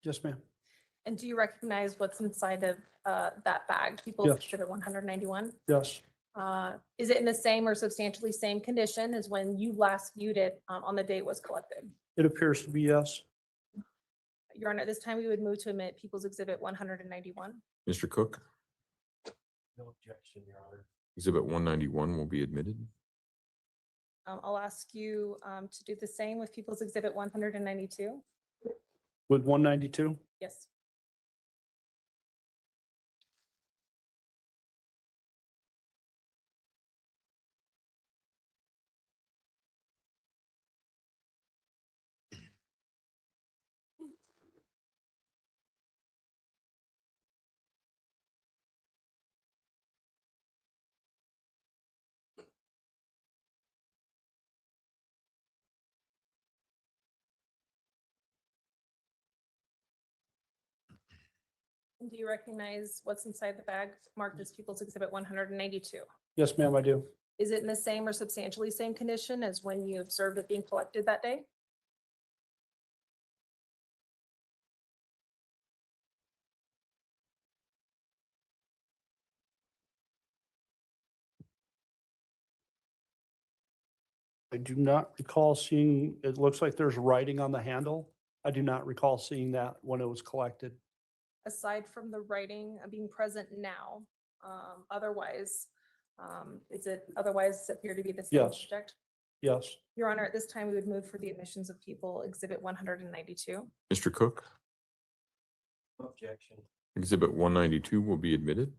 Yes, ma'am. And do you recognize what's inside of that bag, People's Yes. Exhibit 191? Yes, Is it in the same or substantially same condition as when you last viewed it on the day it was collected? it appears to be yes. Your Honor, at this time, we would move to admit People's Exhibit 191. Mr. Cook, No objection, Your Honor. Exhibit 191 will be admitted. I'll ask you to do the same with People's Exhibit 192. With 192? Yes. And do you recognize what's inside the bag marked as People's Exhibit 192? Yes, ma'am, I do. Is it in the same or substantially same condition as when you observed it being collected that day? I do not recall seeing, it looks like there's writing on the handle. I do not recall seeing that when it was collected. Aside from the writing being present now, otherwise, does it appear to be the same Yes. subject? Yes, Your Honor, at this time, we would move for the admissions of people, Exhibit 192. Mr. Cook, No objection. Exhibit 192 will be admitted.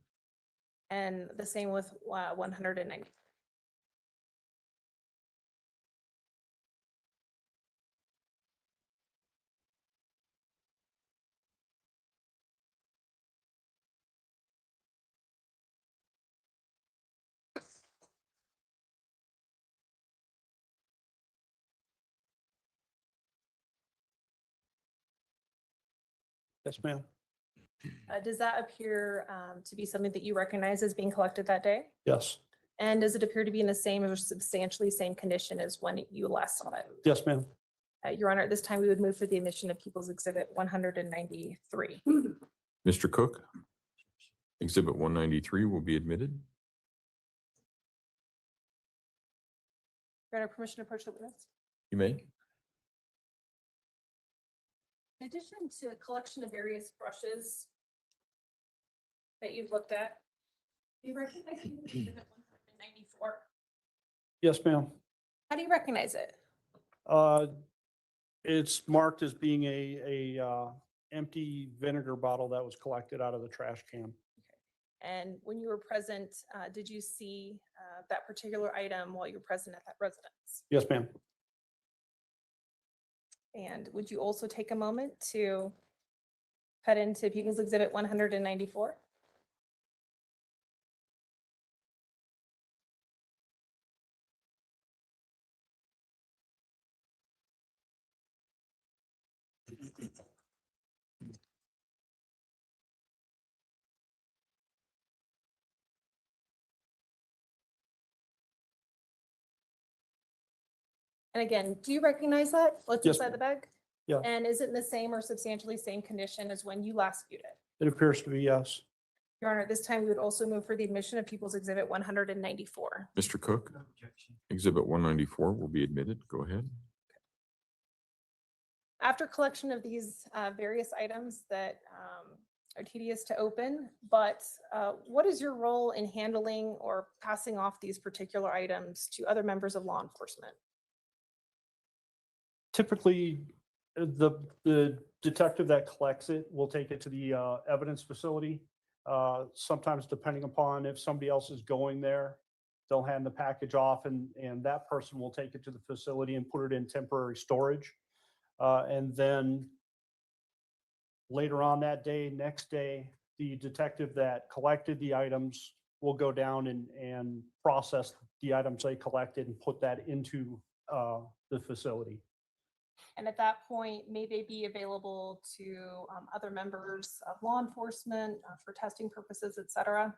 And the same with 190. yes, ma'am. Does that appear to be something that you recognize as being collected that day? Yes, And does it appear to be in the same or substantially same condition as when you last saw it? yes, ma'am. Your Honor, at this time, we would move for the admission of People's Exhibit 193. Mr. Cook, Exhibit 193 will be admitted. Your Honor, permission to approach the witness? You may. In addition to a collection of various brushes that you've looked at, do you recognize People's Exhibit 194? Yes, ma'am. How do you recognize it? It's marked as being a empty vinegar bottle that was collected out of the trash can. And when you were present, did you see that particular item while you were present at that residence? Yes, ma'am. And would you also take a moment to cut into People's Exhibit 194? And again, do you recognize that? What's Yes, inside the bag? Yeah. And is it in the same or substantially same condition as when you last viewed it? It appears to be yes. Your Honor, at this time, we would also move for the admission of People's Exhibit 194. Mr. Cook, Exhibit 194 will be admitted. Go ahead. After collection of these various items that are tedious to open, but what is your role in handling or passing off these particular items to other members of law enforcement? Typically, the detective that collects it will take it to the evidence facility. Sometimes depending upon if somebody else is going there, they'll hand the package off and that person will take it to the facility and put it in temporary storage. And then later on that day, next day, the detective that collected the items will go down and process the items they collected and put that into the facility. And at that point, may they be available to other members of law enforcement for testing purposes, et cetera?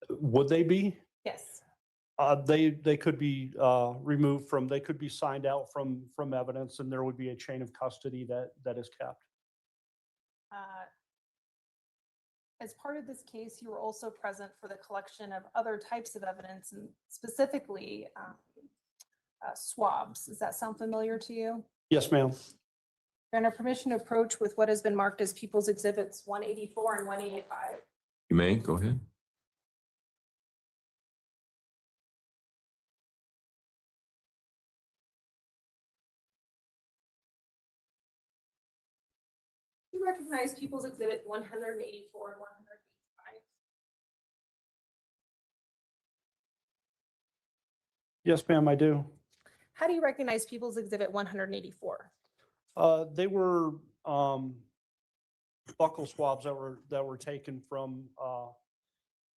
Would they be? Yes. They could be removed from, they could be signed out from evidence and there would be a chain of custody that is kept. As part of this case, you were also present for the collection of other types of evidence and specifically swabs. Does that sound familiar to you? Yes, ma'am. You're under permission to approach with what has been marked as People's Exhibits 184 and 185. You may, go ahead. You recognize People's Exhibit 184 and 185. Yes, ma'am, I do. How do you recognize People's Exhibit 184? They were buccal swabs that were taken from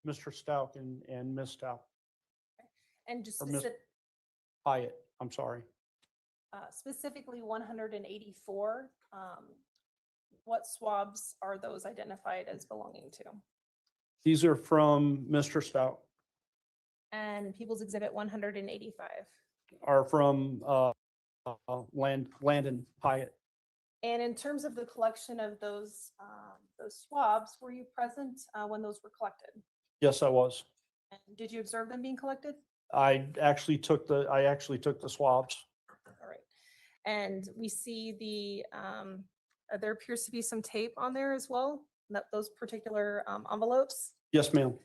Mr. Stauch and Ms. Stauch, And just or Ms. Hyatt, I'm sorry. specifically 184, what swabs are those identified as belonging to? These are from Mr. Stauch, And People's Exhibit 185. are from Landon Hyatt. And in terms of the collection of those swabs, were you present when those were collected? Yes, I was. And did you observe them being collected? I actually took the swabs. All right. And we see there appears to be some tape on there as well, those particular envelopes. Yes, ma'am.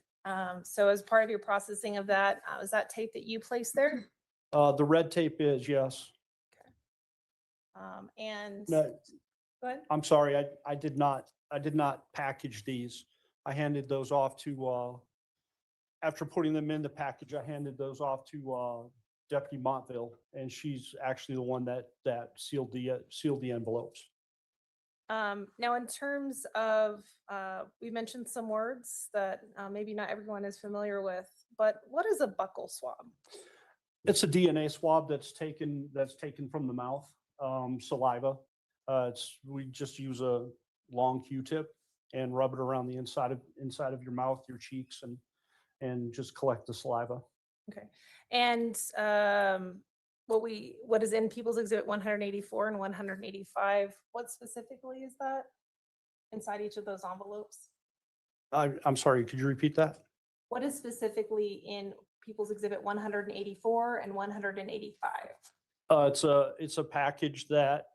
So as part of your processing of that, is that tape that you placed there? The red tape is, yes. And No, go ahead. I'm sorry, I did not package these. I handed those off to, after putting them in the package, I handed those off to Deputy Montville, and she's actually the one that sealed the envelopes. Now, in terms of, we mentioned some words that maybe not everyone is familiar with, but what is a buccal swab? It's a DNA swab that's taken from the mouth, saliva. We just use a long Q-tip and rub it around the inside of your mouth, your cheeks, and just collect the saliva. Okay. And what is in People's Exhibit 184 and 185, what specifically is that inside each of those envelopes? I'm sorry, could you repeat that? What is specifically in People's Exhibit 184 and 185? It's a package that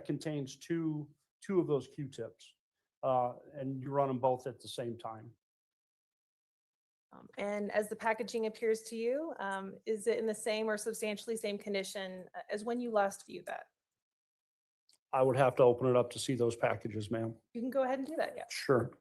contains two of those Q-tips, and you run them both at the same time. And as the packaging appears to you, is it in the same or substantially same condition as when you last viewed that? I would have to open it up to see those packages, ma'am. You can go ahead and do that, yes. Sure.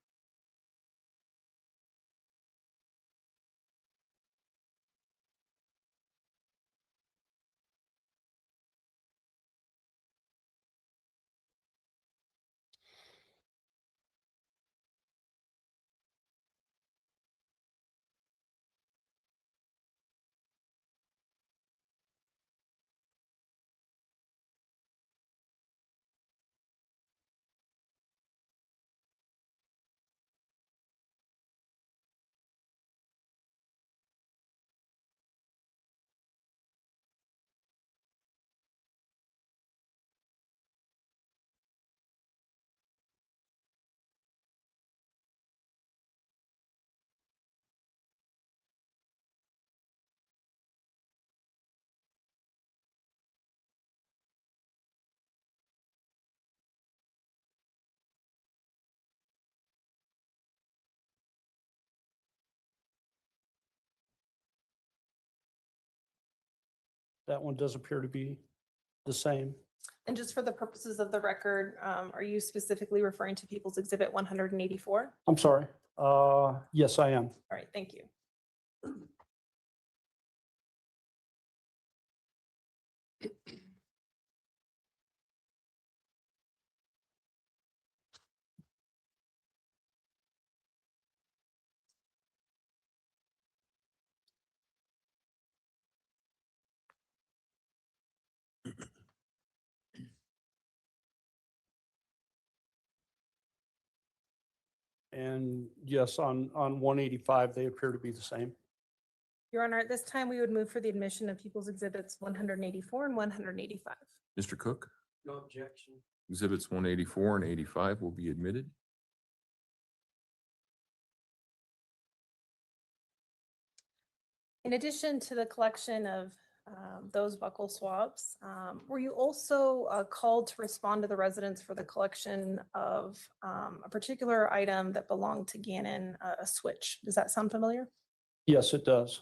That one does appear to be the same. And just for the purposes of the record, are you specifically referring to People's Exhibit 184? I'm sorry. Yes, I am. All right, thank you. And yes, on 185, they appear to be the same. Your Honor, at this time, we would move for the admission of People's Exhibits 184 and 185. Mr. Cook, No objection. exhibits 184 and 85 will be admitted. In addition to the collection of those buccal swabs, were you also called to respond to the residents for the collection of a particular item that belonged to Gannon, a switch? Does that sound familiar? Yes, it does.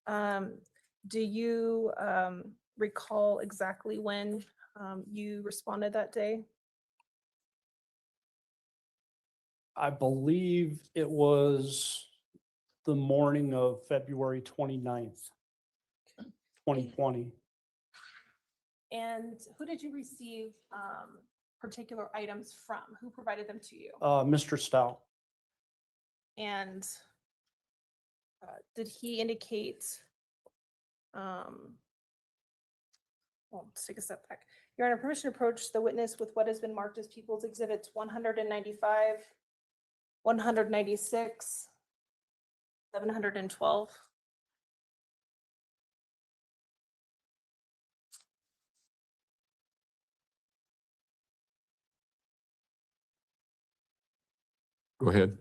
Do you recall exactly when you responded that day? I believe it was the morning of February 29th, 2020. And who did you receive particular items from? Who provided them to you? Mr. Stauch. And did he indicate, well, let's take a step back. Your Honor, permission to approach the witness with what has been marked as People's Exhibits 195, 196, 712. Go ahead.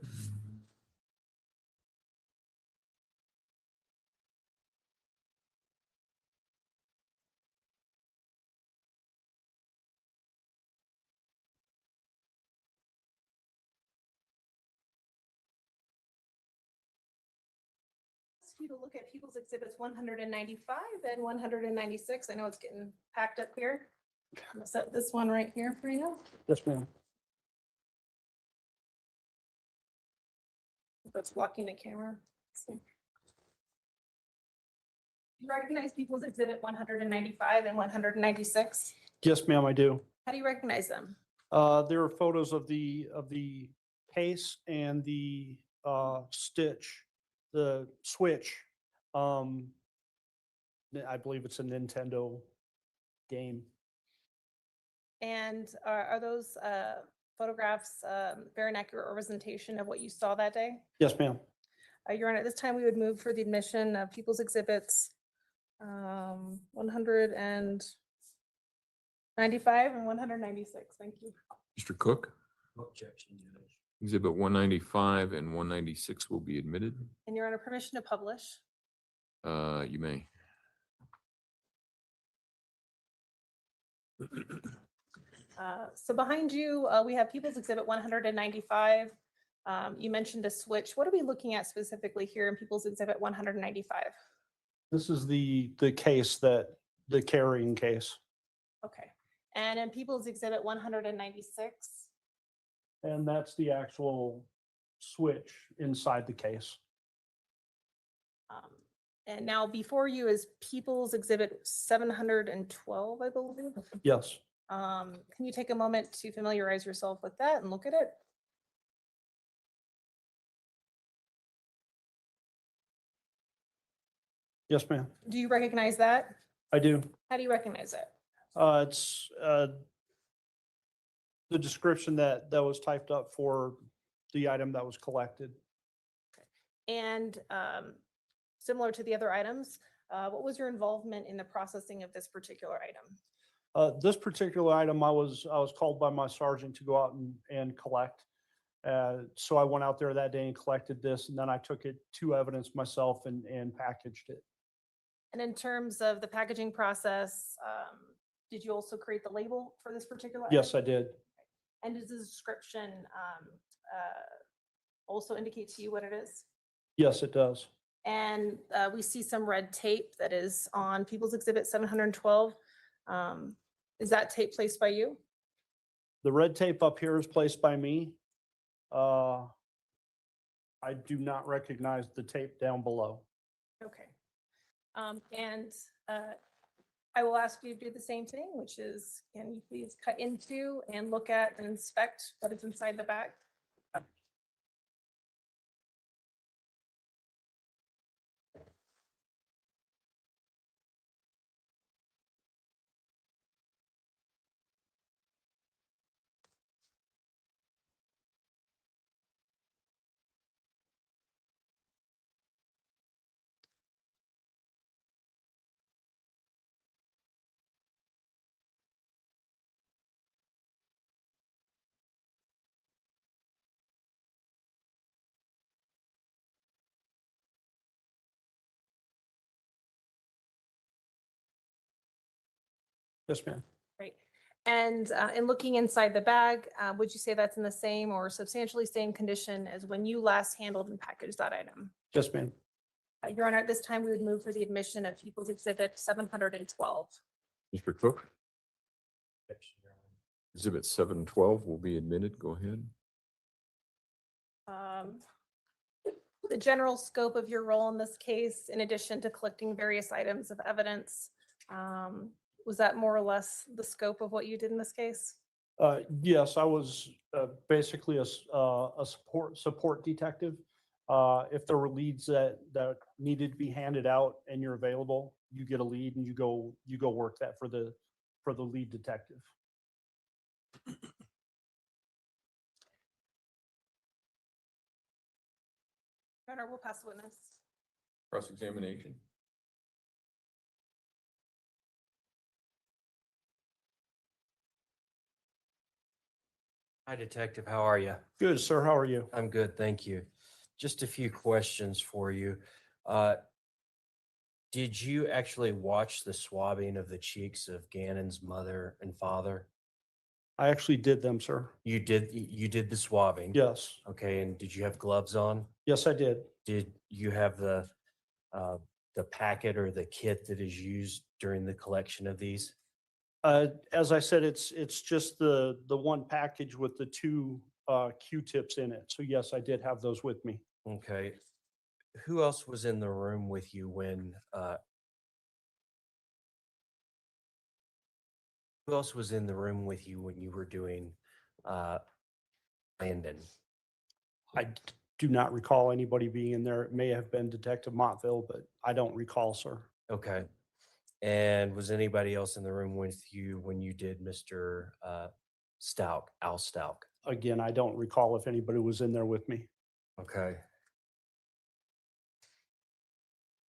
Ask you to look at People's Exhibits 195 and 196. I know it's getting packed up here. I'm gonna set this one right here for you. Yes, ma'am. That's blocking the camera. So- You recognize People's Exhibit 195 and 196? Yes, ma'am, I do. How do you recognize them? There are photos of the case and the stitch, the switch. I believe it's a Nintendo game. And are those photographs bear an accurate representation of what you saw that day? Yes, ma'am. Your Honor, at this time, we would move for the admission of People's Exhibits 195 and 196. Thank you. Mr. Cook, No objection, Judge. exhibit 195 and 196 will be admitted. And Your Honor, permission to publish. You may. So behind you, we have People's Exhibit 195. You mentioned a switch. What are we looking at specifically here in People's Exhibit 195? This is the case the carrying case. Okay. And in People's Exhibit 196, And that's the actual switch inside the case. and now before you is People's Exhibit 712, I believe. Yes. Can you take a moment to familiarize yourself with that and look at it? Yes, ma'am. Do you recognize that? I do. How do you recognize it? It's the description that was typed up for the item that was collected. And similar to the other items, what was your involvement in the processing of this particular item? This particular item, I was called by my sergeant to go out and collect. So I went out there that day and collected this, and then I took it to evidence myself and packaged it. And in terms of the packaging process, did you also create the label for this particular item? Yes, I did. And does the description also indicate to you what it is? Yes, it does. And we see some red tape that is on People's Exhibit 712. Is that tape placed by you? The red tape up here is placed by me. I do not recognize the tape down below. Okay. And I will ask you to do the same thing, which is, can you please cut into and look at and inspect what is inside the bag? Yes, ma'am. Great. And in looking inside the bag, would you say that's in the same or substantially same condition as when you last handled and packaged that item? Yes, ma'am. Your Honor, at this time, we would move for the admission of People's Exhibit 712. Mr. Cook? Exhibit 712 will be admitted. Go ahead. The general scope of your role in this case, in addition to collecting various items of evidence, was that more or less the scope of what you did in this case? Yes, I was basically a support detective. If there were leads that needed to be handed out and you're available, you get a lead and you go work that for the lead detective. Your Honor, we'll pass the witness. Cross-examination. Hi, Detective. How are you? Good, sir. How are you? I'm good, thank you. Just a few questions for you. Did you actually watch the swabbing of the cheeks of Gannon's mother and father? I actually did them, sir. You did the swabbing? Yes. Okay, and did you have gloves on? Yes, I did. Did you have the packet or the kit that is used during the collection of these? As I said, it's just the one package with the two Q-tips in it. So yes, I did have those with me. Okay. Who else was in the room with you when who else was in the room with you when you were doing Landon? I do not recall anybody being in there. It may have been Detective Montville, but I don't recall, sir. Okay. And was anybody else in the room with you when you did Mr. Stauch, Al Stauch? Again, I don't recall if anybody was in there with me. Okay.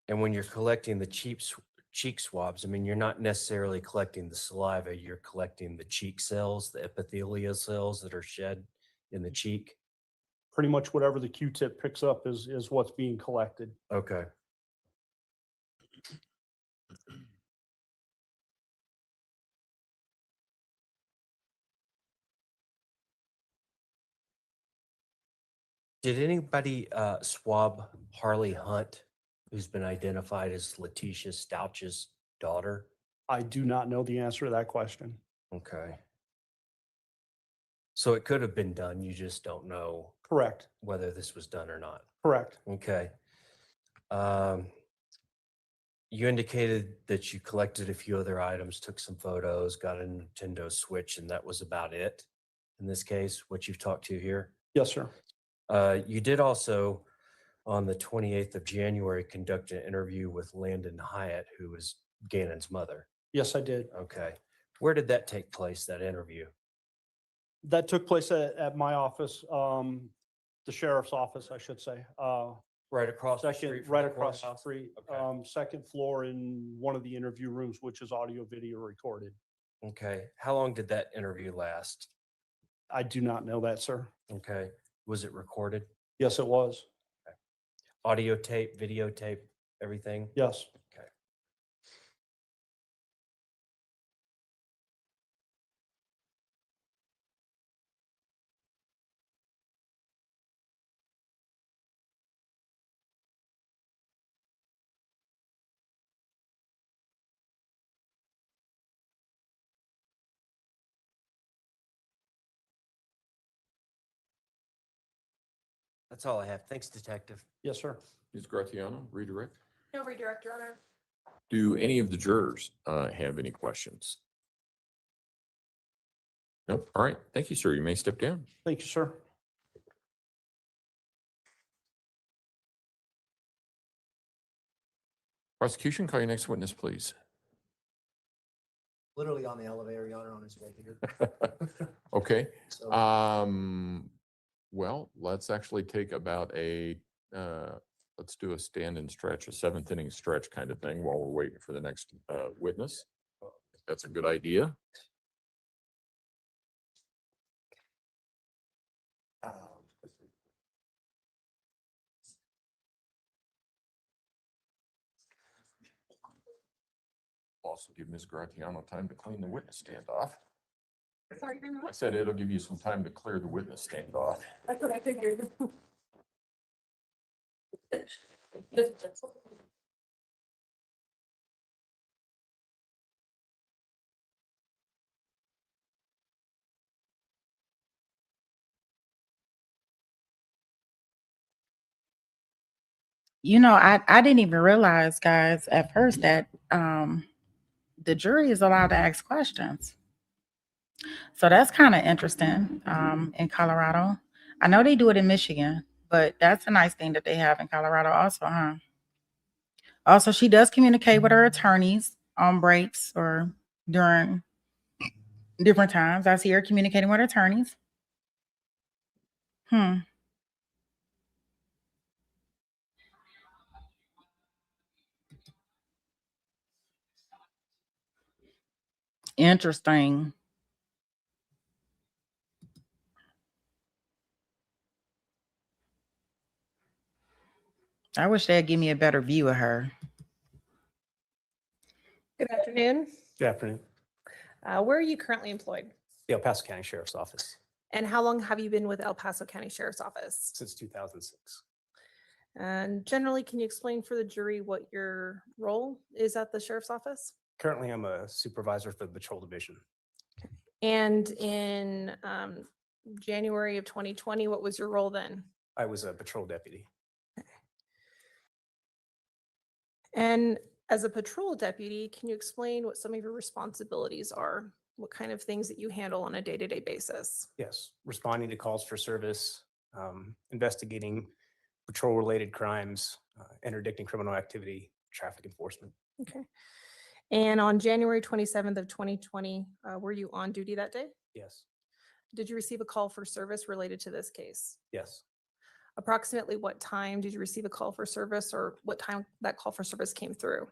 And when you're collecting the cheek swabs, I mean, you're not necessarily collecting the saliva, you're collecting the cheek cells, the epithelial cells that are shed in the cheek. Pretty much whatever the Q-tip picks up is what's being collected. Okay. Did anybody swab Harley Hunt, who's been identified as Letecia Stauch's daughter? I do not know the answer to that question. Okay. So it could have been done, you just don't know Correct. whether this was done or not. Correct. Okay. You indicated that you collected a few other items, took some photos, got a Nintendo Switch, and that was about it. In this case, what you've talked to here. Yes, sir. You did also, on the 28th of January, conduct an interview with Landon Hyatt, who was Gannon's mother. Yes, I did. Okay. Where did that take place, that interview? That took place at my office, the sheriff's office, I should say. Right across the Second, street from right the across the courthouse? street, Okay. second floor in one of the interview rooms, which is audio video recorded. Okay. How long did that interview last? I do not know that, sir. Okay. Was it recorded? Yes, it was. Audio tape, videotape, everything? Yes. Okay. That's all I have. Thanks, Detective. Yes, sir. Ms. Gratiano, redirect. No redirect, Your Honor. Do any of the jurors have any questions? Nope. All right. Thank you, sir. You may step down. Thank you, sir. Prosecution, call your next witness, please. Literally on the elevator, Your Honor, on his way here. Okay. So Well, let's actually take about let's do a stand and stretch, a 7th inning stretch kind of thing while we're waiting for the next witness. That's a good idea. Also give Ms. Gratiano time to clean the witness stand off. Sorry, Your Honor. I said it'll give you some time to clear the witness stand off. That's what I figured. You know, I didn't even realize, guys, at first that the jury is allowed to ask questions. So that's kind of interesting in Colorado. I know they do it in Michigan, but that's a nice thing that they have in Colorado also, huh? Also, she does communicate with her attorneys on breaks or during different times. I see her communicating with attorneys. Interesting. I wish they'd give me a better view of her. Good afternoon. Good afternoon. Where are you currently employed? The El Paso County Sheriff's Office And how long have you been with El Paso County Sheriff's Office? since 2006. And generally, can you explain for the jury what your role is at the Sheriff's Office? Currently, I'm a supervisor for the Patrol Division. And in January of 2020, what was your role then? I was a patrol deputy. And as a patrol deputy, can you explain what some of your responsibilities are? What kind of things that you handle on a day-to-day basis? Yes, responding to calls for service, investigating patrol-related crimes, interdicting criminal activity, traffic enforcement. Okay. And on January 27th of 2020, were you on duty that day? Yes, Did you receive a call for service related to this case? yes. Approximately what time did you receive a call for service, or what time that call for service came through?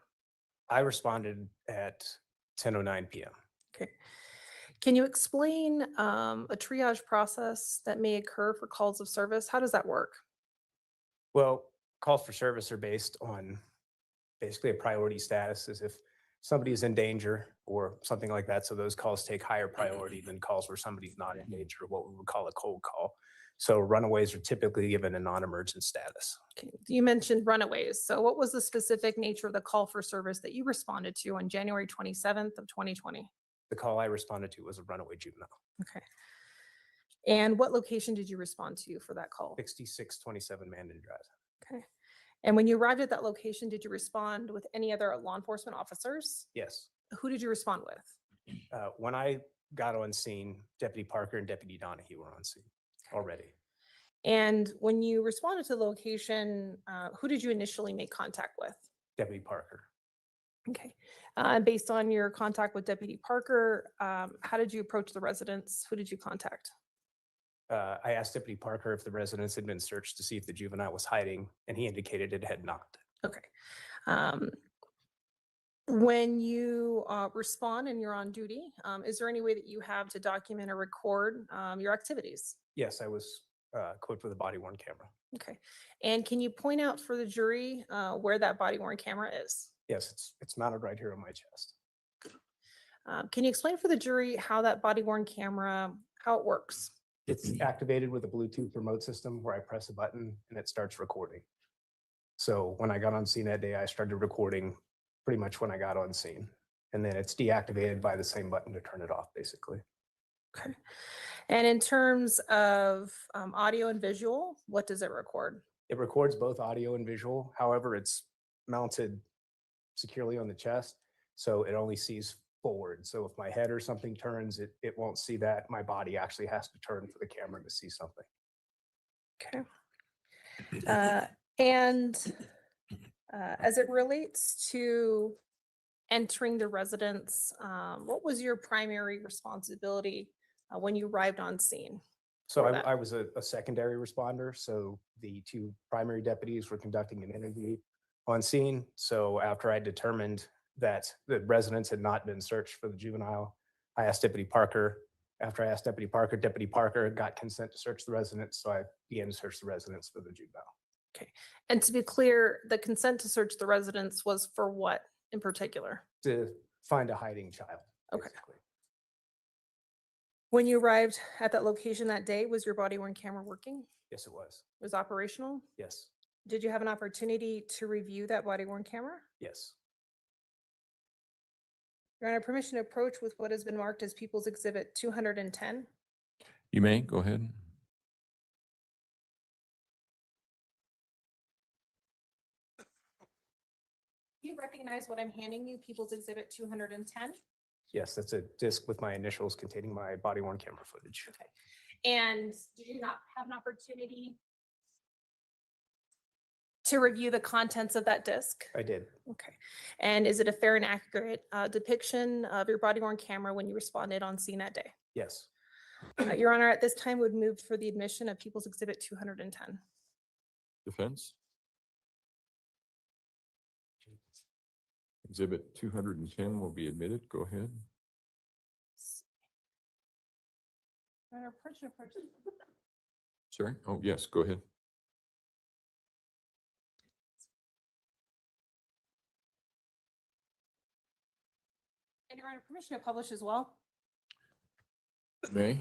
I responded at 10:09 p.m. Okay. Can you explain a triage process that may occur for calls of service? How does that work? Well, calls for service are based on basically a priority status, as if somebody is in danger or something like that. So those calls take higher priority than calls where somebody's not in danger, what we would call a cold call. So runaways are typically given a non-emergent status. Okay. You mentioned runaways. So what was the specific nature of the call for service that you responded to on January 27th of 2020? The call I responded to was a runaway juvenile, Okay. And what location did you respond to for that call? 6627 Mandan Drive. Okay. And when you arrived at that location, did you respond with any other law enforcement officers? Yes. Who did you respond with? When I got on scene, Deputy Parker and Deputy Donahue were on scene already. And when you responded to the location, who did you initially make contact with? Deputy Parker. Okay. Based on your contact with Deputy Parker, how did you approach the residents? Who did you contact? I asked Deputy Parker if the residence had been searched to see if the juvenile was hiding, and he indicated it had not. Okay. When you respond and you're on duty, is there any way that you have to document or record your activities? Yes, I was equipped with a body-worn camera. Okay. And can you point out for the jury where that body-worn camera is? Yes, it's mounted right here on my chest. Can you explain for the jury how that body-worn camera, how it works? It's activated with a Bluetooth remote system where I press a button and it starts recording. So when I got on scene that day, I started recording pretty much when I got on scene. And then it's deactivated by the same button to turn it off, basically. Okay. And in terms of audio and visual, what does it record? It records both audio and visual. However, it's mounted securely on the chest, so it only sees forward. So if my head or something turns, it won't see that. My body actually has to turn for the camera to see something. Okay. And as it relates to entering the residence, what was your primary responsibility when you arrived on scene? So for that? I was a secondary responder. So the two primary deputies were conducting an interview on scene. So after I determined that the residence had not been searched for the juvenile, I asked Deputy Parker. After I asked Deputy Parker got consent to search the residence. So I began to search the residence for the juvenile. Okay. And to be clear, the consent to search the residence was for what in particular? To find a hiding child. Okay. Basically. When you arrived at that location that day, was your body worn camera working? Yes, it was. It was operational? Yes. Did you have an opportunity to review that body worn camera? Yes. Your Honor, permission to approach with what has been marked as People's Exhibit 210. You may, go ahead. Do you recognize what I'm handing you, People's Exhibit 210? Yes, that's a disc with my initials containing my body worn camera footage. Okay. And did you not have an opportunity to review the contents of that disc? I did. Okay. And is it a fair and accurate depiction of your body worn camera when you responded on scene that day? Yes. Your Honor, at this time would move for the admission of People's Exhibit 210. Defense? Exhibit 210 will be admitted. Go ahead. Your Honor, approach. Sorry? Oh, yes, go ahead. And Your Honor, permission to publish as well? May.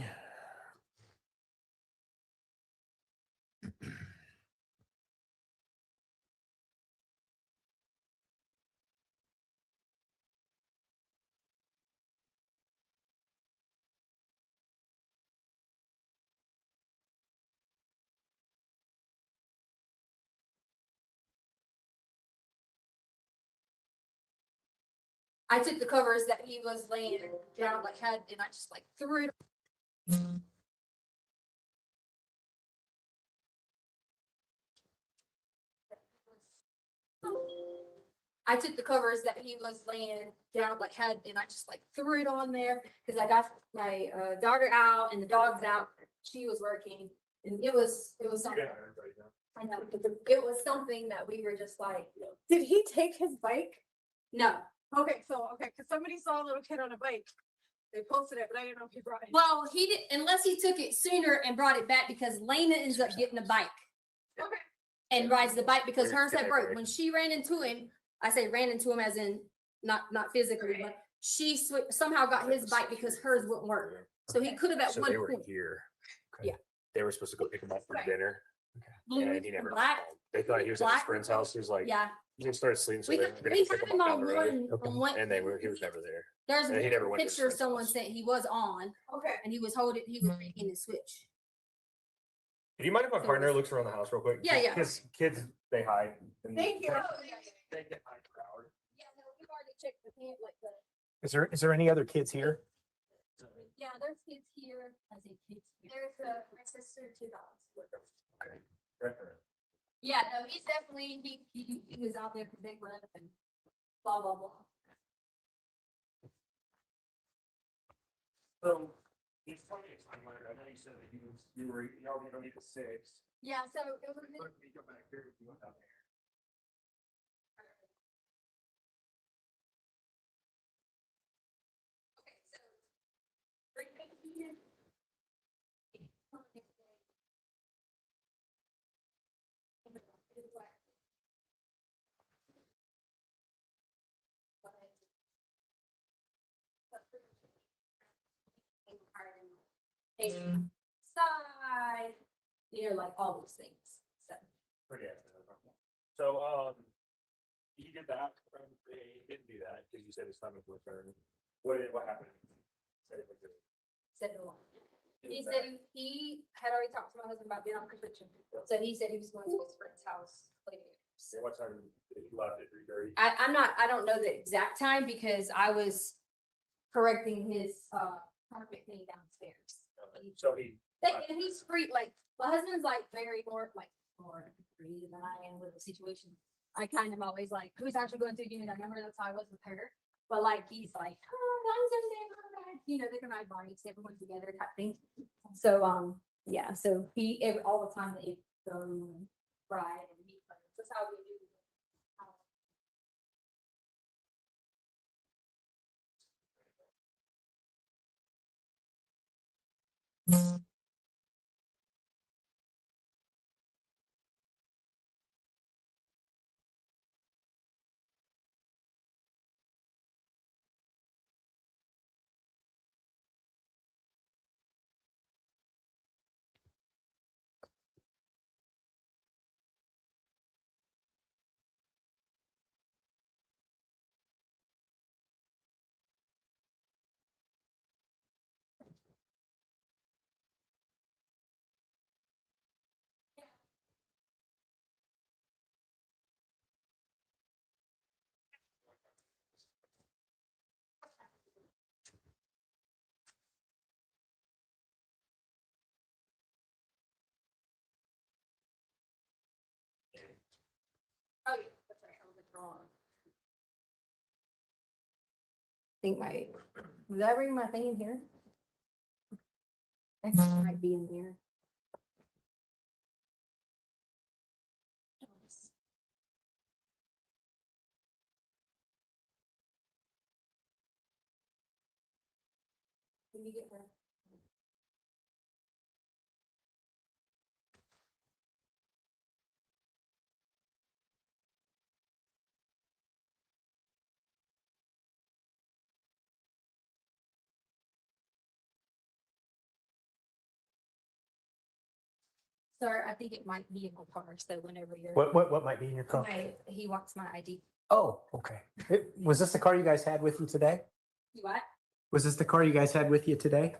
I took the covers that he was laying down like had, and I just like threw it. I took the covers that he was laying down like had, and I just like threw it on there because I got my daughter out and the dog's out. She was working, and it was something. I know, but it was something that we were just like. Did he take his bike? No. Okay, because somebody saw a little kid on a bike. They posted it, but I didn't know if he brought it. Well, he did, unless he took it sooner and brought it back because Lena ends up getting the bike. Okay. And rides the bike because hers had broke. When she ran into him, I say ran into him as in not physically, but she somehow got his bike because hers wouldn't work. So he could have at one point. Here. Yeah. They were supposed to go pick him up for Right. dinner. Blue And he never black. called. They thought he was at his Black. friend's house. He was like, Yeah. he just started sleeping. So We they had were gonna pick him him up down on the road. one. And he was never there. There's And he never a went to his picture friend's someone house. sent, he was on Okay. and he was holding, he was making the switch. Do you mind if my So partner it's- looks around the house real quick? Yeah, yeah. Because kids, they hide. and- Thank you. They get hide for hours. Yeah, no, we've already checked the camp, like the, Is there any other kids here? yeah, there's kids here. I say kids. There's my sister, 2 dogs. Yeah, no, he's definitely, he was out there for big run and blah, blah, blah. So, he's telling me a timeline. I know you said that you were, you already don't need the 6. Yeah, so it was. Let me go back here if you want out there. Okay, so. Bring me here. Side, you know, like all those things, so. Pretty accurate. So, he did that, they didn't do that, because you said his stomach was burning. What happened? Said it was good. said no. He said he had already talked to my husband about being on conviction, so he said he was going to his friend's house later. So What time did you left at 3:30? I don't know the exact time because I was correcting his, carpet thing downstairs. So he, And he's free, like, my husband's like very more free than I am with the situation. I kind of always like, who's actually going through unit? I remember that's how I was with her. But like, he's like, they can ride bikes, everyone together type thing. So, yeah, so all the time they go and ride and meet friends. That's how we do. Oh, yeah, that's right. I was withdrawn. Did I bring my thing in here? It might be in here. Can you get her? Sir, I think it might be in the car, so whenever you're. What might be in your car? He wants my ID. Oh, okay. Was this the car you guys had with you today? You what? Was this the car you guys had with you today?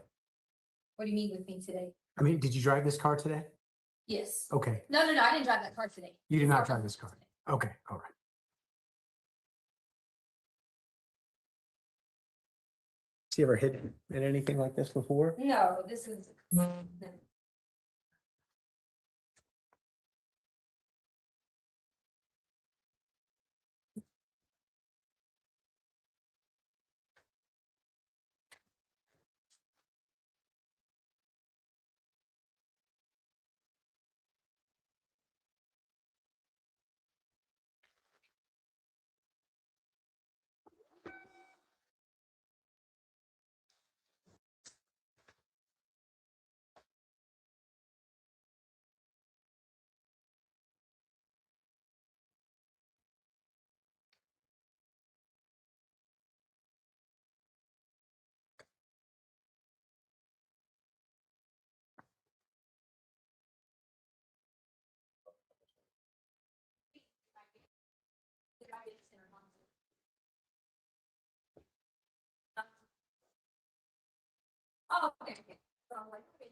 What do you mean with me today? I mean, did you drive this car today? Yes. Okay. No, I didn't drive that car today. You did not drive this car. Okay, all right. Has he ever hit in anything like this before? No, this is. Oh, okay. So I'm like, okay.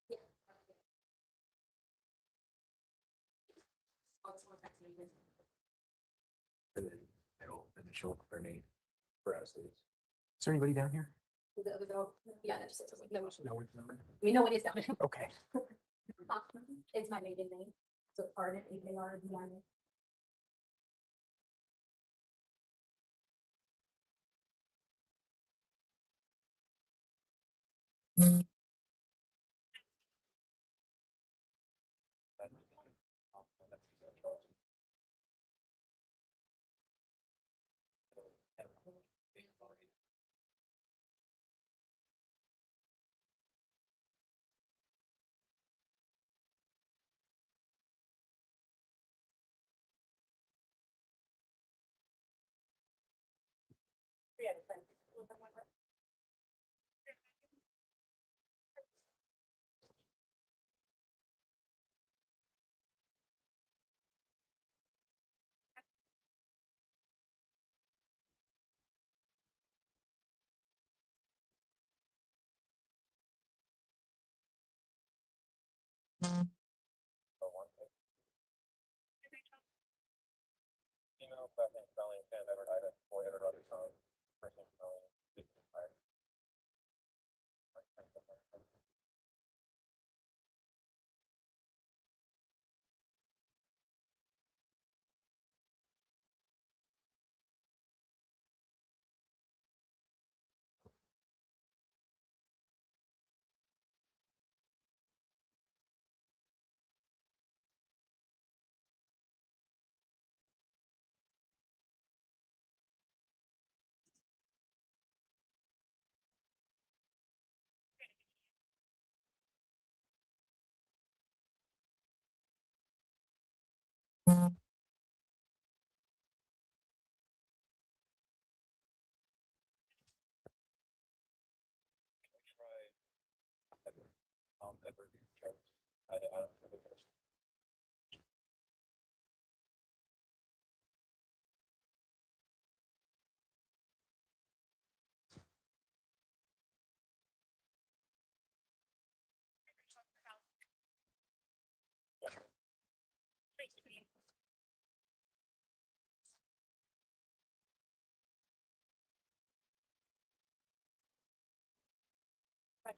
Yeah. Oh, it's one that's needed. Initial for name for us. Is there anybody down here? The other dog, yeah, no, just no. No one's number. We know what it's down there. Okay. It's my maiden name, so Arden, ARDN.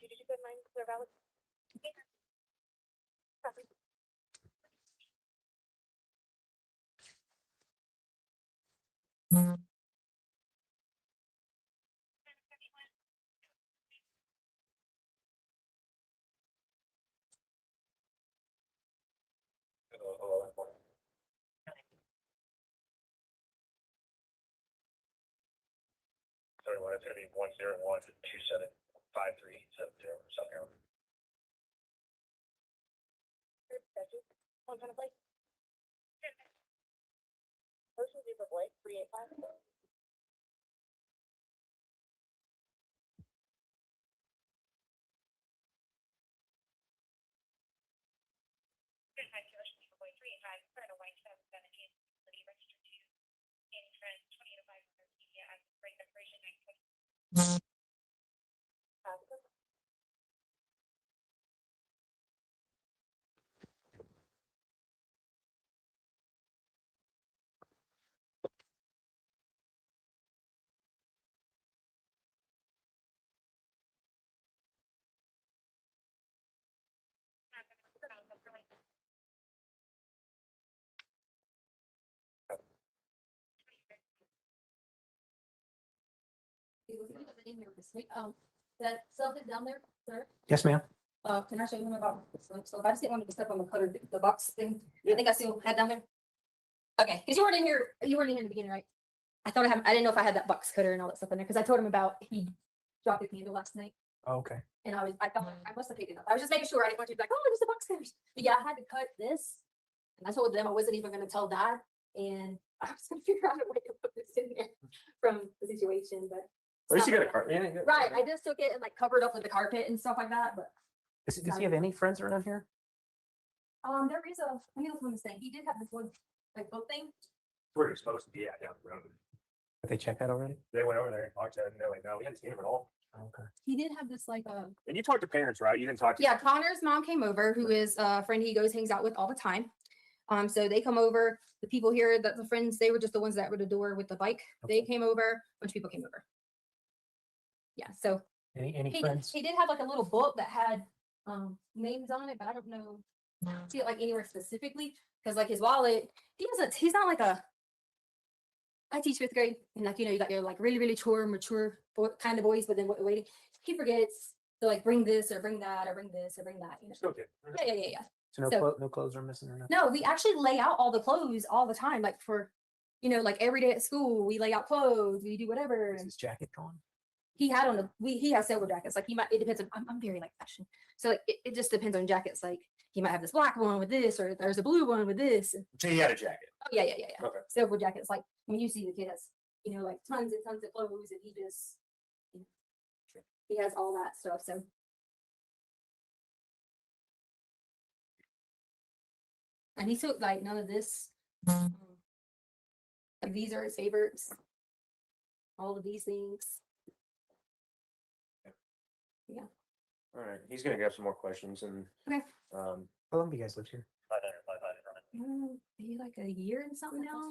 Did you put mine? They're valid. Copy. It's gonna be 101-275370 South Carolina. One kind of place. Motion due for Blake 385. That something down there, sir? Yes, ma'am. Can I show you one about, so if I just didn't want to step on the cutter, the box thing, I think I still had down there. Okay, because you weren't in here in the beginning, right? I thought I didn't know if I had that box cutter and all that stuff in there, because I told him about, he dropped the candle last night, Okay. and I thought, I must have picked it up. I was just making sure, I didn't want you to be like, oh, there's the box cutters. But yeah, I had to cut this, and I told them I wasn't even gonna tell Dad, and I was gonna figure out a way to put this in there from the situation, but. At least you got a carpet. carpet. Right, I just took it and like covered up with the carpet and stuff like that, but. Does he have any friends around here? There is a, let me look on this thing. He did have this one, like boat thing. Where you're supposed to be at down the road. Did they check that already? They went over there and talked to him, and they're like, no, we haven't seen him at all. Okay. He did have this like And you talked to parents, right? You didn't talk to. yeah, Connor's mom came over, who is a friend he goes hangs out with all the time. So they come over, the people here, the friends, they were just the ones that were the door with the bike. They came over, a bunch of people came over. Yeah, so Any friends? he did have like a little book that had names on it, but I don't know, see it like anywhere specifically, because like his wallet, he's not like I teach fifth grade, and like, you got your like really, really mature kind of boys, but then waiting, he forgets to like bring this or bring that or bring this or bring that, Still good. Yeah. So So- no clothes are missing or nothing? No, we actually lay out all the clothes all the time, like for, like every day at school, we lay out clothes, we do whatever. Is And his jacket gone? he had on he has several jackets. Like it depends on, I'm very like fashion. So like, it just depends on jackets. Like he might have this black one with this, or there's a blue one with this. So he had a jacket. Oh, yeah. Okay. Several jackets. Like when you see the kid has you know, like tons and tons of clothes, and he just, you know, he has all that stuff, so. And he took like none of this. Like these are his favorites. All of these things. Yeah. All right, he's gonna get some more questions and, Okay. How long have you guys lived here? Maybe like a year and something now.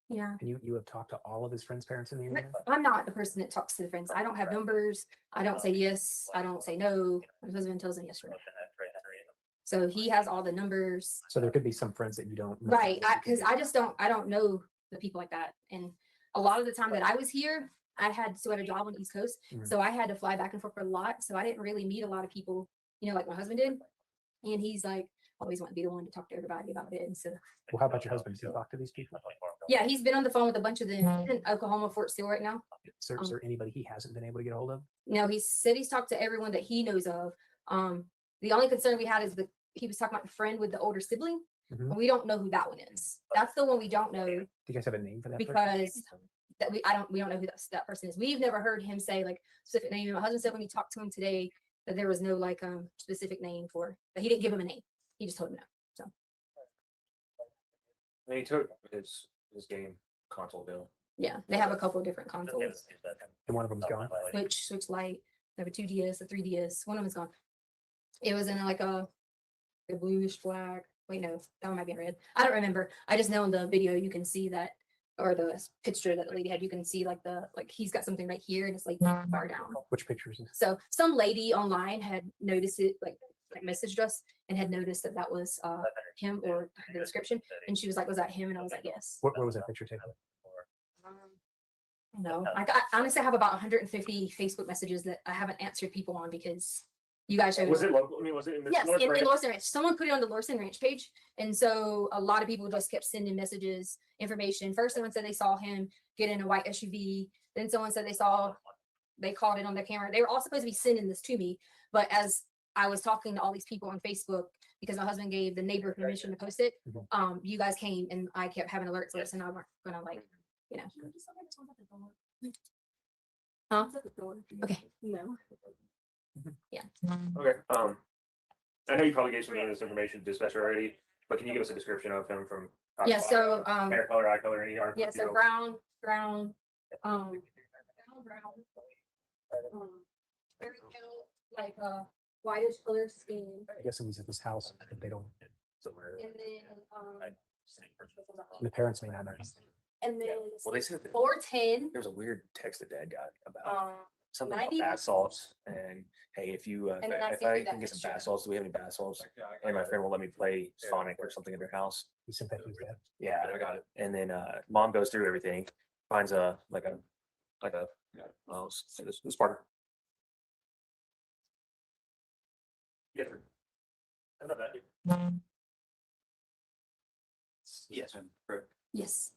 Yeah. And you have talked to all of his friends' parents in the area? I'm not the person that talks to the friends. I don't have numbers. I don't say yes. I don't say no. My husband tells them yes or no. So he has all the numbers. So there could be some friends that you don't. Right, because I don't know the people like that. And a lot of the time that I was here, I had a job on the East Coast. Mhm. So I had to fly back and forth a lot. So I didn't really meet a lot of people, you know, like my husband did. And he's like, always want to be the one to talk to everybody about it. And so, Well, how about your husband? Does he talk to these people? yeah, he's been on the phone with a bunch of them in Oklahoma, Fort Steele right now. Is there anybody he hasn't been able to get a hold of? No, he said he's talked to everyone that he knows of. The only concern we had is he was talking about the friend with the older sibling. Mhm. And we don't know who that one is. That's the one we don't know Do you guys have a name for that? person? because that we don't know who that person is. We've never heard him say like specific name. My husband said when he talked to him today that there was no like specific name for, but he didn't give him a name. He just told him no. So and he took his game console bill. yeah, they have a couple of different consoles. And one of them's gone. Switch Lite. They have a 2DS, a 3DS. One of them's gone. It was in like a bluish black. Wait, no, that one might be in red. I don't remember. I just know in the video you can see that, or the picture that the lady had, you can see like he's got something right here and it's like far down. Which pictures? So some lady online had noticed it, like messaged us and had noticed that was him or the description. And she was like, was that him? And I was like, yes. Where was that picture taken? No, I honestly have about 150 Facebook messages that I haven't answered people on because you guys showed Was it local? I mean, was it in the? Yes, North in Ranch? Lawson Ranch. Someone put it on the Lawson Ranch page. And so a lot of people just kept sending messages, information. First, someone said they saw him get in a white SUV. Then someone said they caught it on their camera. They were all supposed to be sending this to me. But as I was talking to all these people on Facebook, because my husband gave the neighbor permission to post it, you guys came and I kept having alerts lists and I weren't gonna like, you know. Huh? Okay. No. Yeah. Okay, I know you probably gave some of this information to dispatch already, but can you give us a description of him from? Yeah, so, Hair color, eye color, any article? Yeah, so brown, very pale, like whitish color skin. I guess it was at this house. If they don't. And then The parents may not know. and then Well, they said that 410. there was a weird text that dad got about something about 90. bath salts and hey, if you And then I if sent I you that can get some picture. bath salts, do we have any bath salts? And my friend will let me play Sonic or something at their house. You said that he was dead. Yeah, I got it. And then mom goes through everything, finds a oh, this Sparker. Yeah. I know that. Yes, correct. Yes.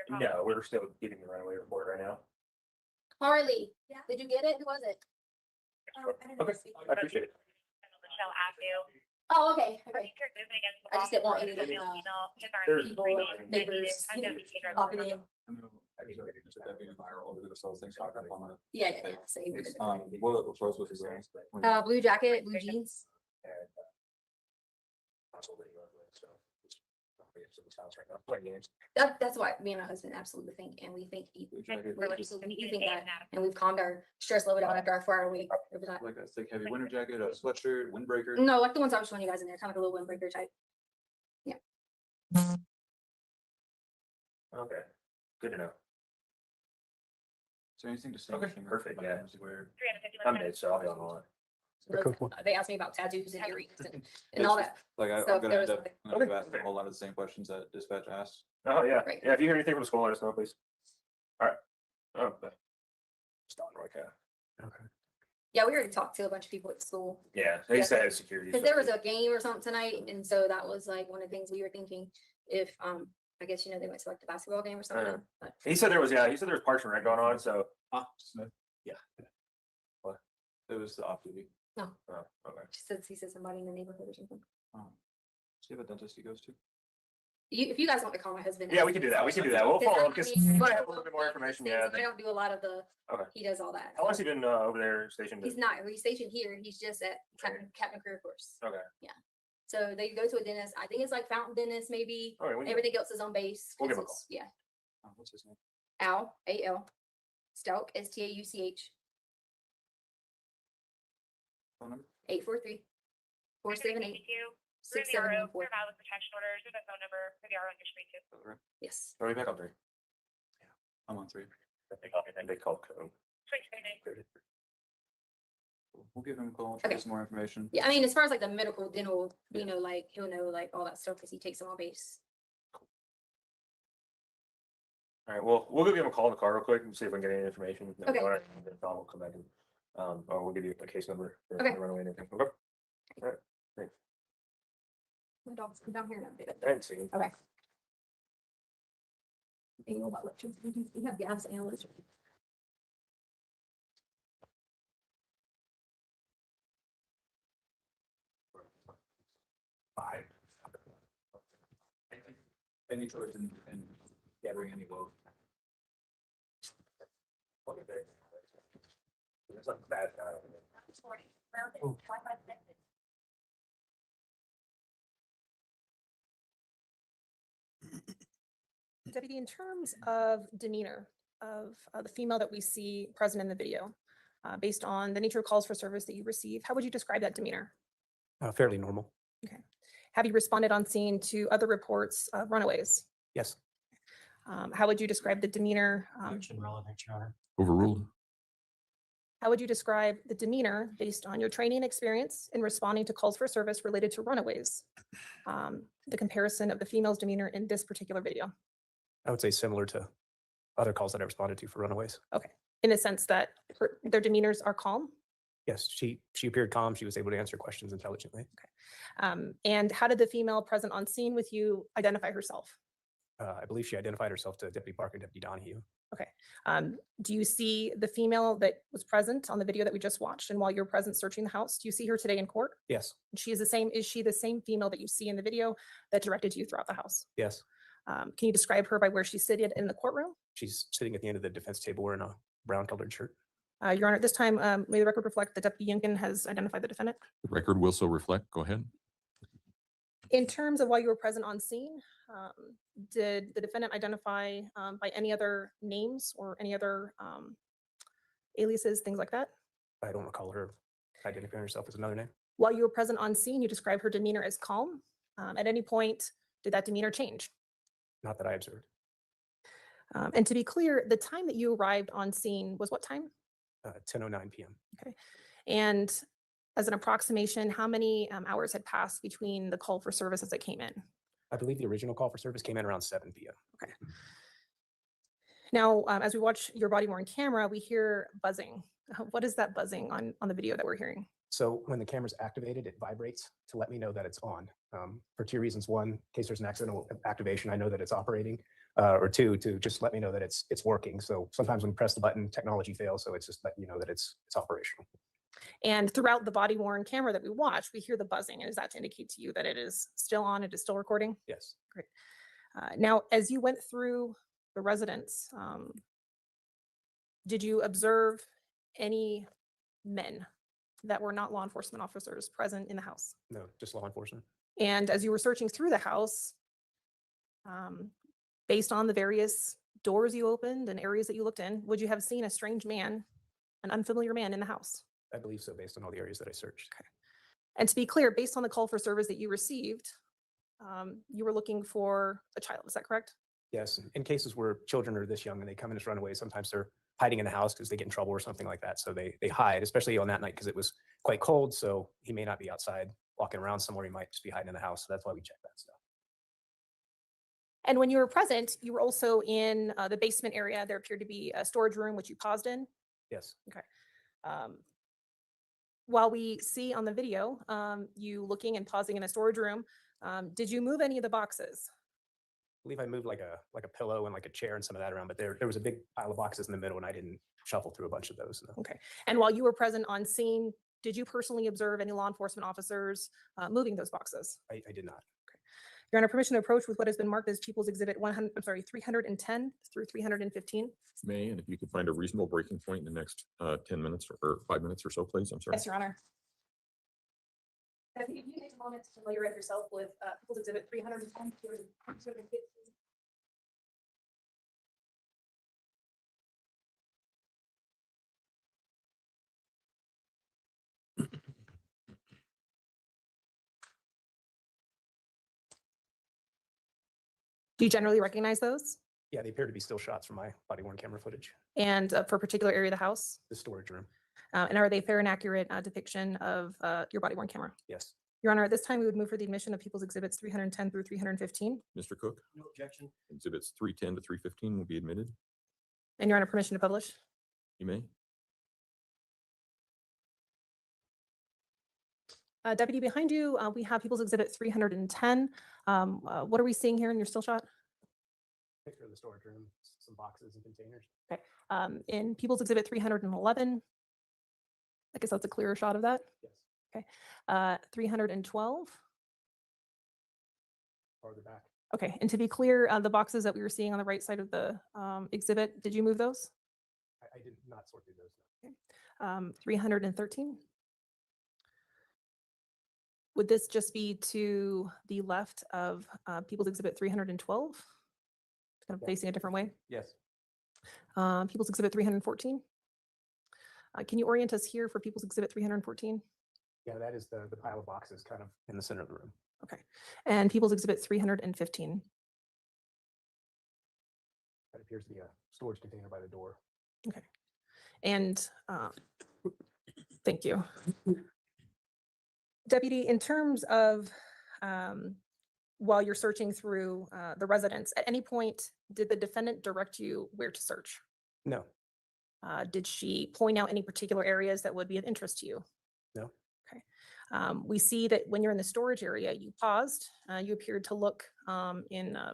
No, we're still getting the runaway report right now. Harley, did you get it? Who was it? Okay, I appreciate it. Oh, okay. Okay. I just didn't want any of the people, neighbors, popping in. Yeah, yeah, same. Blue jacket, blue jeans. That's why me and my husband absolutely think, and we think we think that, and we've calmed our stress level down after our 4-hour week. Like a thick heavy winter jacket, a sweatshirt, windbreaker. No, like the ones I was showing you guys in there, kind of a little windbreaker type. Yeah. Okay, good to know. Is there anything to say? Okay, perfect, yeah. Where I'm mid, so I'll be on the line. They asked me about tattoos and earrings and all that. like So I'm there gonna was end up asking a whole lot of the same questions that dispatch asked. Oh, yeah, Right. yeah, if you hear anything from the school, let us know, please. All right. Oh, okay. Stop right there. Okay. Yeah, we already talked to a bunch of people at the school. Yeah, they said it's security. Because there was a game or something tonight, and so that was like one of the things we were thinking if I guess they went to like the basketball game or something. But He said there was Parks and Rec going on, so. Yeah. What? It was the off duty. no, Oh, okay. he said somebody in the neighborhood or something. Do you have a dentist he goes to? if you guys want to call my husband. Yeah, we can do that. We can do that. We'll follow up because I I have a little bit more information. Yeah. I don't do a lot of the, Okay. he does all that. How long has he been over there stationed? He's not, he's stationed here. He's just at Captain Career Course. Okay. Yeah. So they go to a dentist. I think it's like Fountain Dentist, maybe. All right, we can- Everything else is on base. We'll give him a 'cause call. it's- Yeah. What's his name? Al, A-L, Stauch, S-T-A-U-C-H, Phone number? 843 478 6714. With protection orders, there's a phone number for the RO initially too. Yes. Are we back on 3? Yeah, I'm on 3. And they call code. We'll give him a call, try to get some more information. Yeah, I mean, as far as like the medical, dental, you know, like he'll know like all that stuff because he takes them on base. All right, well, we'll give him a call in the car real quick and see if we can get any information. If Okay. not, then we'll come back and, or we'll give you a case number. For Okay. the runaway and everything. Okay. All right, thanks. My dog's come down here and I'm I didn't see him. Okay. And you know about electricity, you have gas and electricity. Any choice in gathering any vote? It's like bad. Deputy, in terms of demeanor of the female that we see present in the video, based on the nature of calls for service that you receive, how would you describe that demeanor? Fairly normal. Okay. Have you responded on scene to other reports of runaways? Yes. How would you describe the demeanor? Relevant, Your Honor. Overruled. How would you describe the demeanor based on your training and experience in responding to calls for service related to runaways? The comparison of the female's demeanor in this particular video. I would say similar to other calls that I responded to for runaways. Okay. In the sense that their demeanors are calm? Yes, she appeared calm. She was able to answer questions intelligently. And how did the female present on scene with you identify herself? I believe she identified herself to Deputy Parker and Deputy Donahue. Okay. Do you see the female that was present on the video that we just watched? And while you're present searching the house, do you see her today in court? Yes. She is the same. Is she the same female that you see in the video that directed you throughout the house? Yes. Can you describe her by where she's seated in the courtroom? She's sitting at the end of the defense table wearing a brown colored shirt. Your Honor, at this time, may the record reflect that Deputy Yunkin has identified the defendant? The record will so reflect. Go ahead. In terms of while you were present on scene, did the defendant identify by any other names or any other aliases, things like that? I don't recall her identifying herself as another name. While you were present on scene, you described her demeanor as calm. At any point, did that demeanor change? Not that I observed. And to be clear, the time that you arrived on scene was what time? 10:09 p.m. Okay. And as an approximation, how many hours had passed between the call for service as it came in? I believe the original call for service came in around 7 p.m. Okay. Now, as we watch your body worn camera, we hear buzzing. What is that buzzing on the video that we're hearing? So when the camera's activated, it vibrates to let me know that it's on. For two reasons. One, in case there's an accidental activation, I know that it's operating. Or two, to just let me know that it's working. So sometimes when you press the button, technology fails. So it's just letting you know that it's operational. And throughout the body worn camera that we watch, we hear the buzzing. And is that to indicate to you that it is still on, it is still recording? Yes. Great. Now, as you went through the residence, did you observe any men that were not law enforcement officers present in the house? No, just law enforcement. And as you were searching through the house, based on the various doors you opened and areas that you looked in, would you have seen a strange man, an unfamiliar man in the house? I believe so, based on all the areas that I searched. Okay. And to be clear, based on the call for service that you received, you were looking for a child, is that correct? Yes, in cases where children are this young and they come in as runaways, sometimes they're hiding in the house because they get in trouble or something like that. So they hide, especially on that night because it was quite cold. So he may not be outside walking around somewhere. He might just be hiding in the house. So that's why we check that stuff. And when you were present, you were also in the basement area. There appeared to be a storage room, which you paused in. Yes. Okay. While we see on the video you looking and pausing in a storage room, did you move any of the boxes? I believe I moved like a pillow and like a chair and some of that around, but there was a big pile of boxes in the middle and I didn't shuffle through a bunch of those. No. Okay. And while you were present on scene, did you personally observe any law enforcement officers moving those boxes? I did not. Your Honor, permission to approach with what has been marked as People's Exhibit 310 through 315. May, and if you could find a reasonable breaking point in the next 10 minutes or 5 minutes or so, please. I'm sorry. Yes, Your Honor. If you take a moment to familiarize yourself with People's Exhibit 310 through 315. Do you generally recognize those? Yeah, they appear to be still shots from my body worn camera footage. And for a particular area of the house? The storage room. And are they fair and accurate depiction of your body worn camera? Yes. Your Honor, at this time, we would move for the admission of People's Exhibits 310 through 315. Mr. Cook, No objection. exhibits 310 to 315 will be admitted. And Your Honor, permission to publish? You may. Deputy, behind you, we have People's Exhibit 310. What are we seeing here in your still shot? Picture of the storage room, some boxes and containers. Okay. In People's Exhibit 311, I guess that's a clearer shot of that. Yes. Okay. 312. Farther back. Okay. And to be clear, the boxes that we were seeing on the right side of the exhibit, did you move those? I did not sort through those. No. 313. Would this just be to the left of People's Exhibit 312? Kind of Yeah. facing a different way? Yes. People's Exhibit 314. Can you orient us here for People's Exhibit 314? Yeah, that is the pile of boxes kind of in the center of the room. Okay. And People's Exhibit 315. That appears to be a storage container by the door. Okay. And thank you. Deputy, in terms of while you're searching through the residence, at any point, did the defendant direct you where to search? No. Did she point out any particular areas that would be of interest to you? No. Okay. We see that when you're in the storage area, you paused. You appeared to look in, I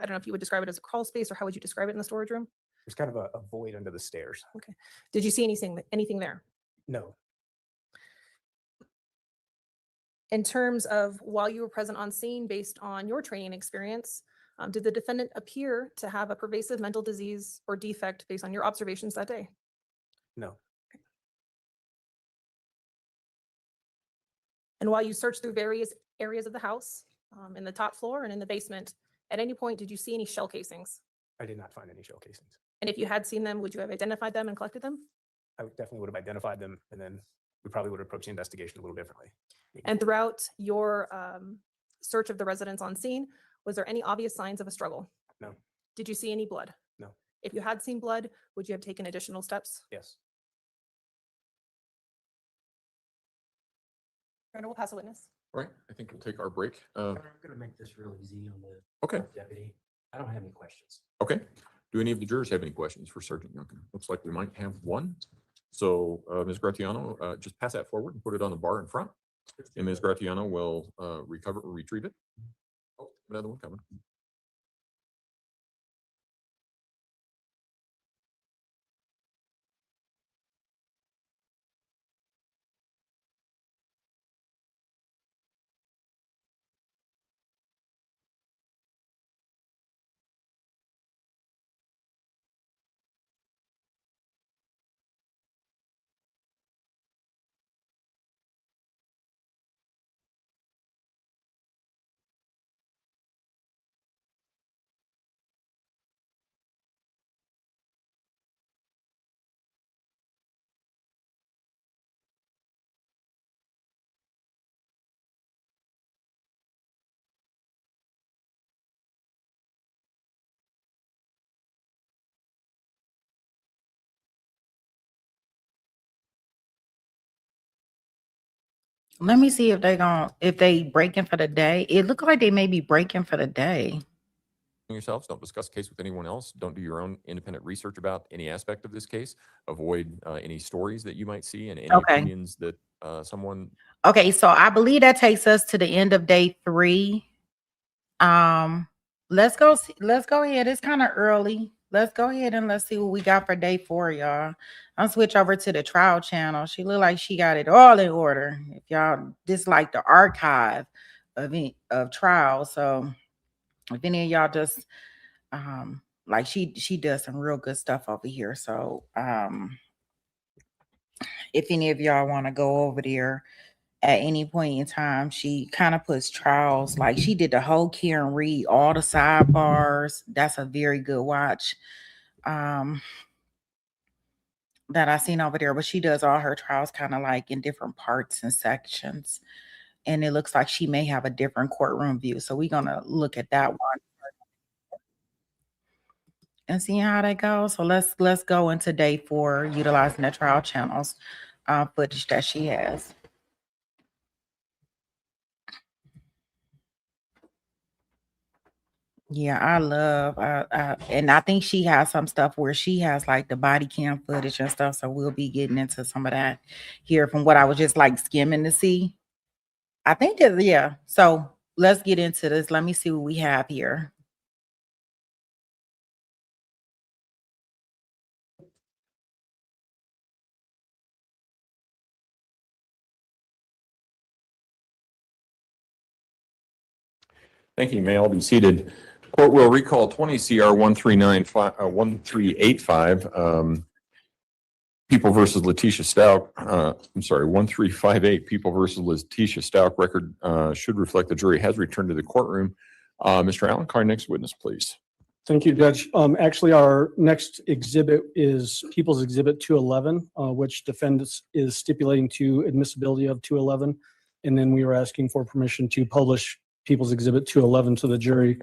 don't know if you would describe it as a crawl space, or how would you describe it in the storage room? There's kind of a void under the stairs. Okay. Did you see anything there? No. In terms of while you were present on scene, based on your training experience, did the defendant appear to have a pervasive mental disease or defect based on your observations that day? No. And while you searched through various areas of the house, in the top floor and in the basement, at any point, did you see any shell casings? I did not find any shell casings. And if you had seen them, would you have identified them and collected them? I definitely would have identified them, and then we probably would have approached the investigation a little differently. And throughout your search of the residence on scene, was there any obvious signs of a struggle? No. Did you see any blood? No. If you had seen blood, would you have taken additional steps? Yes. Your Honor, we'll pass a witness. All right, I think we'll take our break. I'm going to make this real easy on the Okay. deputy. I don't have any questions. Okay. Do any of the jurors have any questions for Sergeant Youngkin? Looks like we might have one. So Ms. Gratiano, just pass that forward and put it on the bar in front. And Ms. Gratiano will retrieve it. Oh, another one coming. Let me see if they breaking for the day. It looked like they may be breaking for the day. Yourselves, don't discuss the case with anyone else. Don't do your own independent research about any aspect of this case. Avoid any stories that you might see and any Okay. opinions that someone. Okay, so I believe that takes us to the end of day 3. Let's go ahead. It's kind of early. Let's go ahead and let's see what we got for day 4, y'all. I'll switch over to the trial channel. She look like she got it all in order. If y'all dislike the archive, of trial. So if any of y'all just like she does some real good stuff over here. So if any of y'all want to go over there at any point in time, she kind of puts trials, like she did the whole Karen Reed, all the sidebars. That's a very good watch that I seen over there. But she does all her trials kind of like in different parts and sections. And it looks like she may have a different courtroom view. So we're gonna look at that one and see how that goes. So let's go into day 4, utilizing the trial channels footage that she has. Yeah, I love, and I think she has some stuff where she has like the body cam footage and stuff. So we'll be getting into some of that here from what I was just like skimming to see. I think that, yeah. So let's get into this. Let me see what we have here. Thank you. May all be seated. Court will recall 20 CR 1385, People versus Letecia Stauch. I'm sorry, 1358 People versus Letecia Stauch. Record should reflect the jury has returned to the courtroom. Mr. Allen, call our next witness, please. Thank you, Judge. Actually, our next exhibit is People's Exhibit 211, which defendants is stipulating to admissibility of 211. And then we are asking for permission to publish People's Exhibit 211 to the jury.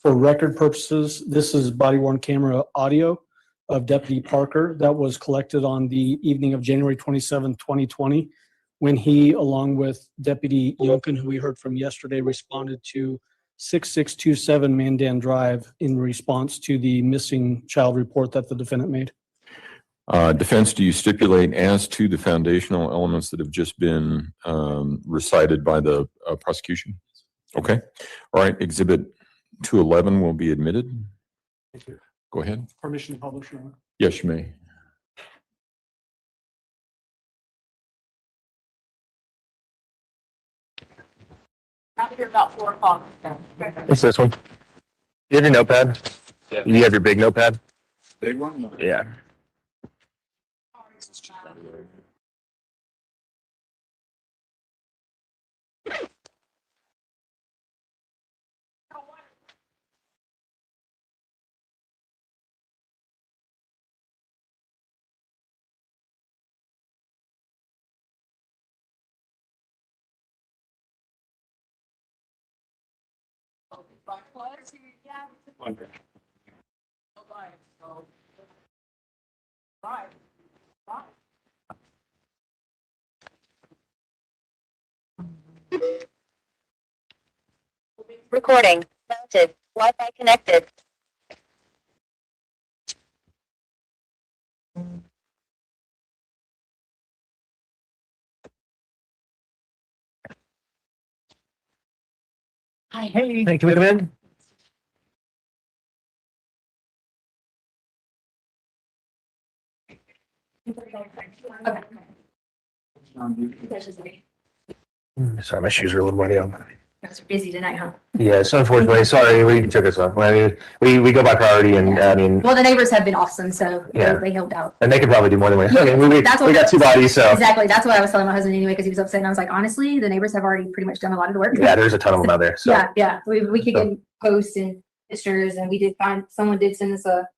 For record purposes, this is body-worn camera audio of Deputy Parker that was collected on the evening of January 27, 2020, when he, along with Deputy Yunkin, who we heard from yesterday, responded to 6627 Mandan Drive in response to the missing child report that the defendant made. Defense, do you stipulate as to the foundational elements that have just been recited by the prosecution? Okay. All right. Exhibit 211 will be admitted. Thank you. Go ahead. Permission to publish, Your Honor. Yes, you may. After about 4 o'clock. It's this one. You have your notepad? Yeah. You have your big notepad? Big one? Yeah. Recording mounted. Wi-Fi connected. Hi. Hey. Hey, can we come in? Sorry, my shoes are a little muddy on. Guys are busy tonight, huh? Yes, unfortunately. Sorry, we took us off. I mean, we go by priority, and I mean, Well, the neighbors have been awesome, so Yeah. they helped out. and they could probably do more than we. Yeah, I mean, we that's what- got 2 bodies, so Exactly. That's what I was telling my husband anyway, because he was upset. And I was like, honestly, the neighbors have already pretty much done a lot of the work. yeah, there's a ton of them out there. So Yeah. We could get posts and pictures, and we did find someone did send us a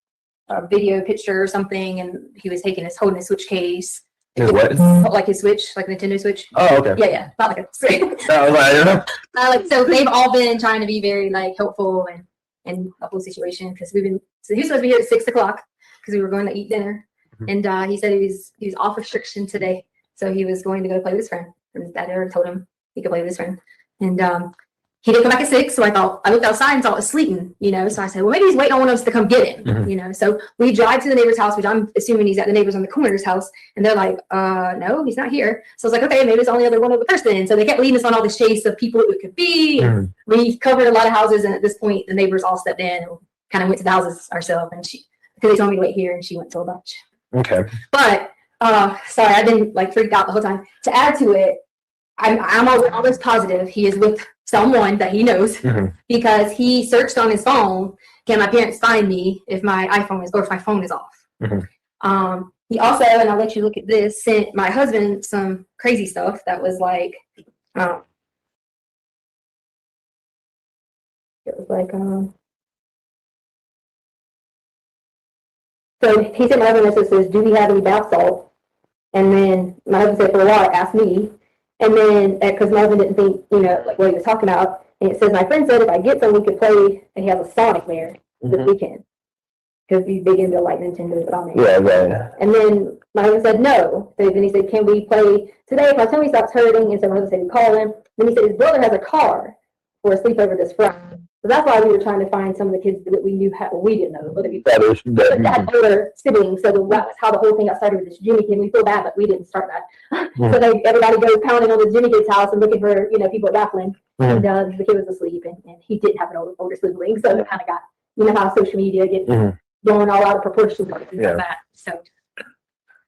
video picture or something, and he was holding a switch case. His what? Like his Switch, like Nintendo Switch. Oh, okay. Yeah. Not like a Switch. I don't know. So they've all been trying to be very like helpful and the whole situation, because so he was supposed to be here at 6 o'clock because we were going to eat dinner, and he said he was off restriction today, so he was going to go play with his friend. And his dad already told him he could play with his friend, and he didn't come back at 6. So I looked outside and saw it was sleeting, So I said, well, maybe he's waiting on one of us to come get him, So we drive to the neighbor's house, which I'm assuming he's at the neighbor's on the corner's house. And they're like, no, he's not here. So I was like, okay, maybe it's only other one other person. So they kept leading us on all this chase of people who it could be. And we covered a lot of houses. And at this point, the neighbors all stepped in and kind of went to the houses ourselves. And because they told me to wait here, and she went to a bunch. Okay. But sorry, I've been like freaked out the whole time. To add to it, I'm almost positive he is with someone that he knows because he searched on his phone, can my parents find me if my iPhone is, or if my phone is off? He also, and I'll let you look at this, sent my husband some crazy stuff that was like, it was like, so he sent my husband that says, do we have any bath salt? And then my husband said, for a while, asked me. And then, because my husband didn't think, you know, like what he was talking about. And it says, my friend said if I get some, we could play, and he has a Sonic there this weekend. Because he's big into like Nintendo, but I'm And then my husband said no. So then he said, can we play today if my tummy stops hurting? And so my husband said, call him. Then he said his brother has a car for a sleepover this Friday. So that's why we were trying to find some of the kids that we knew had, well, we didn't know, but that had older siblings. So that's how the whole thing got started with this Jimmy kid. We feel bad, but we didn't start that. So everybody goes pounding on the Jimmy kid's house and looking for, you know, people baffling. And the kid was asleep, and he didn't have an older sibling. So it kind of got, you know, how social media gets blown all out of proportion and things like that. So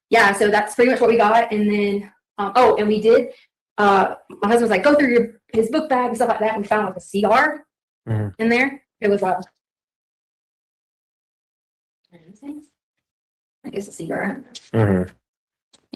yeah, so that's pretty much what we got. And then and we did. My husband was like, go through his book bag and stuff like that. And we found like a cigar in there. It was wild. I guess a cigar.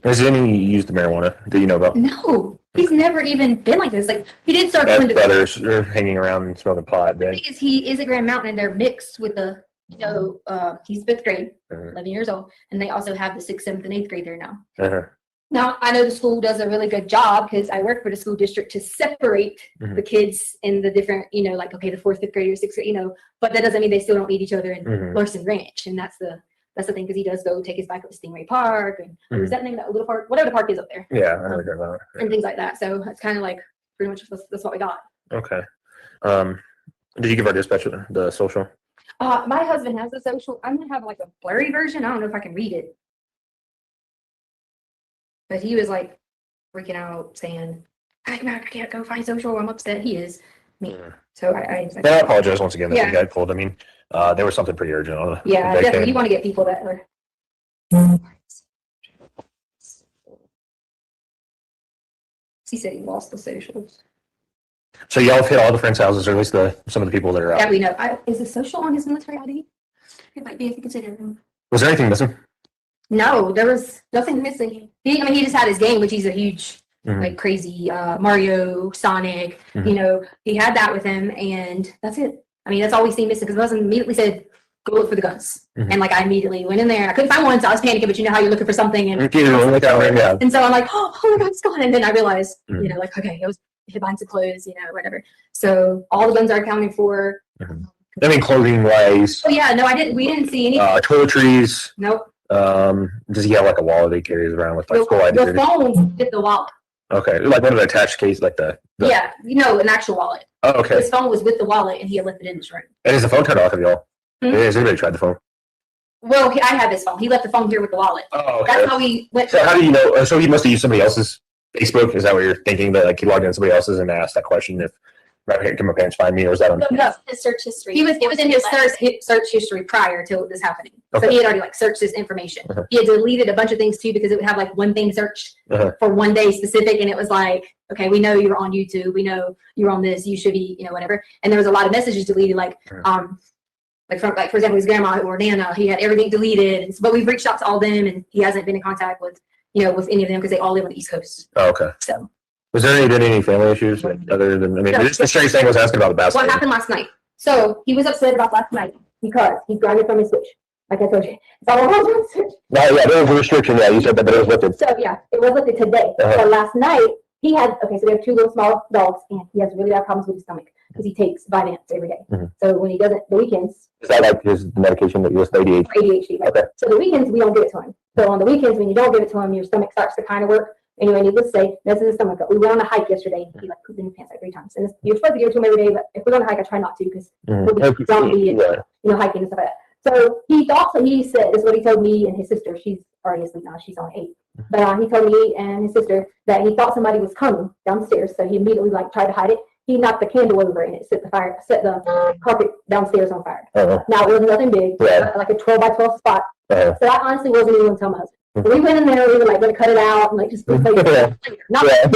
Has any used the marijuana that you know about? No, he's never even been like this. Like he did start going to brothers are hanging around and smoking pot. The thing is, he is at Grand Mountain, and they're mixed with the, you know, he's 5th grade, 11 years old, and they also have the 6th, 7th, and 8th grade there now. Now, I know the school does a really good job because I work for the school district to separate the kids in the different, you know, like, okay, the 4th, 5th graders, 6th grade, you know, but that doesn't mean they still don't meet each other in Larson Ranch. And that's the thing, because he does go take his bike up to Stingray Park and what's that name, that little park, whatever the park is up there. Yeah, I know what you're talking about. And things like that. So it's kind of like pretty much that's what we got. Okay. Did you give our dispatcher the social? My husband has a social. I'm gonna have like a blurry version. I don't know if I can read it. But he was like freaking out, saying, I can't go find social. I'm upset. He is. Me. So I apologize once again that you got pulled. I mean, there was something pretty urgent on it. Yeah, definitely. You want to get people that are. He said he lost the socials. So y'all have hit all the friends' houses, or at least some of the people that are out. Yeah, we know. Is the social on his military ID? It might be if you consider him. Was there anything missing? No, there was nothing missing. He just had his game, which he's a huge, like crazy Mario, Sonic. You know, he had that with him, and that's it. I mean, that's all we seen missing, because my husband immediately said, go look for the guns. And like I immediately went in there. I couldn't find one, so I was panicking, but you know how you're looking for something. And and so I'm like, oh my God, it's gone. And then I realized, you know, like, okay, it was behind some clothes, you know, whatever. So all the guns are accounted for. I mean, clothing wise. Oh yeah, no, we didn't see anything. Toiletries. Nope. Does he have like a wallet he carries around with like school ID? The phone fit the wallet. Okay, like one of the attached cases, like the yeah, you know, an actual wallet. Oh, okay. His phone was with the wallet, and he had left it in his room. And is the phone turned off of y'all? Has anybody tried the phone? Well, I have his phone. He left the phone here with the wallet. Oh, okay. That's how we went. So how do you know? So he must have used somebody else's Facebook. Is that what you're thinking? That like he logged in somebody else's and asked that question if can my parents find me, or was that on? No, his search history. It was in his search history prior to this happening. Okay. So he had already like searched his information. He had deleted a bunch of things too, because it would have like one thing searched for one day specific, and it was like, okay, we know you're on YouTube, we know you're on this, you should be, you know, whatever. And there was a lot of messages deleted, like from like for example his grandma or Nana, he had everything deleted. But we've reached out to all of them, and he hasn't been in contact with, you know, with any of them, because they all live on the East Coast. Oh, okay. So. Was there any family issues other than, I mean, just the strange thing I was asking about the basketball. What happened last night? So he was upset about last night because he's driving from his switch. Like I told you. It's all over his switch. Yeah, there was a restriction. Yeah, you said that, but it was lifted. So yeah, it was lifted today. But last night he had, so we have 2 little small dogs, and he has really bad problems with his stomach because he takes Vyvanse every day. So when he doesn't, the weekends. Is that like his medication that you was ADHD? ADHD, right? Okay. So the weekends we don't give it to him. So on the weekends when you don't give it to him, your stomach starts to kind of work. Anyway, needless to say, this is his stomach. We went on a hike yesterday. He like pooped in his pants like 3 times. And you're supposed to give it to him every day, but if we're on a hike, I try not to, because we'll be zombie and you know, hiking and stuff like that. So he thought, so he said, this is what he told me and his sister. She's already asleep now. She's on 8. But he told me and his sister that he thought somebody was coming downstairs. So he immediately like tried to hide it. He knocked the candle over and it set the carpet downstairs on fire. Now it was nothing big, like a 12 by 12 spot. So I honestly wasn't even going to tell my husband. We went in there, we were like gonna cut it out and like just put like, Yeah. not, Yeah, I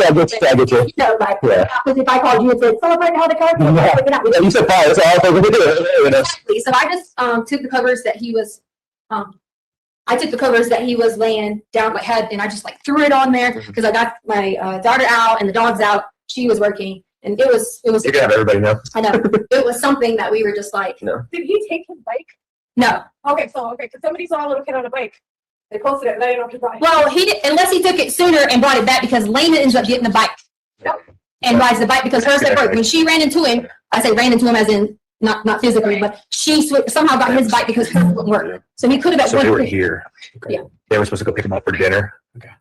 get you. you know, like, Yeah. because if I called you and said, celebrate how the car came out, we cannot- Yeah, you said fire, that's all I was going to do. Exactly. So I just took the covers that he was laying down, like had, and I just like threw it on there because I got my daughter out and the dog's out. She was working, and it was. You can have everybody know. I know it was something that we were just like. No. Did he take his bike? No. Okay, because somebody saw a little kid on a bike. They posted it, laying off his bike. Well, he did, unless he took it sooner and brought it back because Lena ends up getting the bike and rides the bike because hers at work. When she ran into him, I say ran into him as in not physically, but she somehow got his bike because hers wouldn't work. So he could have So at they one were point. here. Okay. Yeah. They were supposed to go pick him up for dinner.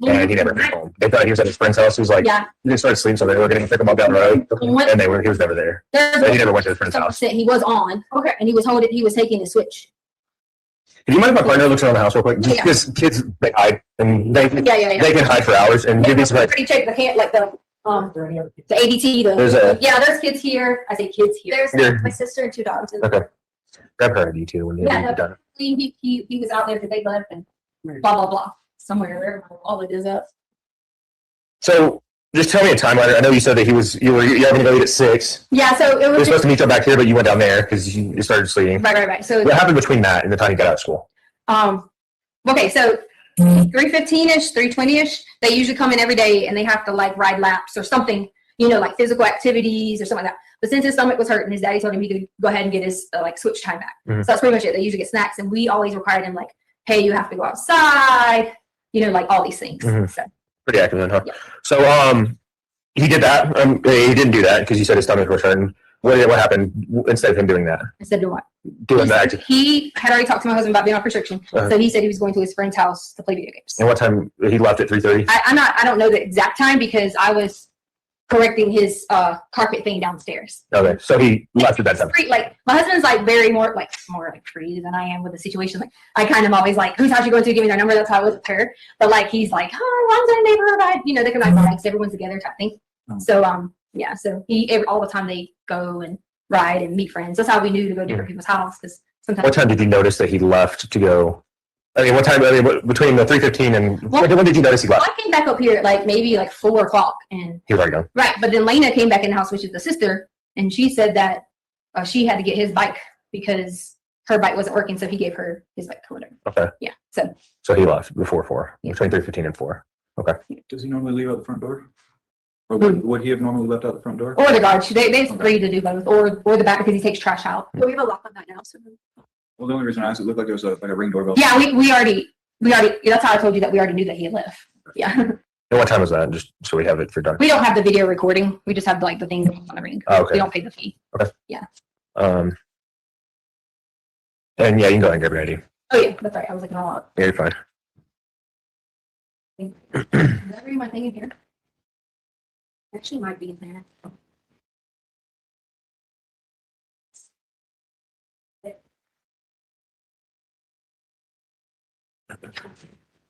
And he never came home. They thought he was at his friend's house. He was like, Yeah. he didn't start sleeping, so they were going to pick him up down the road. And he was never there. And he never went to his friend's house. He was on. Okay. And he was taking the switch. Do you mind if my partner looks around the house real quick? Just Yeah. because kids, they hide and they Yeah. they can hide for hours and give me some. Pretty check the can't like the ADT. There's kids here. I say kids here. Yeah. My sister and 2 dogs. Okay. Grab her ID too when you're Yeah, done. he was out there because they left and blah blah blah somewhere where all it is up. So just tell me a timeline. I know you said that you were having to go eat at 6. Yeah, so it You were was supposed to meet you back here, but you went down there because you started sleeping. right. So What happened between that and the time you got out of school? okay, so 3:15ish, 3:20ish, they usually come in every day and they have to like ride laps or something, like physical activities or something like that. But since his stomach was hurting, his daddy told him he could go ahead and get his like switch time back. Mhm. So that's pretty much it. They usually get snacks, and we always required him like, hey, you have to go outside, like all these things. Mhm. So Pretty active then, huh? Yeah. So he did that. He didn't do that because you said his stomach was hurting. What happened instead of him doing that? instead of what? Doing that. He had already talked to my husband about being on prescription, Uh-huh. so he said he was going to his friend's house to play video games. And what time he left at 3:30? I don't know the exact time because I was correcting his carpet thing downstairs. Okay, so he left at that time. Like my husband's like more free than I am with the situation. Like I kind of always like, whose house you going to? Give me their number. That's how I was with her. But like he's like, oh, I'm in the neighborhood. They can like bikes. Everyone's together type thing. So yeah. So all the time they go and ride and meet friends. That's how we knew to go to different people's house because sometimes. What time did you notice that he left to go? What time? Between the 3:15 and when did you notice he left? I came back up here at like maybe like 4 o'clock and. He was already gone. Right, but then Lena came back in the house, which is the sister, and she said that she had to get his bike because her bike wasn't working, so he gave her his bike or whatever. Okay. Yeah. So he left before 4, between 3:15 and 4. Okay. Does he normally leave out the front door? Or would he have normally left out the front door? or the guards, they agree to do both, or the back because he takes trash out. We have a lock on that now, so. Well, the only reason I asked, it looked like there was a ring doorbell. Yeah, we already. That's how I told you that we already knew that he had left. Yeah. And what time was that? Just so we have it for done. We don't have the video recording. We just have like the thing on the ring. Oh, okay. We don't pay the fee. Okay. Yeah. And yeah, you can go ahead and grab your ID. Oh yeah, that's right. I was looking all up. Yeah, you're fine. Is that my thing in here? Actually, might be in there.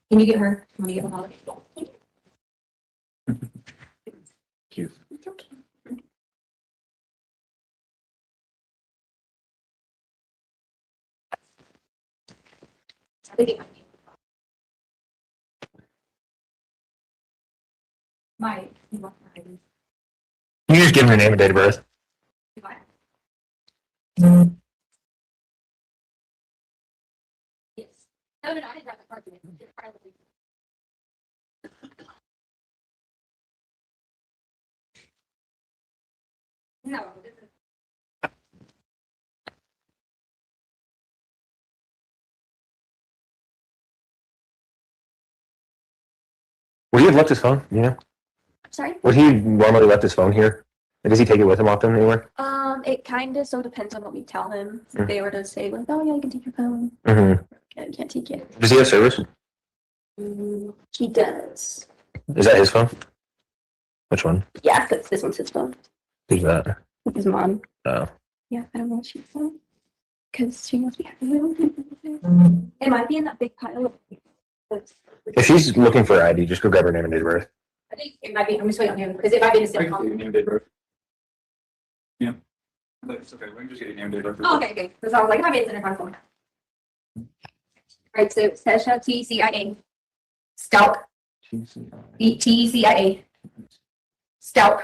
Can you get her? Want to get her? Cute. I think it might be. Can you just give him your name and date of birth? Yes. No, I didn't grab the card. No, this is. Would he have left his phone? Yeah. Sorry? Would he normally left his phone here? Or does he take it with him often anywhere? It kind of so depends on what we tell him. If Mm. they were to say like, oh yeah, you can take your phone. Mm-hmm. I can't take it. Does he have service? He does. Is that his phone? Which one? Yeah, because this one's his phone. Who's that? His mom. Oh. Yeah, I don't know what she's on. Because she must be having it might be in that big pile of. If she's looking for ID, just go grab her name and date of birth. I think it might be. I'm just waiting on him because it might be in the I same. can get your name and date of birth. Yeah. That's okay. We can just get your name and date of birth. Oh, okay. Because I was like, I made it in front of him. Right. So Tesha, TCIA. Stauch, Tecia, Stauch,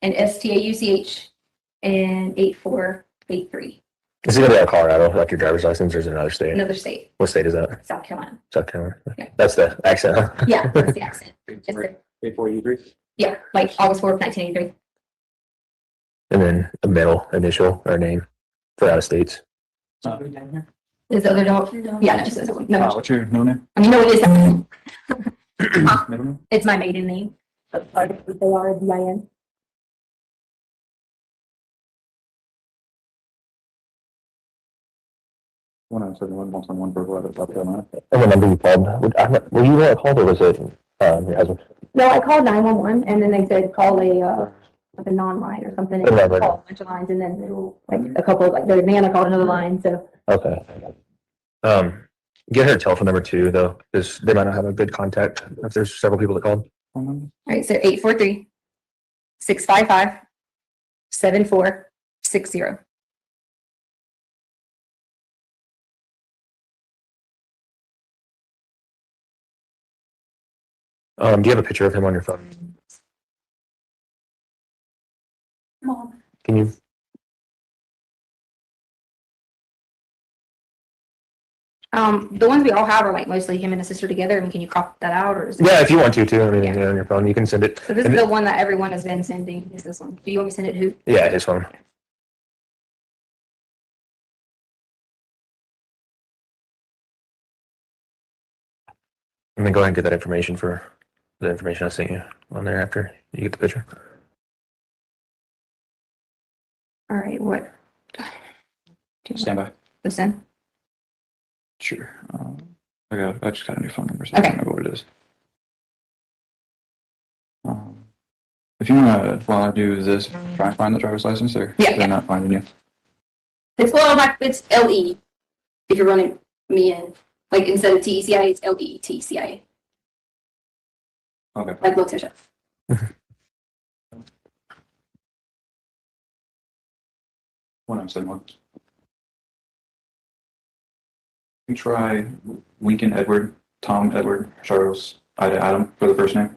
and Stauch, and 8483. Is it gonna be out of Colorado, like your driver's license, or is it another state? Another state, What state is that? South Carolina. South Carolina. Yeah. That's the accent, huh? Yeah, that's the accent. Yes, sir. 8483. Yeah, like August 4th, 1983. And then a middle initial or name for out of states. Is the other dog? Yeah, no, it's this one. No, What's your middle name? I mean, no, it is. Middle name? It's my maiden name. But they are DIN. One out of 71, Burgle, South Carolina. And the number you called, were you the one called, or was it your husband? No, I called 911 and then they said call like a non-line or something. And Whatever. call a bunch of lines and then like a couple, like the Nana called another line. So Okay. Get her telephone number too, though, because they might not have a good contact if there's several people that called. all right, so 843-655-7460. Do you have a picture of him on your phone? Mom. Can you? The ones we all have are like mostly him and his sister together. I mean, can you crop that out or is it? Yeah, if you want to too. I mean, Yeah. on your phone, you can send it. So this is the one that everyone has been sending. Is this one? Do you want me to send it to who? Yeah, his phone. And then go ahead and get that information for the information I sent you on there after you get the picture. All right, what? Stand by. Listen. Sure. I just got a new phone number, so I Okay. don't know what it is. If you want to, while I do this, try and find the driver's license, or Yeah, they're not finding you. It's it's LE. If you're running me in, like instead of TECIA, it's LETCIA, Okay. like Letecia. One I'm saying one. You try Lincoln Edward, Tom Edward, Charles, Ida Adam for the first name.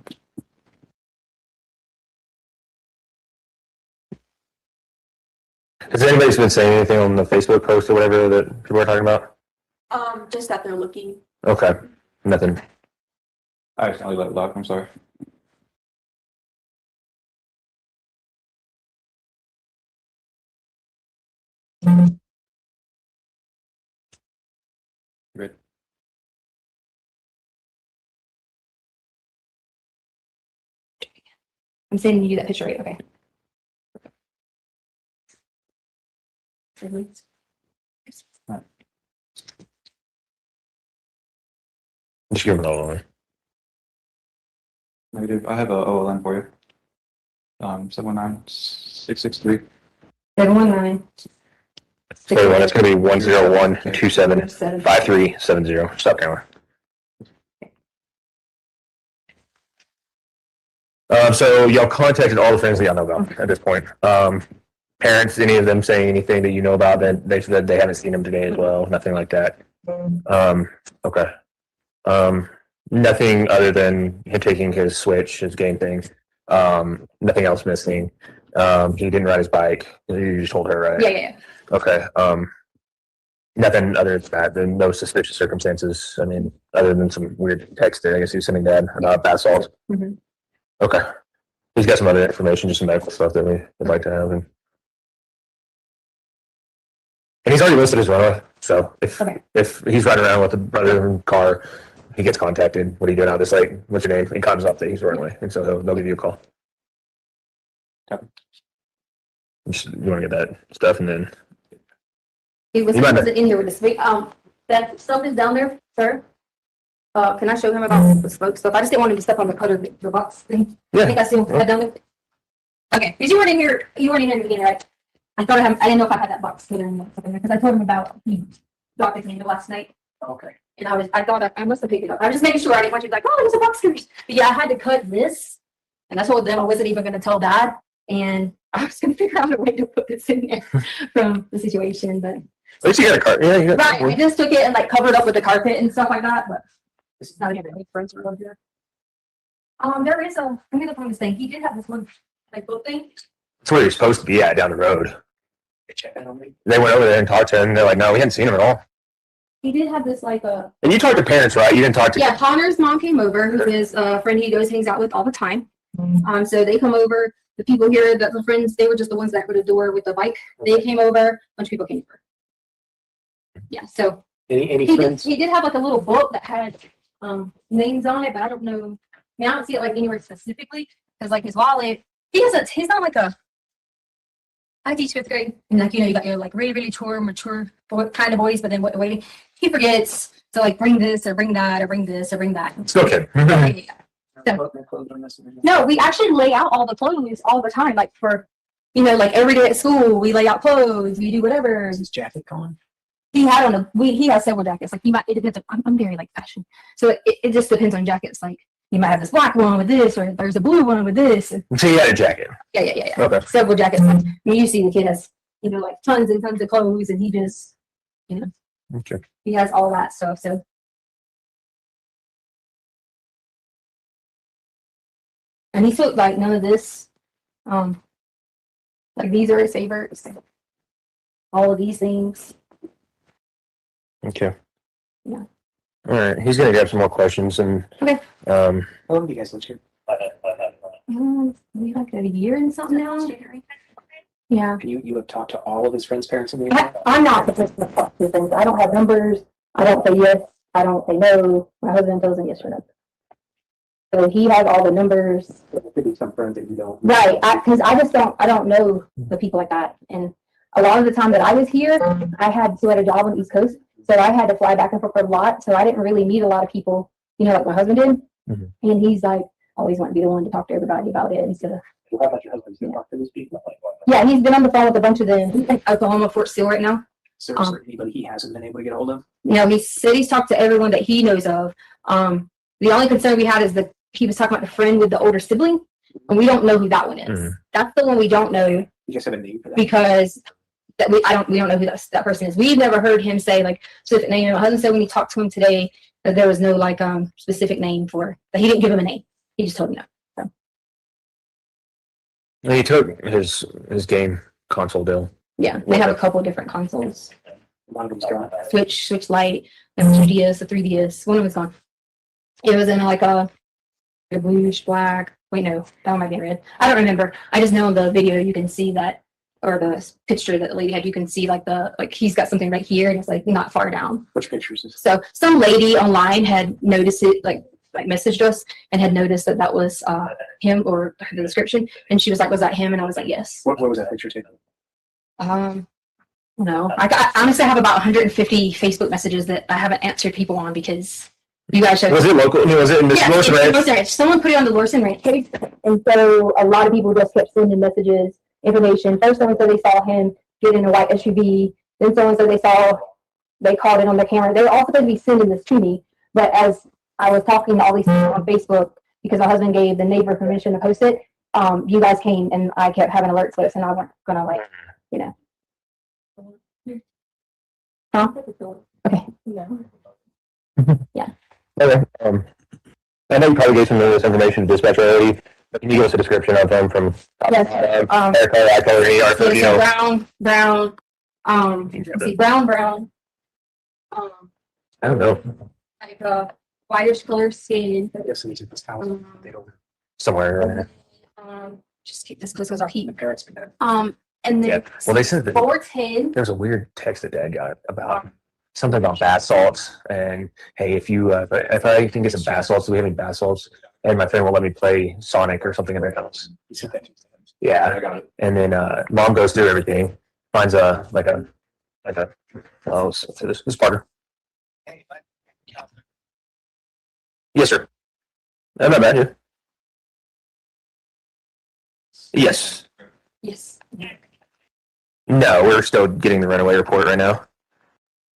Has anybody been saying anything on the Facebook post or whatever that people are talking about? Just that they're looking. Okay, nothing. I accidentally let it lock. I'm sorry. Great. I'm sending you that picture, right? Okay. Just give them the one. Negative. I have a OLN for you. 719-663. 719. So everyone, it's going to be 101-27-5370. South Carolina. So y'all contacted all the friends that y'all know about at this point. Parents, any of them saying anything that you know about that they said they haven't seen them today as well? Nothing like that. Okay. Nothing other than him taking his switch, his game thing. Nothing else missing. He didn't ride his bike. You just told her, right? Yeah. Okay. Nothing other than that. Then no suspicious circumstances. I mean, other than some weird text that I guess he was sending dad about bath salts. Mm-hmm. Okay. He's got some other information, just some medical stuff that we would like to have. And he's already listed as runaway. So if he's riding around with a brother in a car, he gets contacted. What are you doing out this late? What's your name? He comes up that he's running away. And so they'll give you a call. Okay. You want to get that stuff and then. He was You might not- in here with the smoke. That stuff is down there, sir. Can I show him about the smoke stuff? I just didn't want him to step on the cutter, the box thing. Yeah. I think I see him down there. Okay, because you weren't in here in the beginning, right? I didn't know if I had that box cutter in there, because I told him about he dropped the candle last night. Okay. And I thought I must have picked it up. I was just making sure I didn't want you to be like, oh, there's a box cutter. But yeah, I had to cut this. And I told them I wasn't even going to tell Dad. And I was going to figure out a way to put this in there from the situation. But At least you got a car. Yeah, you got right, I just took it and like covered up with the carpet and stuff like that. But It's not even any friends around here. There is a, let me look on this thing. He did have this one, like, book thing. That's where you're supposed to be at down the road. They check in on me. They went over there and talked to him. They're like, no, we hadn't seen him at all. He did have this, like, a. And you talked to parents, right? You didn't talk to. Yeah, Connor's mom came over, who is a friend he goes hangs out with all the time. So they come over. The people here, the friends, they were just the ones that were the door with the bike. They came over. A bunch of people came over. Yeah, so Any he friends? did have like a little book that had names on it, but I don't know. I mean, I don't see it like anywhere specifically because like his wallet, he's not like a. I teach fifth grade, and like you got your like really mature kind of boys, but then waiting, he forgets to like bring this or bring that or bring this or bring that. Still kid. So, no, we actually lay out all the clothes all the time, like for like every day at school, we lay out clothes, we do whatever. Is his jacket gone? He had on he has several jackets. Like it depends. I'm very like fashion, so it just depends on jackets. Like you might have this black one with this, or there's a blue one with this. So you had a jacket. Yeah. Okay. Several jackets. I mean, you see the kid has like tons and tons of clothes, and he just Okay. he has all that stuff. So. And he took like none of this. Like these are his favorites. All of these things. Okay. Yeah. All right. He's gonna grab some more questions and. Okay. How long have you guys lived here? Maybe like a year and something now. Yeah. And you have talked to all of his friends' parents in the I'm not the person that talks to things. I don't have numbers. I don't say yes. I don't say no. My husband tells them yes or no. So he has all the numbers. There could be some friends that you don't. Right, because I don't know the people like that. And a lot of the time that I was here, I had a job on the East Coast. So I had to fly back and forth a lot. So I didn't really meet a lot of people, like my husband did. Mm-hmm. And he's like, always want to be the one to talk to everybody about it instead of. How about your husband? You talk to these people? Yeah, he's been on the phone with a bunch of them. He's in Oklahoma, Fort Steele right now. So is there anybody he hasn't been able to get a hold of? He said he's talked to everyone that he knows of. The only concern we had is that he was talking about the friend with the older sibling, and we don't know who that one is. Mm-hmm. That's the one we don't know. You just have a name for that? Because we don't know who that person is. We've never heard him say like specific name. My husband said when he talked to him today that there was no like specific name for that. He didn't give him a name. He just told him no. So. And he took his game console deal. Yeah, they have a couple different consoles. One of them's gone. Switch Lite, the 2DS, the 3DS. One of them's gone. It was in like a bluish black. Wait, no, that one might be red. I don't remember. I just know in the video you can see that, or the picture that the lady had. You can see like he's got something right here, and it's like not far down. Which pictures is? So some lady online had noticed it, like messaged us and had noticed that was him or the description, and she was like, "Was that him?" And I was like, "Yes." What was that picture taken? No, I honestly have about 150 Facebook messages that I haven't answered people on because you guys showed. Was it local? Was it in Miss Lawson Ranch? Lawson Ranch. Someone put it on the Lawson Ranch page, and so a lot of people just kept sending messages, information. First, someone said they saw him get in a white SUV. Then someone said they caught it on their camera. They were all supposed to be sending this to me, but as I was talking to all these people on Facebook, because my husband gave the neighbor permission to post it, you guys came and I kept having alerts list, and I wasn't gonna Huh? Okay. Yeah. Yeah. Okay. I know you probably gave some of this information to dispatcher already, but can you give us a description of them from Yes. hair color, eye color, any art, So brown. Let's see, brown. I don't know. Like whitish color skin. I guess he's in this house. They don't. Somewhere. Just keep this close because our heat. My parents been there. And then Well, they said that 410. there was a weird text that Dad got about something about bath salts, and hey, if I can get some bath salts, do we have any bath salts? And my friend will let me play Sonic or something in their house. He said that. Yeah, I got it. and then Mom goes through everything, finds this is Parker. Yes, sir. I'm not bad here. Yes. Yes. No, we're still getting the runaway report right now.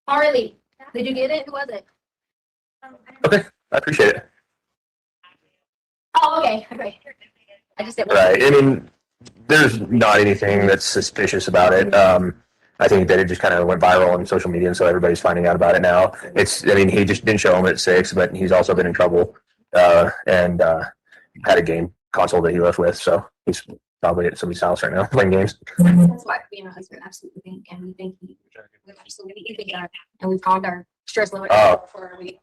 Harley, did you get it? Who was it? Okay, I appreciate it. Oh, okay. I just didn't. Right. I mean, there's not anything that's suspicious about it. I I think that it just kind of went viral on social media, and so everybody's finding out about it now. I mean, he just didn't show him at 6, but he's also been in trouble and had a game console that he left with, so he's probably at somebody's house right now playing games. That's why me and my husband absolutely think, and we think we absolutely think that, and we've calmed our stress level before we.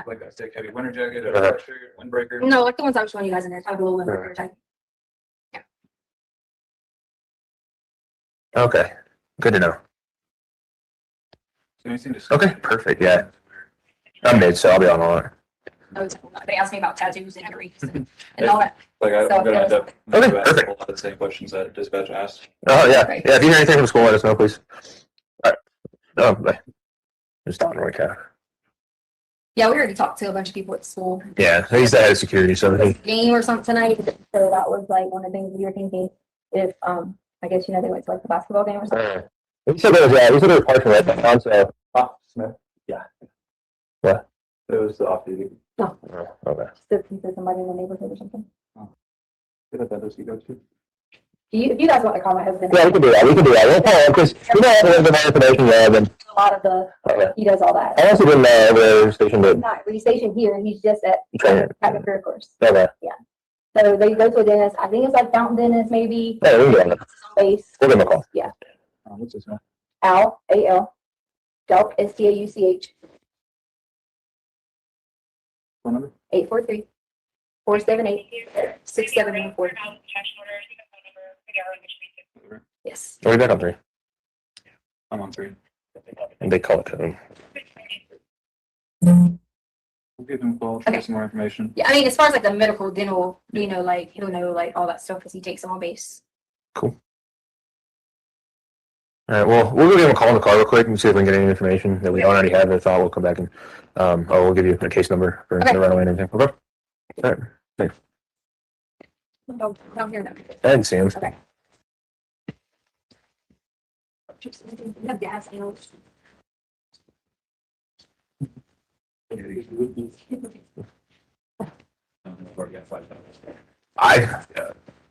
Like a thick, heavy winter jacket, a sweatshirt, windbreaker? No, like the ones I was showing you guys in there, kind of a little windbreaker jacket. Okay, good to know. Okay, perfect. Yeah, I'm mid, so I'll be on all right. They asked me about tattoos and grease and all that. Like I'm So, gonna end up Okay, asking perfect. a lot of the same questions that dispatch asked. Oh yeah, yeah. If you hear anything from school, let us know, please. All right. Oh, bye. Just talking right now. Yeah, we already talked to a bunch of people at school. Yeah, he's the head of security, so Game or something tonight. So that was like one of the things we were thinking if, I guess, you know, they went to like the basketball game or something. he said there was, yeah, he said there was parking right down, so. Smith. Yeah. What? It was the off duty. No. Oh, okay. Just in case somebody in the neighborhood or something. That does he go to? If you guys want to call my husband. Yeah, we can do that. We can do that. We'll call him because we don't have a little bit more information there. Then A lot of the, he does all that. I also been over the station, but He's not really stationed here, he's just at the career course. okay. Yeah. So they go to a dentist, I think it's like Fountain Dentist maybe. Yeah, we can get on it. Base. We'll give him a call. Yeah. What's his name? Al, A-L, Stauch, S-T-A-U-C-H. Phone number? 843-478-6714. Yes. Are we back on 3? I'm on 3. And they call it to him. We'll give him a call, get some more information. Yeah, I mean, as far as like the medical, dental, you know, like he'll know like all that stuff because he takes them on base. Cool. All right. Well, we'll go give him a call in the car real quick and see if we can get any information that we don't already have. If not, we'll come back and we'll give you a case number for the runaway and everything. Okay. All right. Thanks. Down here, no. I didn't see him. Okay. You have gas nails.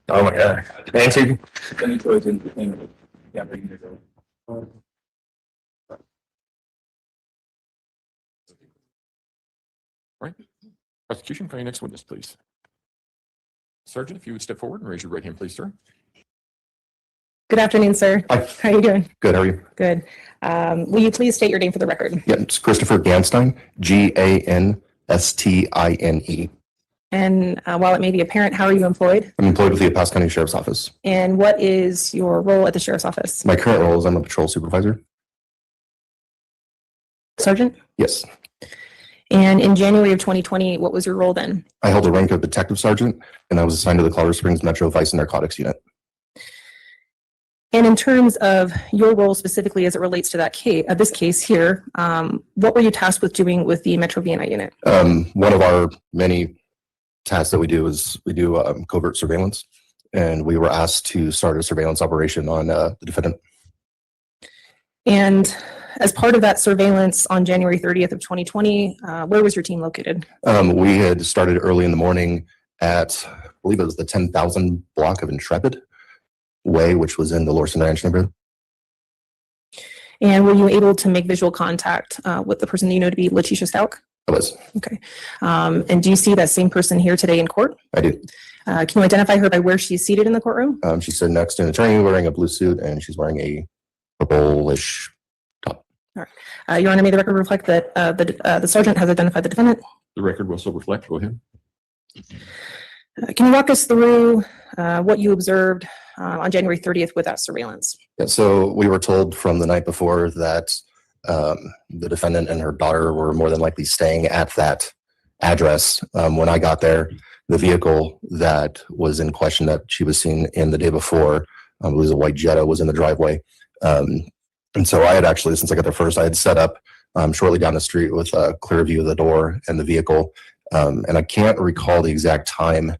Oh my god. Nancy. Right. Prosecution, for your next witness, please. Sergeant, if you would step forward and raise your right hand, please, sir. Good afternoon, sir. Hi. How are you doing? Good, how are you? Good. Will you please state your name for the record? Yeah, it's Christopher Ganstein, Ganstine. And while it may be apparent, how are you employed? I'm employed with the El Paso County Sheriff's Office. And what is your role at the sheriff's office? My current role is I'm a patrol supervisor. Sergeant? Yes. And in January of 2020, what was your role then? I held the rank of detective sergeant, and I was assigned to the Colorado Springs Metro Vice and Narcotics Unit. And in terms of your role specifically as it relates to that case, this case here, what were you tasked with doing with the Metro VNI unit? One of our many tasks that we do is covert surveillance, and we were asked to start a surveillance operation on the defendant. And as part of that surveillance on January 30th of 2020, where was your team located? We had started early in the morning at, I believe it was the 10,000 block of Intrepid Way, which was in the Lorson Ranch neighborhood. And were you able to make visual contact with the person you know to be Letecia Stauch? I was. Okay. And do you see that same person here today in court? I do. Can you identify her by where she's seated in the courtroom? She's sitting next to an attorney wearing a blue suit, and she's wearing a purplish top. All right. Your Honor, may the record reflect that the sergeant has identified the defendant? The record will so reflect. Go ahead. Can you walk us through what you observed on January 30th with that surveillance? Yeah, so we were told from the night before that the defendant and her daughter were more than likely staying at that address. When I got there, the vehicle that was in question that she was seen in the day before, it was a white Jetta, was in the driveway. And so I had actually, since I got there first, I had set up shortly down the street with a clear view of the door and the vehicle. And I can't recall the exact time.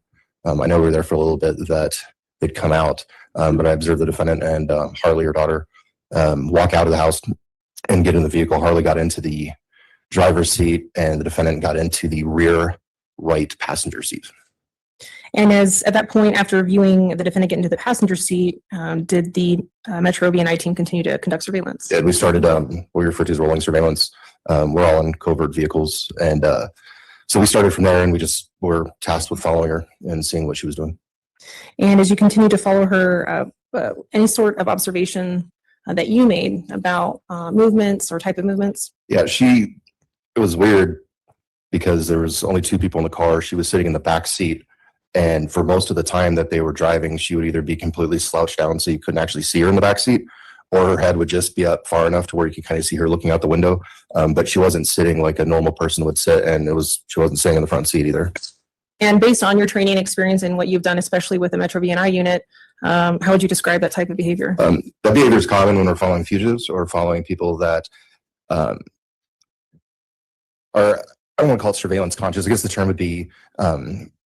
I know we were there for a little bit that they'd come out, but I observed the defendant and Harley, her daughter, walk out of the house and get in the vehicle. Harley got into the driver's seat and the defendant got into the rear right passenger seat. And as at that point, after viewing the defendant get into the passenger seat, did the Metro BNI team continue to conduct surveillance? Yeah, we started what we refer to as rolling surveillance. We're all in covert vehicles. And so we started from there and we just were tasked with following her and seeing what she was doing. And as you continue to follow her, any sort of observation that you made about movements or type of movements? Yeah, it was weird because there was only two people in the car. She was sitting in the back seat. And for most of the time that they were driving, she would either be completely slouched down so you couldn't actually see her in the back seat, or her head would just be up far enough to where you could kind of see her looking out the window. But she wasn't sitting like a normal person would sit, and she wasn't sitting in the front seat either. And based on your training experience and what you've done, especially with the Metro BNI unit, how would you describe that type of behavior? That behavior is common when we're following fugitives or following people that are, I don't want to call it surveillance conscious. I guess the term would be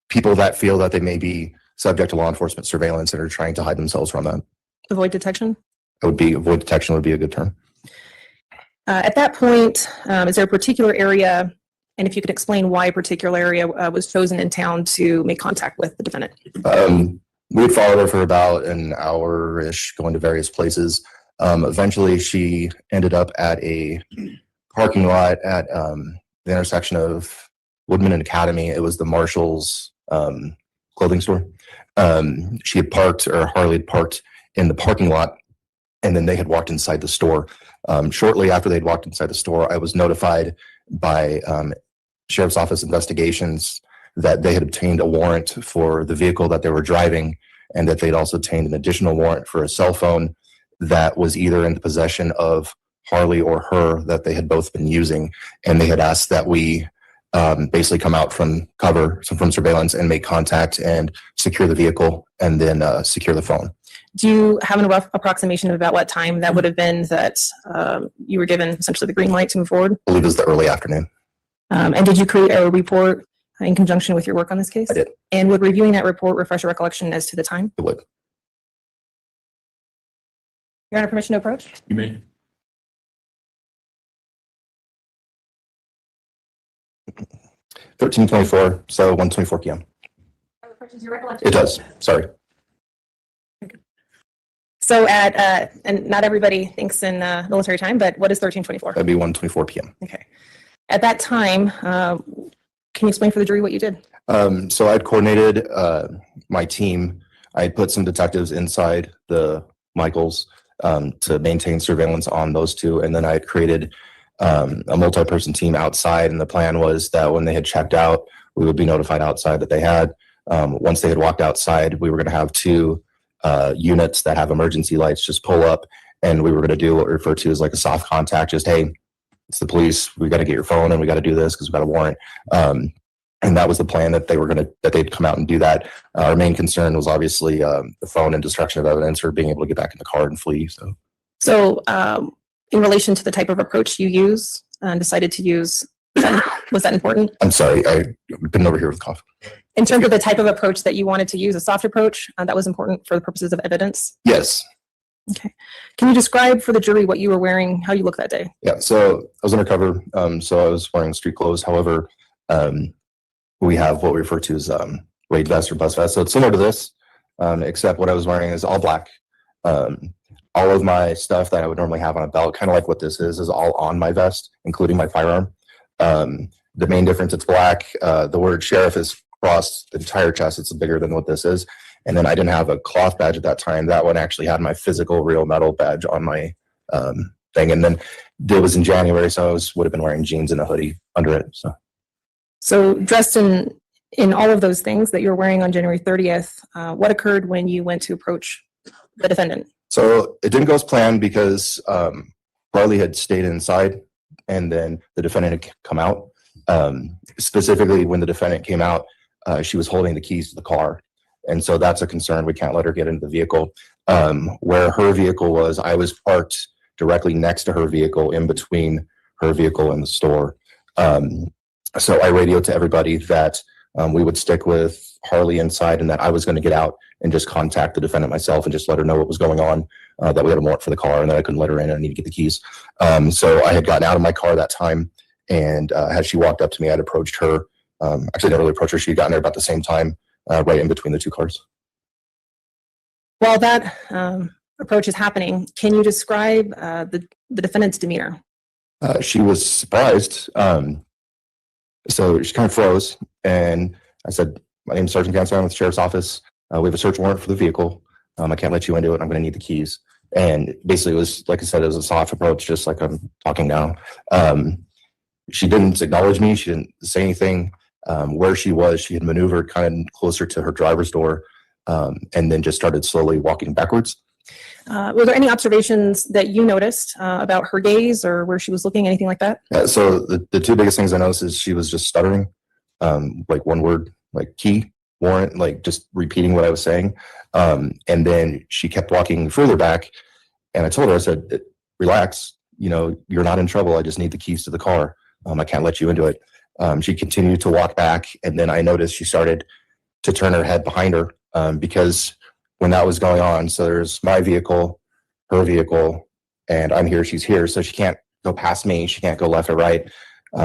people that feel that they may be subject to law enforcement surveillance and are trying to hide themselves from that. Avoid detection? Avoid detection would be a good term. At that point, is there a particular area, and if you could explain why a particular area was chosen in town to make contact with the defendant? We had followed her for about an hour-ish, going to various places. Eventually, she ended up at a parking lot at the intersection of Woodman and Academy. It was the Marshall's clothing store. She had parked, or Harley had parked in the parking lot, and then they had walked inside the store. Shortly after they'd walked inside the store, I was notified by Sheriff's Office investigations that they had obtained a warrant for the vehicle that they were driving, and that they'd also obtained an additional warrant for a cell phone that was either in the possession of Harley or her, that they had both been using. And they had asked that we basically come out from cover, from surveillance, and make contact and secure the vehicle, and then secure the phone. Do you have a rough approximation of about what time that would have been that you were given essentially the green light to move forward? I believe it was the early afternoon. And did you create a report in conjunction with your work on this case? I did. And would reviewing that report refresh your recollection as to the time? It would. Your Honor, permission to approach? You may. (13:24), so 1:24 p.m. Refreshes your recollection? It does. Sorry. So at, and not everybody thinks in military time, but what is 13:24? That'd be 1:24 p.m. Okay. At that time, can you explain for the jury what you did? So I'd coordinated my team. I had put some detectives inside the Michaels to maintain surveillance on those two. And then I had created a multi-person team outside. And the plan was that when they had checked out, we would be notified outside that they had. Once they had walked outside, we were going to have two units that have emergency lights just pull up. And we were going to do what we refer to as like a soft contact, just, hey, it's the police. We got to get your phone and we got to do this because we got a warrant. And that was the plan, that they'd come out and do that. Our main concern was obviously the phone and destruction of evidence, or being able to get back in the car and flee. So in relation to the type of approach you use and decided to use, was that important? I'm sorry, I've been over here with cough. In terms of the type of approach that you wanted to use, a soft approach, that was important for the purposes of evidence? Yes. Okay. Can you describe for the jury what you were wearing, how you looked that day? Yeah, so I was undercover, so I was wearing street clothes. However, we have what we refer to as raid vest or bus vest. So it's similar to this, except what I was wearing is all black. All of my stuff that I would normally have on a belt, kind of like what this is all on my vest, including my firearm. The main difference, it's black. The word sheriff is across the entire chest. It's bigger than what this is. And then I didn't have a cloth badge at that time. That one actually had my physical real metal badge on my thing. And then it was in January, so I would have been wearing jeans and a hoodie under it. So dressed in all of those things that you're wearing on January 30th, what occurred when you went to approach the defendant? So it didn't go as planned because Harley had stayed inside and then the defendant had come out. Specifically, when the defendant came out, she was holding the keys to the car. And so that's a concern. We can't let her get into the vehicle. Where her vehicle was, I was parked directly next to her vehicle, in between her vehicle and the store. So I radioed to everybody that we would stick with Harley inside, and that I was going to get out and just contact the defendant myself and just let her know what was going on, that we had a warrant for the car and that I couldn't let her in and I need to get the keys. So I had gotten out of my car that time, and as she walked up to me, I'd approached her. Actually, I didn't really approach her. She had gotten there about the same time. right in between the two cars. While that approach is happening, can you describe the defendant's demeanor? She was surprised. So she kind of froze, and I said, "My name is Sergeant Gansler. I'm with the sheriff's office. We have a search warrant for the vehicle. I can't let you into it. I'm going to need the keys." And basically, it was, like I said, it was a soft approach, just like I'm talking now. She didn't acknowledge me. She didn't say anything. Where she was, she had maneuvered kind of closer to her driver's door, and then just started slowly walking backwards. Were there any observations that you noticed about her gaze or where she was looking, anything like that? So the two biggest things I noticed is she was just stuttering, like one word, like key, warrant, like just repeating what I was saying. And then she kept walking further back. And I told her, I said, "Relax, you're not in trouble. I just need the keys to the car. I can't let you into it." She continued to walk back. And then I noticed she started to turn her head behind her because when that was going on, so there's my vehicle, her vehicle, and I'm here, she's here. So she can't go past me. She can't go left or right.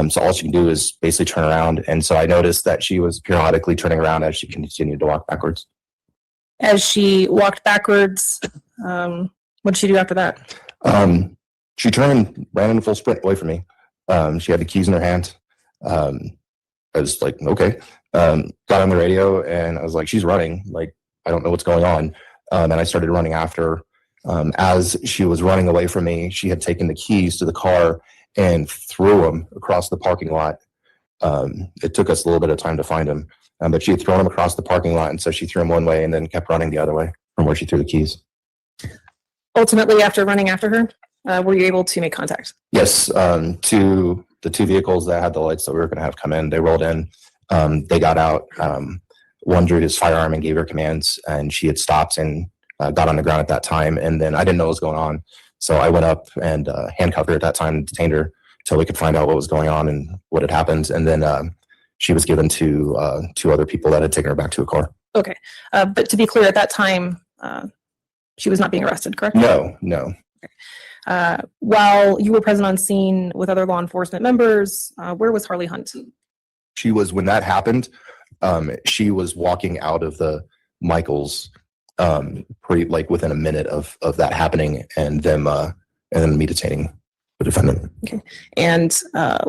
So all she can do is basically turn around. And so I noticed that she was periodically turning around as she continued to walk backwards. As she walked backwards, what did she do after that? She turned and ran in a full sprint away from me. She had the keys in her hand. I was like, okay. Got on the radio and I was like, she's running. Like, I don't know what's going on. And I started running after her. As she was running away from me, she had taken the keys to the car and threw them across the parking lot. It took us a little bit of time to find them, but she had thrown them across the parking lot. And so she threw them one way and then kept running the other way from where she threw the keys. Ultimately, after running after her, were you able to make contact? Yes, to the two vehicles that had the lights that we were going to have come in, they rolled in. They got out. One drew his firearm and gave her commands, and she had stopped and got on the ground at that time. And then I didn't know what was going on. So I went up and handcuffed her at that time and detained her until we could find out what was going on and what had happened. And then she was given to two other people that had taken her back to a car. Okay. But to be clear, at that time, she was not being arrested, correct? No. While you were present on scene with other law enforcement members, where was Harley Hunt? She was, when that happened, she was walking out of the Michaels like within a minute of that happening and then me detaining the defendant. Okay. And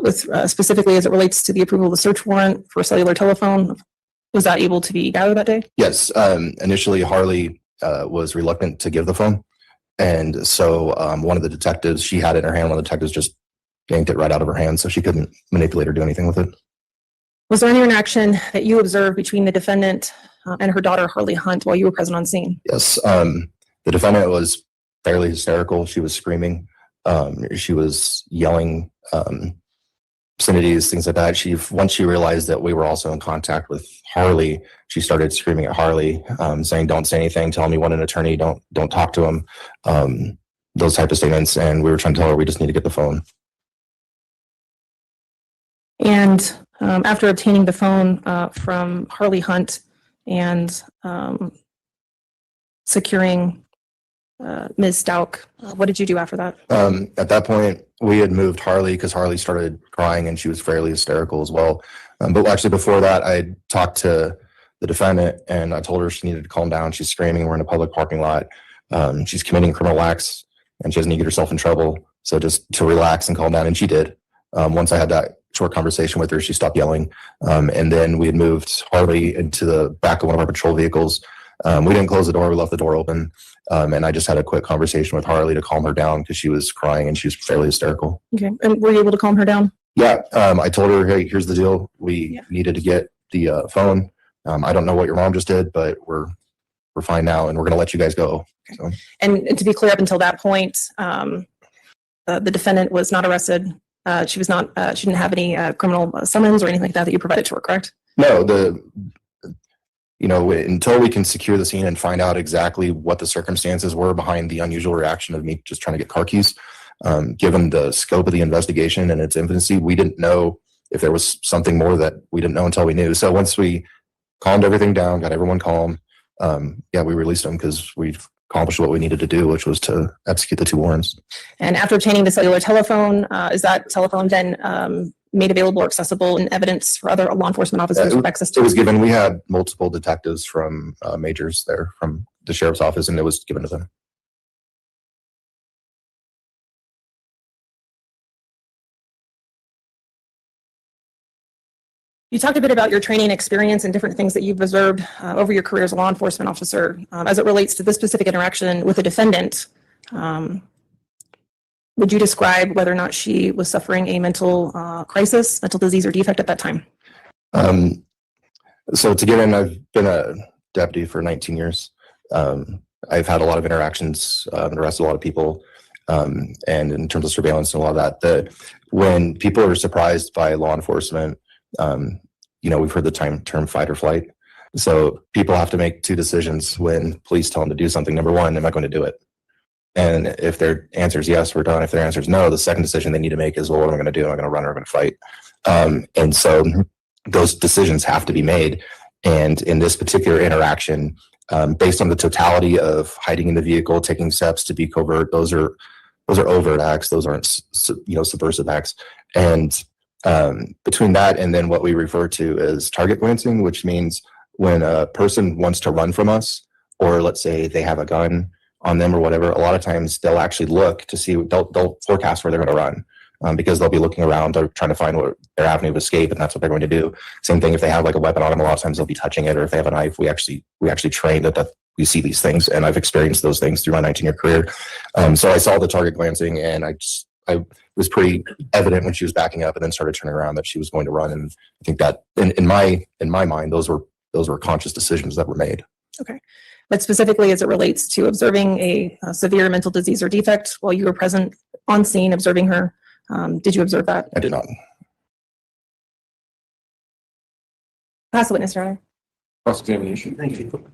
with specifically as it relates to the approval of the search warrant for cellular telephone, was that able to be gathered that day? Yes. Initially, Harley was reluctant to give the phone. And so one of the detectives, she had it in her hand, one of the detectives just yanked it right out of her hand so she couldn't manipulate or do anything with it. Was there any interaction that you observed between the defendant and her daughter, Harley Hunt, while you were present on scene? Yes. The defendant was fairly hysterical. She was screaming. She was yelling obscenities, things like that. Once she realized that we were also in contact with Harley, she started screaming at Harley, saying, "Don't say anything. Tell him you want an attorney. Don't talk to him." Those type of statements. And we were trying to tell her we just need to get the phone. And after obtaining the phone from Harley Hunt and securing Ms. Stauch, what did you do after that? At that point, we had moved Harley because Harley started crying and she was fairly hysterical as well. But actually before that, I talked to the defendant and I told her she needed to calm down. She's screaming. We're in a public parking lot. She's committing criminal acts and she doesn't need to get herself in trouble. So just to relax and calm down. And she did. Once I had that short conversation with her, she stopped yelling. And then we had moved Harley into the back of one of our patrol vehicles. We didn't close the door. We left the door open. And I just had a quick conversation with Harley to calm her down because she was crying and she was fairly hysterical. Okay. And were you able to calm her down? Yeah. I told her, "Hey, here's the deal. We needed to get the phone. I don't know what your mom just did, but we're fine now and we're going to let you guys go." So. And to be clear, up until that point, the defendant was not arrested. She was not. She didn't have any criminal summons or anything like that you provided to her, correct? No. Until we can secure the scene and find out exactly what the circumstances were behind the unusual reaction of me just trying to get car keys, given the scope of the investigation and its infancy, we didn't know if there was something more that we didn't know until we knew. So once we calmed everything down, got everyone calm, we released them because we've accomplished what we needed to do, which was to execute the two warrants. And after obtaining the cellular telephone, is that telephone then made available or accessible in evidence for other law enforcement officers with access to? It was given. We had multiple detectives from majors there from the sheriff's office, and it was given to them. You talked a bit about your training experience and different things that you've observed over your career as a law enforcement officer. As it relates to this specific interaction with a defendant, would you describe whether or not she was suffering a mental crisis, mental disease, or defect at that time? So to get in, I've been a deputy for 19 years. I've had a lot of interactions and arrested a lot of people. And in terms of surveillance and a lot of that, when people are surprised by law enforcement, we've heard the term fight or flight. So people have to make two decisions when police tell them to do something. Number one, am I going to do it? And if their answer is yes, we're done. If their answer is no, the second decision they need to make is, well, what am I going to do? Am I going to run or am I going to fight? And so those decisions have to be made. And in this particular interaction, based on the totality of hiding in the vehicle, taking steps to be covert, those are overt acts. Those aren't, subversive acts. And between that and then what we refer to as target glancing, which means when a person wants to run from us, or let's say they have a gun on them or whatever, a lot of times they'll actually look to see, they'll forecast where they're going to run, because they'll be looking around, they're trying to find what their avenue of escape, and that's what they're going to do. Same thing if they have like a weapon on them, a lot of times they'll be touching it, or if they have a knife, we actually train that we see these things, and I've experienced those things through my 19-year career. So I saw the target glancing, and I was pretty evident when she was backing up and then started turning around that she was going to run. And I think that in my mind, those were conscious decisions that were made. Okay. But specifically as it relates to observing a severe mental disease or defect while you were present on scene observing her, did you observe that? I did not. Pass the witness, Your Honor. Cross-examination. Thank you.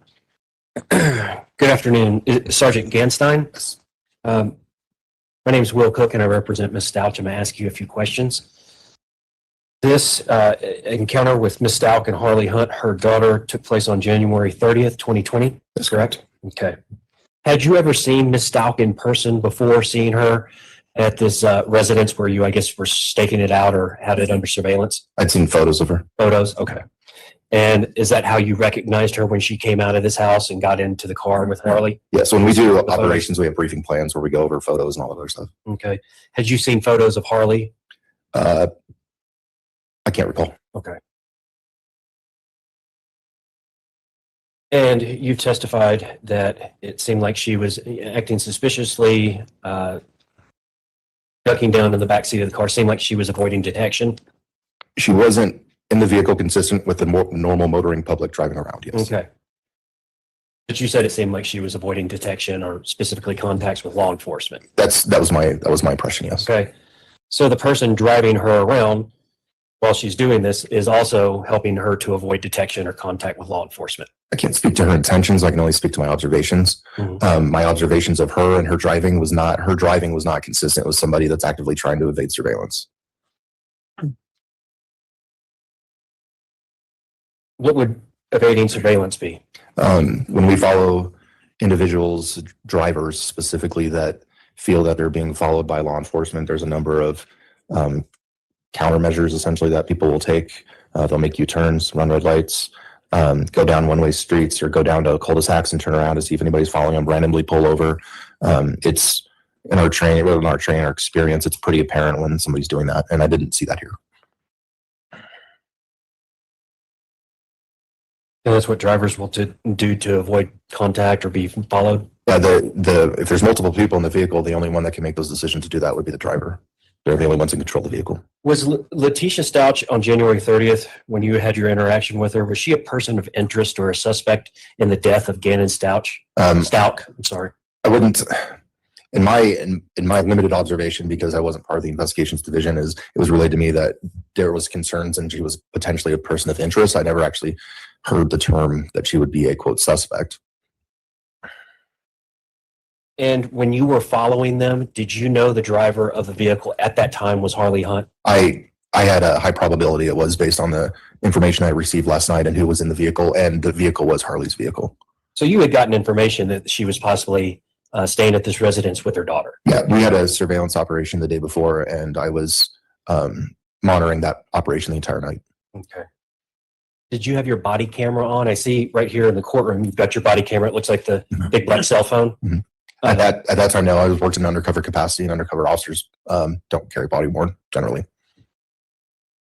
Good afternoon, Sergeant Ganstein. My name is Will Cook and I represent Ms. Stauch. I'm going to ask you a few questions. This encounter with Ms. Stauch and Harley Hunt, her daughter, took place on January 30th, 2020. That's correct. Okay. Had you ever seen Ms. Stauch in person before seeing her at this residence where you, I guess, were staking it out or had it under surveillance? I'd seen photos of her. Photos? Okay. And is that how you recognized her when she came out of this house and got into the car with Harley? Yes. When we do operations, we have briefing plans where we go over photos and all of other stuff. Okay. Had you seen photos of Harley? I can't recall. Okay. And you testified that it seemed like she was acting suspiciously, ducking down in the back seat of the car, seemed like she was avoiding detection. She wasn't in the vehicle consistent with the normal motoring public driving around, yes. Okay. But you said it seemed like she was avoiding detection or specifically contacts with law enforcement. That was my impression, yes. Okay. So the person driving her around while she's doing this is also helping her to avoid detection or contact with law enforcement. I can't speak to her intentions. I can only speak to my observations. Mm-hmm. My observations of her and her driving was not consistent with somebody that's actively trying to evade surveillance. What would evading surveillance be? When we follow individuals, drivers specifically, that feel that they're being followed by law enforcement, there's a number of countermeasures essentially that people will take. They'll make U-turns, run red lights, go down one-way streets, or go down to cul-de-sacs and turn around to see if anybody's following them, randomly pull over. It's in our training, our experience, it's pretty apparent when somebody's doing that, and I didn't see that here. And that's what drivers will do to avoid contact or be followed? If there's multiple people in the vehicle, the only one that can make those decisions to do that would be the driver. They're the only ones in control of the vehicle. Was Letecia Stauch on January 30th, when you had your interaction with her, was she a person of interest or a suspect in the death of Gannon Stauch? Stauch, I'm sorry. I wouldn't, in my limited observation, because I wasn't part of the investigations division, it was relayed to me that there was concerns and she was potentially a person of interest. I never actually heard the term that she would be a quote suspect. And when you were following them, did you know the driver of the vehicle at that time was Harley Hunt? I had a high probability it was, based on the information I received last night and who was in the vehicle, and the vehicle was Harley's vehicle. So you had gotten information that she was possibly staying at this residence with her daughter? Yeah, we had a surveillance operation the day before, and I was monitoring that operation the entire night. Okay. Did you have your body camera on? I see right here in the courtroom, you've got your body camera. It looks like the big black cell phone. At that time, no, I was working in undercover capacity, and undercover officers don't carry body worn generally.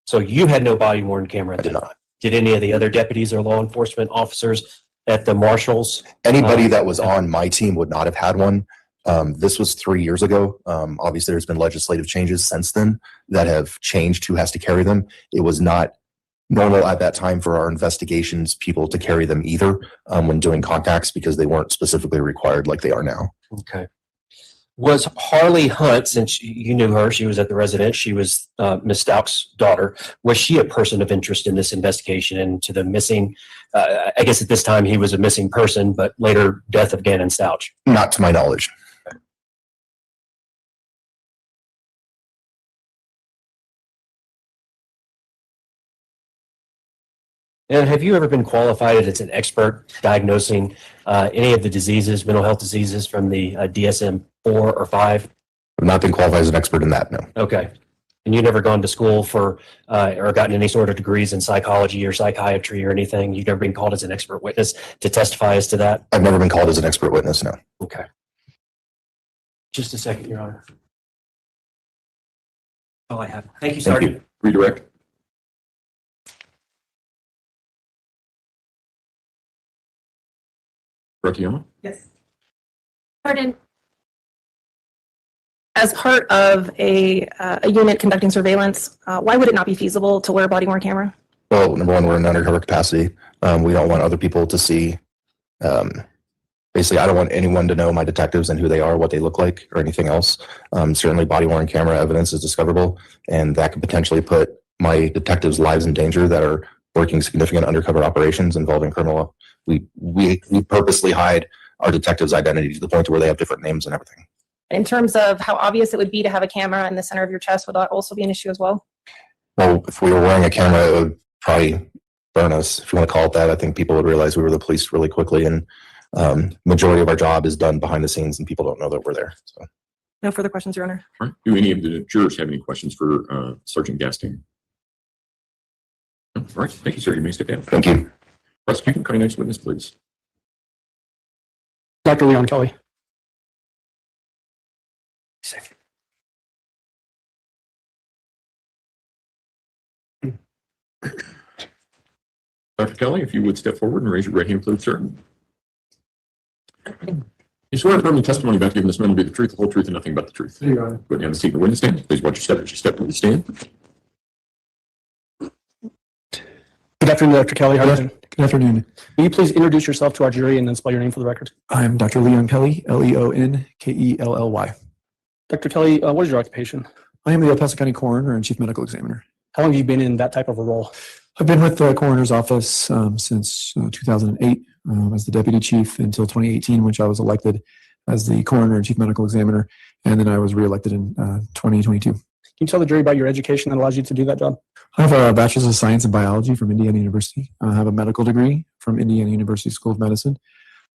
So you had no body worn camera? I did not. Did any of the other deputies or law enforcement officers at the marshals? Anybody that was on my team would not have had one. This was 3 years ago. Obviously, there's been legislative changes since then that have changed who has to carry them. It was not normal at that time for our investigations people to carry them either when doing contacts, because they weren't specifically required like they are now. Okay. Was Harley Hunt, since you knew her, she was at the residence, she was Ms. Stauch's daughter, was she a person of interest in this investigation into the missing, I guess at this time he was a missing person, but later death of Gannon Stauch? Not to my knowledge. And have you ever been qualified as an expert diagnosing any of the diseases, mental health diseases from the DSM-4 or 5? I've not been qualified as an expert in that, no. Okay. And you never gone to school for or gotten any sort of degrees in psychology or psychiatry or anything? You've never been called as an expert witness to testify as to that? I've never been called as an expert witness, no. Okay. Just a second, Your Honor. All I have. Thank you, Sergeant. Redirect. Ratiana? Yes. Pardon. As part of a unit conducting surveillance, why would it not be feasible to wear a body worn camera? Well, number one, we're in undercover capacity. We don't want other people to see. Basically, I don't want anyone to know my detectives and who they are, what they look like, or anything else. Certainly, body worn camera evidence is discoverable, and that could potentially put my detectives' lives in danger that are working significant undercover operations involving criminal. We purposely hide our detectives' identity to the point where they have different names and everything. In terms of how obvious it would be to have a camera in the center of your chest, would that also be an issue as well? Well, if we were wearing a camera, it would probably burn us, if you want to call it that. I think people would realize we were the police really quickly, and majority of our job is done behind the scenes, and people don't know that we're there. So. No further questions, Your Honor. All right. Do any of the jurors have any questions for Sergeant Gasting? All right. Thank you, sir. You may step down. Thank you. Prosecuting County next witness, please. Dr. Leon Kelly. Dr. Kelly, if you would step forward and raise your right hand, please, sir. You swear affirm the testimony about giving this man to be the truth, the whole truth, and nothing but the truth. Your Honor. Put down the seat in the witness stand. Please watch your step as you step to the stand. Good afternoon, Dr. Kelly. How are you doing? Good afternoon. Will you please introduce yourself to our jury and then spell your name for the record? I'm Dr. Leon Kelly, Leonkelly. Dr. Kelly, what is your occupation? I am the El Paso County Coroner and Chief Medical Examiner. How long have you been in that type of a role? I've been with the Coroner's Office since 2008 as the Deputy Chief until 2018, which I was elected as the Coroner and Chief Medical Examiner, and then I was reelected in 2022. Can you tell the jury about your education that allows you to do that job? I have a Bachelor's of Science in Biology from Indiana University. I have a medical degree from Indiana University School of Medicine.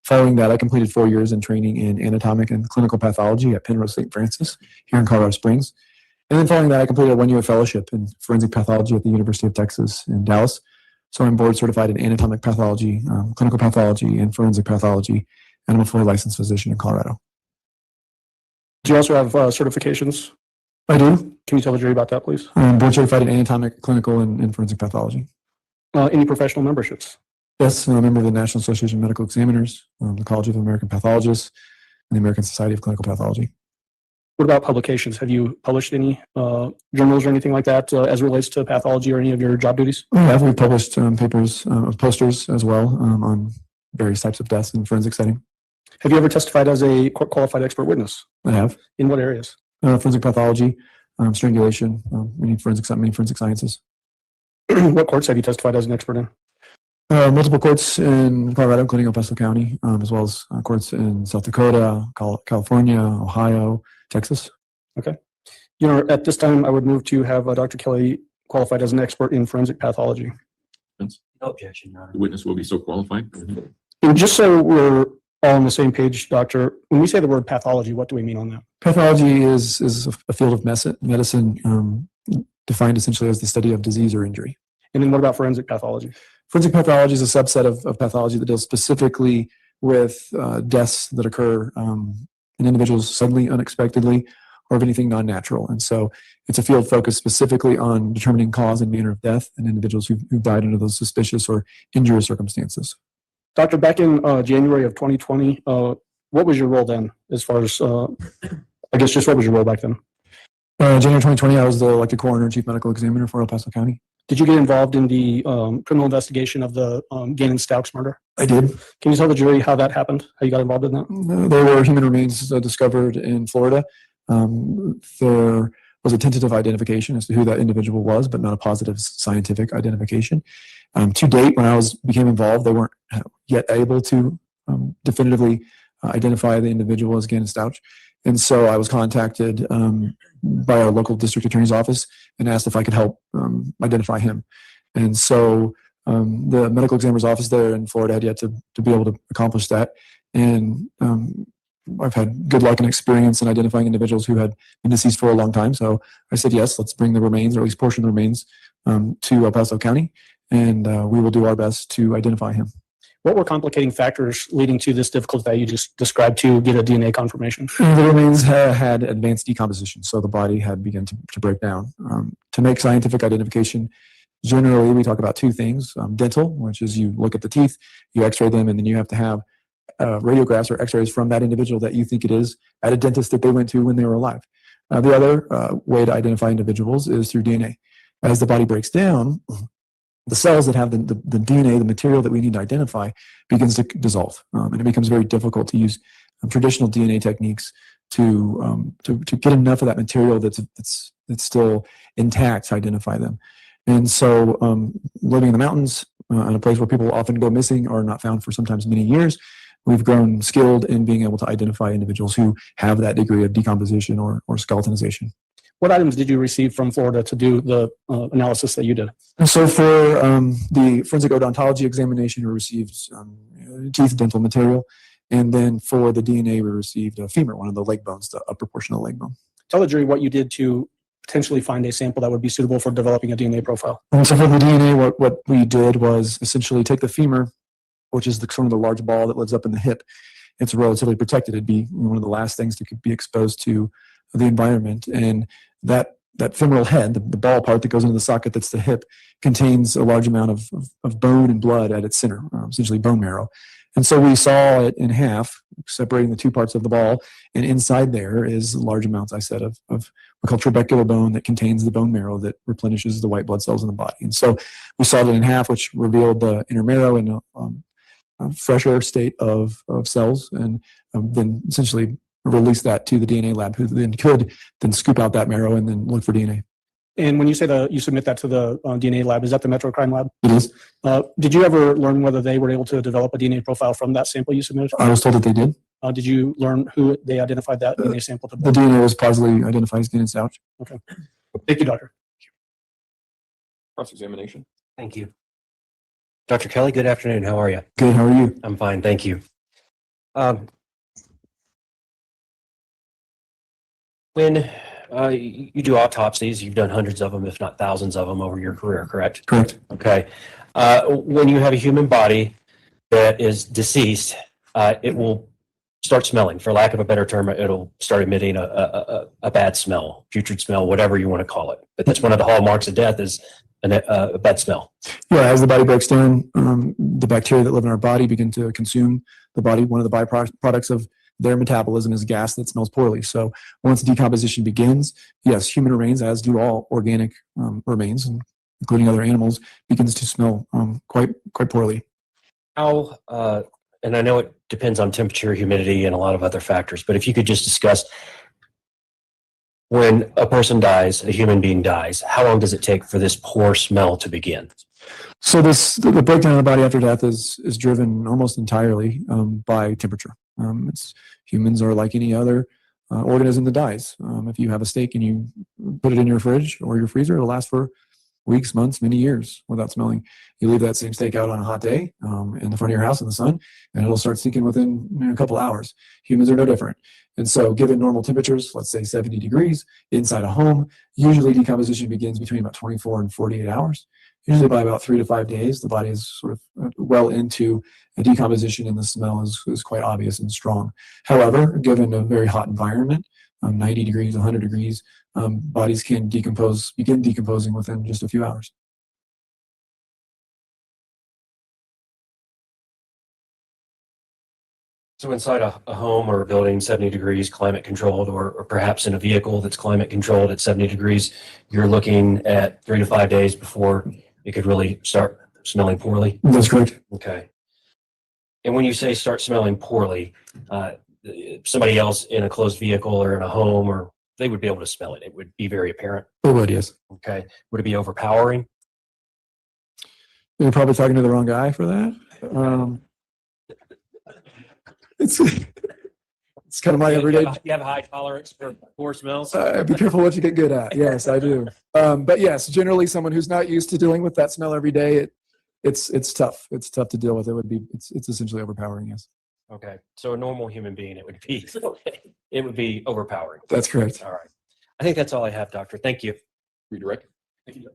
Following that, I completed 4 years in training in anatomic and clinical pathology at Penrose St. Francis here in Colorado Springs. And then following that, I completed a 1-year fellowship in forensic pathology at the University of Texas in Dallas. So I'm board certified in anatomic pathology, clinical pathology, and forensic pathology, and I'm a fully licensed physician in Colorado. Do you also have certifications? I do. Can you tell the jury about that, please? I'm board certified in anatomic, clinical, and forensic pathology. Any professional memberships? Yes, I'm a member of the National Association of Medical Examiners, the College of American Pathologists, and the American Society of Clinical Pathology. What about publications? Have you published any journals or anything like that as it relates to pathology or any of your job duties? We have. We've published papers, posters as well on various types of deaths in the forensic setting. Have you ever testified as a court qualified expert witness? I have. In what areas? Forensic pathology, strangulation, many forensic sciences. What courts have you testified as an expert in? Multiple courts in Colorado, including El Paso County, as well as courts in South Dakota, California, Ohio, Texas. Okay. You know, at this time, I would move to have Dr. Kelly qualified as an expert in forensic pathology. No objection, Your Honor. The witness will be so qualified. And just so we're all on the same page, Doctor, when we say the word pathology, what do we mean on that? Pathology is a field of medicine defined essentially as the study of disease or injury. And then what about forensic pathology? Forensic pathology is a subset of pathology that deals specifically with deaths that occur in individuals suddenly, unexpectedly, or of anything non-natural. And so it's a field focused specifically on determining cause and manner of death in individuals who died under those suspicious or injurious circumstances. Doctor, back in January of 2020, what was your role then as far as, I guess just what was your role back then? January 2020, I was the elected coroner and chief medical examiner for El Paso County. Did you get involved in the criminal investigation of the Gannon Stauch murder? I did. Can you tell the jury how that happened? How you got involved in that? There were human remains discovered in Florida. There was a tentative identification as to who that individual was, but not a positive scientific identification. To date, when I became involved, they weren't yet able to definitively identify the individual as Gannon Stauch. And so I was contacted by our local district attorney's office and asked if I could help identify him. And so the medical examiner's office there in Florida had yet to be able to accomplish that. And I've had good luck and experience in identifying individuals who had been deceased for a long time. So I said, yes, let's bring the remains, or at least portion of the remains, to El Paso County, and we will do our best to identify him. What were complicating factors leading to this difficulty that you just described to get a DNA confirmation? The remains had advanced decomposition, so the body had begun to break down. To make scientific identification, generally we talk about two things: dental, which is you look at the teeth, you x-ray them, and then you have to have radiographs or x-rays from that individual that you think it is at a dentist that they went to when they were alive. The other way to identify individuals is through DNA. As the body breaks down, the cells that have the DNA, the material that we need to identify, begins to dissolve, and it becomes very difficult to use traditional DNA techniques to get enough of that material that's still intact to identify them. And so, living in the mountains, in a place where people often go missing or not found for sometimes many years, we've grown skilled in being able to identify individuals who have that degree of decomposition or skeletonization. What items did you receive from Florida to do the analysis that you did? So for the forensic odontology examination, we received teeth dental material. And then for the DNA, we received a femur, one of the leg bones, the upper portion of the leg bone. Tell the jury what you did to potentially find a sample that would be suitable for developing a DNA profile. And so for the DNA, what we did was essentially take the femur, which is sort of the large ball that lives up in the hip. It's relatively protected. It'd be one of the last things that could be exposed to the environment. And that femoral head, the ball part that goes into the socket that's the hip, contains a large amount of bone and blood at its center, essentially bone marrow. And so we saw it in half, separating the two parts of the ball, and inside there is large amounts, I said, of what we call trabecular bone that contains the bone marrow that replenishes the white blood cells in the body. And so we saw it in half, which revealed the inner marrow in a fresher state of cells, and then essentially release that to the DNA lab, who then could scoop out that marrow and then look for DNA. And when you say you submit that to the DNA lab, is that the Metro Crime Lab? It is. Did you ever learn whether they were able to develop a DNA profile from that sample you submitted? I was told that they did. Did you learn who they identified that DNA sample to be? The DNA was positively identified as Gannon Stauch. Okay. Thank you, doctor. Cross-examination. Thank you. Dr. Kelly, good afternoon. How are you? Good. How are you? I'm fine. Thank you. When you do autopsies, you've done hundreds of them, if not thousands of them over your career, correct? Correct. Okay. When you have a human body that is deceased, it will start smelling. For lack of a better term, it'll start emitting a bad smell, putrid smell, whatever you want to call it. But that's one of the hallmarks of death is a bad smell. Yeah, as the body breaks down, the bacteria that live in our body begin to consume the body. One of the byproducts of their metabolism is gas that smells poorly. So once decomposition begins, yes, human remains, as do all organic remains, including other animals, begins to smell quite poorly. How, and I know it depends on temperature, humidity, and a lot of other factors, but if you could just discuss when a person dies, a human being dies, how long does it take for this poor smell to begin? So the breakdown of the body after death is driven almost entirely by temperature. Humans are like any other organism that dies. If you have a steak and you put it in your fridge or your freezer, it'll last for weeks, months, many years without smelling. You leave that same steak out on a hot day in the front of your house in the sun, and it'll start stinking within a couple hours. Humans are no different. And so given normal temperatures, let's say 70 degrees inside a home, usually decomposition begins between about 24 and 48 hours. Usually by about 3 to 5 days, the body is sort of well into a decomposition, and the smell is quite obvious and strong. However, given a very hot environment, 90 degrees, 100 degrees, bodies can begin decomposing within just a few hours. So inside a home or a building, 70 degrees, climate controlled, or perhaps in a vehicle that's climate controlled at 70 degrees, you're looking at 3 to 5 days before it could really start smelling poorly? That's correct. Okay. And when you say start smelling poorly, somebody else in a closed vehicle or in a home, or they would be able to smell it. It would be very apparent. It would, yes. Okay. Would it be overpowering? You're probably talking to the wrong guy for that. It's kind of my everyday. You have a high tolerance for poor smells? Be careful what you get good at. Yes, I do. But yes, generally someone who's not used to dealing with that smell every day, it's tough. It's tough to deal with. It's essentially overpowering. Yes. Okay. So a normal human being, it would be overpowering. That's correct. All right. I think that's all I have, Doctor. Thank you. Redirect. Thank you.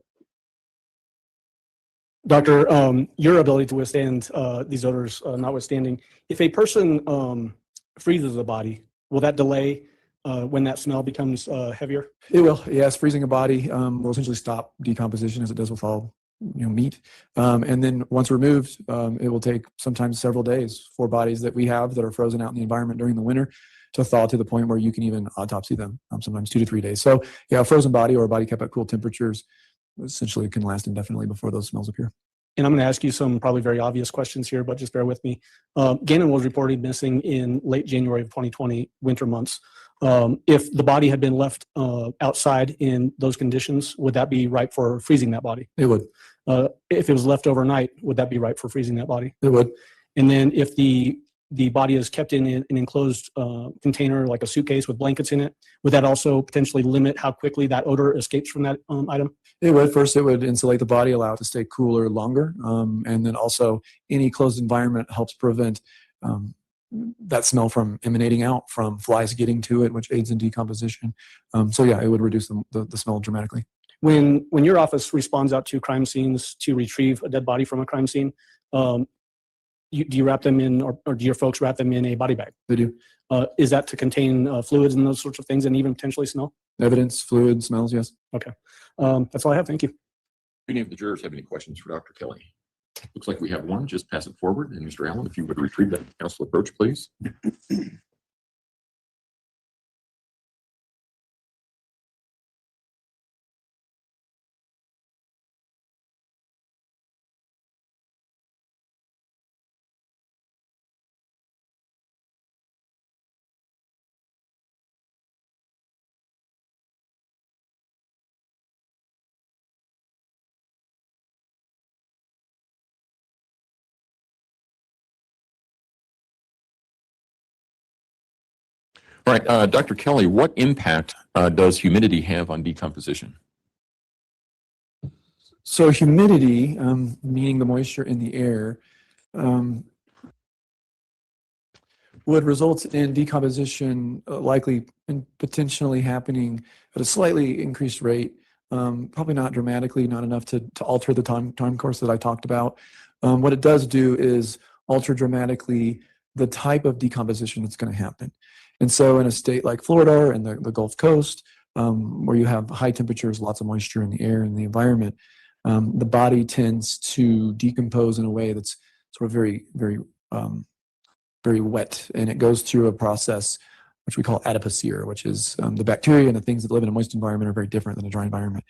Doctor, your ability to withstand these odors notwithstanding, if a person freezes the body, will that delay when that smell becomes heavier? It will. Yes, freezing a body will essentially stop decomposition as it does with all meat. And then once removed, it will take sometimes several days for bodies that we have that are frozen out in the environment during the winter to thaw to the point where you can even autopsy them, sometimes 2 to 3 days. So yeah, a frozen body or a body kept at cool temperatures essentially can last indefinitely before those smells appear. And I'm going to ask you some probably very obvious questions here, but just bear with me. Gannon was reported missing in late January of 2020, winter months. If the body had been left outside in those conditions, would that be ripe for freezing that body? It would. If it was left overnight, would that be ripe for freezing that body? It would. And then if the body is kept in an enclosed container, like a suitcase with blankets in it, would that also potentially limit how quickly that odor escapes from that item? It would. First, it would insulate the body, allow it to stay cooler longer. And then also any closed environment helps prevent that smell from emanating out, from flies getting to it, which aids in decomposition. So yeah, it would reduce the smell dramatically. When your office responds out to crime scenes to retrieve a dead body from a crime scene, do you wrap them in, or do your folks wrap them in a body bag? They do. Is that to contain fluids and those sorts of things, and even potentially smell? Evidence, fluid, smells, yes. Okay. That's all I have. Thank you. Any of the jurors have any questions for Dr. Kelly? Looks like we have one. Just pass it forward. And Mr. Allen, if you would retrieve that counsel approach, please. All right, Dr. Kelly, what impact does humidity have on decomposition? So humidity, meaning the moisture in the air, would result in decomposition likely and potentially happening at a slightly increased rate, probably not dramatically, not enough to alter the time course that I talked about. What it does do is alter dramatically the type of decomposition that's going to happen. And so in a state like Florida and the Gulf Coast, where you have high temperatures, lots of moisture in the air and the environment, the body tends to decompose in a way that's sort of very, very, very wet. And it goes through a process which we call adipocere, which is the bacteria and the things that live in a moist environment are very different than a dry environment.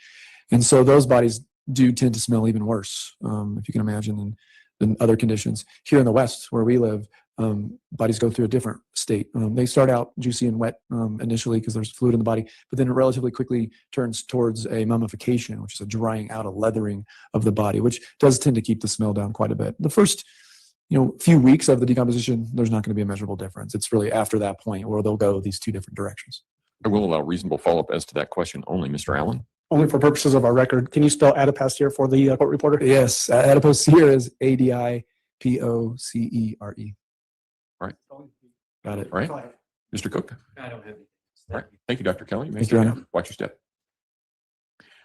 And so those bodies do tend to smell even worse, if you can imagine, than other conditions. Here in the West, where we live, bodies go through a different state. They start out juicy and wet initially because there's fluid in the body, but then it relatively quickly turns towards a mummification, which is a drying out, a leathering of the body, which does tend to keep the smell down quite a bit. The first few weeks of the decomposition, there's not going to be a measurable difference. It's really after that point where they'll go these two different directions. I will allow reasonable follow-up as to that question only, Mr. Allen. Only for purposes of our record, can you spell adipocere for the court reporter? Yes, adipocere is ADIPOCERE. All right. Got it. All right. Mr. Cook. I don't have anything. All right. Thank you, Dr. Kelly. You may Thank you, sit Your down. Watch your step.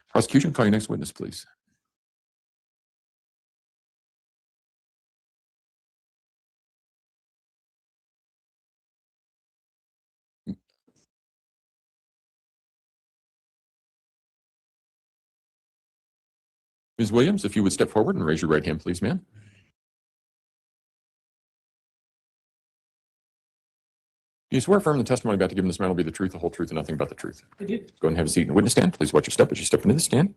Prosecution, call your next witness, please. Ms. Williams, if you would step forward and raise your right hand, please, ma'am. Do you swear affirm the testimony about to give in this matter will be the truth, the whole truth, and nothing but the truth? I do. Go ahead and have a seat in the witness stand. Please watch your step as you step into the stand.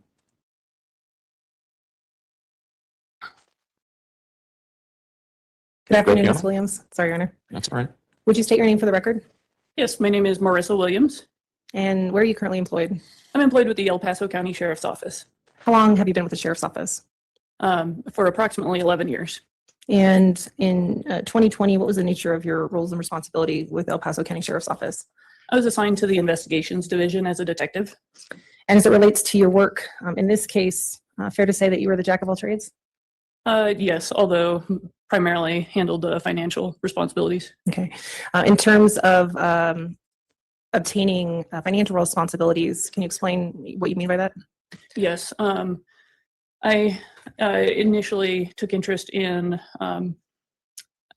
Good afternoon, Your Ms. Honor. Williams. Sorry, Your Honor. That's all right. Would you state your name for the record? Yes, my name is Marissa Williams. And where are you currently employed? I'm employed with the El Paso County Sheriff's Office How long have you been with the Sheriff's Office? for approximately 11 years. And in 2020, what was the nature of your roles and responsibility with El Paso County Sheriff's Office? I was assigned to the Investigations Division as a detective. And as it relates to your work, in this case, fair to say that you were the jack of all trades? Yes, although primarily handled the financial responsibilities. Okay. In terms of obtaining financial responsibilities, can you explain what you mean by that? Yes. I initially took interest in, I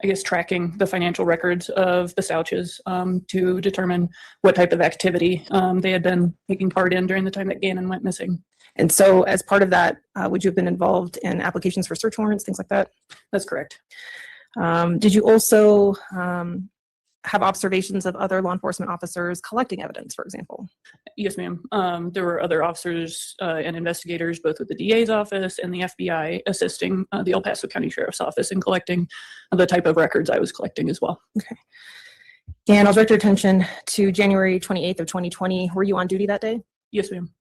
guess, tracking the financial records of the Stauches to determine what type of activity they had been taking part in during the time that Gannon went missing. And so as part of that, would you have been involved in applications for search warrants, things like that? That's correct. Did you also have observations of other law enforcement officers collecting evidence, for example? Yes, ma'am. There were other officers and investigators, both with the DA's office and the FBI, assisting the El Paso County Sheriff's Office in collecting the type of records I was collecting as well. Okay. And I'll direct your attention to January 28th of 2020. Were you on duty that day? Yes, ma'am.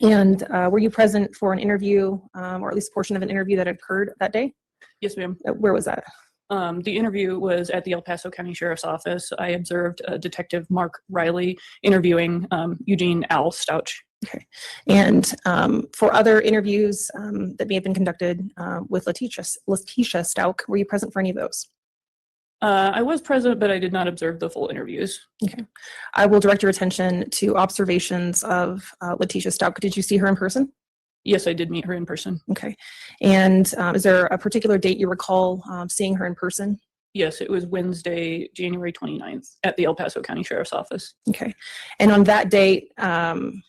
And were you present for an interview, or at least a portion of an interview that occurred that day? Yes, ma'am. Where was that? The interview was at the El Paso County Sheriff's Office. I observed Detective Mark Riley interviewing Eugene Al Stauch. Okay. And for other interviews that may have been conducted with Letecia Stauch, were you present for any of those? I was present, but I did not observe the full interviews. Okay. I will direct your attention to observations of Letecia Stauch. Did you see her in person? Yes, I did meet her in person. Okay. And is there a particular date you recall seeing her in person? Yes, it was Wednesday, January 29th at the El Paso County Sheriff's Office. Okay. And on that date, can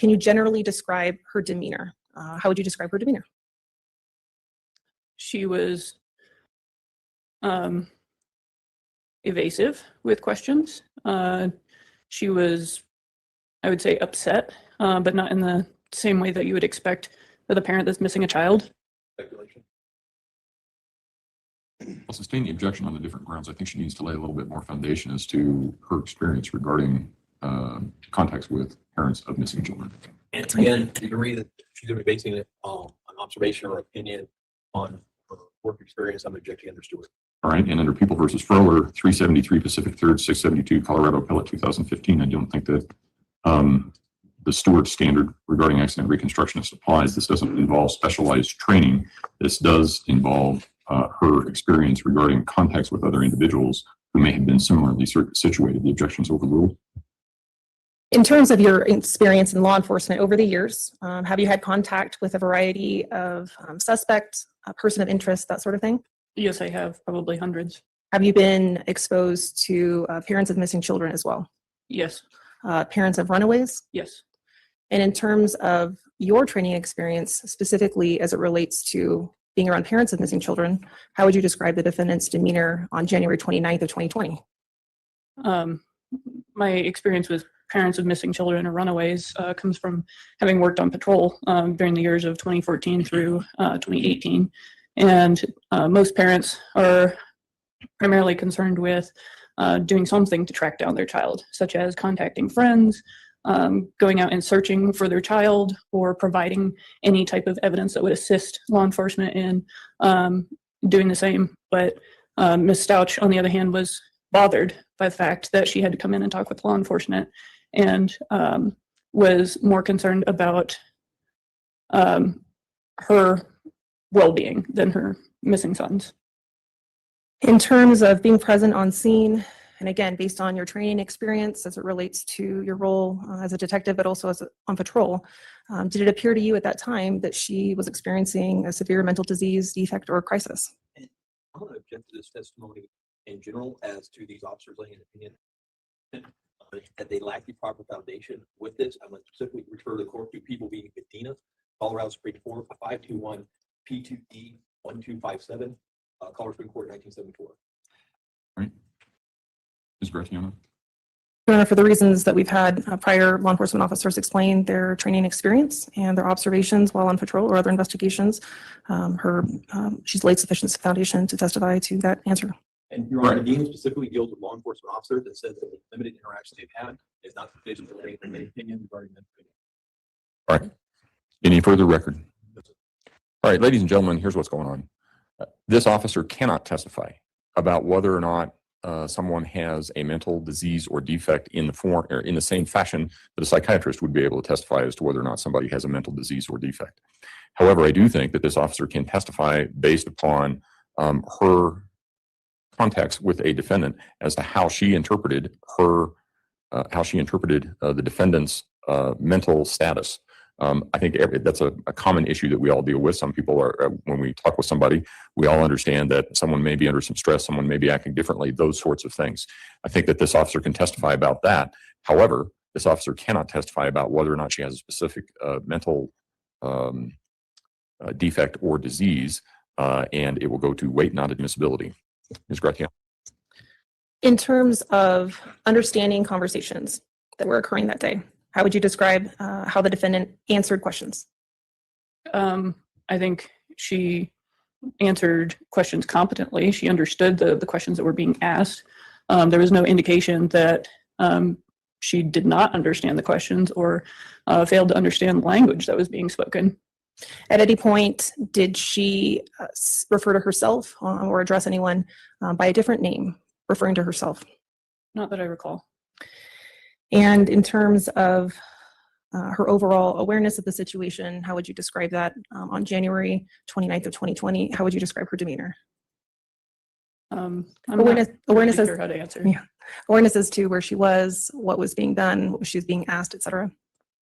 you generally describe her demeanor? How would you describe her demeanor? She was evasive with questions. She was, I would say, upset, but not in the same way that you would expect with a parent that's missing a child. I'll sustain the objection on the different grounds. I think she needs to lay a little bit more foundation as to her experience regarding contacts with parents of missing children. And again, you agree that she's going to be basing it on an observation or opinion on her work experience. I'm objecting under Stewart. All right, and under People versus Froehler, 373 Pacific 3rd, 672 Colorado Appellate 2015, I don't think that the Stewart standard regarding accident reconstructionist applies. This doesn't involve specialized training. This does involve her experience regarding contacts with other individuals who may have been similarly situated. The objection is overruled. In terms of your experience in law enforcement over the years, have you had contact with a variety of suspects, a person of interest, that sort of thing? Yes, I have, probably hundreds. Have you been exposed to parents of missing children as well? Yes. Parents of runaways? Yes. And in terms of your training experience, specifically as it relates to being around parents of missing children, how would you describe the defendant's demeanor on January 29th of 2020? My experience with parents of missing children or runaways comes from having worked on patrol during the years of 2014 through 2018. And most parents are primarily concerned with doing something to track down their child, such as contacting friends, going out and searching for their child, or providing any type of evidence that would assist law enforcement in doing the same. But Ms. Stauch, on the other hand, was bothered by the fact that she had to come in and talk with law enforcement and was more concerned about her well-being than her missing sons. In terms of being present on scene, and again, based on your training experience as it relates to your role as a detective, but also on patrol, did it appear to you at that time that she was experiencing a severe mental disease, defect, or crisis? I'm going to object to this testimony in general as to these officers laying an opinion that they lack the proper foundation with this. I'm going to specifically refer the court to People v. Medina, Colorado Supreme Court, 521 P2D 1257, Colorado Supreme Court, 1974. Right. Ms. Gratiano. Your Honor, for the reasons that we've had prior law enforcement officers explain their training experience and their observations while on patrol or other investigations, she's laid sufficient foundation to testify to that answer. And Your Honor, Medina specifically deals with law enforcement officers that says that the limited interaction they've had is not sufficient to make an opinion regarding them. All right. Any further record? All right, ladies and gentlemen, here's what's going on. This officer cannot testify about whether or not someone has a mental disease or defect in the form or in the same fashion that a psychiatrist would be able to testify as to whether or not somebody has a mental disease or defect. However, I do think that this officer can testify based upon her contacts with a defendant as to how she interpreted the defendant's mental status. I think that's a common issue that we all deal with. Some people are, when we talk with somebody, we all understand that someone may be under some stress, someone may be acting differently, those sorts of things. I think that this officer can testify about that. However, this officer cannot testify about whether or not she has a specific mental defect or disease, and it will go to weight, not admissibility. Ms. Gratiano. In terms of understanding conversations that were occurring that day, how would you describe how the defendant answered questions? I think she answered questions competently. She understood the questions that were being asked. There was no indication that she did not understand the questions or failed to understand the language that was being spoken. At any point, did she refer to herself or address anyone by a different name, referring to herself? Not that I recall. And in terms of her overall awareness of the situation, how would you describe that on January 29th of 2020? How would you describe her demeanor? I'm awareness not really as, sure how to answer. Yeah, awareness as to where she was, what was being done, what she was being asked, etc.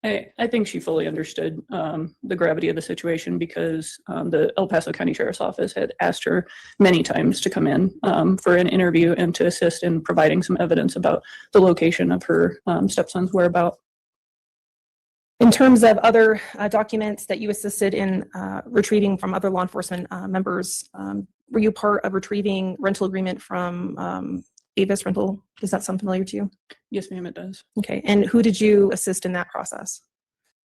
I think she fully understood the gravity of the situation because the El Paso County Sheriff's Office had asked her many times to come in for an interview and to assist in providing some evidence about the location of her stepson's whereabouts. In terms of other documents that you assisted in retrieving from other law enforcement members, were you part of retrieving rental agreement from Avis Rental? Does that sound familiar to you? Yes, ma'am, it does. Okay, and who did you assist in that process,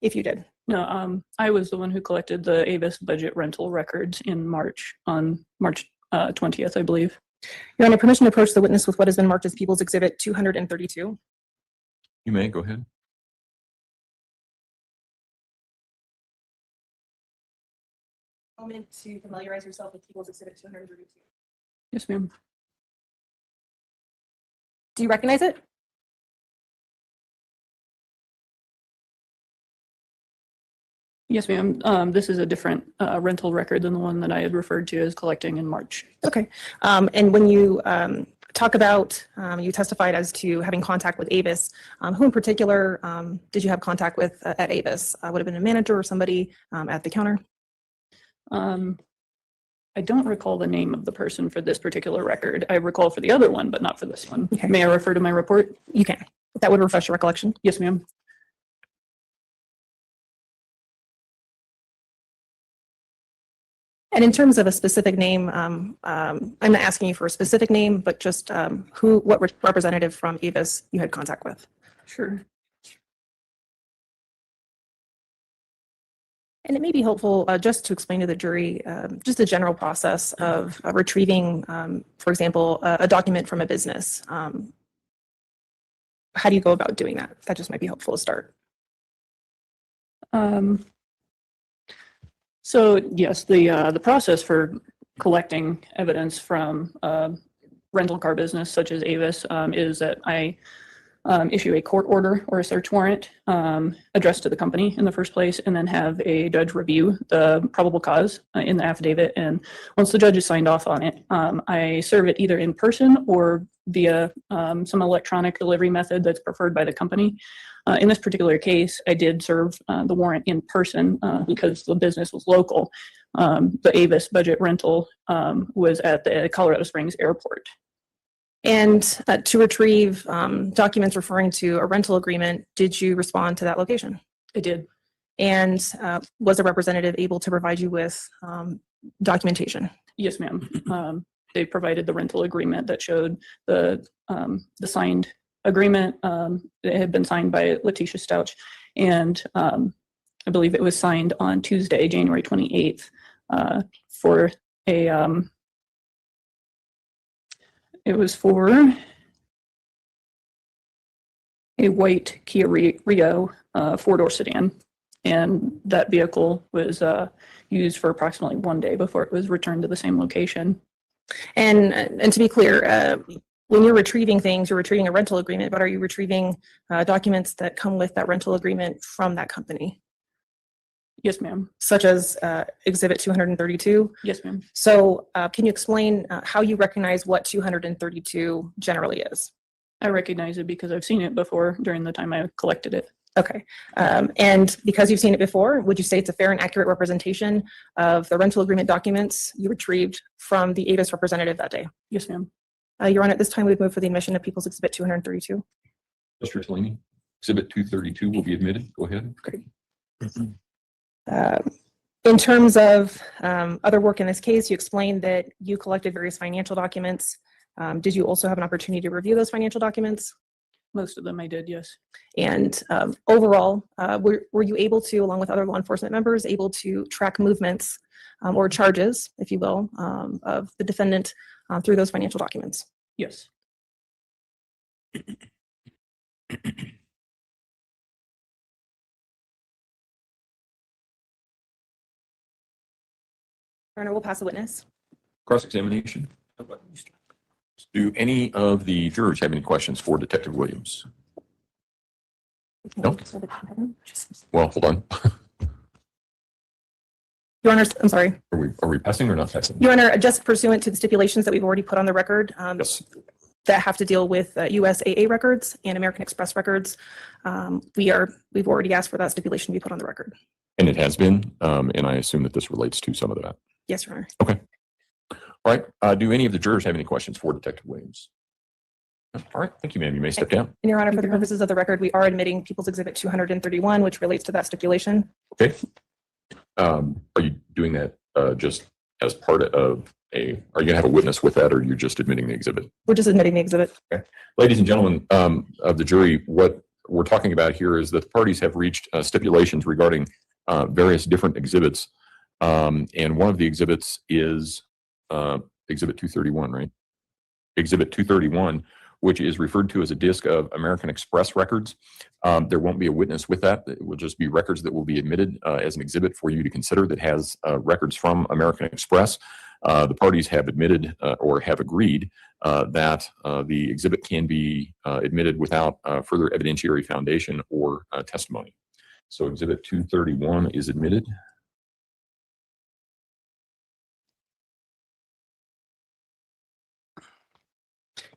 if you did? No, I was the one who collected the Avis budget rental records in March, on March 20th, I believe. Your Honor, permission to approach the witness with what has been marked as People's Exhibit 232. You may, go ahead. Moment to familiarize yourself with People's Exhibit 232. Yes, ma'am. Do you recognize it? Yes, ma'am. This is a different rental record than the one that I had referred to as collecting in March. Okay. And when you talk about, you testified as to having contact with Avis, who in particular did you have contact with at Avis? Would have been a manager or somebody at the counter? I don't recall the name of the person for this particular record. I recall for the other one, but not for this one. Okay. May I refer to my report? You can. That would refresh your recollection. Yes, ma'am. And in terms of a specific name, I'm not asking you for a specific name, but just what representative from Avis you had contact with. Sure. And it may be helpful just to explain to the jury just the general process of retrieving, for example, a document from a business. How do you go about doing that? That just might be helpful to start. So yes, the process for collecting evidence from rental car business such as Avis is that I issue a court order or a search warrant addressed to the company in the first place, and then have a judge review the probable cause in the affidavit. And once the judge has signed off on it, I serve it either in person or via some electronic delivery method that's preferred by the company. In this particular case, I did serve the warrant in person because the business was local. The Avis budget rental was at the Colorado Springs airport. And to retrieve documents referring to a rental agreement, did you respond to that location? I did. And was a representative able to provide you with documentation? Yes, ma'am. They provided the rental agreement that showed the signed agreement. It had been signed by Letecia Stauch, and I believe it was signed on Tuesday, January 28th, for a it was for a white Kia Rio 4-door sedan, and that vehicle was used for approximately 1 day before it was returned to the same location. And to be clear, when you're retrieving things, you're retrieving a rental agreement, but are you retrieving documents that come with that rental agreement from that company? Yes, ma'am. Such as Exhibit 232? Yes, ma'am. So can you explain how you recognize what 232 generally is? I recognize it because I've seen it before during the time I collected it. Okay. And because you've seen it before, would you say it's a fair and accurate representation of the rental agreement documents you retrieved from the Avis representative that day? Yes, ma'am. Your Honor, at this time, we've moved for the admission of People's Exhibit 232. Mr. Tellini, Exhibit 232 will be admitted. Go ahead. Great. In terms of other work in this case, you explained that you collected various financial documents. Did you also have an opportunity to review those financial documents? Most of them I did, yes. And overall, were you able to, along with other law enforcement members, able to track movements or charges, if you will, of the defendant through those financial documents? Yes. Your Honor, we'll pass the witness. Cross-examination. Do any of the jurors have any questions for Detective Williams? No? Well, hold on. Your Honor, I'm sorry. Are we passing or not passing? Your Honor, just pursuant to the stipulations that we've already put on the record, Yes. that have to deal with USAA records and American Express records, we've already asked for that stipulation to be put on the record. And it has been, and I assume that this relates to some of that. Yes, Your Honor. Okay. All right. Do any of the jurors have any questions for Detective Williams? All right. Thank you, ma'am. You may step down. And Your Honor, for the purposes of the record, we are admitting People's Exhibit 231, which relates to that stipulation. Okay. Are you doing that just as part of are you going to have a witness with that, or you're just admitting the exhibit? We're just admitting the exhibit. Okay. Ladies and gentlemen of the jury, what we're talking about here is that the parties have reached stipulations regarding various different exhibits. And one of the exhibits is Exhibit 231, right? Exhibit 231, which is referred to as a disc of American Express records. There won't be a witness with that. It will just be records that will be admitted as an exhibit for you to consider that has records from American Express. The parties have admitted or have agreed that the exhibit can be admitted without further evidentiary foundation or testimony. So Exhibit 231 is admitted.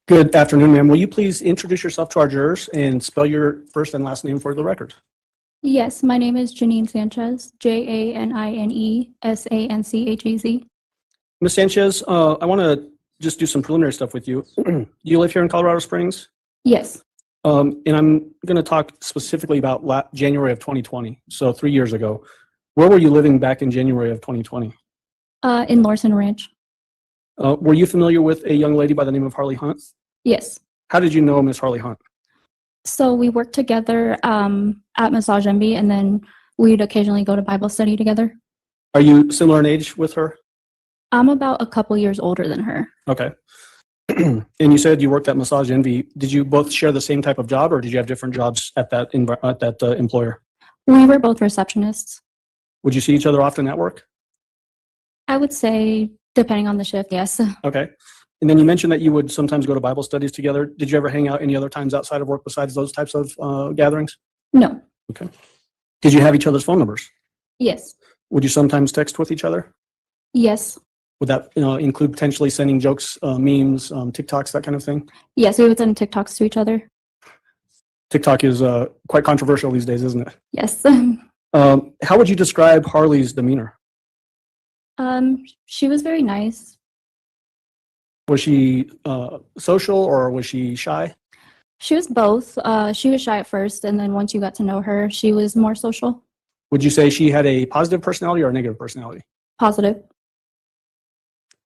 Good afternoon, ma'am. Will you please introduce yourself to our jurors and spell your first and last name for the record? Yes, my name is Janine Sanchez, JANINE Ms. Sanchez, I want to just do some preliminary stuff with you. You live here in Colorado Springs? Yes. And I'm going to talk specifically about January of 2020, so 3 years ago. Where were you living back in January of 2020? In Larson Ranch. Were you familiar with a young lady by the name of Harley Hunt? Yes. How did you know Miss Harley Hunt? So we worked together at Massage Envy, and then we'd occasionally go to Bible study together. Are you similar in age with her? I'm about a couple years older than her. Okay. And you said you worked at Massage Envy. Did you both share the same type of job, or did you have different jobs at that employer? We were both receptionists. Would you see each other often at work? I would say, depending on the shift, yes. Okay. And then you mentioned that you would sometimes go to Bible studies together. Did you ever hang out any other times outside of work besides those types of gatherings? No. Okay. Did you have each other's phone numbers? Yes. Would you sometimes text with each other? Yes. Would that include potentially sending jokes, memes, TikToks, that kind of thing? Yes, we would send TikToks to each other. TikTok is quite controversial these days, isn't it? Yes. How would you describe Harley's demeanor? She was very nice. Was she social or was she shy? She was both. She was shy at first, and then once you got to know her, she was more social. Would you say she had a positive personality or a negative personality? Positive.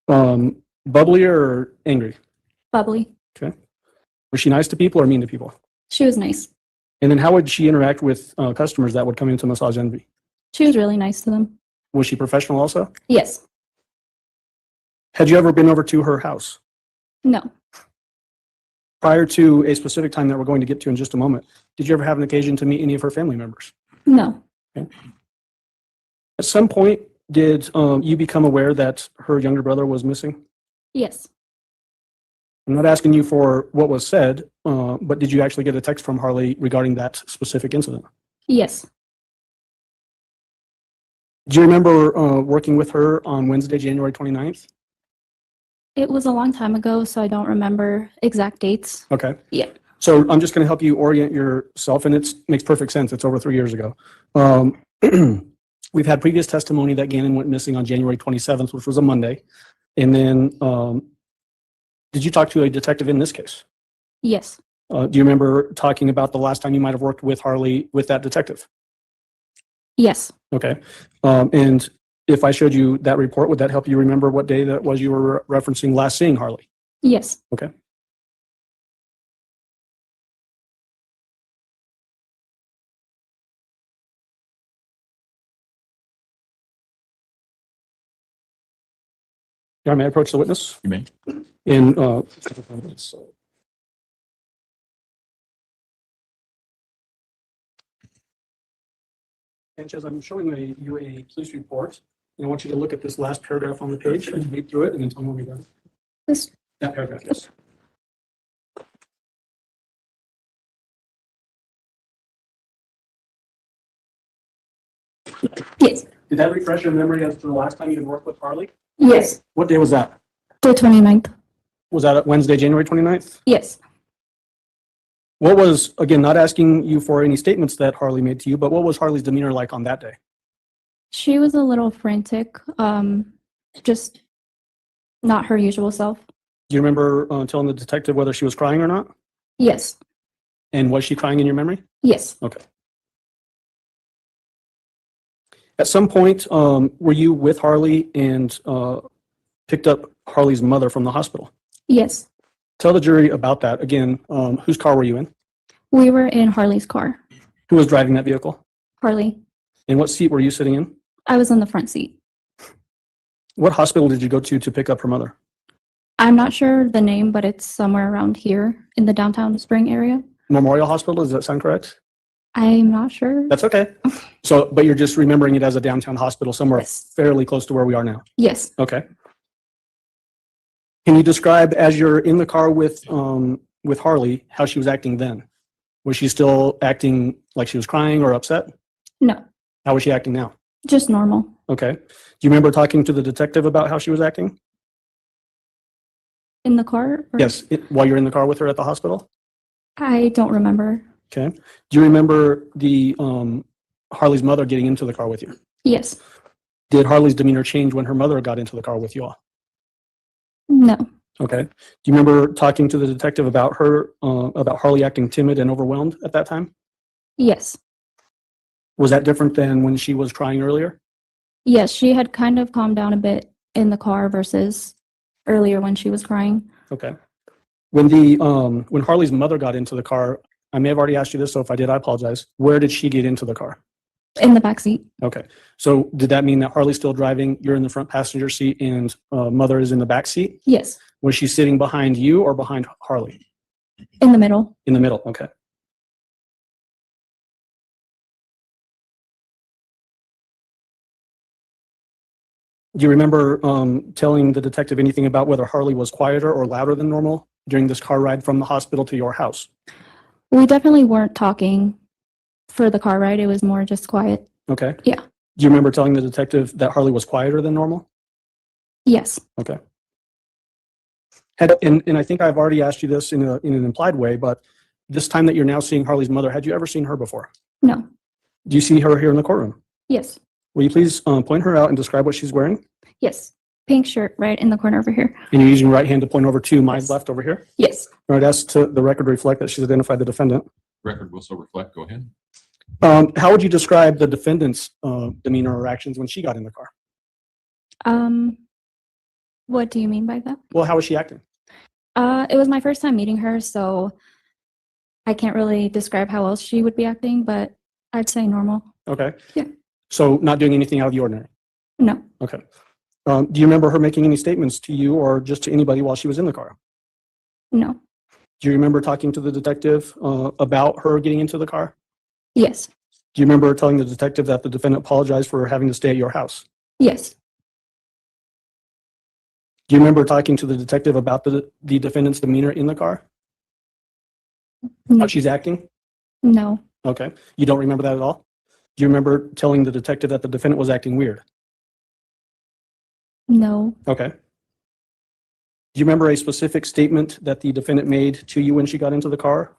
Bubbly or angry? Bubbly. Okay. Was she nice to people or mean to people? She was nice. And then how would she interact with customers that would come into Massage Envy? She was really nice to them. Was she professional also? Yes. Had you ever been over to her house? No. Prior to a specific time that we're going to get to in just a moment, did you ever have an occasion to meet any of her family members? No. Okay. At some point, did you become aware that her younger brother was missing? Yes. I'm not asking you for what was said, but did you actually get a text from Harley regarding that specific incident? Yes. Do you remember working with her on Wednesday, January 29th? It was a long time ago, so I don't remember exact dates. Okay. Yeah. So I'm just going to help you orient yourself, and it makes perfect sense. It's over 3 years ago. We've had previous testimony that Gannon went missing on January 27th, which was a Monday. And then did you talk to a detective in this case? Yes. Do you remember talking about the last time you might have worked with Harley with that detective? Yes. Okay. And if I showed you that report, would that help you remember what day that was you were referencing last seeing Harley? Yes. Okay. Yeah, may I approach the witness? You may. Sanchez, I'm showing you a police report. And I want you to look at this last paragraph on the page and read through it and then tell me when you're done. This. That paragraph, yes. Yes. Did that refresh your memory as to the last time you had worked with Harley? Yes. What day was that? The 29th. Was that Wednesday, January 29th? Yes. What was, again, not asking you for any statements that Harley made to you, but what was Harley's demeanor like on that day? She was a little frantic. Just not her usual self. Do you remember telling the detective whether she was crying or not? Yes. And was she crying in your memory? Yes. Okay. At some point, were you with Harley and picked up Harley's mother from the hospital? Yes. Tell the jury about that. Again, whose car were you in? We were in Harley's car. Who was driving that vehicle? Harley. And what seat were you sitting in? I was in the front seat. What hospital did you go to pick up her mother? I'm not sure the name, but it's somewhere around here in the downtown Spring area. Memorial Hospital, does that sound correct? I'm not sure. That's okay. So, but you're just remembering it as a downtown hospital somewhere fairly close to where we are now? Yes. Okay. Can you describe, as you're in the car with Harley, how she was acting then? Was she still acting like she was crying or upset? No. How was she acting now? Just normal. Okay. Do you remember talking to the detective about how she was acting? In the car? Or? Yes, while you're in the car with her at the hospital? I don't remember. Okay. Do you remember the Harley's mother getting into the car with you? Yes. Did Harley's demeanor change when her mother got into the car with you all? No. Okay. Do you remember talking to the detective about her, about Harley acting timid and overwhelmed at that time? Yes. Was that different than when she was crying earlier? Yes, she had kind of calmed down a bit in the car versus earlier when she was crying. Okay. When Harley's mother got into the car, I may have already asked you this, so if I did, I apologize. Where did she get into the car? In the back seat. Okay. So did that mean that Harley's still driving, you're in the front passenger seat, and mother is in the back seat? Yes. Was she sitting behind you or behind Harley? In the middle. In the middle, okay. Do you remember telling the detective anything about whether Harley was quieter or louder than normal during this car ride from the hospital to your house? We definitely weren't talking for the car ride. It was more just quiet. Okay. Yeah. Do you remember telling the detective that Harley was quieter than normal? Yes. Okay. And I think I've already asked you this in an implied way, but this time that you're now seeing Harley's mother, had you ever seen her before? No. Do you see her here in the courtroom? Yes. Will you please point her out and describe what she's wearing? Yes. Pink shirt right in the corner over here. And you're using your right hand to point over to my left over here? Yes. All right, ask to the record reflect that she's identified the defendant. Record will so reflect. Go ahead. How would you describe the defendant's demeanor or actions when she got in the car? What do you mean by that? Well, how was she acting? It was my first time meeting her, so I can't really describe how else she would be acting, but I'd say normal. Okay. Yeah. So not doing anything out of the ordinary? No. Okay. Do you remember her making any statements to you or just to anybody while she was in the car? No. Do you remember talking to the detective about her getting into the car? Yes. Do you remember telling the detective that the defendant apologized for having to stay at your house? Yes. Do you remember talking to the detective about the defendant's demeanor in the car? No. How she's acting? No. Okay. You don't remember that at all? Do you remember telling the detective that the defendant was acting weird? No. Okay. Do you remember a specific statement that the defendant made to you when she got into the car?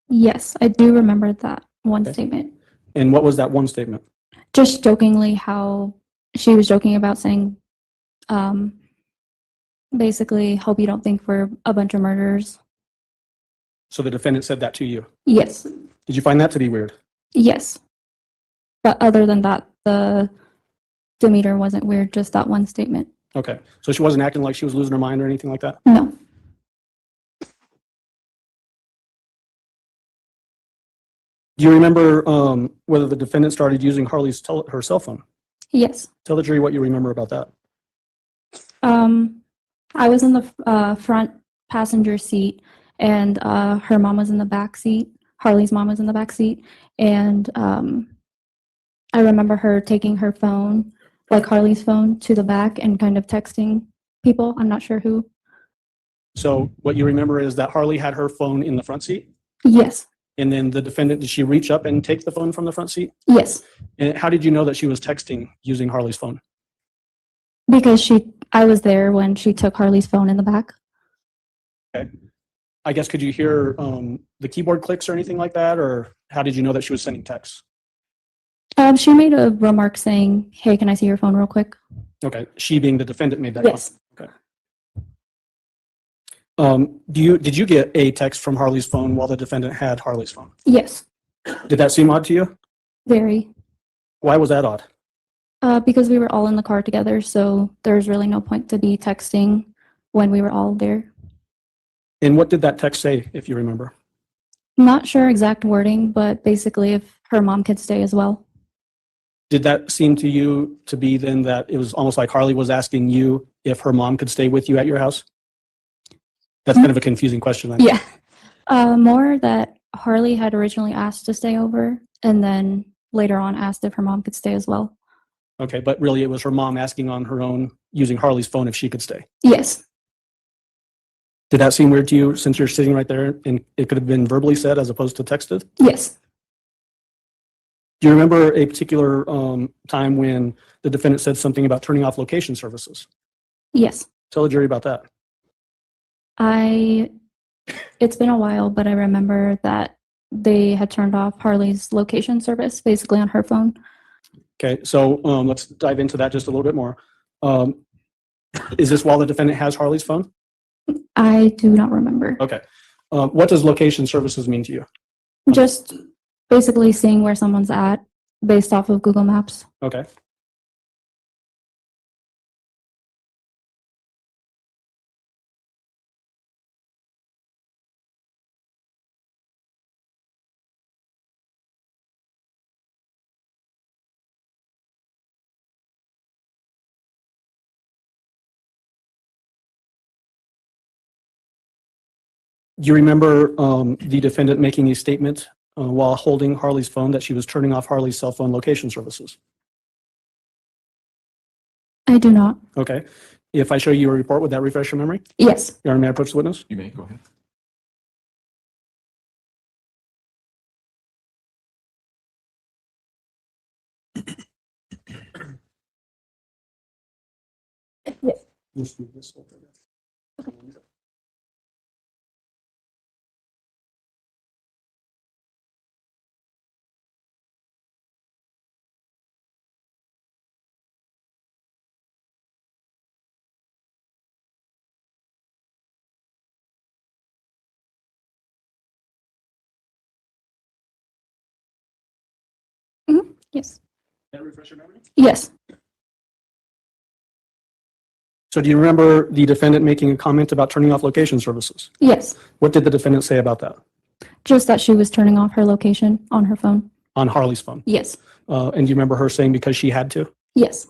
Yes, I do remember that one statement. And what was that one statement? Just jokingly how she was joking about saying, basically, hope you don't think we're a bunch of murderers. So the defendant said that to you? Yes. Did you find that to be weird? Yes. But other than that, the demeanor wasn't weird, just that one statement. Okay. So she wasn't acting like she was losing her mind or anything like that? No. Do you remember whether the defendant started using Harley's her cell phone? Yes. Tell the jury what you remember about that. I was in the front passenger seat, and her mom was in the back seat. Harley's mom was in the back seat, and I remember her taking her phone, like Harley's phone, to the back and kind of texting people. I'm not sure who. So what you remember is that Harley had her phone in the front seat? Yes. And then the defendant, did she reach up and take the phone from the front seat? Yes. And how did you know that she was texting using Harley's phone? Because I was there when she took Harley's phone in the back. Okay. I guess, could you hear the keyboard clicks or anything like that? Or how did you know that she was sending texts? She made a remark saying, hey, can I see your phone real quick? Okay. She being the defendant made that Yes. comment. Okay. Did you get a text from Harley's phone while the defendant had Harley's phone? Yes. Did that seem odd to you? Very. Why was that odd? Because we were all in the car together, so there's really no point to be texting when we were all there. And what did that text say, if you remember? Not sure exact wording, but basically if her mom could stay as well. Did that seem to you to be then that it was almost like Harley was asking you if her mom could stay with you at your house? That's kind of a confusing question. I know. Yeah. More that Harley had originally asked to stay over and then later on asked if her mom could stay as well. Okay, but really it was her mom asking on her own using Harley's phone if she could stay. Yes. Did that seem weird to you since you're sitting right there and it could have been verbally said as opposed to texted? Yes. Do you remember a particular time when the defendant said something about turning off location services? Yes. Tell the jury about that. It's been a while, but I remember that they had turned off Harley's location service basically on her phone. Okay, so let's dive into that just a little bit more. Is this while the defendant has Harley's phone? I do not remember. Okay. What does location services mean to you? Just basically seeing where someone's at based off of Google Maps. Okay. Do you remember the defendant making a statement while holding Harley's phone that she was turning off Harley's cell phone location services? I do not. Okay. If I show you a report, would that refresh your memory? Yes. Your Honor, may I approach the witness? You may, go ahead. Yes. Just move this over there. Yes. That refresh your memory? Yes. So do you remember the defendant making a comment about turning off location services? Yes. What did the defendant say about that Just that she was turning off her location on her phone. on Harley's phone? Yes. And do you remember her saying because she had to? Yes.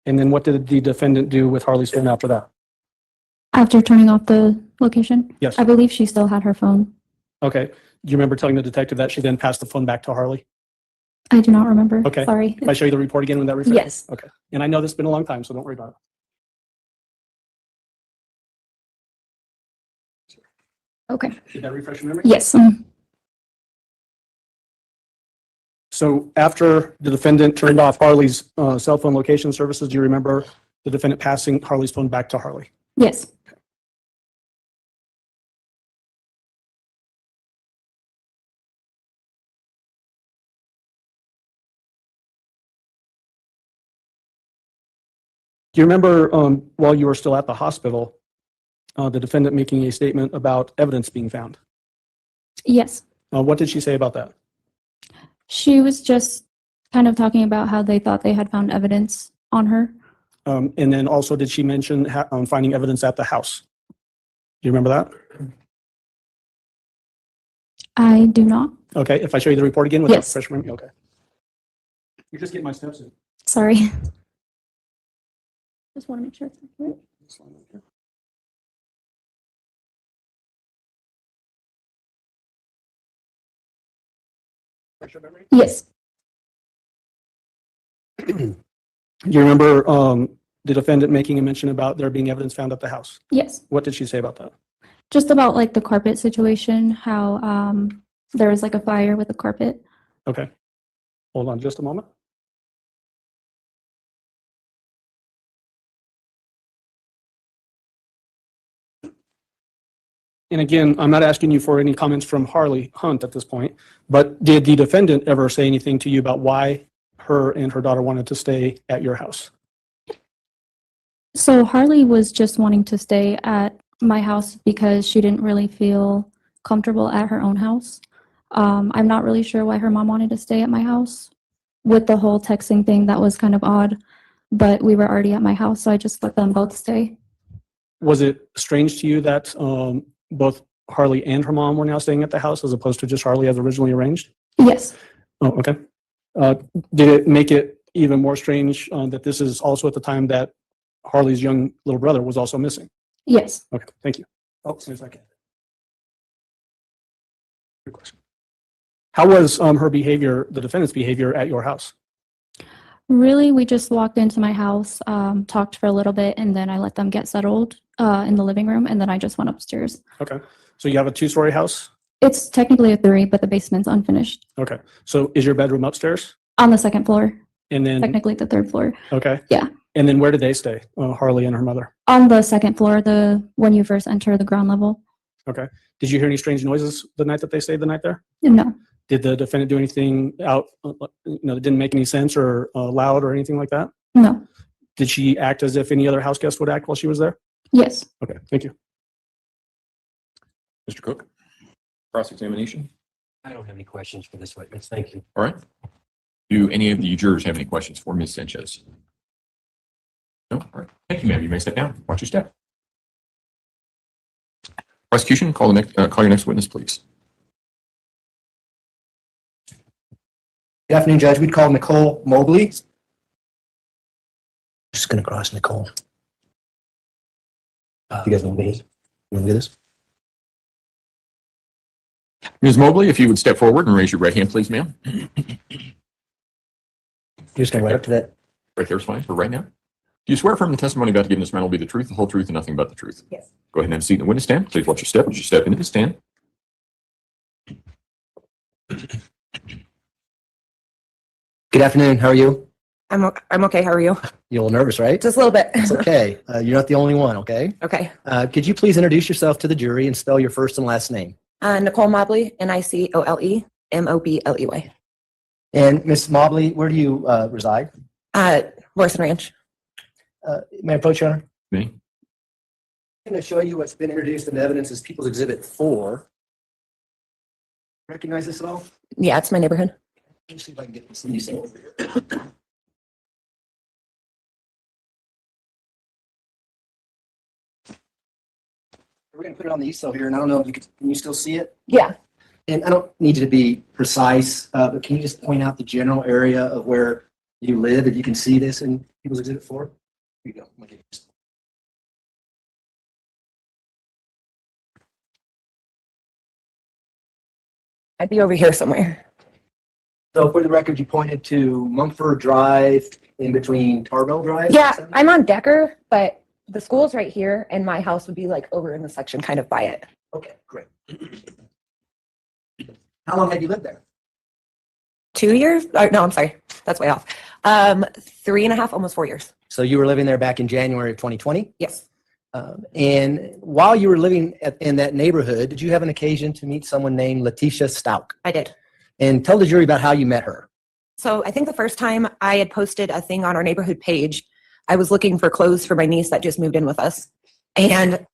And then what did the defendant do with Harley's phone after that? After turning off the location? Yes. I believe she still had her phone. Okay. Do you remember telling the detective that she then passed the phone back to Harley? I do not remember. Okay. Sorry. If I show you the report again, when that refreshes? Yes. Okay. And I know this has been a long time, so don't worry about it. Okay. Did that refresh your memory? Yes. So after the defendant turned off Harley's cell phone location services, do you remember the defendant passing Harley's phone back to Harley? Yes. Do you remember while you were still at the hospital, the defendant making a statement about evidence being found? Yes. What did she say about that? She was just kind of talking about how they thought they had found evidence on her. And then also, did she mention finding evidence at the house? Do you remember that? I do not. Okay, if I show you the report again with Yes. that fresh memory, okay. You're just getting my steps in. Sorry. Just want to make sure it's accurate. This line right here. Fresh memory? Yes. Do you remember the defendant making a mention about there being evidence found at the house? Yes. What did she say about that? Just about like the carpet situation, how there was like a fire with the carpet. Okay. Hold on just a moment. And again, I'm not asking you for any comments from Harley Hunt at this point, but did the defendant ever say anything to you about why her and her daughter wanted to stay at your house? So Harley was just wanting to stay at my house because she didn't really feel comfortable at her own house. I'm not really sure why her mom wanted to stay at my house. With the whole texting thing, that was kind of odd, but we were already at my house, so I just let them both stay. Was it strange to you that both Harley and her mom were now staying at the house as opposed to just Harley as originally arranged? Yes. Oh, okay. Did it make it even more strange that this is also at the time that Harley's young little brother was also missing? Yes. Okay, thank you. Oh, a second. Good question. How was her behavior, the defendant's behavior at your house? Really, we just walked into my house, talked for a little bit, and then I let them get settled in the living room, and then I just went upstairs. Okay, so you have a two-story house? It's technically a 3, but the basement's unfinished. Okay, so is your bedroom upstairs? On the 2nd floor, And then, technically the 3rd floor. okay. Yeah. And then where did they stay, Harley and her mother? On the 2nd floor, when you first enter the ground level. Okay. Did you hear any strange noises the night that they stayed the night there? No. Did the defendant do anything out, that didn't make any sense or loud or anything like that? No. Did she act as if any other house guest would act while she was there? Yes. Okay, thank you. Mr. Cook, cross-examination? I don't have any questions for this witness. Thank you. All right. Do any of the jurors have any questions for Ms. Sanchez? No? All right. Thank you, ma'am. You may step down. Watch your step. Prosecution, call your next witness, please. Good afternoon, Judge. We'd call Nicole Mobley. Just going to cross Nicole. You guys want me? You want to do this? Ms. Mobley, if you would step forward and raise your right hand, please, ma'am. You're just going right up to that. Right there's fine for right now. Do you swear affirm the testimony about to give in this matter will be the truth, the whole truth, and nothing but the truth? Yes. Go ahead and have a seat in the witness stand. Please watch your step as you step into the stand. Good afternoon. How are you? I'm okay. How are you? You're a little nervous, right? Just a little bit. It's okay. You're not the only one, okay? Okay. Could you please introduce yourself to the jury and spell your first and last name? Nicole Mobley, Nicole Mobley. And Ms. Mobley, where do you reside? Morrison Ranch. May I approach you, Honor? Me. I'm going to show you what's been introduced in evidence as People's Exhibit 4. Recognize this at all? Yeah, it's my neighborhood. Let me see if I can get this easy over here. We're going to put it on the easel here, and I don't know if you can you still see it? Yeah. And I don't need you to be precise, but can you just point out the general area of where you live, that you can see this in People's Exhibit 4? Here you go. I'm gonna give you this. I'd be over here somewhere. So for the record, you pointed to Mumford Drive in between Tarbell Drive? Yeah, I'm on Decker, but the school's right here, and my house would be like over in the section kind of by it. Okay, great. How long have you lived there? 2 years? No, I'm sorry. That's way off. 3.5, almost 4 years. So you were living there back in January of 2020? Yes. And while you were living in that neighborhood, did you have an occasion to meet someone named Letecia Stauch? I did. And tell the jury about how you met her. So I think the first time I had posted a thing on our neighborhood page, I was looking for clothes for my niece that just moved in with us. And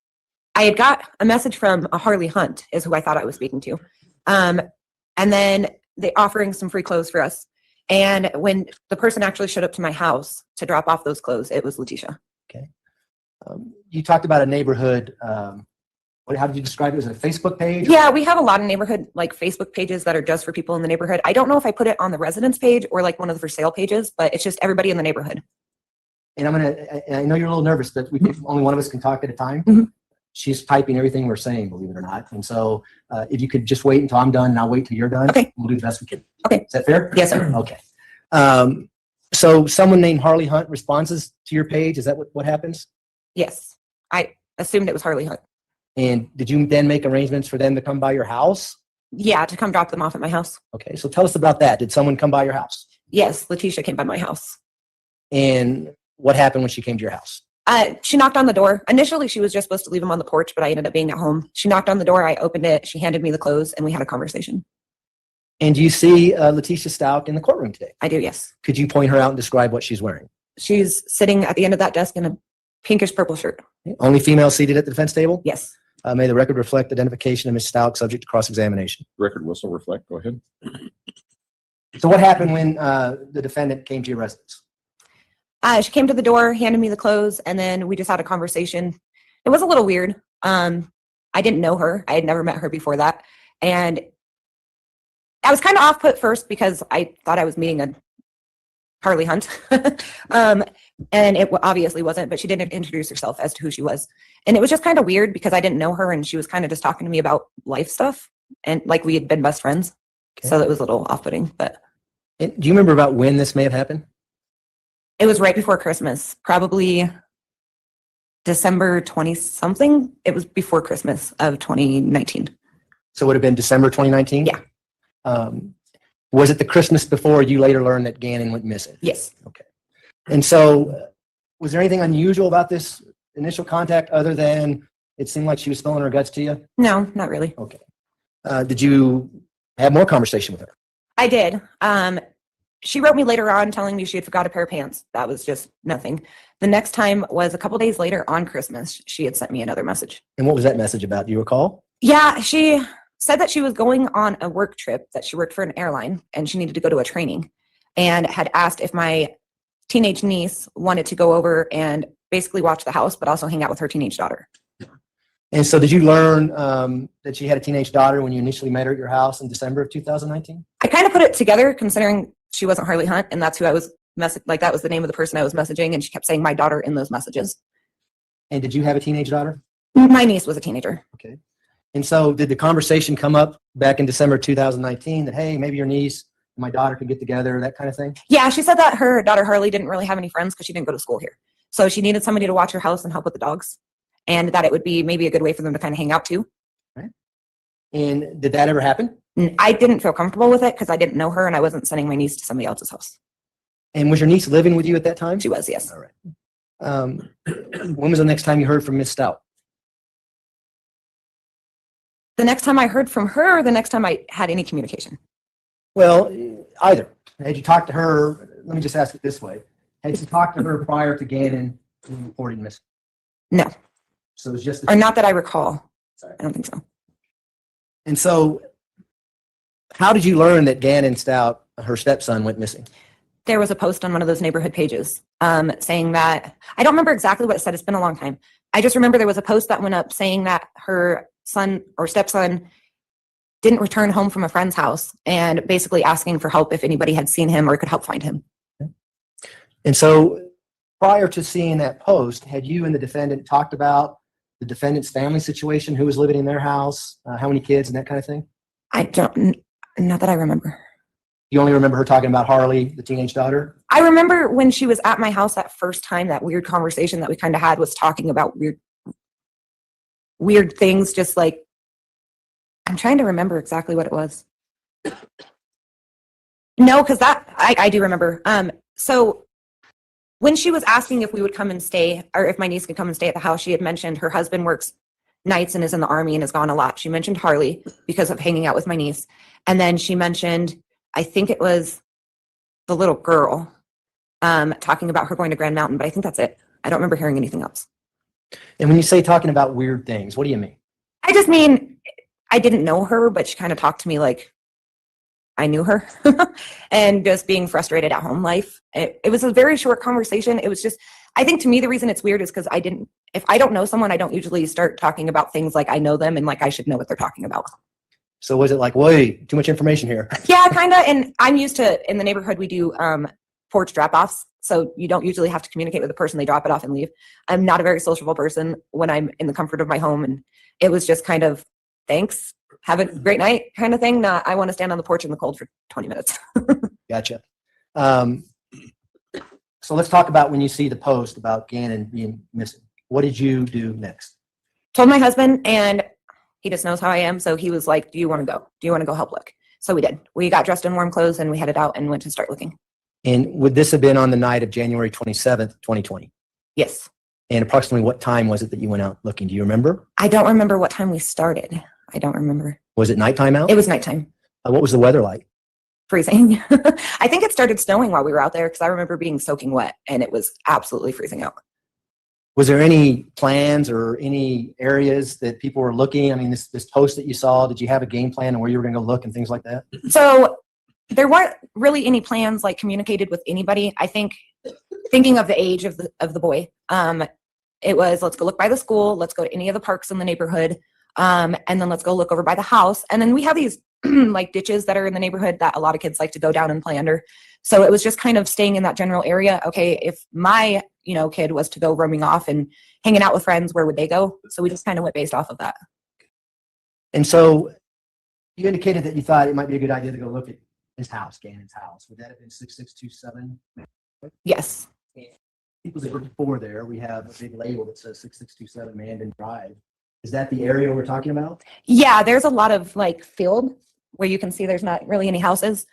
I had got a message from a Harley Hunt, is who I thought I was speaking to. And then they offering some free clothes for us. And when the person actually showed up to my house to drop off those clothes, it was Letecia. Okay. You talked about a neighborhood. How did you describe it? Was it a Facebook page? Yeah, we have a lot of neighborhood like Facebook pages that are just for people in the neighborhood. I don't know if I put it on the residence page or like one of the for sale pages, but it's just everybody in the neighborhood. And I know you're a little nervous, but only one of us can talk at a time. She's typing everything we're saying, believe it or not. And so if you could just wait until I'm done and I'll wait till you're done. Okay. We'll do the best we can. Okay. Is that fair? Yes, sir. Okay. So someone named Harley Hunt responds to your page. Is that what happens? Yes. I assumed it was Harley Hunt. And did you then make arrangements for them to come by your house? Yeah, to come drop them off at my house. Okay. So tell us about that. Did someone come by your house? Yes, Letecia came by my house. And what happened when she came to your house? She knocked on the door. Initially, she was just supposed to leave them on the porch, but I ended up being at home. She knocked on the door. I opened it. She handed me the clothes, and we had a conversation. And do you see Letecia Stauch in the courtroom today? I do, yes. Could you point her out and describe what she's wearing? She's sitting at the end of that desk in a pinkish purple shirt. Only female seated at the defense table? Yes. May the record reflect identification of Ms. Stauch subject to cross-examination. Record will still reflect. Go ahead. So what happened when the defendant came to your residence? She came to the door, handed me the clothes, and then we just had a conversation. It was a little weird. I didn't know her. I had never met her before that. And I was kind of off put first because I thought I was meeting a Harley Hunt. And it obviously wasn't, but she didn't introduce herself as to who she was. And it was just kind of weird because I didn't know her and she was kind of just talking to me about life stuff. And like we had been best friends. Okay. So it was a little off-putting, but. And do you remember about when this may have happened? It was right before Christmas, probably December 20-something. It was before Christmas of 2019. So it would have been December 2019? Yeah. Was it the Christmas before you later learned that Gannon went missing? Yes. Okay. And so was there anything unusual about this initial contact other than it seemed like she was spilling her guts to you? No, not really. Okay. Did you have more conversation with her? I did. She wrote me later on telling me she had forgot a pair of pants. That was just nothing. The next time was a couple days later on Christmas. She had sent me another message. And what was that message about? Do you recall? Yeah, she said that she was going on a work trip, that she worked for an airline and she needed to go to a training, and had asked if my teenage niece wanted to go over and basically watch the house, but also hang out with her teenage daughter. And so did you learn that she had a teenage daughter when you initially met her at your house in December of 2019? I kind of put it together considering she wasn't Harley Hunt, and that's who I was like that was the name of the person I was messaging, and she kept saying my daughter in those messages. And did you have a teenage daughter? My niece was a teenager. Okay. And so did the conversation come up back in December 2019 that, hey, maybe your niece my daughter could get together, that kind of thing? Yeah, she said that her daughter Harley didn't really have any friends because she didn't go to school here. So she needed somebody to watch her house and help with the dogs, and that it would be maybe a good way for them to kind of hang out too. Right. And did that ever happen? I didn't feel comfortable with it because I didn't know her and I wasn't sending my niece to somebody else's house. And was your niece living with you at that time? She was, yes. All right. When was the next time you heard from Miss Stout? The next time I heard from her, or the next time I had any communication? Well, either. Had you talked to her, let me just ask it this way. Had you talked to her prior to Gannon reporting missing? No. So it was just... Or not that I recall. I don't think so. And so how did you learn that Gannon Stout, her stepson, went missing? There was a post on one of those neighborhood pages saying that, I don't remember exactly what it said. It's been a long time. I just remember there was a post that went up saying that her son or stepson didn't return home from a friend's house and basically asking for help if anybody had seen him or could help find him. And so prior to seeing that post, had you and the defendant talked about the defendant's family situation, who was living in their house, how many kids and that kind of thing? I don't, not that I remember. You only remember her talking about Harley, the teenage daughter? I remember when she was at my house that first time, that weird conversation that we kind of had was talking about weird things, just like, I'm trying to remember exactly what it was. No, because that, I do remember. So when she was asking if we would come and stay, or if my niece could come and stay at the house, she had mentioned her husband works nights and is in the Army and is gone a lot. She mentioned Harley because of hanging out with my niece. And then she mentioned, I think it was the little girl, talking about her going to Grand Mountain, but I think that's it. I don't remember hearing anything else. And when you say talking about weird things, what do you mean? I just mean, I didn't know her, but she kind of talked to me like I knew her and just being frustrated at home life. It was a very short conversation. It was just, I think to me, the reason it's weird is because if I don't know someone, I don't usually start talking about things like I know them and like I should know what they're talking about. So was it like, wait, too much information here? Yeah, kind of. And I'm used to, in the neighborhood, we do porch drop-offs. So you don't usually have to communicate with the person. They drop it off and leave. I'm not a very sociable person when I'm in the comfort of my home. And it was just kind of, thanks, have a great night kind of thing. Not, I want to stand on the porch in the cold for 20 minutes. Gotcha. So let's talk about when you see the post about Gannon being missing. What did you do next? Told my husband, and he just knows how I am. So he was like, do you want to go? Do you want to go help look? So we did. We got dressed in warm clothes and we headed out and went to start looking. And would this have been on the night of January 27th, 2020? Yes. And approximately what time was it that you went out looking? Do you remember? I don't remember what time we started. I don't remember. Was it nighttime out? It was nighttime. What was the weather like? Freezing. I think it started snowing while we were out there because I remember being soaking wet and it was absolutely freezing out. Was there any plans or any areas that people were looking? I mean, this post that you saw, did you have a game plan on where you were going to go look and things like that? So there weren't really any plans like communicated with anybody. I think thinking of the age of the boy, it was, let's go look by the school. Let's go to any of the parks in the neighborhood. And then let's go look over by the house. And then we have these like ditches that are in the neighborhood that a lot of kids like to go down and play under. So it was just kind of staying in that general area. Okay, if my, kid was to go roaming off and hanging out with friends, where would they go? So we just kind of went based off of that. And so you indicated that you thought it might be a good idea to go look at his house, Gannon's house. Would that have been 6627? Yes. People that were before there, we have a big label that says 6627 Mandan Drive. Is that the area we're talking about? Yeah, there's a lot of like field where you can see there's not really any houses.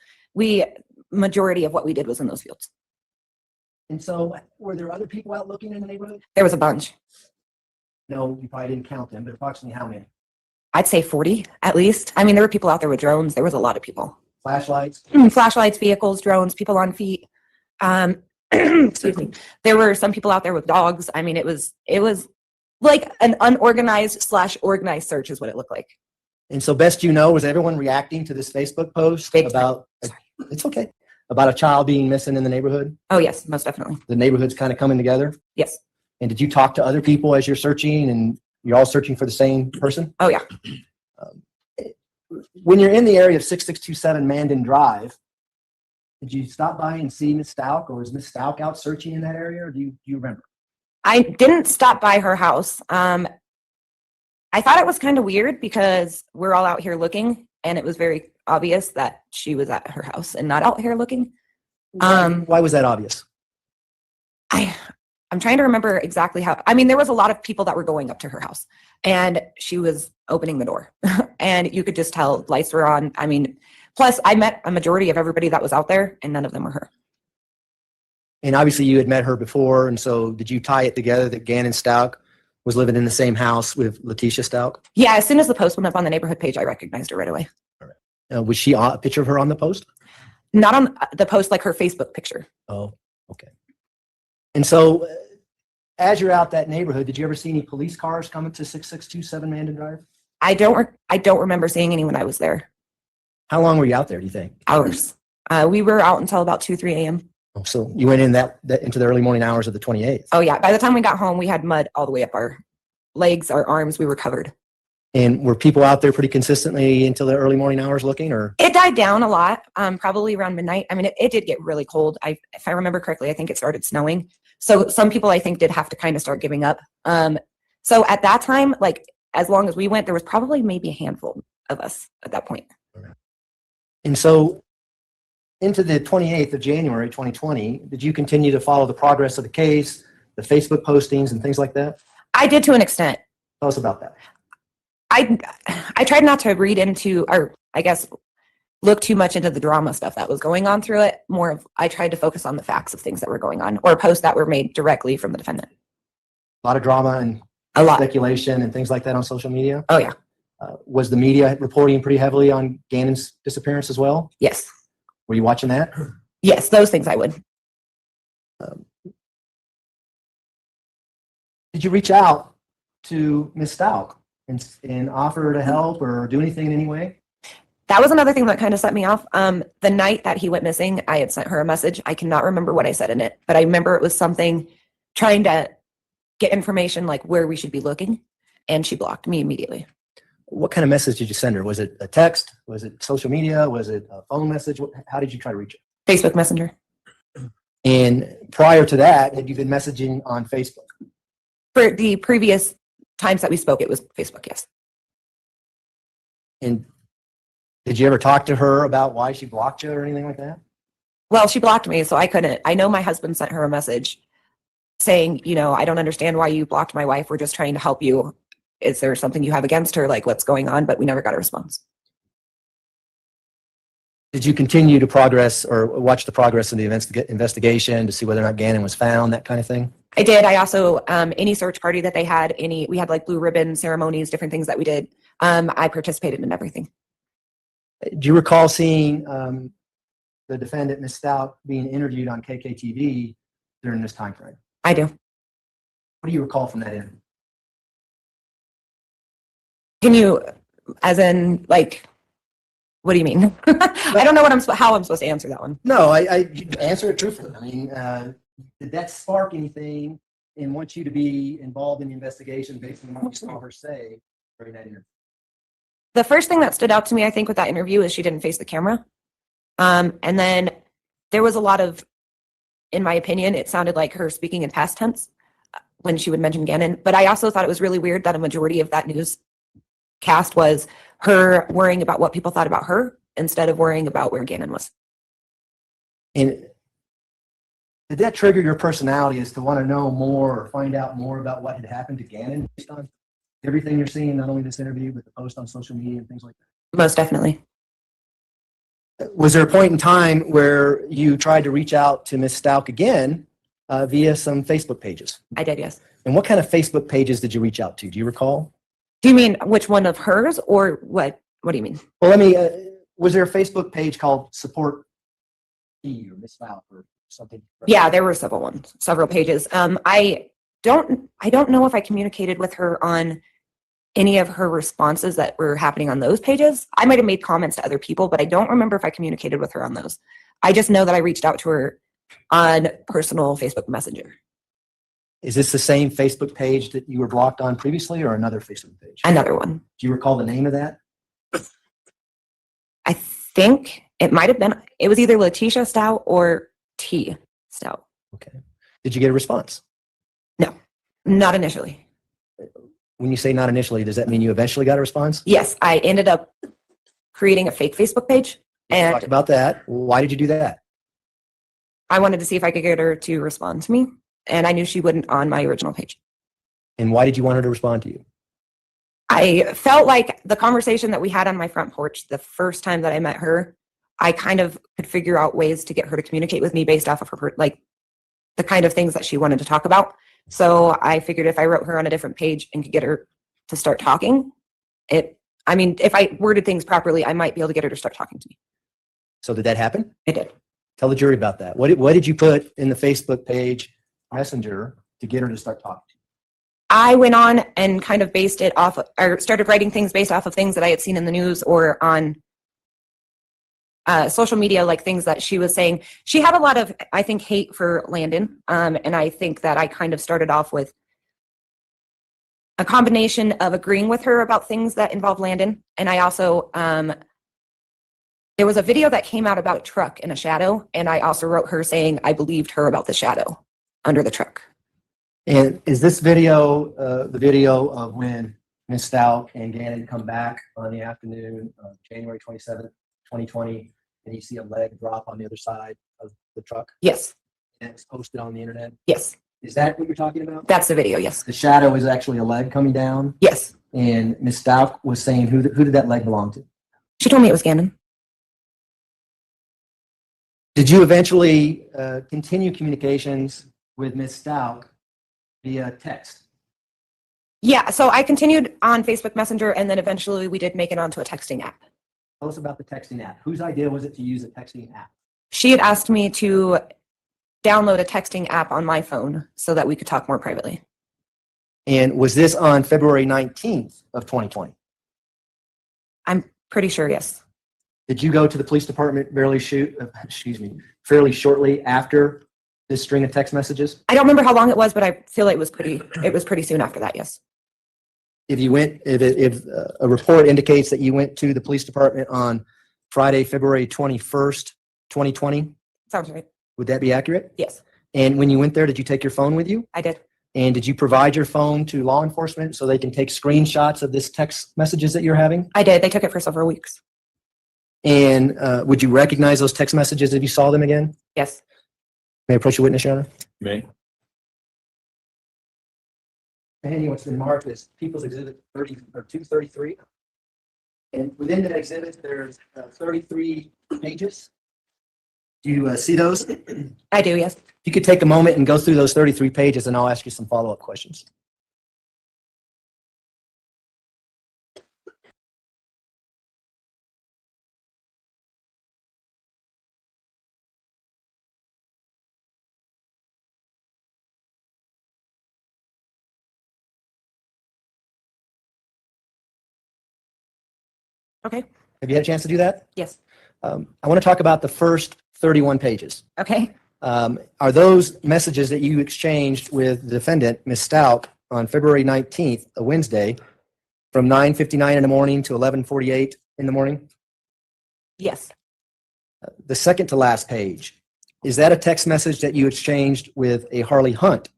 Majority of what we did was in those fields. And so were there other people out looking in the neighborhood? There was a bunch. No, you probably didn't count them, but approximately how many? I'd say 40 at least. I mean, there were people out there with drones. There was a lot of people. Flashlights? Flashlights, vehicles, drones, people on feet. Excuse me. There were some people out there with dogs. I mean, it was like an unorganized / organized search is what it looked like. And so best you know, was everyone reacting to this Facebook post about, it's okay, about a child being missing in the neighborhood? Oh yes, most definitely. The neighborhood's kind of coming together? Yes. And did you talk to other people as you're searching and you're all searching for the same person? Oh yeah. When you're in the area of 6627 Mandan Drive, did you stop by and see Miss Stauch, or is Miss Stauch out searching in that area, or do you remember? I didn't stop by her house. I thought it was kind of weird because we're all out here looking and it was very obvious that she was at her house and not out here looking. Why was that obvious? I'm trying to remember exactly how. I mean, there was a lot of people that were going up to her house, and she was opening the door, and you could just tell lights were on. I mean, plus I met a majority of everybody that was out there, and none of them were her. And obviously you had met her before, and so did you tie it together that Gannon Stauch was living in the same house with Letecia Stauch? Yeah, as soon as the post went up on the neighborhood page, I recognized her right away. Was she a picture of her on the post? Not on the post, like her Facebook picture. Oh, okay. And so as you're out that neighborhood, did you ever see any police cars coming to 6627 Mandan Drive? I don't remember seeing any when I was there. How long were you out there, do you think? Hours. We were out until about 2, 3 a.m. Oh, so you went in that into the early morning hours of the 28th. Oh yeah. By the time we got home, we had mud all the way up our legs, our arms. We were covered. And were people out there pretty consistently until the early morning hours looking, or? It died down a lot, probably around midnight. I mean, it did get really cold. If I remember correctly, I think it started snowing. So some people I think did have to kind of start giving up. So at that time, like as long as we went, there was probably maybe a handful of us at that point. And so into the 28th of January, 2020, did you continue to follow the progress of the case, the Facebook postings and things like that? I did to an extent. Tell us about that. I tried not to read into, or I guess look too much into the drama stuff that was going on through it. More of, I tried to focus on the facts of things that were going on, or posts that were made directly from the defendant. A lot of drama and a lot speculation and things like that on social media? Oh yeah. Was the media reporting pretty heavily on Gannon's disappearance as well? Yes. Were you watching that? Yes, those things I would. Did you reach out to Ms. Stauch and offer her to help or do anything in any way? That was another thing that kind of set me off. The night that he went missing, I had sent her a message. I cannot remember what I said in it, but I remember it was something trying to get information like where we should be looking, and she blocked me immediately. What kind of message did you send her? Was it a text? Was it social media? Was it a phone message? How did you try to reach her? Facebook Messenger. And prior to that, had you been messaging on Facebook? For the previous times that we spoke, it was Facebook, yes. And did you ever talk to her about why she blocked you or anything like that? Well, she blocked me, so I couldn't. I know my husband sent her a message saying, you know, I don't understand why you blocked my wife. We're just trying to help you. Is there something you have against her? Like, what's going on? But we never got a response. Did you continue to progress or watch the progress of the investigation to see whether or not Gannon was found, that kind of thing? I did. I also, any search party that they had, we had like blue ribbon ceremonies, different things that we did. I participated in everything. Do you recall seeing the defendant, Ms. Stauch, being interviewed on KKTV during this time frame? I do. What do you recall from that interview? Can you, as in, like, what do you mean? I don't know how I'm supposed to answer that one. No, I answer it truthfully. I mean, did that spark anything and want you to be involved in the investigation based on what you saw her say during that interview? The first thing that stood out to me, I think, with that interview is she didn't face the camera. And then there was a lot of, in my opinion, it sounded like her speaking in past tense when she would mention Gannon. But I also thought it was really weird that a majority of that newscast was her worrying about what people thought about her instead of worrying about where Gannon was. And did that trigger your personality as to want to know more or find out more about what had happened to Gannon based on everything you're seeing, not only this interview, but the post on social media and things like that? Most definitely. Was there a point in time where you tried to reach out to Ms. Stauch again via some Facebook pages? I did, yes. And what kind of Facebook pages did you reach out to? Do you recall? Do you mean which one of hers or what? What do you mean? Well, let me, was there a Facebook page called Support E or Ms. Stauch or something? Yeah, there were several pages. I don't know if I communicated with her on any of her responses that were happening on those pages. I might have made comments to other people, but I don't remember if I communicated with her on those. I just know that I reached out to her on personal Facebook Messenger. Is this the same Facebook page that you were blocked on previously or another Facebook page? Another one. Do you recall the name of that? I think it might have been, it was either Letecia Stauch or T. Stauch. Okay. Did you get a response? No, not initially. When you say not initially, does that mean you eventually got a response? Yes, I ended up creating a fake Facebook page. Talk And about that. Why did you do that? I wanted to see if I could get her to respond to me. And I knew she wouldn't on my original page. And why did you want her to respond to you? I felt like the conversation that we had on my front porch the first time that I met her, I kind of could figure out ways to get her to communicate with me based off of her, like the kind of things that she wanted to talk about. So I figured if I wrote her on a different page and could get her to start talking, if I worded things properly, I might be able to get her to start talking to me. So did that happen? It did. Tell the jury about that. What did you put in the Facebook page messenger to get her to start talking to you? I went on and kind of based it off, or started writing things based off of things that I had seen in the news or on social media, like things that she was saying. She had a lot of, I think, hate for Landon. And I think that I kind of started off with a combination of agreeing with her about things that involve Landon. And I also, there was a video that came out about a truck in a shadow. And I also wrote her saying I believed her about the shadow under the truck. And is this video the video of when Ms. Stout and Gannon come back on the afternoon of January 27th, 2020, and you see a leg drop on the other side of the truck? Yes. And it's posted on the internet? Yes. Is that what you're talking about? That's the video, yes. The shadow is actually a leg coming down? Yes. And Ms. Stout was saying who did that leg belong to? She told me it was Gannon. Did you eventually continue communications with Ms. Stout via text? Yeah, so I continued on Facebook Messenger, and then eventually we did make it onto a texting app. Tell us about the texting app. Whose idea was it to use a texting app? She had asked me to download a texting app on my phone so that we could talk more privately. And was this on February 19th of 2020? I'm pretty sure, yes. Did you go to the police department fairly shortly after this string of text messages? I don't remember how long it was, but I feel it was pretty soon after that, yes. If a report indicates that you went to the police department on Friday, February 21st, 2020, Sounds right. would that be accurate? Yes, And when you went there, did you take your phone with you? I did. And did you provide your phone to law enforcement so they can take screenshots of this text messages that you're having? I did. They took it for several weeks. And would you recognize those text messages if you saw them again? Yes. May I approach the witness, Your Honor? May. And what's been marked as People's Exhibit 30 or 233. And within that exhibit, there's 33 pages. Do you see those? I do, yes. You could take a moment and go through those 33 pages, and I'll ask you some follow-up questions. Okay. Have you had a chance to do that? Yes. I want to talk about the first 31 pages. Okay. Are those messages that you exchanged with the defendant, Ms. Stout, on February 19th, a Wednesday, from 9:59 in the morning to 11:48 in the morning? Yes. The second to last page, is that a text message that you exchanged with a Harley Hunt?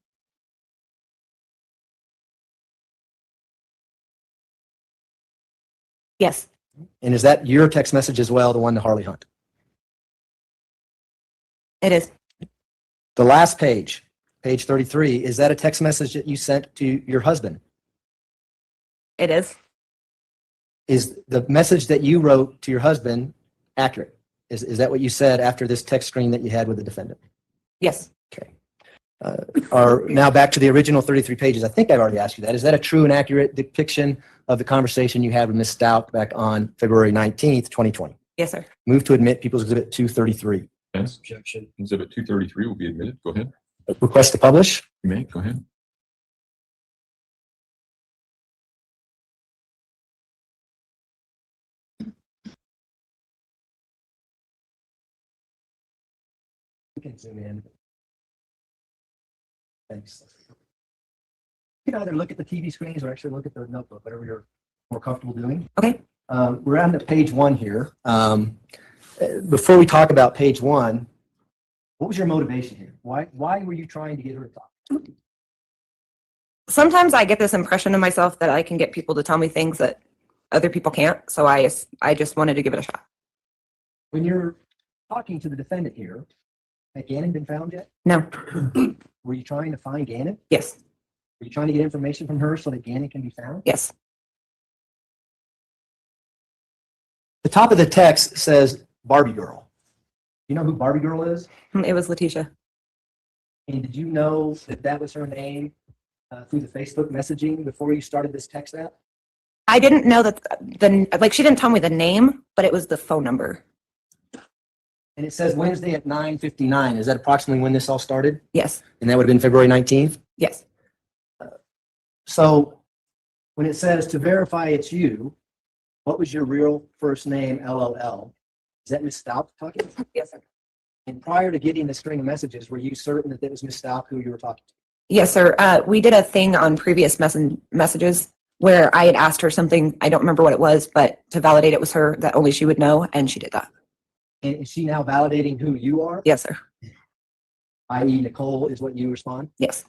Yes. And is that your text message as well, the one to Harley Hunt? It is. The last page, page 33, is that a text message that you sent to your husband? It is. Is the message that you wrote to your husband accurate? Is that what you said after this text string that you had with the defendant? Yes. Okay. Now back to the original 33 pages. I think I've already asked you that. Is that a true and accurate depiction of the conversation you had with Ms. Stout back on February 19th, 2020? Yes, sir. Move to admit People's Exhibit 233. Yes. Objection. Exhibit 233 will be admitted. Go ahead. Request to publish? You may. Go ahead. You can zoom in. Thanks. You can either look at the TV screens or actually look at the notebook, whatever you're more comfortable doing. Okay. We're on to page 1 here. Before we talk about page 1, what was your motivation here? Why were you trying to get her to talk? Sometimes I get this impression of myself that I can get people to tell me things that other people can't. So I just wanted to give it a shot. When you're talking to the defendant here, had Gannon been found yet? No. Were you trying to find Gannon? Yes. Were you trying to get information from her so that Gannon can be found? Yes. The top of the text says Barbie Girl. You know who Barbie Girl is? It was Letecia. And did you know that that was her name through the Facebook messaging before you started this text app? I didn't know that she didn't tell me the name, but it was the phone number. And it says Wednesday at 9:59. Is that approximately when this all started? Yes. And that would have been February 19th? Yes. So when it says to verify it's you, what was your real first name, LOL? Is that Ms. Stauch talking? Yes, sir. And prior to getting the string of messages, were you certain that it was Ms. Stauch who you were talking to? Yes, sir. We did a thing on previous messages where I had asked her something, I don't remember what it was, but to validate it was her, that only she would know, and she did that. And is she now validating who you are? Yes, sir. I.e. Nicole is what you respond? Yes.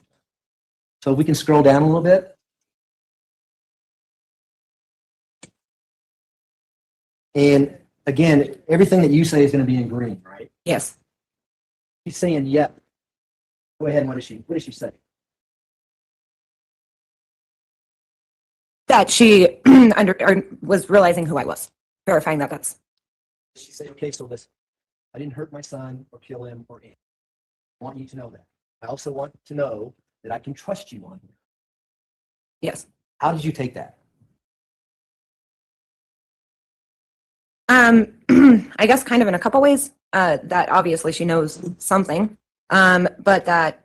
So if we can scroll down a little bit. And again, everything that you say is going to be in green, right? Yes. She's saying, yep. Go ahead. And what does she say? That she was realizing who I was, verifying that that's. She said, okay, so listen, I didn't hurt my son or kill him or anything. I want you to know that. I also want to know that I can trust you on here. Yes. How did you take that? I guess kind of in a couple ways, that obviously she knows something, but that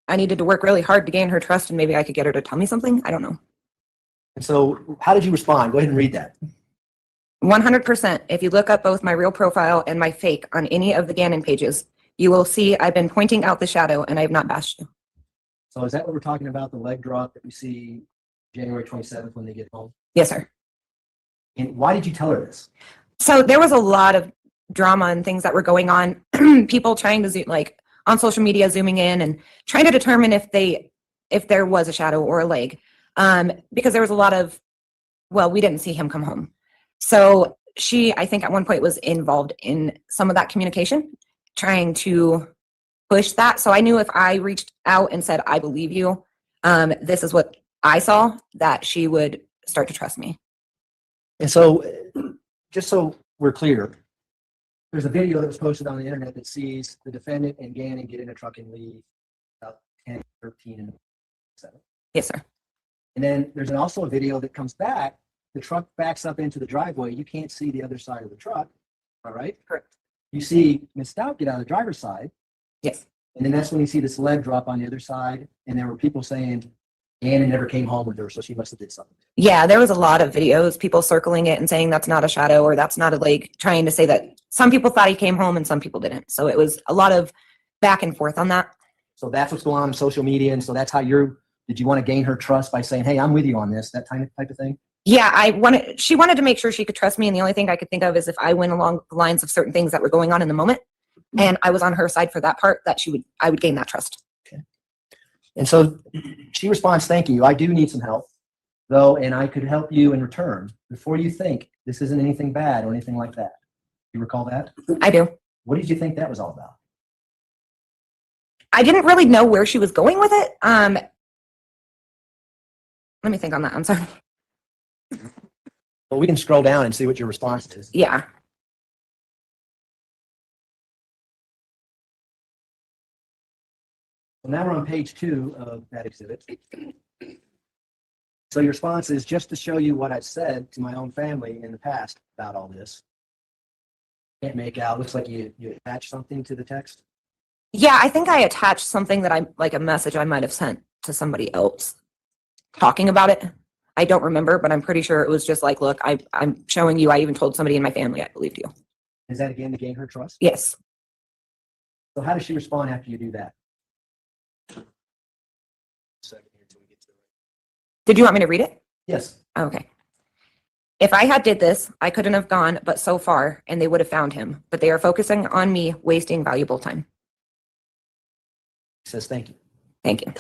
I needed to work really hard to gain her trust and maybe I could get her to tell me something. I don't know. And so how did you respond? Go ahead and read that. 100%. If you look up both my real profile and my fake on any of the Gannon pages, you will see I've been pointing out the shadow and I have not bashed you. So is that what we're talking about, the leg drop that we see January 27th when they get home? Yes, sir. And why did you tell her this? So there was a lot of drama and things that were going on. People trying to zoom, like on social media, zooming in and trying to determine if there was a shadow or a leg. Because there was a lot of, well, we didn't see him come home. So she, I think at one point was involved in some of that communication, trying to push that. So I knew if I reached out and said, I believe you, this is what I saw, that she would start to trust me. And so just so we're clear, there's a video that was posted on the internet that sees the defendant and Gannon get in a truck and leave about 10, 13, and 7. Yes, sir. And then there's also a video that comes back. The truck backs up into the driveway. You can't see the other side of the truck. All right? Correct. You see Ms. Stauch get out of the driver's side. Yes. And then that's when you see this leg drop on the other side. And there were people saying Gannon never came home with her, so she must have did something. Yeah, there was a lot of videos, people circling it and saying that's not a shadow or that's not a leg, trying to say that some people thought he came home and some people didn't. So it was a lot of back and forth on that. So that's what's going on social media. And so that's how did you want to gain her trust by saying, hey, I'm with you on this, that type of thing? Yeah, she wanted to make sure she could trust me. And the only thing I could think of is if I went along the lines of certain things that were going on in the moment and I was on her side for that part, that I would gain that trust. Okay. And so she responds, thank you. I do need some help though. And I could help you in return before you think this isn't anything bad or anything like that. You recall that? I do. What did you think that was all about? I didn't really know where she was going with it. Let me think on that. I'm sorry. Well, we can scroll down and see what your response is. Yeah. So now we're on page 2 of that exhibit. So your response is just to show you what I've said to my own family in the past about all this. Can't make out. Looks like you attached something to the text. Yeah, I think I attached something that like a message I might have sent to somebody else talking about it. I don't remember, but I'm pretty sure it was just like, look, I'm showing you, I even told somebody in my family I believed you. Is that again to gain her trust? Yes. So how does she respond after you do that? Did you want me to read it? Yes. Okay. If I had did this, I couldn't have gone but so far and they would have found him, but they are focusing on me wasting valuable time. He says, thank you. Thank you.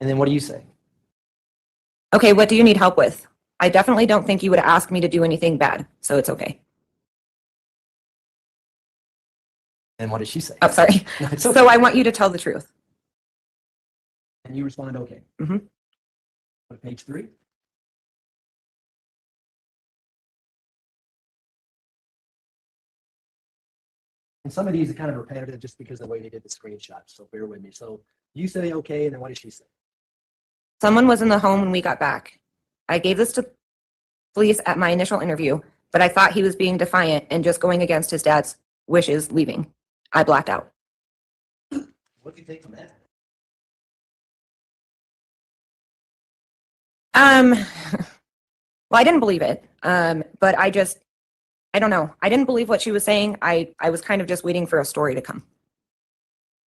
And then what do you say? Okay, what do you need help with? I definitely don't think you would ask me to do anything bad, so it's okay. And what did she say? Oh, sorry. No, it's So okay. I want you to tell the truth. And you respond, okay. Mm-hmm. Go to page 3. And some of these are kind of repetitive just because of the way they did the screenshot, so bear with me. So you say okay, and then what did she say? Someone was in the home when we got back. I gave this to police at my initial interview, but I thought he was being defiant and just going against his dad's wishes, leaving. I blacked out. What do you think from that? Well, I didn't believe it. But I don't know. I didn't believe what she was saying. I was kind of just waiting for a story to come.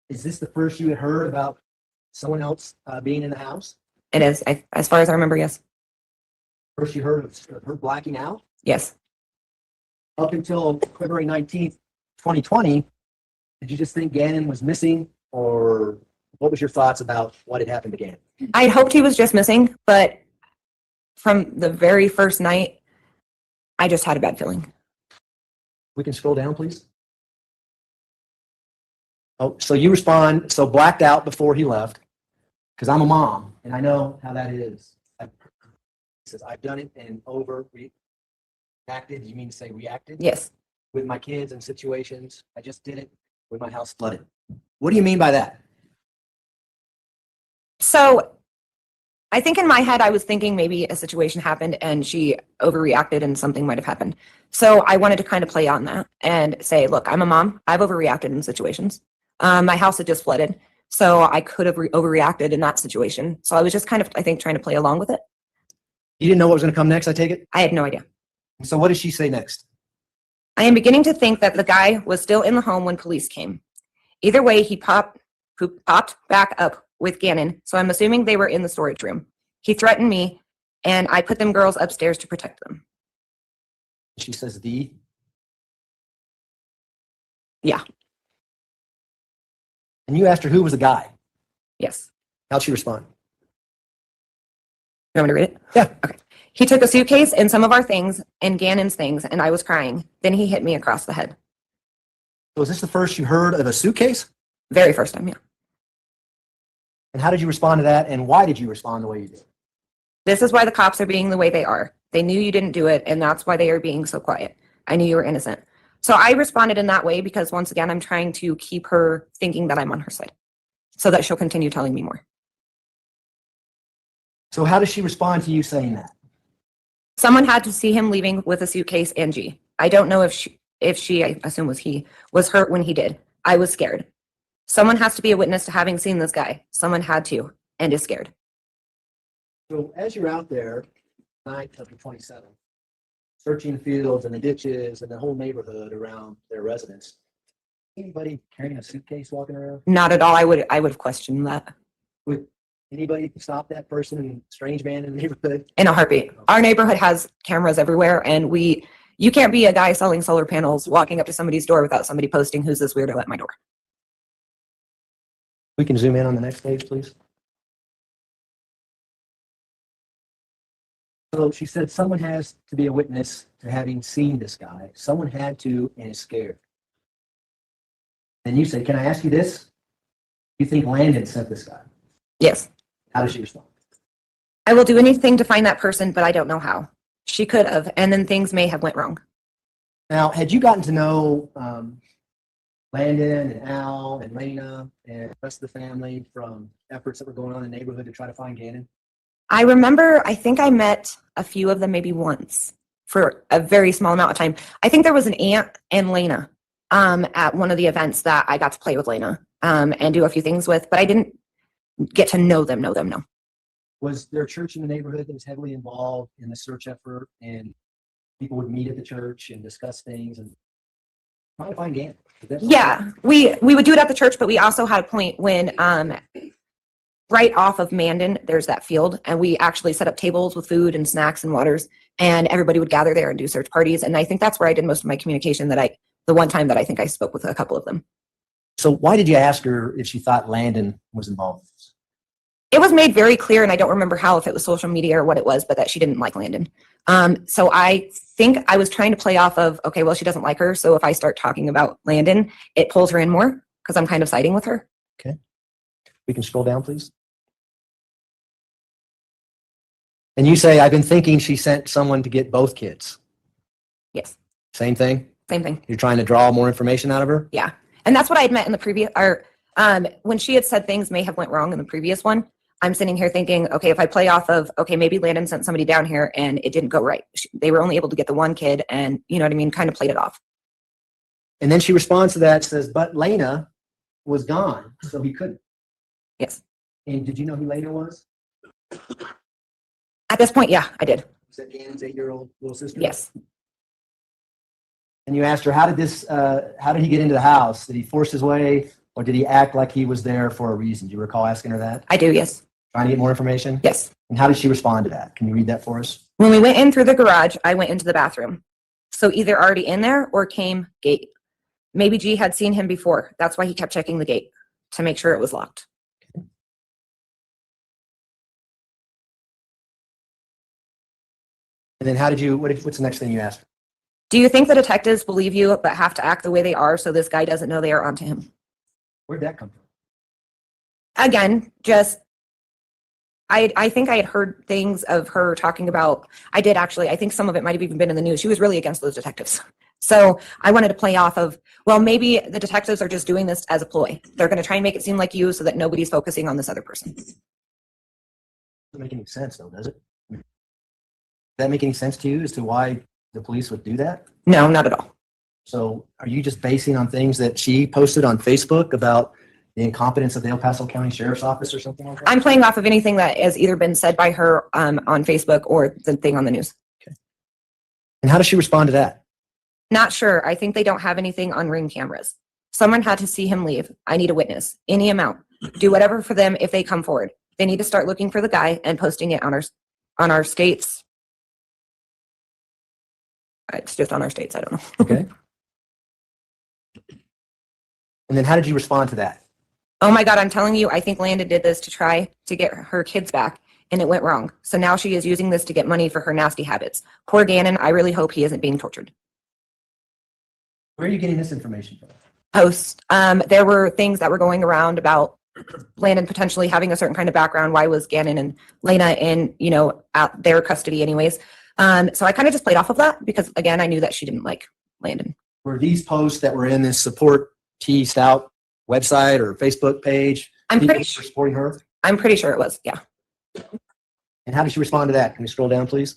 Is this the first you had heard about someone else being in the house? It is, as far as I remember, yes. First you heard of her blacking out? Yes. Up until February 19th, 2020, did you just think Gannon was missing, or what was your thoughts about what had happened to Gannon? I had hoped he was just missing, but from the very first night, I just had a bad feeling. We can scroll down, please. Oh, so you respond, so blacked out before he left, because I'm a mom, and I know how that is. He says, I've done it and overreacted. You mean to say reacted? Yes. With my kids and situations. I just did it with my house flooded. What do you mean by that? So I think in my head, I was thinking maybe a situation happened and she overreacted and something might have happened. So I wanted to kind of play on that and say, look, I'm a mom. I've overreacted in situations. My house had just flooded, so I could have overreacted in that situation. So I was just kind of, I think, trying to play along with it. You didn't know what was going to come next, I take it? I had no idea. So what did she say next? I am beginning to think that the guy was still in the home when police came. Either way, he popped back up with Gannon, so I'm assuming they were in the storage room. He threatened me, and I put them girls upstairs to protect them. She says Yeah. And you asked her who was the guy? Yes. How'd she respond? You want me to read it? Yeah. Okay. He took a suitcase and some of our things and Gannon's things, and I was crying. Then he hit me across the head. So is this the first you heard of a suitcase? Very first time, yeah. And how did you respond to that, and why did you respond the way you did? This is why the cops are being the way they are. They knew you didn't do it, and that's why they are being so quiet. I knew you were innocent. So I responded in that way because, once again, I'm trying to keep her thinking that I'm on her side so that she'll continue telling me more. So how does she respond to you saying that? Someone had to see him leaving with a suitcase and G. I don't know if she, I assume was he, was hurt when he did. I was scared. Someone has to be a witness to having seen this guy. Someone had to and is scared. So as you're out there, 9th up to 27th, searching the fields and the ditches and the whole neighborhood around their residence, anybody carrying a suitcase walking around? Not at all. I would have questioned that. Would anybody stop that person, strange man in the neighborhood? In a heartbeat. Our neighborhood has cameras everywhere, and you can't be a guy selling solar panels walking up to somebody's door without somebody posting, who's this weirdo at my door? We can zoom in on the next page, please. So she said someone has to be a witness to having seen this guy. Someone had to and is scared. And you say, can I ask you this? You think Landon sent this guy? Yes. How does she respond? I will do anything to find that person, but I don't know how. She could have, and then things may have went wrong. Now, had you gotten to know Landon and Al and Lena and the rest of the family from efforts that were going on in the neighborhood to try to find Gannon? I remember, I think I met a few of them maybe once for a very small amount of time. I think there was an aunt and Lena at one of the events that I got to play with Lena and do a few things with, but I didn't get to know them, no. Was there a church in the neighborhood that was heavily involved in the search effort, and people would meet at the church and discuss things and try to find Gannon? Yeah, we would do it at the church, but we also had a point when right off of Mandan, there's that field, and we actually set up tables with food and snacks and waters, and everybody would gather there and do search parties. And I think that's where I did most of my communication, the one time that I think I spoke with a couple of them. So why did you ask her if she thought Landon was involved? It was made very clear, and I don't remember how, if it was social media or what it was, but that she didn't like Landon. So I think I was trying to play off of, okay, well, she doesn't like her. So if I start talking about Landon, it pulls her in more because I'm kind of siding with her. Okay. We can scroll down, please. And you say, I've been thinking she sent someone to get both kids. Yes. Same thing? Same thing. You're trying to draw more information out of her? Yeah. And that's what I had meant in the previous, or when she had said things may have went wrong in the previous one. I'm sitting here thinking, okay, if I play off of, okay, maybe Landon sent somebody down here and it didn't go right. They were only able to get the one kid and, you know what I mean, kind of played it off. And then she responds to that, says, but Lena was gone, so he couldn't. Yes. And did you know who Lena was? At this point, yeah, I did. Was that Gannon's 8-year-old little sister? Yes. And you asked her, how did he get into the house? Did he force his way or did he act like he was there for a reason? Do you recall asking her that? I do, yes. Trying to get more information? Yes. And how did she respond to that? Can you read that for us? When we went in through the garage, I went into the bathroom. So either already in there or came gate. Maybe G had seen him before. That's why he kept checking the gate to make sure it was locked. And then how did you, what's the next thing you asked? Do you think the detectives believe you but have to act the way they are so this guy doesn't know they are onto him? Where'd that come from? Again, just I think I had heard things of her talking about, I did actually, I think some of it might have even been in the news. She was really against those detectives. So I wanted to play off of, well, maybe the detectives are just doing this as a ploy. They're going to try and make it seem like you so that nobody's focusing on this other person. Doesn't make any sense though, does it? Does that make any sense to you as to why the police would do that? No, not at all. So are you just basing on things that she posted on Facebook about the incompetence of the El Paso County Sheriff's Office or something like that? I'm playing off of anything that has either been said by her on Facebook or the thing on the news. Okay. And how does she respond to that? Not sure. I think they don't have anything on Ring cameras. Someone had to see him leave. I need a witness. Any amount. Do whatever for them if they come forward. They need to start looking for the guy and posting it on our states. It's just on our states. I don't know. Okay. And then how did you respond to that? Oh my God, I'm telling you, I think Landon did this to try to get her kids back, and it went wrong. So now she is using this to get money for her nasty habits. Poor Gannon, I really hope he isn't being tortured. Where are you getting this information from? Posts. There were things that were going around about Landon potentially having a certain kind of background. Why was Gannon and Lena in, out their custody anyways? So I kind of just played off of that because, again, I knew that she didn't like Landon. Were these posts that were in this support T Stout website or Facebook page? I'm pretty sure supporting her. I'm pretty sure it was, yeah. And how did she respond to that? Can we scroll down, please?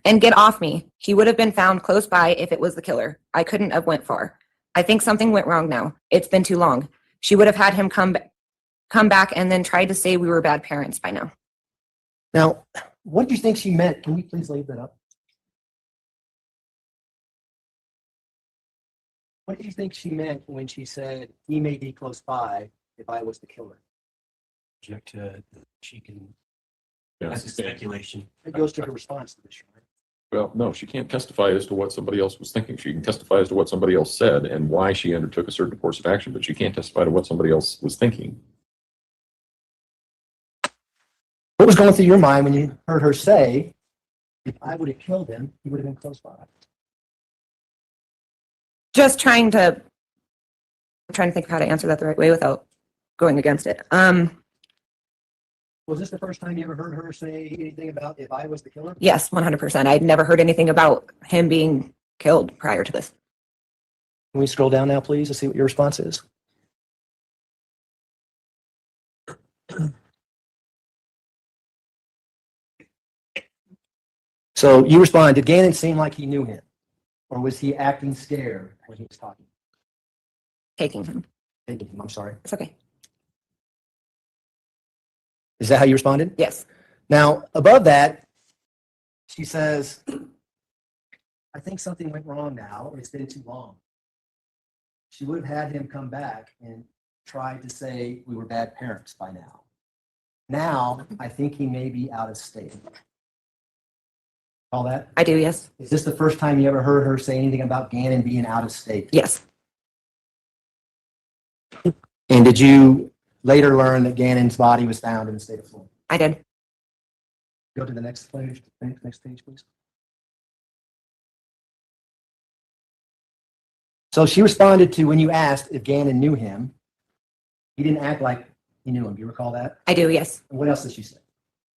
And get off me. He would have been found close by if it was the killer. I couldn't have went far. I think something went wrong now. It's been too long. She would have had him come back and then tried to say we were bad parents by now. Now, what do you think she meant? Can we please leave that up? What do you think she meant when she said he may be close by if I was the killer? Object to she can. Yeah. That's a speculation. It goes to her response to this, right? Well, no, she can't testify as to what somebody else was thinking. She can testify as to what somebody else said and why she undertook a certain course of action, but she can't testify to what somebody else was thinking. What was going through your mind when you heard her say, if I would have killed him, he would have been close by? Just trying to think of how to answer that the right way without going against it. Was this the first time you ever heard her say anything about if I was the killer? Yes, 100%. I'd never heard anything about him being killed prior to this. Can we scroll down now, please, to see what your response is? So you respond, did Gannon seem like he knew him? Or was he acting scared when he was talking? Taking him. Taking him, I'm sorry. It's okay. Is that how you responded? Yes. Now, above that, she says, I think something went wrong now. It's been too long. She would have had him come back and tried to say we were bad parents by now. Now, I think he may be out of state. All that? I do, yes. Is this the first time you ever heard her say anything about Gannon being out of state? Yes. And did you later learned that Gannon's body was found in the state of Florida. I did. Go to the next page, next page, please. So she responded to when you asked if Gannon knew him. He didn't act like he knew him. Do you recall that? I do, yes. And what else did she say?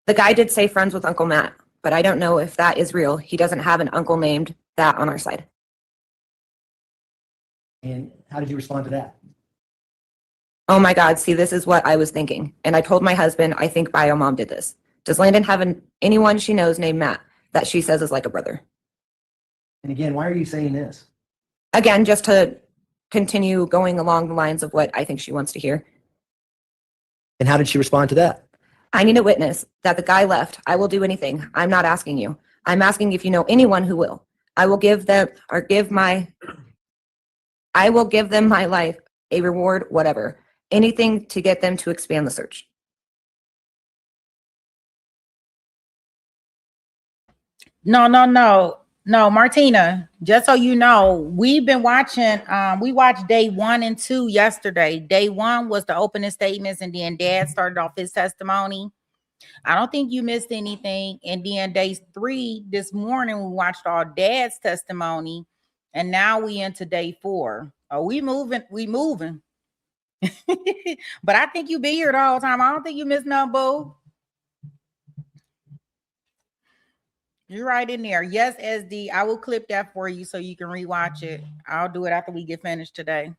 The guy did say friends with Uncle Matt, but I don't know if that is real. He doesn't have an uncle named that on our side. And how did you respond to that? Oh my God, see, this is what I was thinking. And I told my husband, I think Bio Mom did this. Does Landon have anyone she knows named Matt that she says is like a brother? And again, why are you saying this? Again, just to continue going along the lines of what I think she wants to hear. And how did she respond to that? I need a witness that the guy left. I will do anything. I'm not asking you. I'm asking if you know anyone who will. I will give them my life, a reward, whatever. Anything to get them to expand the search. No, Martina, just so you know, we've been watching, we watched day 1 and 2 yesterday. Day 1 was the opening statements, and then Dad started off his testimony. I don't think you missed anything. And then day 3 this morning, we watched all Dad's testimony, and now we into day 4. Oh, we moving. But I think you be here the whole time. I don't think you missed nothing, boo. You're right in there. Yes, SD. I will clip that for you so you can rewatch it. I'll do it after we get finished today.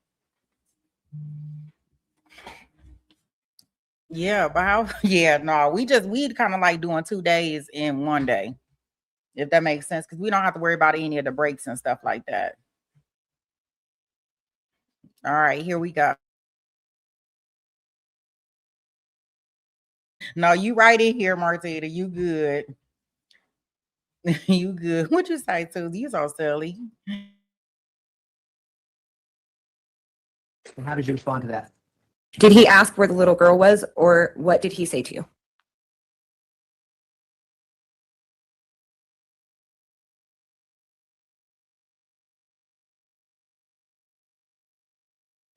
Yeah, but how? Yeah, no, we kind of like doing 2 days in 1 day, if that makes sense, because we don't have to worry about any of the breaks and stuff like that. All right, here we go. No, you right in here, Martina. You good. You good. What you say, Susie? You so silly. And how did you respond to that? Did he ask where the little girl was, or what did he say to you?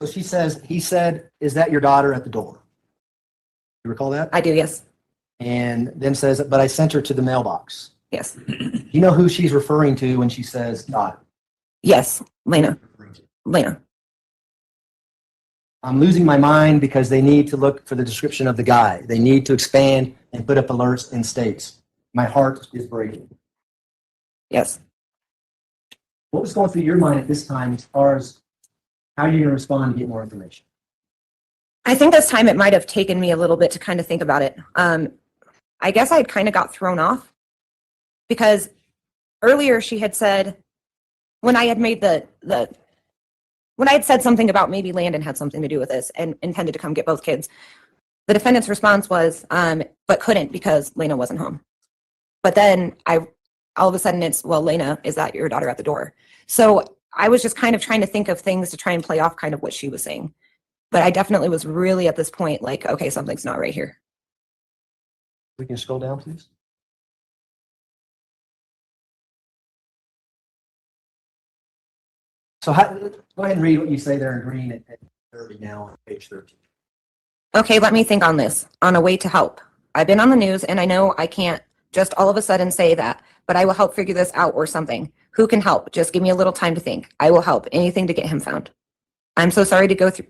So he said, is that your daughter at the door? You recall that? I do, yes. And then says, but I sent her to the mailbox. Yes. You know who she's referring to when she says daughter? Yes, Lena. I'm losing my mind because they need to look for the description of the guy. They need to expand and put up alerts in states. My heart is breaking. Yes. What was going through your mind at this time as far as how you're going to respond to get more information? I think this time it might have taken me a little bit to kind of think about it. I guess I had kind of got thrown off because earlier she had said, when I had made when I had said something about maybe Landon had something to do with this and intended to come get both kids, the defendant's response was, but couldn't because Lena wasn't home. But then all of a sudden it's, well, Lena, is that your daughter at the door? So I was just kind of trying to think of things to try and play off kind of what she was saying. But I definitely was really at this point like, okay, something's not right here. We can scroll down, please. So go ahead and read what you say there in green at 30 now on page 13. Okay, let me think on this. On a way to help. I've been on the news and I know I can't just all of a sudden say that, but I will help figure this out or something. Who can help? Just give me a little time to think. I will help. Anything to get him found. I'm so sorry to go through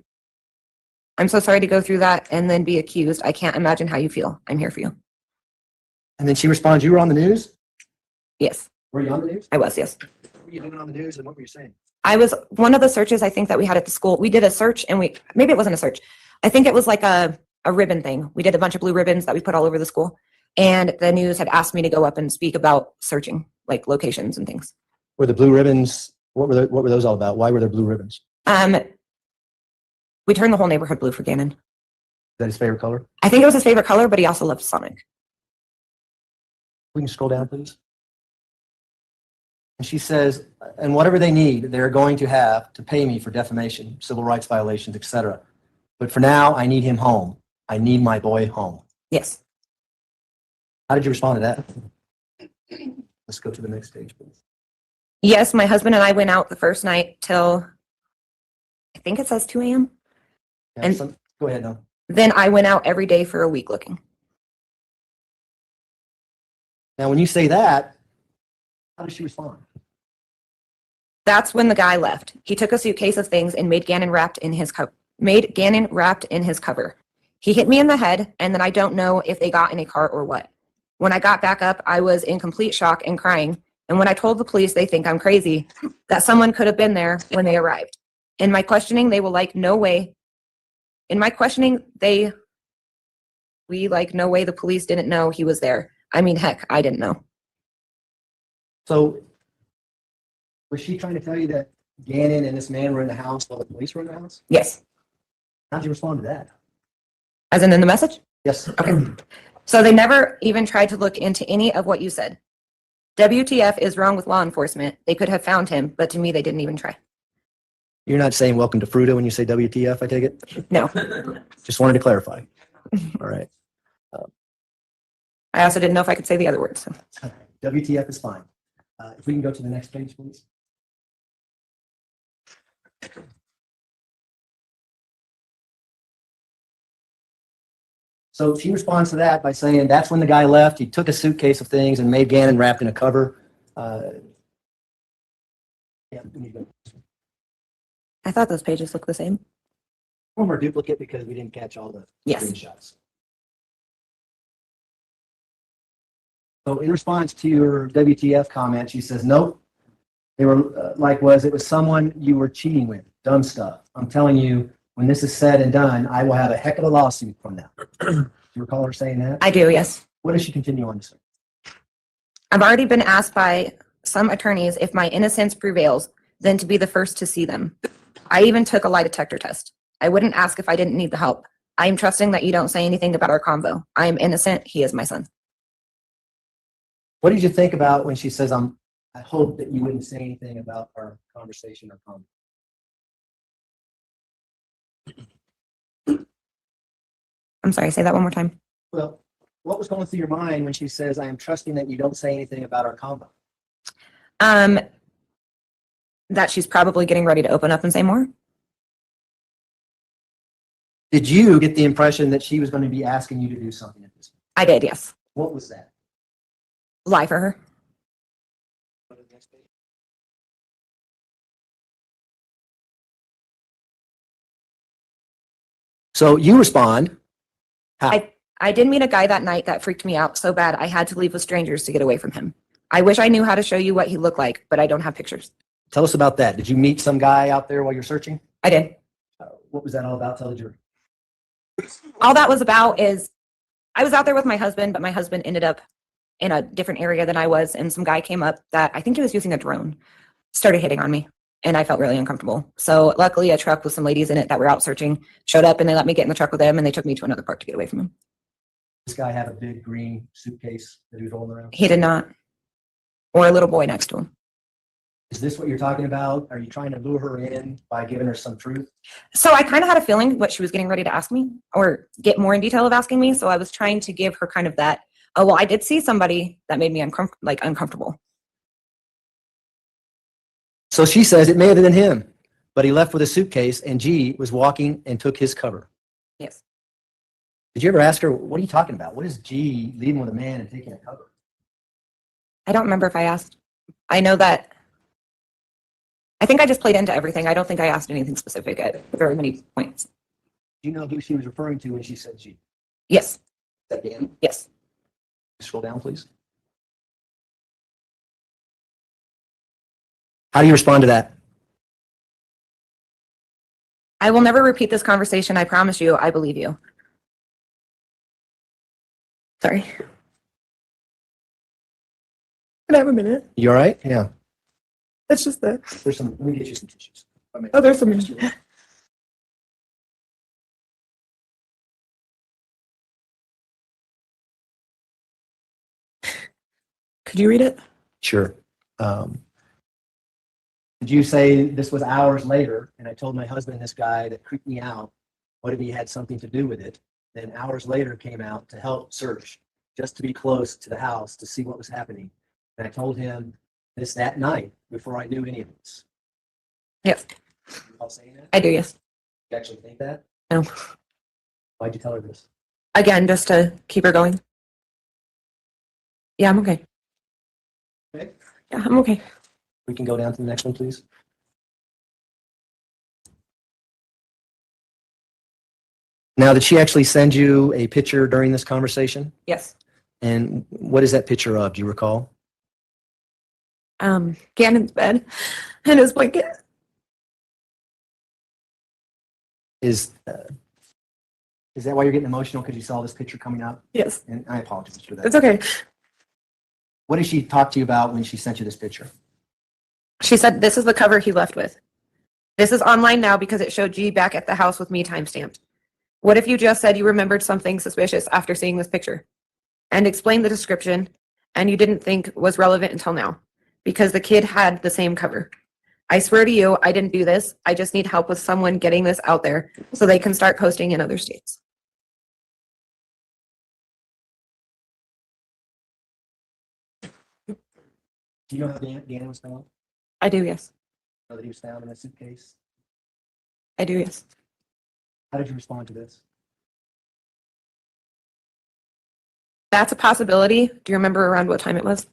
that and then be accused. I can't imagine how you feel. I'm here for you. And then she responds, you were on the news? Yes. Were you on the news? I was, yes. What were you doing on the news and what were you saying? I was one of the searches I think that we had at the school. We did a search and maybe it wasn't a search. I think it was like a ribbon thing. We did a bunch of blue ribbons that we put all over the school. And the news had asked me to go up and speak about searching, like locations and things. Were the blue ribbons, what were those all about? Why were there blue ribbons? We turned the whole neighborhood blue for Gannon. Is that his favorite color? I think it was his favorite color, but he also loved Sonic. We can scroll down, please. And she says, and whatever they need, they're going to have to pay me for defamation, civil rights violations, etc. But for now, I need him home. I need my boy home. Yes. How did you respond to that? Let's go to the next page, please. Yes, my husband and I went out the first night till, I think it says 2 a.m. Yeah, go ahead now. Then I went out every day for a week looking. Now, when you say that, how does she respond? That's when the guy left. He took a suitcase of things and made Gannon wrapped in his cover. He hit me in the head, and then I don't know if they got in a car or what. When I got back up, I was in complete shock and crying. And when I told the police they think I'm crazy, that someone could have been there when they arrived. In my questioning, they were like, no way. In my questioning, no way the police didn't know he was there. I mean, heck, I didn't know. So was she trying to tell you that Gannon and this man were in the house while the police were in the house? Yes. How'd you respond to that? As in the message? Yes. Okay. So they never even tried to look into any of what you said. WTF is wrong with law enforcement. They could have found him, but to me, they didn't even try. You're not saying welcome to Fruta when you say WTF, I take it? No. Just wanted to clarify. All right. I also didn't know if I could say the other words. So. WTF is fine. If we can go to the next page, please. So she responds to that by saying that's when the guy left. He took a suitcase of things and made Gannon wrapped in a cover. Yeah, we need to go. I thought those pages looked the same. One more duplicate because we didn't catch all the screenshots. So in response to your WTF comment, she says, nope. They were it was someone you were cheating with. Dumb stuff. I'm telling you, when this is said and done, I will have a heck of a lawsuit from them. Do you recall her saying that? I do, yes. What does she continue on to say? I've already been asked by some attorneys if my innocence prevails, then to be the first to see them. I even took a lie detector test. I wouldn't ask if I didn't need the help. I am trusting that you don't say anything about our convo. I am innocent. He is my son. What did you think about when she says, I hope that you wouldn't say anything about our conversation or convo? I'm sorry, say that one more time. Well, what was going through your mind when she says, I am trusting that you don't say anything about our convo? That she's probably getting ready to open up and say more. Did you get the impression that she was going to be asking you to do something at this point? I did, yes. What was that? Lie for her. So you respond. How? I did meet a guy that night that freaked me out so bad I had to leave with strangers to get away from him. I wish I knew how to show you what he looked like, but I don't have pictures. Tell us about that. Did you meet some guy out there while you're searching? I did. What was that all about? Tell the jury. All that was about is I was out there with my husband, but my husband ended up in a different area than I was, and some guy came up that I think he was using a drone, started hitting on me, and I felt really uncomfortable. So luckily a truck with some ladies in it that were out searching showed up, and they let me get in the truck with them, and they took me to another park to get away from him. This guy had a big green suitcase that he was rolling around? He did not. Or a little boy next to him. Is this what you're talking about? Are you trying to lure her in by giving her some truth? So I kind of had a feeling what she was getting ready to ask me or get more in detail of asking me. So I was trying to give her kind of that, oh, well, I did see somebody that made me uncomfortable. So she says it may have been him, but he left with a suitcase and G was walking and took his cover. Yes. Did you ever ask her, what are you talking about? What is G leaving with a man and taking a cover? I don't remember if I asked. I know that. I think I just played into everything. I don't think I asked anything specific at very many points. Do you know who she was referring to when she said G? Yes. Is that Dan? Yes. Scroll down, please. How do you respond to that? I will never repeat this conversation. I promise you. I believe you. Sorry. Can I have a minute? You all right? Yeah. It's just that. There's some, let me get you some tissues. Oh, there's some. Could you read it? Sure. Did you say this was hours later and I told my husband this guy that creeped me out, what if he had something to do with it? Then hours later came out to help search, just to be close to the house to see what was happening. And I told him this that night before I knew any of this. Yes. You all saying that? I do, yes. You actually think that? No. Why'd you tell her this? Again, just to keep her going. Yeah, I'm okay. Okay. Yeah, I'm okay. We can go down to the next one, please. Now, did she actually send you a picture during this conversation? Yes. And what is that picture of? Do you recall? Gannon's bed and his blanket. Is that why you're getting emotional because you saw this picture coming up? Yes. And I apologize for that. It's okay. What did she talk to you about when she sent you this picture? She said, this is the cover he left with. This is online now because it showed G back at the house with me timestamped. What if you just said you remembered something suspicious after seeing this picture? And explained the description and you didn't think was relevant until now because the kid had the same cover. I swear to you, I didn't do this. I just need help with someone getting this out there so they can start posting in other states. Do you know how Gannon was found? I do, yes. Know that he was found in a suitcase? I do, yes. How did you respond to this? That's a possibility. Do you remember around what time it was?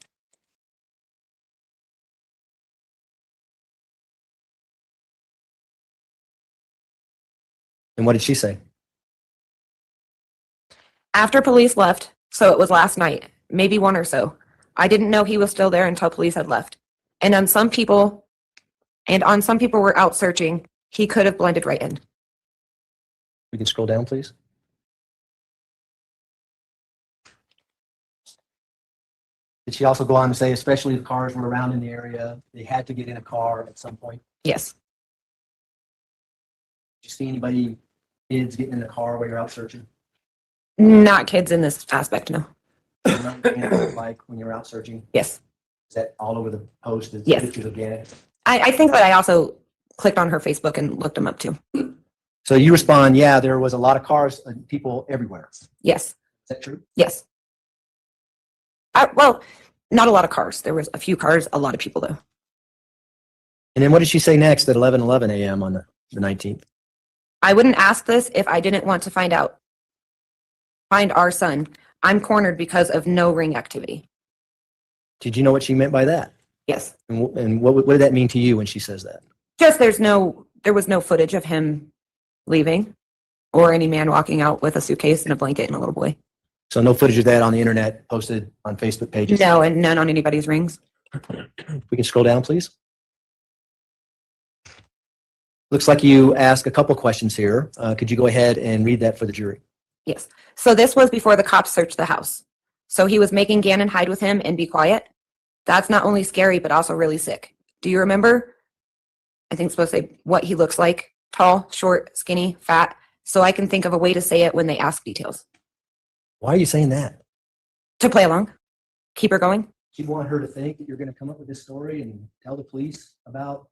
And what did she say? After police left, so it was last night, maybe one or so. I didn't know he was still there until police had left. And on some people were out searching, he could have blended right in. We can scroll down, please. Did she also go on to say, especially the cars were around in the area, they had to get in a car at some point? Yes. Did you see anybody, kids getting in a car while you're out searching? Not kids in this aspect, no. Like when you're out searching? Yes. Is that all over the post? Is Yes. pictures of Gannon? I think that I also clicked on her Facebook and looked them up too. So you respond, yeah, there was a lot of cars and people everywhere. Is Yes. that true? Yes. Well, not a lot of cars. There was a few cars, a lot of people though. And then what did she say next at 11:11 a.m. on the 19th? I wouldn't ask this if I didn't want to find our son. I'm cornered because of no ring activity. Did you know what she meant by that? Yes. And what did that mean to you when she says that? Just there was no footage of him leaving or any man walking out with a suitcase and a blanket and a little boy. So no footage of that on the internet posted on Facebook pages? No, and none on anybody's rings. We can scroll down, please. Looks like you asked a couple questions here. Could you go ahead and read that for the jury? Yes. So this was before the cops searched the house. So he was making Gannon hide with him and be quiet. That's not only scary, but also really sick. Do you remember? I think it's supposed to say what he looks like. Tall, short, skinny, fat. So I can think of a way to say it when they ask details. Why are you saying that? To play along. Keep her going. Do you want her to think that you're going to come up with this story and tell the police about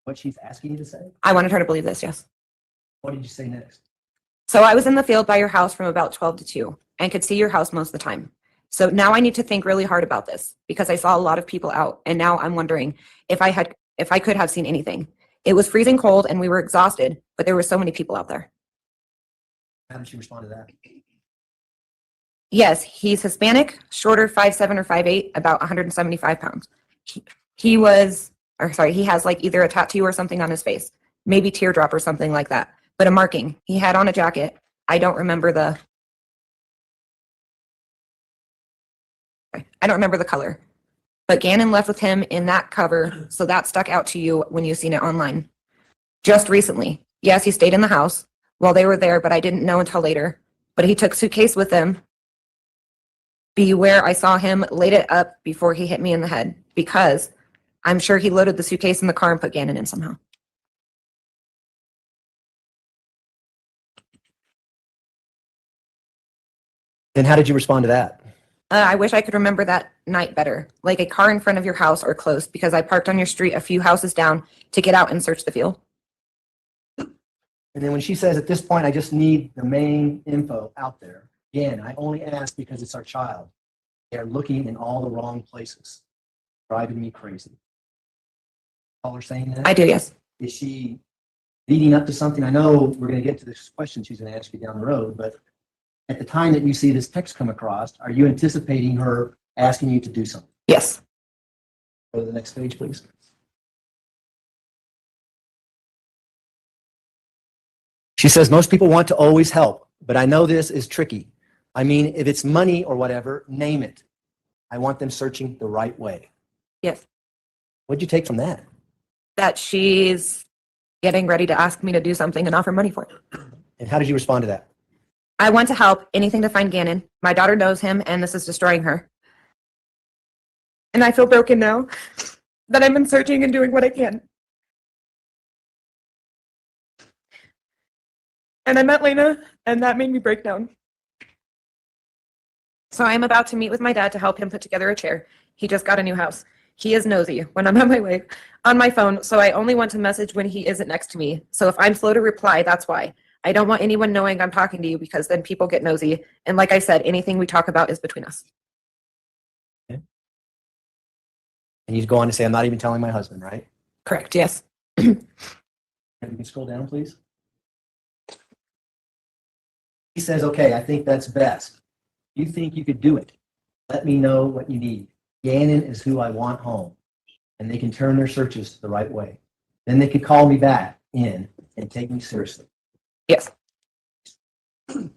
what she's asking you to say? I wanted her to believe this, yes. What did you say next? So I was in the field by your house from about 12 to 2 and could see your house most of the time. So now I need to think really hard about this because I saw a lot of people out and now I'm wondering if I could have seen anything. It was freezing cold and we were exhausted, but there were so many people out there. How did she respond to that? Yes, he's Hispanic, shorter, 5'7" or 5'8", about 175 pounds. He has like either a tattoo or something on his face, maybe teardrop or something like that, but a marking. He had on a jacket. I don't remember the color, but Gannon left with him in that cover, so that stuck out to you when you seen it online. Just recently. Yes, he stayed in the house while they were there, but I didn't know until later. But he took suitcase with him. Beware, I saw him laid it up before he hit me in the head because I'm sure he loaded the suitcase in the car and put Gannon in somehow. Then how did you respond to that? I wish I could remember that night better, like a car in front of your house or close because I parked on your street a few houses down to get out and search the field. And then when she says, at this point, I just need the main info out there. Again, I only ask because it's our child. They're looking in all the wrong places. Driving me crazy. All her saying that? I do, yes. Is she leading up to something? I know we're going to get to this question she's going to ask you down the road, but at the time that you see this text come across, are you anticipating her asking you to do something? Yes. Go to the next page, please. She says, most people want to always help, but I know this is tricky. I mean, if it's money or whatever, name it. I want them searching the right way. Yes. What'd you take from that? That she's getting ready to ask me to do something and offer money for it. And how did you respond to that? I want to help, anything to find Gannon. My daughter knows him, and this is destroying her. And I feel broken now that I've been searching and doing what I can. And I met Lena, and that made me break down. So I'm about to meet with my dad to help him put together a chair. He just got a new house. He is nosy when I'm on my way on my phone, so I only want to message when he isn't next to me. So if I'm slow to reply, that's why. I don't want anyone knowing I'm talking to you because then people get nosy. And like I said, anything we talk about is between us. Okay. And you go on to say, I'm not even telling my husband, right? Correct, yes. If you can scroll down, please. He says, okay, I think that's best. You think you could do it? Let me know what you need. Gannon is who I want home, and they can turn their searches the right way. Then they could call me back in and take me seriously. Yes. And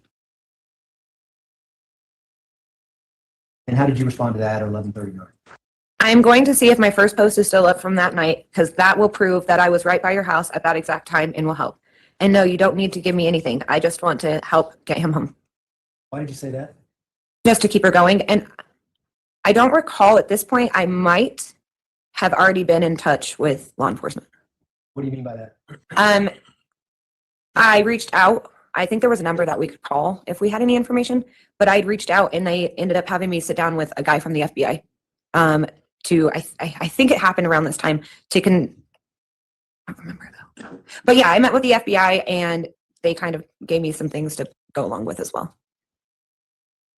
how did you respond to that at 11:39? I'm going to see if my first post is still up from that night, because that will prove that I was right by your house at that exact time and will help. And no, you don't need to give me anything. I just want to help get him home. Why did you say that? Just to keep her going. And I don't recall at this point, I might have already been in touch with law enforcement. What do you mean by that? I reached out. I think there was a number that we could call if we had any information, but I'd reached out and they ended up having me sit down with a guy from the FBI. I think it happened around this time I don't remember though. But yeah, I met with the FBI and they kind of gave me some things to go along with as well.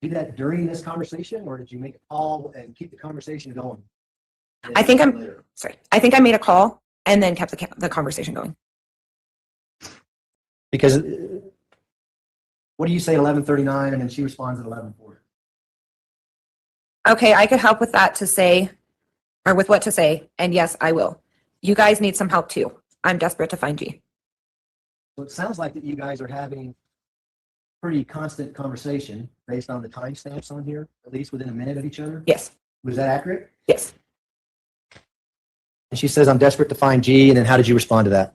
Do that during this conversation, or did you make a call and keep the conversation going? I think I made a call and then kept the conversation going. Because what do you say at 11:39 and then she responds at 11:40? Okay, I could help with that to say, or with what to say, and yes, I will. You guys need some help too. I'm desperate to find G. So it sounds like that you guys are having pretty constant conversation based on the timestamps on here, at least within a minute of each other? Yes. Was that accurate? Yes. And she says, I'm desperate to find G, and then how did you respond to that?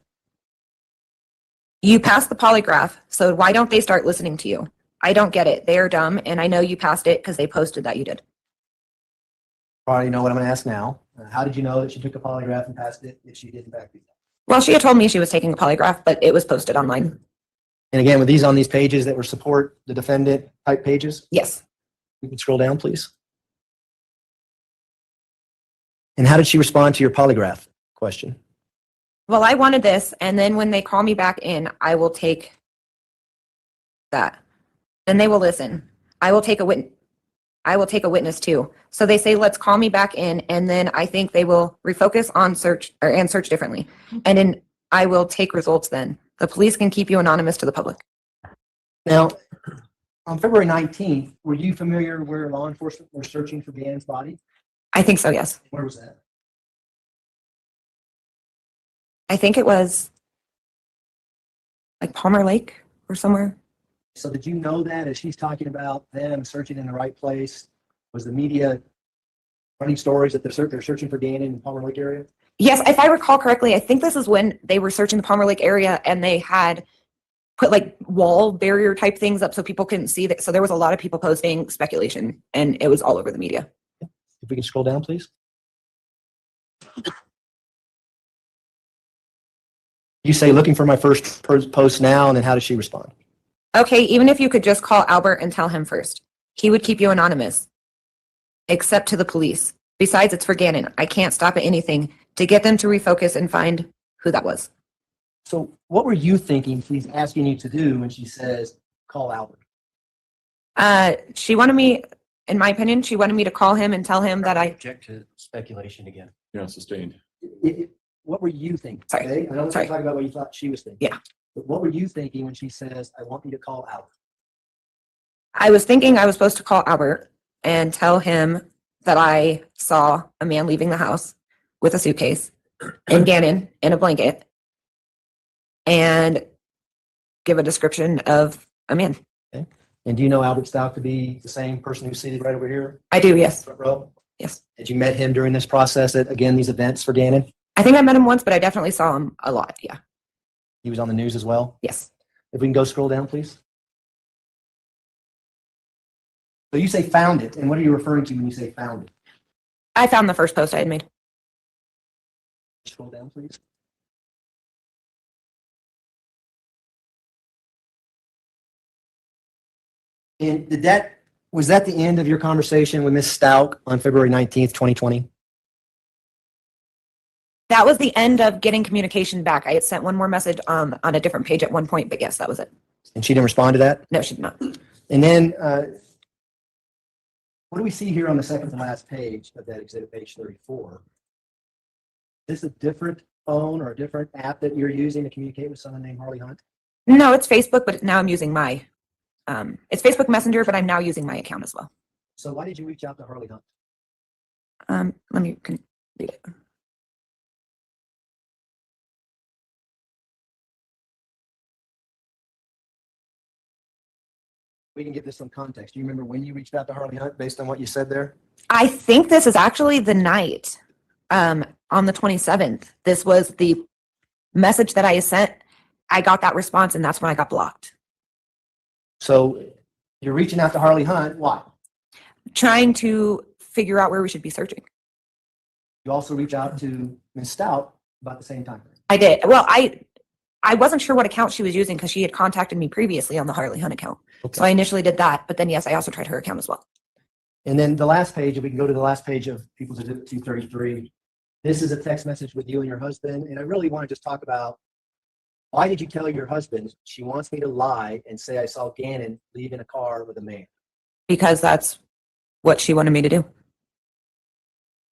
You passed the polygraph, so why don't they start listening to you? I don't get it. They're dumb, and I know you passed it because they posted that you did. Probably know what I'm going to ask now. How did you know that she took a polygraph and passed it if she did in fact do that? Well, she had told me she was taking a polygraph, but it was posted online. And again, were these on these pages that were support the defendant type pages? Yes. You can scroll down, please. And how did she respond to your polygraph question? Well, I wanted this, and then when they call me back in, I will take that. Then they will listen. I will take a witness too. So they say, let's call me back in, and then I think they will refocus on search and search differently. And then I will take results then. The police can keep you anonymous to the public. Now, on February 19th, were you familiar where law enforcement were searching for Gannon's body? I think so, yes. Where was that? I think it was like Palmer Lake or somewhere. So did you know that as she's talking about them searching in the right place, was the media running stories that they're searching for Gannon in the Palmer Lake area? Yes, if I recall correctly, I think this is when they were searching the Palmer Lake area and they had put like wall barrier type things up so people couldn't see that. So there was a lot of people posting speculation and it was all over the media. If we can scroll down, please. You say looking for my first post now, and then how does she respond? Okay, even if you could just call Albert and tell him first. He would keep you anonymous, except to the police. Besides, it's for Gannon. I can't stop at anything to get them to refocus and find who that was. So what were you thinking she's asking you to do when she says, call Albert? She wanted me, in my opinion, she wanted me to call him and tell him that I... Object to speculation again. Yeah, sustained. what were you thinking? Sorry. Okay? I know we're Sorry. talking about what you thought she was thinking. Yeah. But what were you thinking when she says, I want you to call Albert? I was thinking I was supposed to call Albert and tell him that I saw a man leaving the house with a suitcase and Gannon in a blanket and give a description of a man. Okay. And do you know Albert Stauch to be the same person who's seated right over here? I do, yes. Front row? Yes. Had you met him during this process at, again, these events for Gannon? I think I met him once, but I definitely saw him a lot. Yeah. He was on the news as well? Yes. If we can go scroll down, please. So you say found it, and what are you referring to when you say found it? I found the first post I had made. Scroll down, please. And was that the end of your conversation with Ms. Stauch on February 19th, 2020? That was the end of getting communication back. I had sent one more message on a different page at one point, but yes, that was it. And she didn't respond to that? No, she did not. And then, what do we see here on the second to last page of that exhibit, page 34? Is this a different phone or a different app that you're using to communicate with someone named Harley Hunt? No, it's Facebook, but now I'm using my, it's Facebook Messenger, but I'm now using my account as well. So why did you reach out to Harley Hunt? Let me read it. We can give this some context. Do you remember when you reached out to Harley Hunt based on what you said there? I think this is actually the night on the 27th. This was the message that I sent. I got that response, and that's when I got blocked. So you're reaching out to Harley Hunt. Why? Trying to figure out where we should be searching. You also reach out to Ms. Stauch about the same time. I did. Well, I wasn't sure what account she was using because she had contacted me previously on the Harley Hunt account. Okay. So I initially did that, but then yes, I also tried her account as well. And then the last page, if we can go to the last page of People's Exhibit 233, this is a text message with you and your husband. And I really want to just talk about, why did you tell your husband she wants me to lie and say I saw Gannon leave in a car with a man? Because that's what she wanted me to do.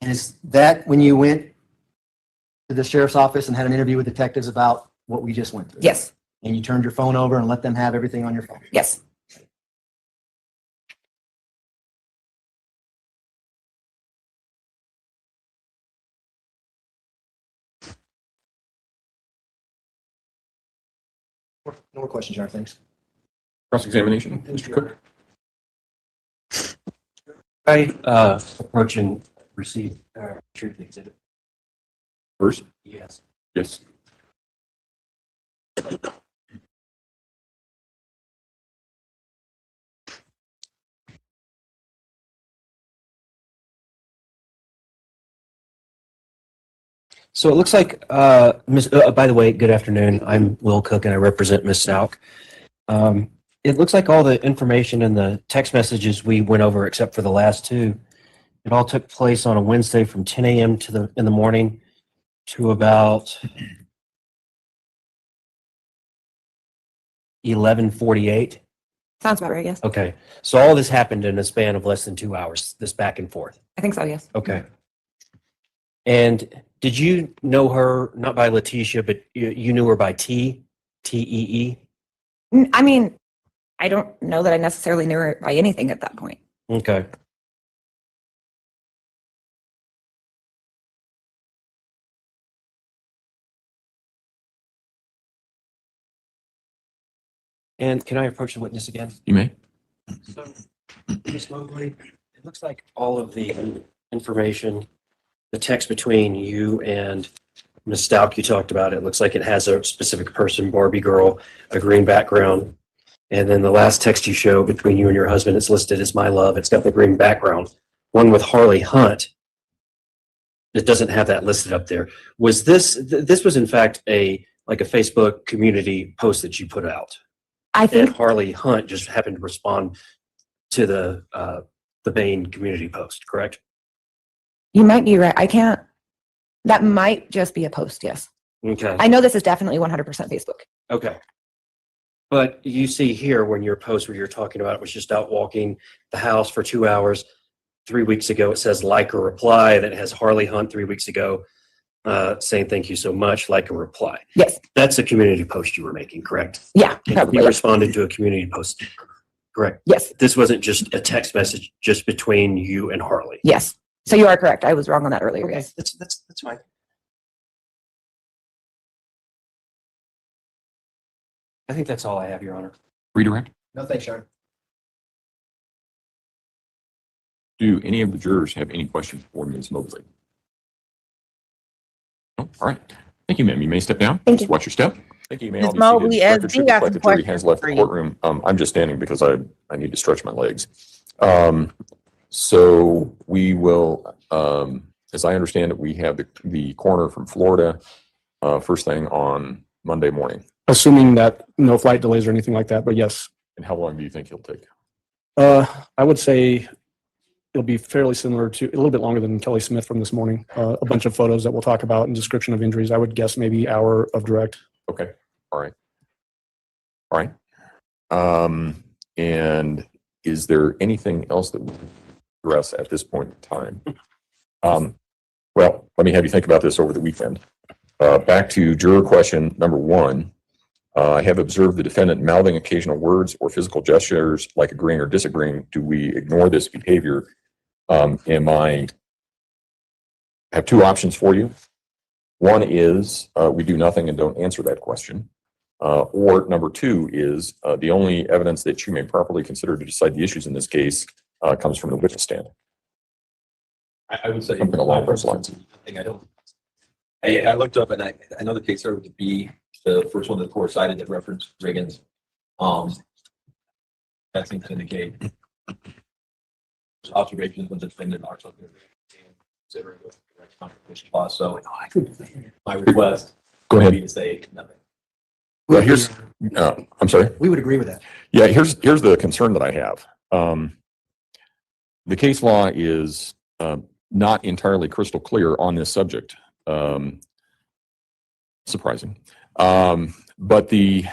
And is that when you went to the sheriff's office and had an interview with detectives about what we just went through? Yes. And you turned your phone over and let them have everything on your phone? Yes. No more questions, Your Honor. Thanks. Cross-examination, Mr. Cook. I approach and receive truth exhibit. First? Yes. Yes. So it looks like, by the way, good afternoon. I'm Will Cook and I represent Ms. Stauch. It looks like all the information in the text messages we went over, except for the last two, it all took place on a Wednesday from 10 a.m. in the morning to about 11:48. Sounds about right, yes. Okay. So all this happened in a span of less than 2 hours, this back and forth. I think so, yes. Okay. And did you know her, not by Letecia, but you knew her by T-E-E? I mean, I don't know that I necessarily knew her by anything at that point. Okay. And can I approach the witness again? You may. So, Ms. Mobley, it looks like all of the information, the text between you and Ms. Stauch, you talked about, it looks like it has a specific person, Barbie girl, a green background. And then the last text you show between you and your husband, it's listed as my love. It's got the green background. One with Harley Hunt, it doesn't have that listed up there. Was this was in fact like a Facebook community post that you put out? I think And Harley Hunt just happened to respond to the main community post, correct? you might be right. I can't, that might just be a post, yes. Okay. I know this is definitely 100% Facebook. Okay. But you see here when your post where you're talking about it was just out walking the house for 2 hours. 3 weeks ago, it says like or reply that has Harley Hunt 3 weeks ago. saying thank you so much, like a reply. Yes. That's a community post you were making, correct? Yeah. And probably. you responded to a community post, correct? Yes. This wasn't just a text message just between you and Harley. Yes. So you are correct. I was wrong on that earlier. Okay, Yes. that's fine. I think that's all I have, Your Honor. Redirect. No, thanks, Sharon. Do any of the jurors have any questions for Ms. Mobley? No? All right. Thank you, ma'am. You may step down. Thank Just you. watch your step. Thank you. You may Ms. all be Mobley, seated. as Record we should got reflect some the jury has questions left for the you. courtroom. I'm just standing because I need to stretch my legs. So we will, as I understand it, we have the coroner from Florida first thing on Monday morning. Assuming that no flight delays or anything like that, but yes. And how long do you think he'll take? I would say it'll be fairly similar to, a little bit longer than Kelly Smith from this morning. A bunch of photos that we'll talk about and description of injuries. I would guess maybe hour of direct. Okay. All right. All right. And is there anything else that we address at this point in time? Well, let me have you think about this over the weekend. Back to juror question number 1. I have observed the defendant mouthing occasional words or physical gestures like agreeing or disagreeing. Do we ignore this behavior? I have 2 options for you. One is we do nothing and don't answer that question. Or number 2 is the only evidence that you may properly consider to decide the issues in this case comes from the witness stand. I would say Something along those lines. I looked up and I know the case started with B, the first one that the court cited that referenced Reagan's. That seems to indicate observations when the defendant are something considering the direct confrontation clause. So my request Go would ahead. be to say nothing. Well, here's, I'm sorry. We would agree with that. Yeah, here's the concern that I have. The case law is not entirely crystal clear on this subject. Surprising. But the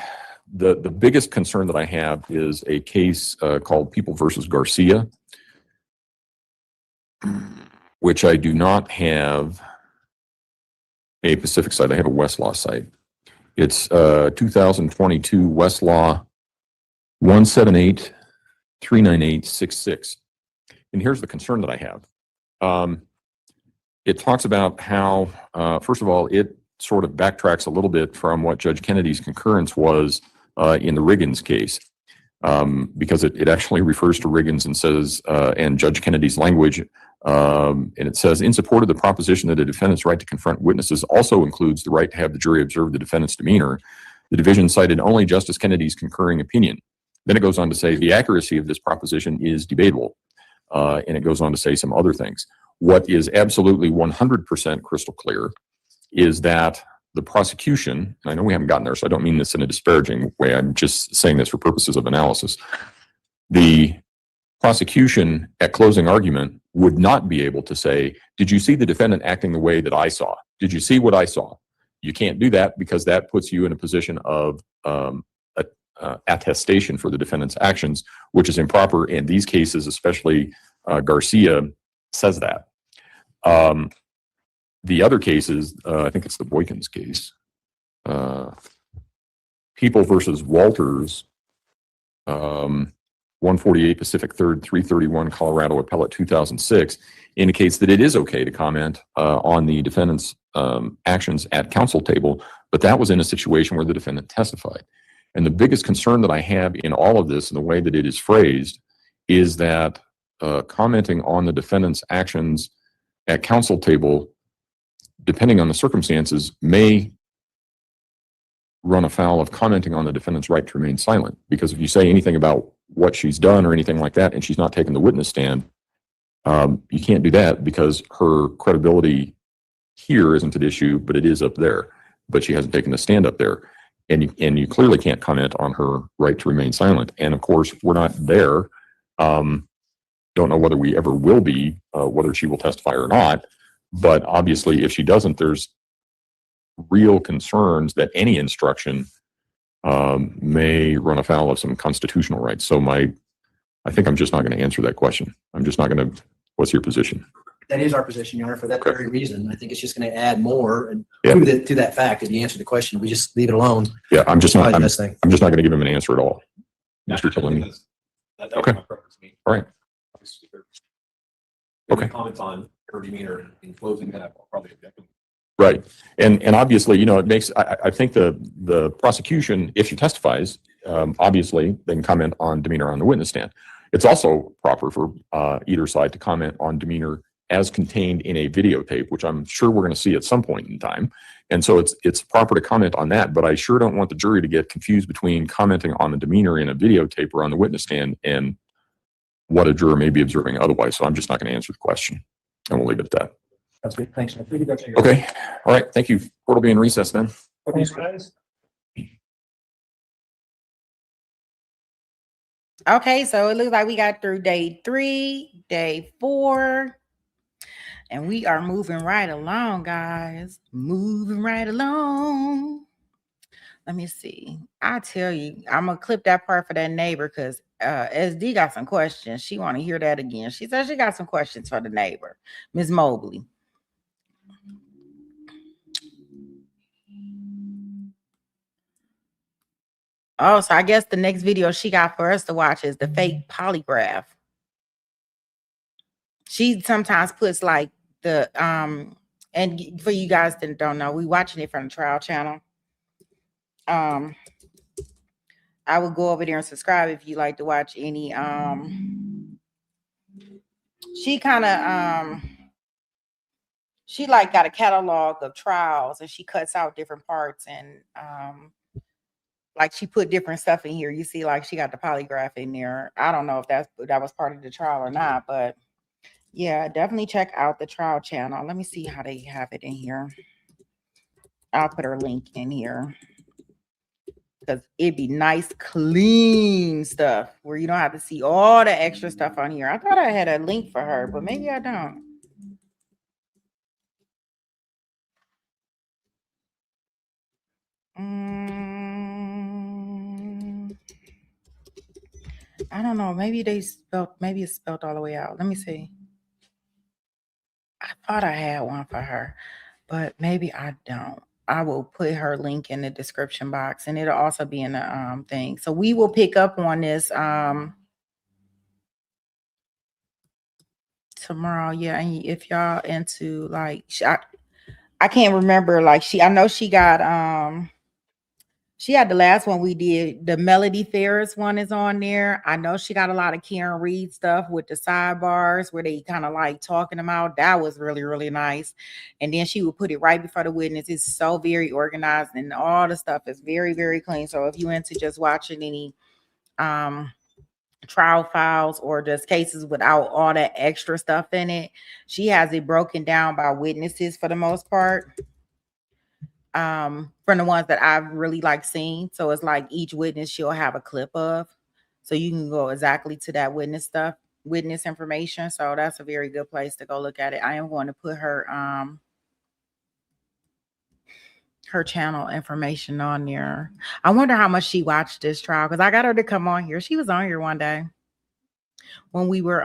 biggest concern that I have is a case called People versus Garcia, which I do not have a Pacific site. I have a Westlaw site. It's 2022 Westlaw 178-39866. And here's the concern that I have. It talks about how, first of all, it sort of backtracks a little bit from what Judge Kennedy's concurrence was in the Riggins case, because it actually refers to Riggins and says, and Judge Kennedy's language, and it says, in support of the proposition that a defendant's right to confront witnesses also includes the right to have the jury observe the defendant's demeanor, the division cited only Justice Kennedy's concurring opinion. Then it goes on to say the accuracy of this proposition is debatable, and it goes on to say some other things. What is absolutely 100% crystal clear is that the prosecution, and I know we haven't gotten there, so I don't mean this in a disparaging way, I'm just saying this for purposes of analysis. The prosecution at closing argument would not be able to say, did you see the defendant acting the way that I saw? Did you see what I saw? You can't do that because that puts you in a position of attestation for the defendant's actions, which is improper in these cases, especially Garcia says that. The other cases, I think it's the Boykins case, People versus Walters, 148 Pacific 3rd, 331 Colorado Appellate 2006, indicates that it is okay to comment on the defendant's actions at counsel table, but that was in a situation where the defendant testified. And the biggest concern that I have in all of this and the way that it is phrased is that commenting on the defendant's actions at counsel table, depending on the circumstances, may run afoul of commenting on the defendant's right to remain silent. Because if you say anything about what she's done or anything like that, and she's not taking the witness stand, you can't do that because her credibility here isn't at issue, but it is up there. But she hasn't taken the stand up there. And you clearly can't comment on her right to remain silent. And of course, we're not there. Don't know whether we ever will be, whether she will testify or not. But obviously, if she doesn't, there's real concerns that any instruction may run afoul of some constitutional rights. So I think I'm just not going to answer that question. I'm just not going to. What's your position? That is our position, Your Honor, for that Okay. very reason. I think it's just going to add more and Yeah. to that fact. If you answer the question, we just leave it alone. Yeah, I'm just not, Probably I'm the best thing. just not going to give him an answer at all. Mr. Tillman. Okay. All right. Okay. Comments on her demeanor in closing that, I'll probably object. Right. And obviously, you know, it makes, I think the prosecution, if she testifies, obviously they can comment on demeanor on the witness stand. It's also proper for either side to comment on demeanor as contained in a videotape, which I'm sure we're going to see at some point in time. And so it's proper to comment on that, but I sure don't want the jury to get confused between commenting on the demeanor in a videotape or on the witness stand and what a juror may be observing otherwise. So I'm just not going to answer the question, and we'll leave it at that. That's good. Thanks. Okay. All right. Thank you. Court will be in recess then. Okay, so it looks like we got through day 3, day 4, and we are moving right along, guys. Moving right along. Let me see. I tell you, I'm gonna clip that part for that neighbor because SD got some questions. She want to hear that again. She said she got some questions for the neighbor, Ms. Mobley. Oh, so I guess the next video she got for us to watch is the fake polygraph. She sometimes puts like the and for you guys that don't know, we watching it from the trial channel. I would go over there and subscribe if you like to watch any she kind of she like got a catalog of trials and she cuts out different parts and like she put different stuff in here. You see, like she got the polygraph in there. I don't know if that was part of the trial or not, but yeah, definitely check out the trial channel. Let me see how they have it in here. I'll put her link in here because it'd be nice, clean stuff where you don't have to see all the extra stuff on here. I thought I had a link for her, but maybe I don't. I don't know. Maybe it's spelled all the way out. Let me see. I thought I had one for her, but maybe I don't. I will put her link in the description box and it'll also be in the thing. So we will pick up on this tomorrow. Yeah, and if y'all into like I can't remember, like I know she got she had the last one we did, the Melody Ferris one is on there. I know she got a lot of Karen Reed stuff with the sidebars where they kind of like talking them out. That was really, really nice. And then she would put it right before the witness. It's so very organized and all the stuff is very, very clean. So if you into just watching any trial files or just cases without all that extra stuff in it, she has it broken down by witnesses for the most part. From the ones that I've really like seen. So it's like each witness she'll have a clip of. So you can go exactly to that witness information. So that's a very good place to go look at it. I am going to put her channel information on there. I wonder how much she watched this trial because I got her to come on here. She was on here one day when we were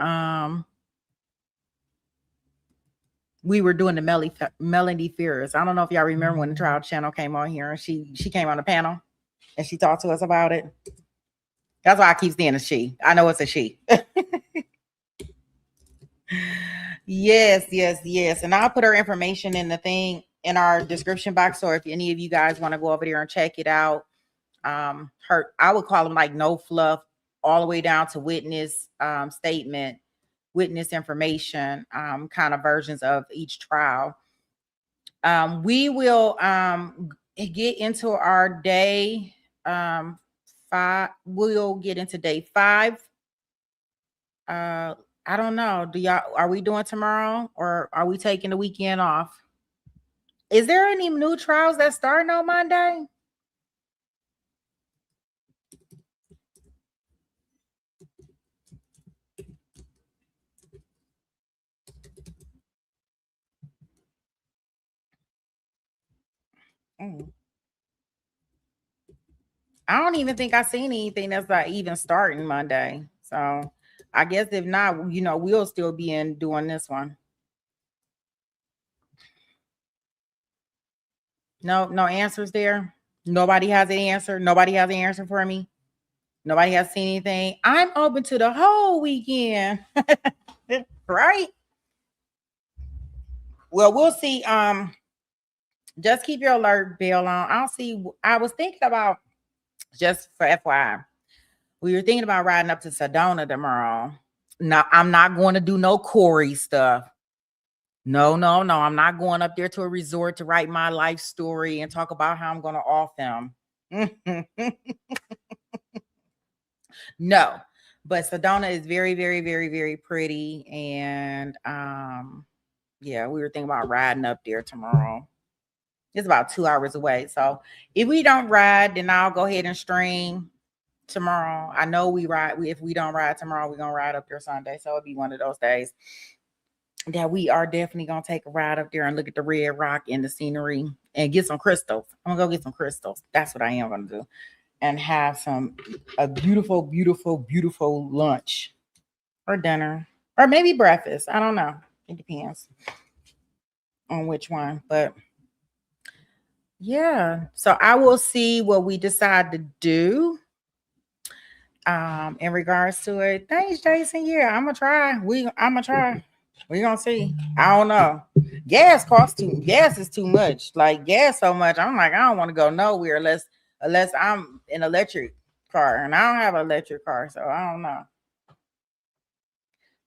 doing the Melody Ferris. I don't know if y'all remember when the trial channel came on here and she came on the panel and she talked to us about it. That's why I keep saying a she. I know it's a she. Yes. And I'll put her information in the thing in our description box. So if any of you guys want to go over there and check it out, I would call them like no fluff all the way down to witness statement, witness information, kind of versions of each trial. We will get into our day 5. We'll get into day 5. I don't know. Are we doing tomorrow or are we taking the weekend off? Is there any new trials that starting on Monday? I don't even think I've seen anything that's like even starting Monday. So I guess if not, we'll still be doing this one. No answers there. Nobody has an answer. Nobody has an answer for me. Nobody has seen anything. I'm open to the whole weekend. Right? Well, we'll see. Just keep your alert bell on. I'll see. I was thinking about, just for FYI, we were thinking about riding up to Sedona tomorrow. No, I'm not going to do no Corey stuff. No. I'm not going up there to a resort to write my life story and talk about how I'm going to off him. No, but Sedona is very, very, very, very pretty. And yeah, we were thinking about riding up there tomorrow. It's about 2 hours away. So if we don't ride, then I'll go ahead and stream tomorrow. I know we ride. If we don't ride tomorrow, we're going to ride up there Sunday. So it'll be one of those days that we are definitely going to take a ride up there and look at the Red Rock and the scenery and get some crystals. I'm going to go get some crystals. That's what I am going to do. And have a beautiful, beautiful, beautiful lunch or dinner or maybe breakfast. I don't know. It depends on which one. But yeah, so I will see what we decide to do in regards to it. Thanks, Jason. Yeah, I'm gonna try. I'm gonna try. We're gonna see. I don't know. Gas is too much. Like gas so much. I'm like, I don't want to go nowhere unless I'm in an electric car, and I don't have an electric car, so I don't know.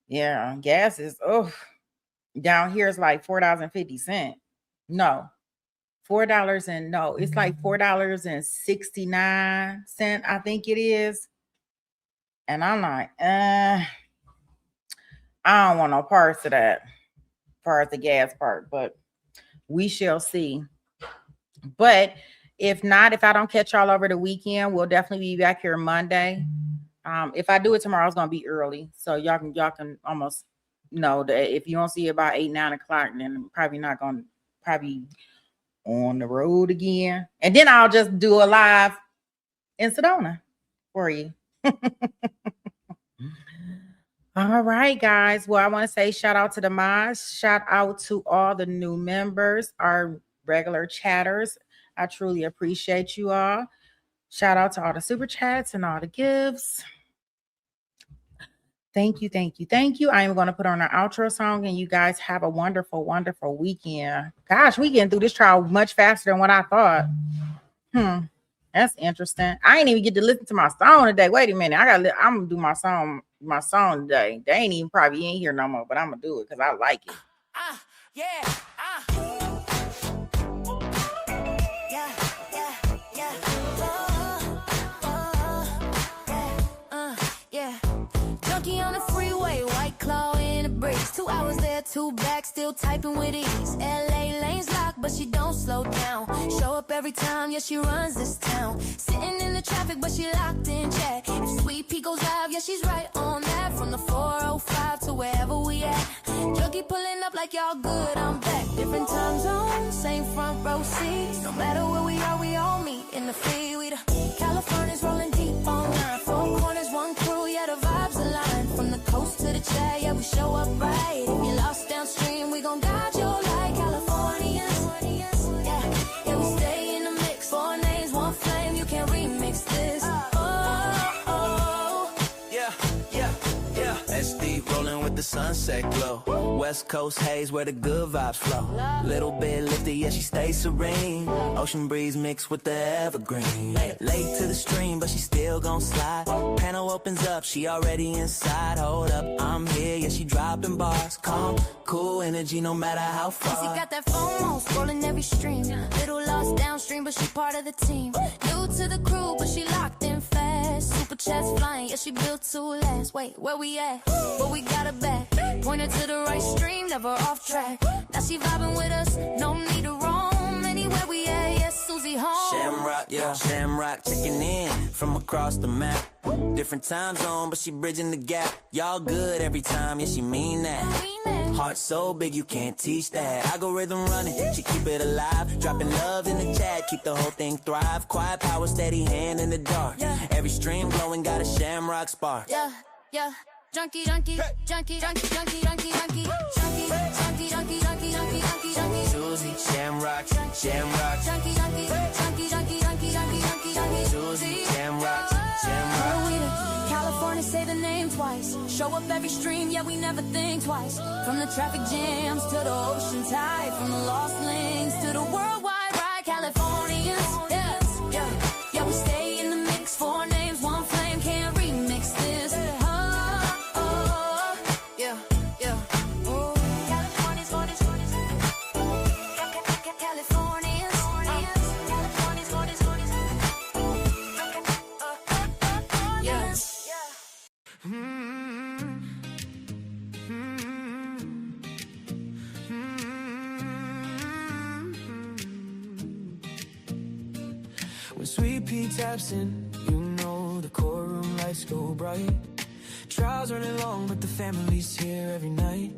Yeah, gas is down here it's like $4.50. No. $4 and no, it's like $4.69, I think it is. And I'm like, I don't want no parts of that, part of the gas part, but we shall see. But if not, if I don't catch y'all over the weekend, we'll definitely be back here Monday. If I do it tomorrow, it's gonna be early, so y'all can almost know that if you don't see it about 8-9 o'clock, then probably on the road again. And then I'll just do a live in Sedona for you. All right, guys. Well, I want to say shout out to the mods. Shout out to all the new members, our regular chatters. I truly appreciate you all. Shout out to all the super chats and all the gifts. Thank you. I am going to put on our outro song, and you guys have a wonderful, wonderful weekend. Gosh, we getting through this trial much faster than what I thought. That's interesting. I ain't even get to listen to my song today. Wait a minute. I'm gonna do my song today. They ain't even probably in here no more, but I'm gonna do it because I like it. Junkie on the freeway, white claw in the brakes. 2 hours there, 2 back, still typing with ease. LA lanes locked, but she don't slow down. Show up every time, yeah, she runs this town. Sitting in the traffic, but she locked in check. If Sweet Pea goes live, yeah, she's right on that. From the 405 to wherever we at. Junkie pulling up like y'all good, I'm back. Different time zones, same front row seats. No matter where we are, we all meet in the free. We the California's rolling deep on 9. 4 corners, one crew, yeah, the vibes align. From the coast to the chat, yeah, we show up right. If you lost downstream, we gon' guide you like Californians. Yeah, we stay in the mix. 4 names, 1 flame, you can't remix this. SD rolling with the sunset glow. West Coast haze where the good vibes flow. Little bit lifted, yeah, she stays serene. Ocean breeze mixed with the evergreen. Late to the stream, but she still gon' slide. Panel opens up, she already inside. Hold up, I'm here, yeah, she dropping bars. Calm, cool energy, no matter how far. She got that FOMO, scrolling every stream. Little lost downstream, but she part of the team. New to the crew, but she locked in fast. Super chats flying, yeah, she built to last. Wait, where we at? But we got her back. Pointed to the right stream, never off track. Now she vibing with us, no need to roam. Anywhere we at, yes, Susie home. Shamrock, yeah, Shamrock checking in from across the map. Different time zone, but she bridging the gap. Y'all good every time, yeah, she mean that. Heart so big, you can't teach that. Algorithm running, she keep it alive. Dropping love in the chat, keep the whole thing thrive. Quiet power, steady hand in the dark. Every stream glowing, got a Shamrock spark. Yeah. Junkie, junkie, junkie, junkie, junkie, junkie, junkie, junkie, junkie, junkie, junkie, junkie, junkie, junkie, Susie, Shamrock, junkie. up every stream, yeah, we never think twice. From the traffic jams to the ocean tide, from the lost links to the worldwide ride. Californians, yeah, yeah, yeah, we stay in the mix. 4 names, 1 flame, can't remix this. Yeah, yeah. Ooh. Californians, Californians, When Sweet Pea taps in, you know the courtroom lights go bright. Trials running long, but the family's here every night.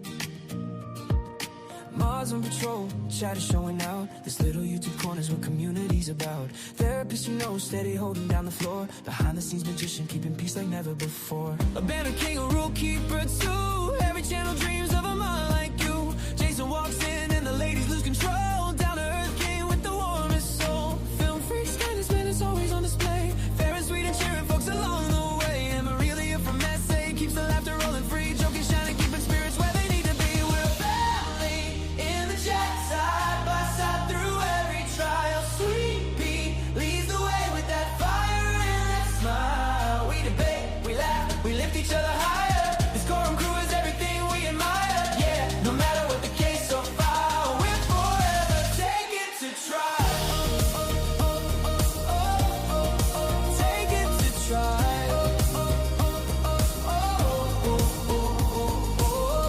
Mars on patrol, chat is showing out. This little YouTube corner's what community's about. Therapists you know, steady holding down the floor. Behind the scenes magician, keeping peace like never before. A banner king, a rule keeper too. Every channel dreams of a mind like you. Jason walks in and the ladies lose control. Down to earth king with the warmest soul. Film freaks, kindness, man, it's always on display. Fair and sweet and cheering folks along the way. And Marilia from SA keeps the laughter rolling free. Joking, shining, keeping spirits where they need to be. We're a family in the chat, side by side through every trial. Sweet Pea leads the way with that fire and that smile. We debate, we laugh, we lift each other higher. This Courtroom crew is everything we admire. Yeah, no matter what the case or file, we're forever taking to trial. Take it to trial.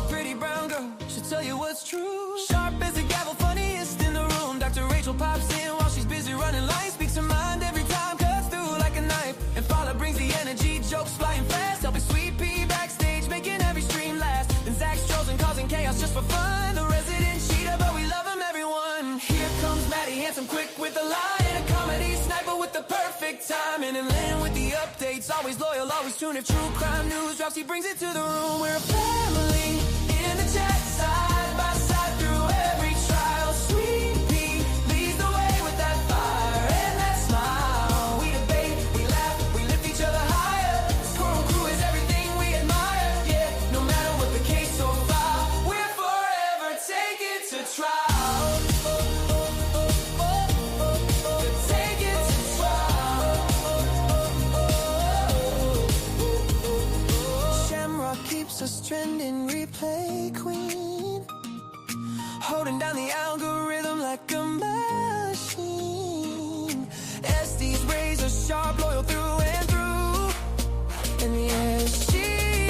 Pretty brown girl, she'll tell you what's true. Sharp as a gavel, funniest in the room. Dr. Rachel pops in while she's busy running lines. Speaks her mind every time, cuts through like a knife. And Paula brings the energy, jokes flying fast. Helping Sweet Pea backstage, making every stream last. Then Zach's chosen, causing chaos just for fun. The resident cheater, but we love him, everyone. Here comes Maddie, handsome, quick with the line. A comedy sniper with the perfect timing. And Lynn with the updates, always loyal, always tuned. If true crime news drops, he brings it to the room. We're a family in the chat, side by side through every trial. Sweet Pea leads the way with that fire and that smile. We debate, we laugh, we lift each other higher. This Courtroom crew is everything we admire. Yeah, no matter what the case or file, we're forever taking to trial. Take it to trial. Shamrock keeps us trending, replay queen. Holding down the algorithm like a machine. SD's razor sharp, loyal through and through. And yeah, she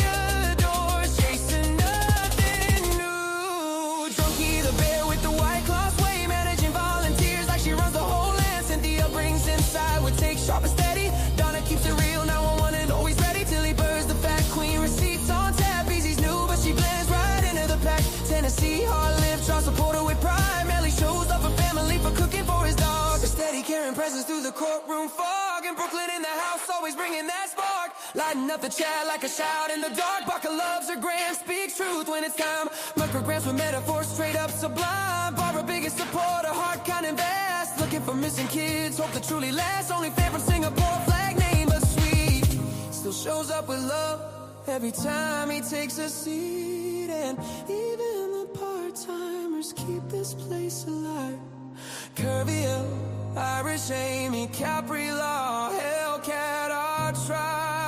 adores chasing nothing new. Drunky the bear with the white cloth way, managing volunteers like she runs the whole land. Cynthia brings inside, would take sharp and steady. Donna keeps it real, 911 and always ready. Tilly Bird's the fat queen, receipts on tap. Easy's new, but she blends right into the pack. Tennessee, hard-lived, try support her with pride. Melly shows up her family for cooking for his dog. A steady carrying presence through the courtroom fog. And Brooklyn in the house, always bringing that spark. Lighting up the chat like a shout in the dark. Baca loves her gram, speaks truth when it's time. Micrograms with metaphors straight up sublime. Barbara, biggest supporter, heart kind and vast. Looking for missing kids, hope that truly lasts. Only fan from Singapore, flag name but sweet. Still shows up with love every time he takes a seat. And even the part-timers keep this place alive. Curvio, Irish Amy, Capri Law, Hellcat, our tribe.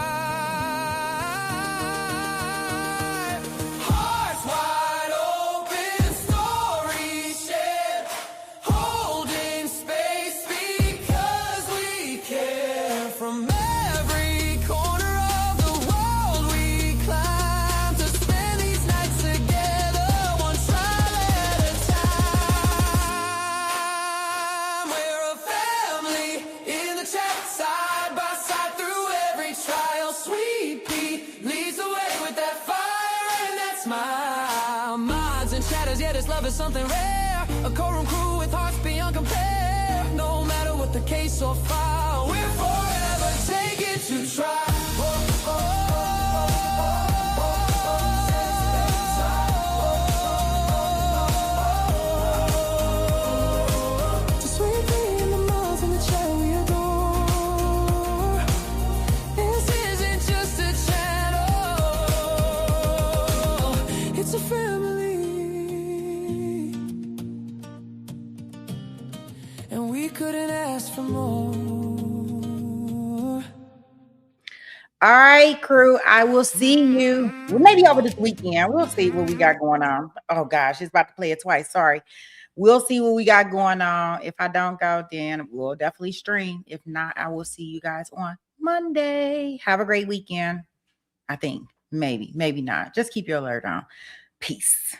Hearts wide open, stories shared, holding space because we care. From every corner of the world we climb to spend these nights together, one trial at a time. We're a family in the chat, side by side through every trial. Sweet Pea leads the way with that fire and that smile. Mods and chatters, yeah, this love is something rare. A Courtroom crew with hearts beyond compare. No matter what the case or file, we're forever taking to trial. Sweet Pea in the malls and the chat we adore. This isn't just a channel. ask for more. All right, crew. I will see you. Well, maybe over this weekend. We'll see what we got going on. Oh gosh, it's about to play it twice. Sorry. We'll see what we got going on. If I don't go, then we'll definitely stream. If not, I will see you guys on Monday. Have a great weekend. I think. Maybe not. Just keep your alert on. Peace.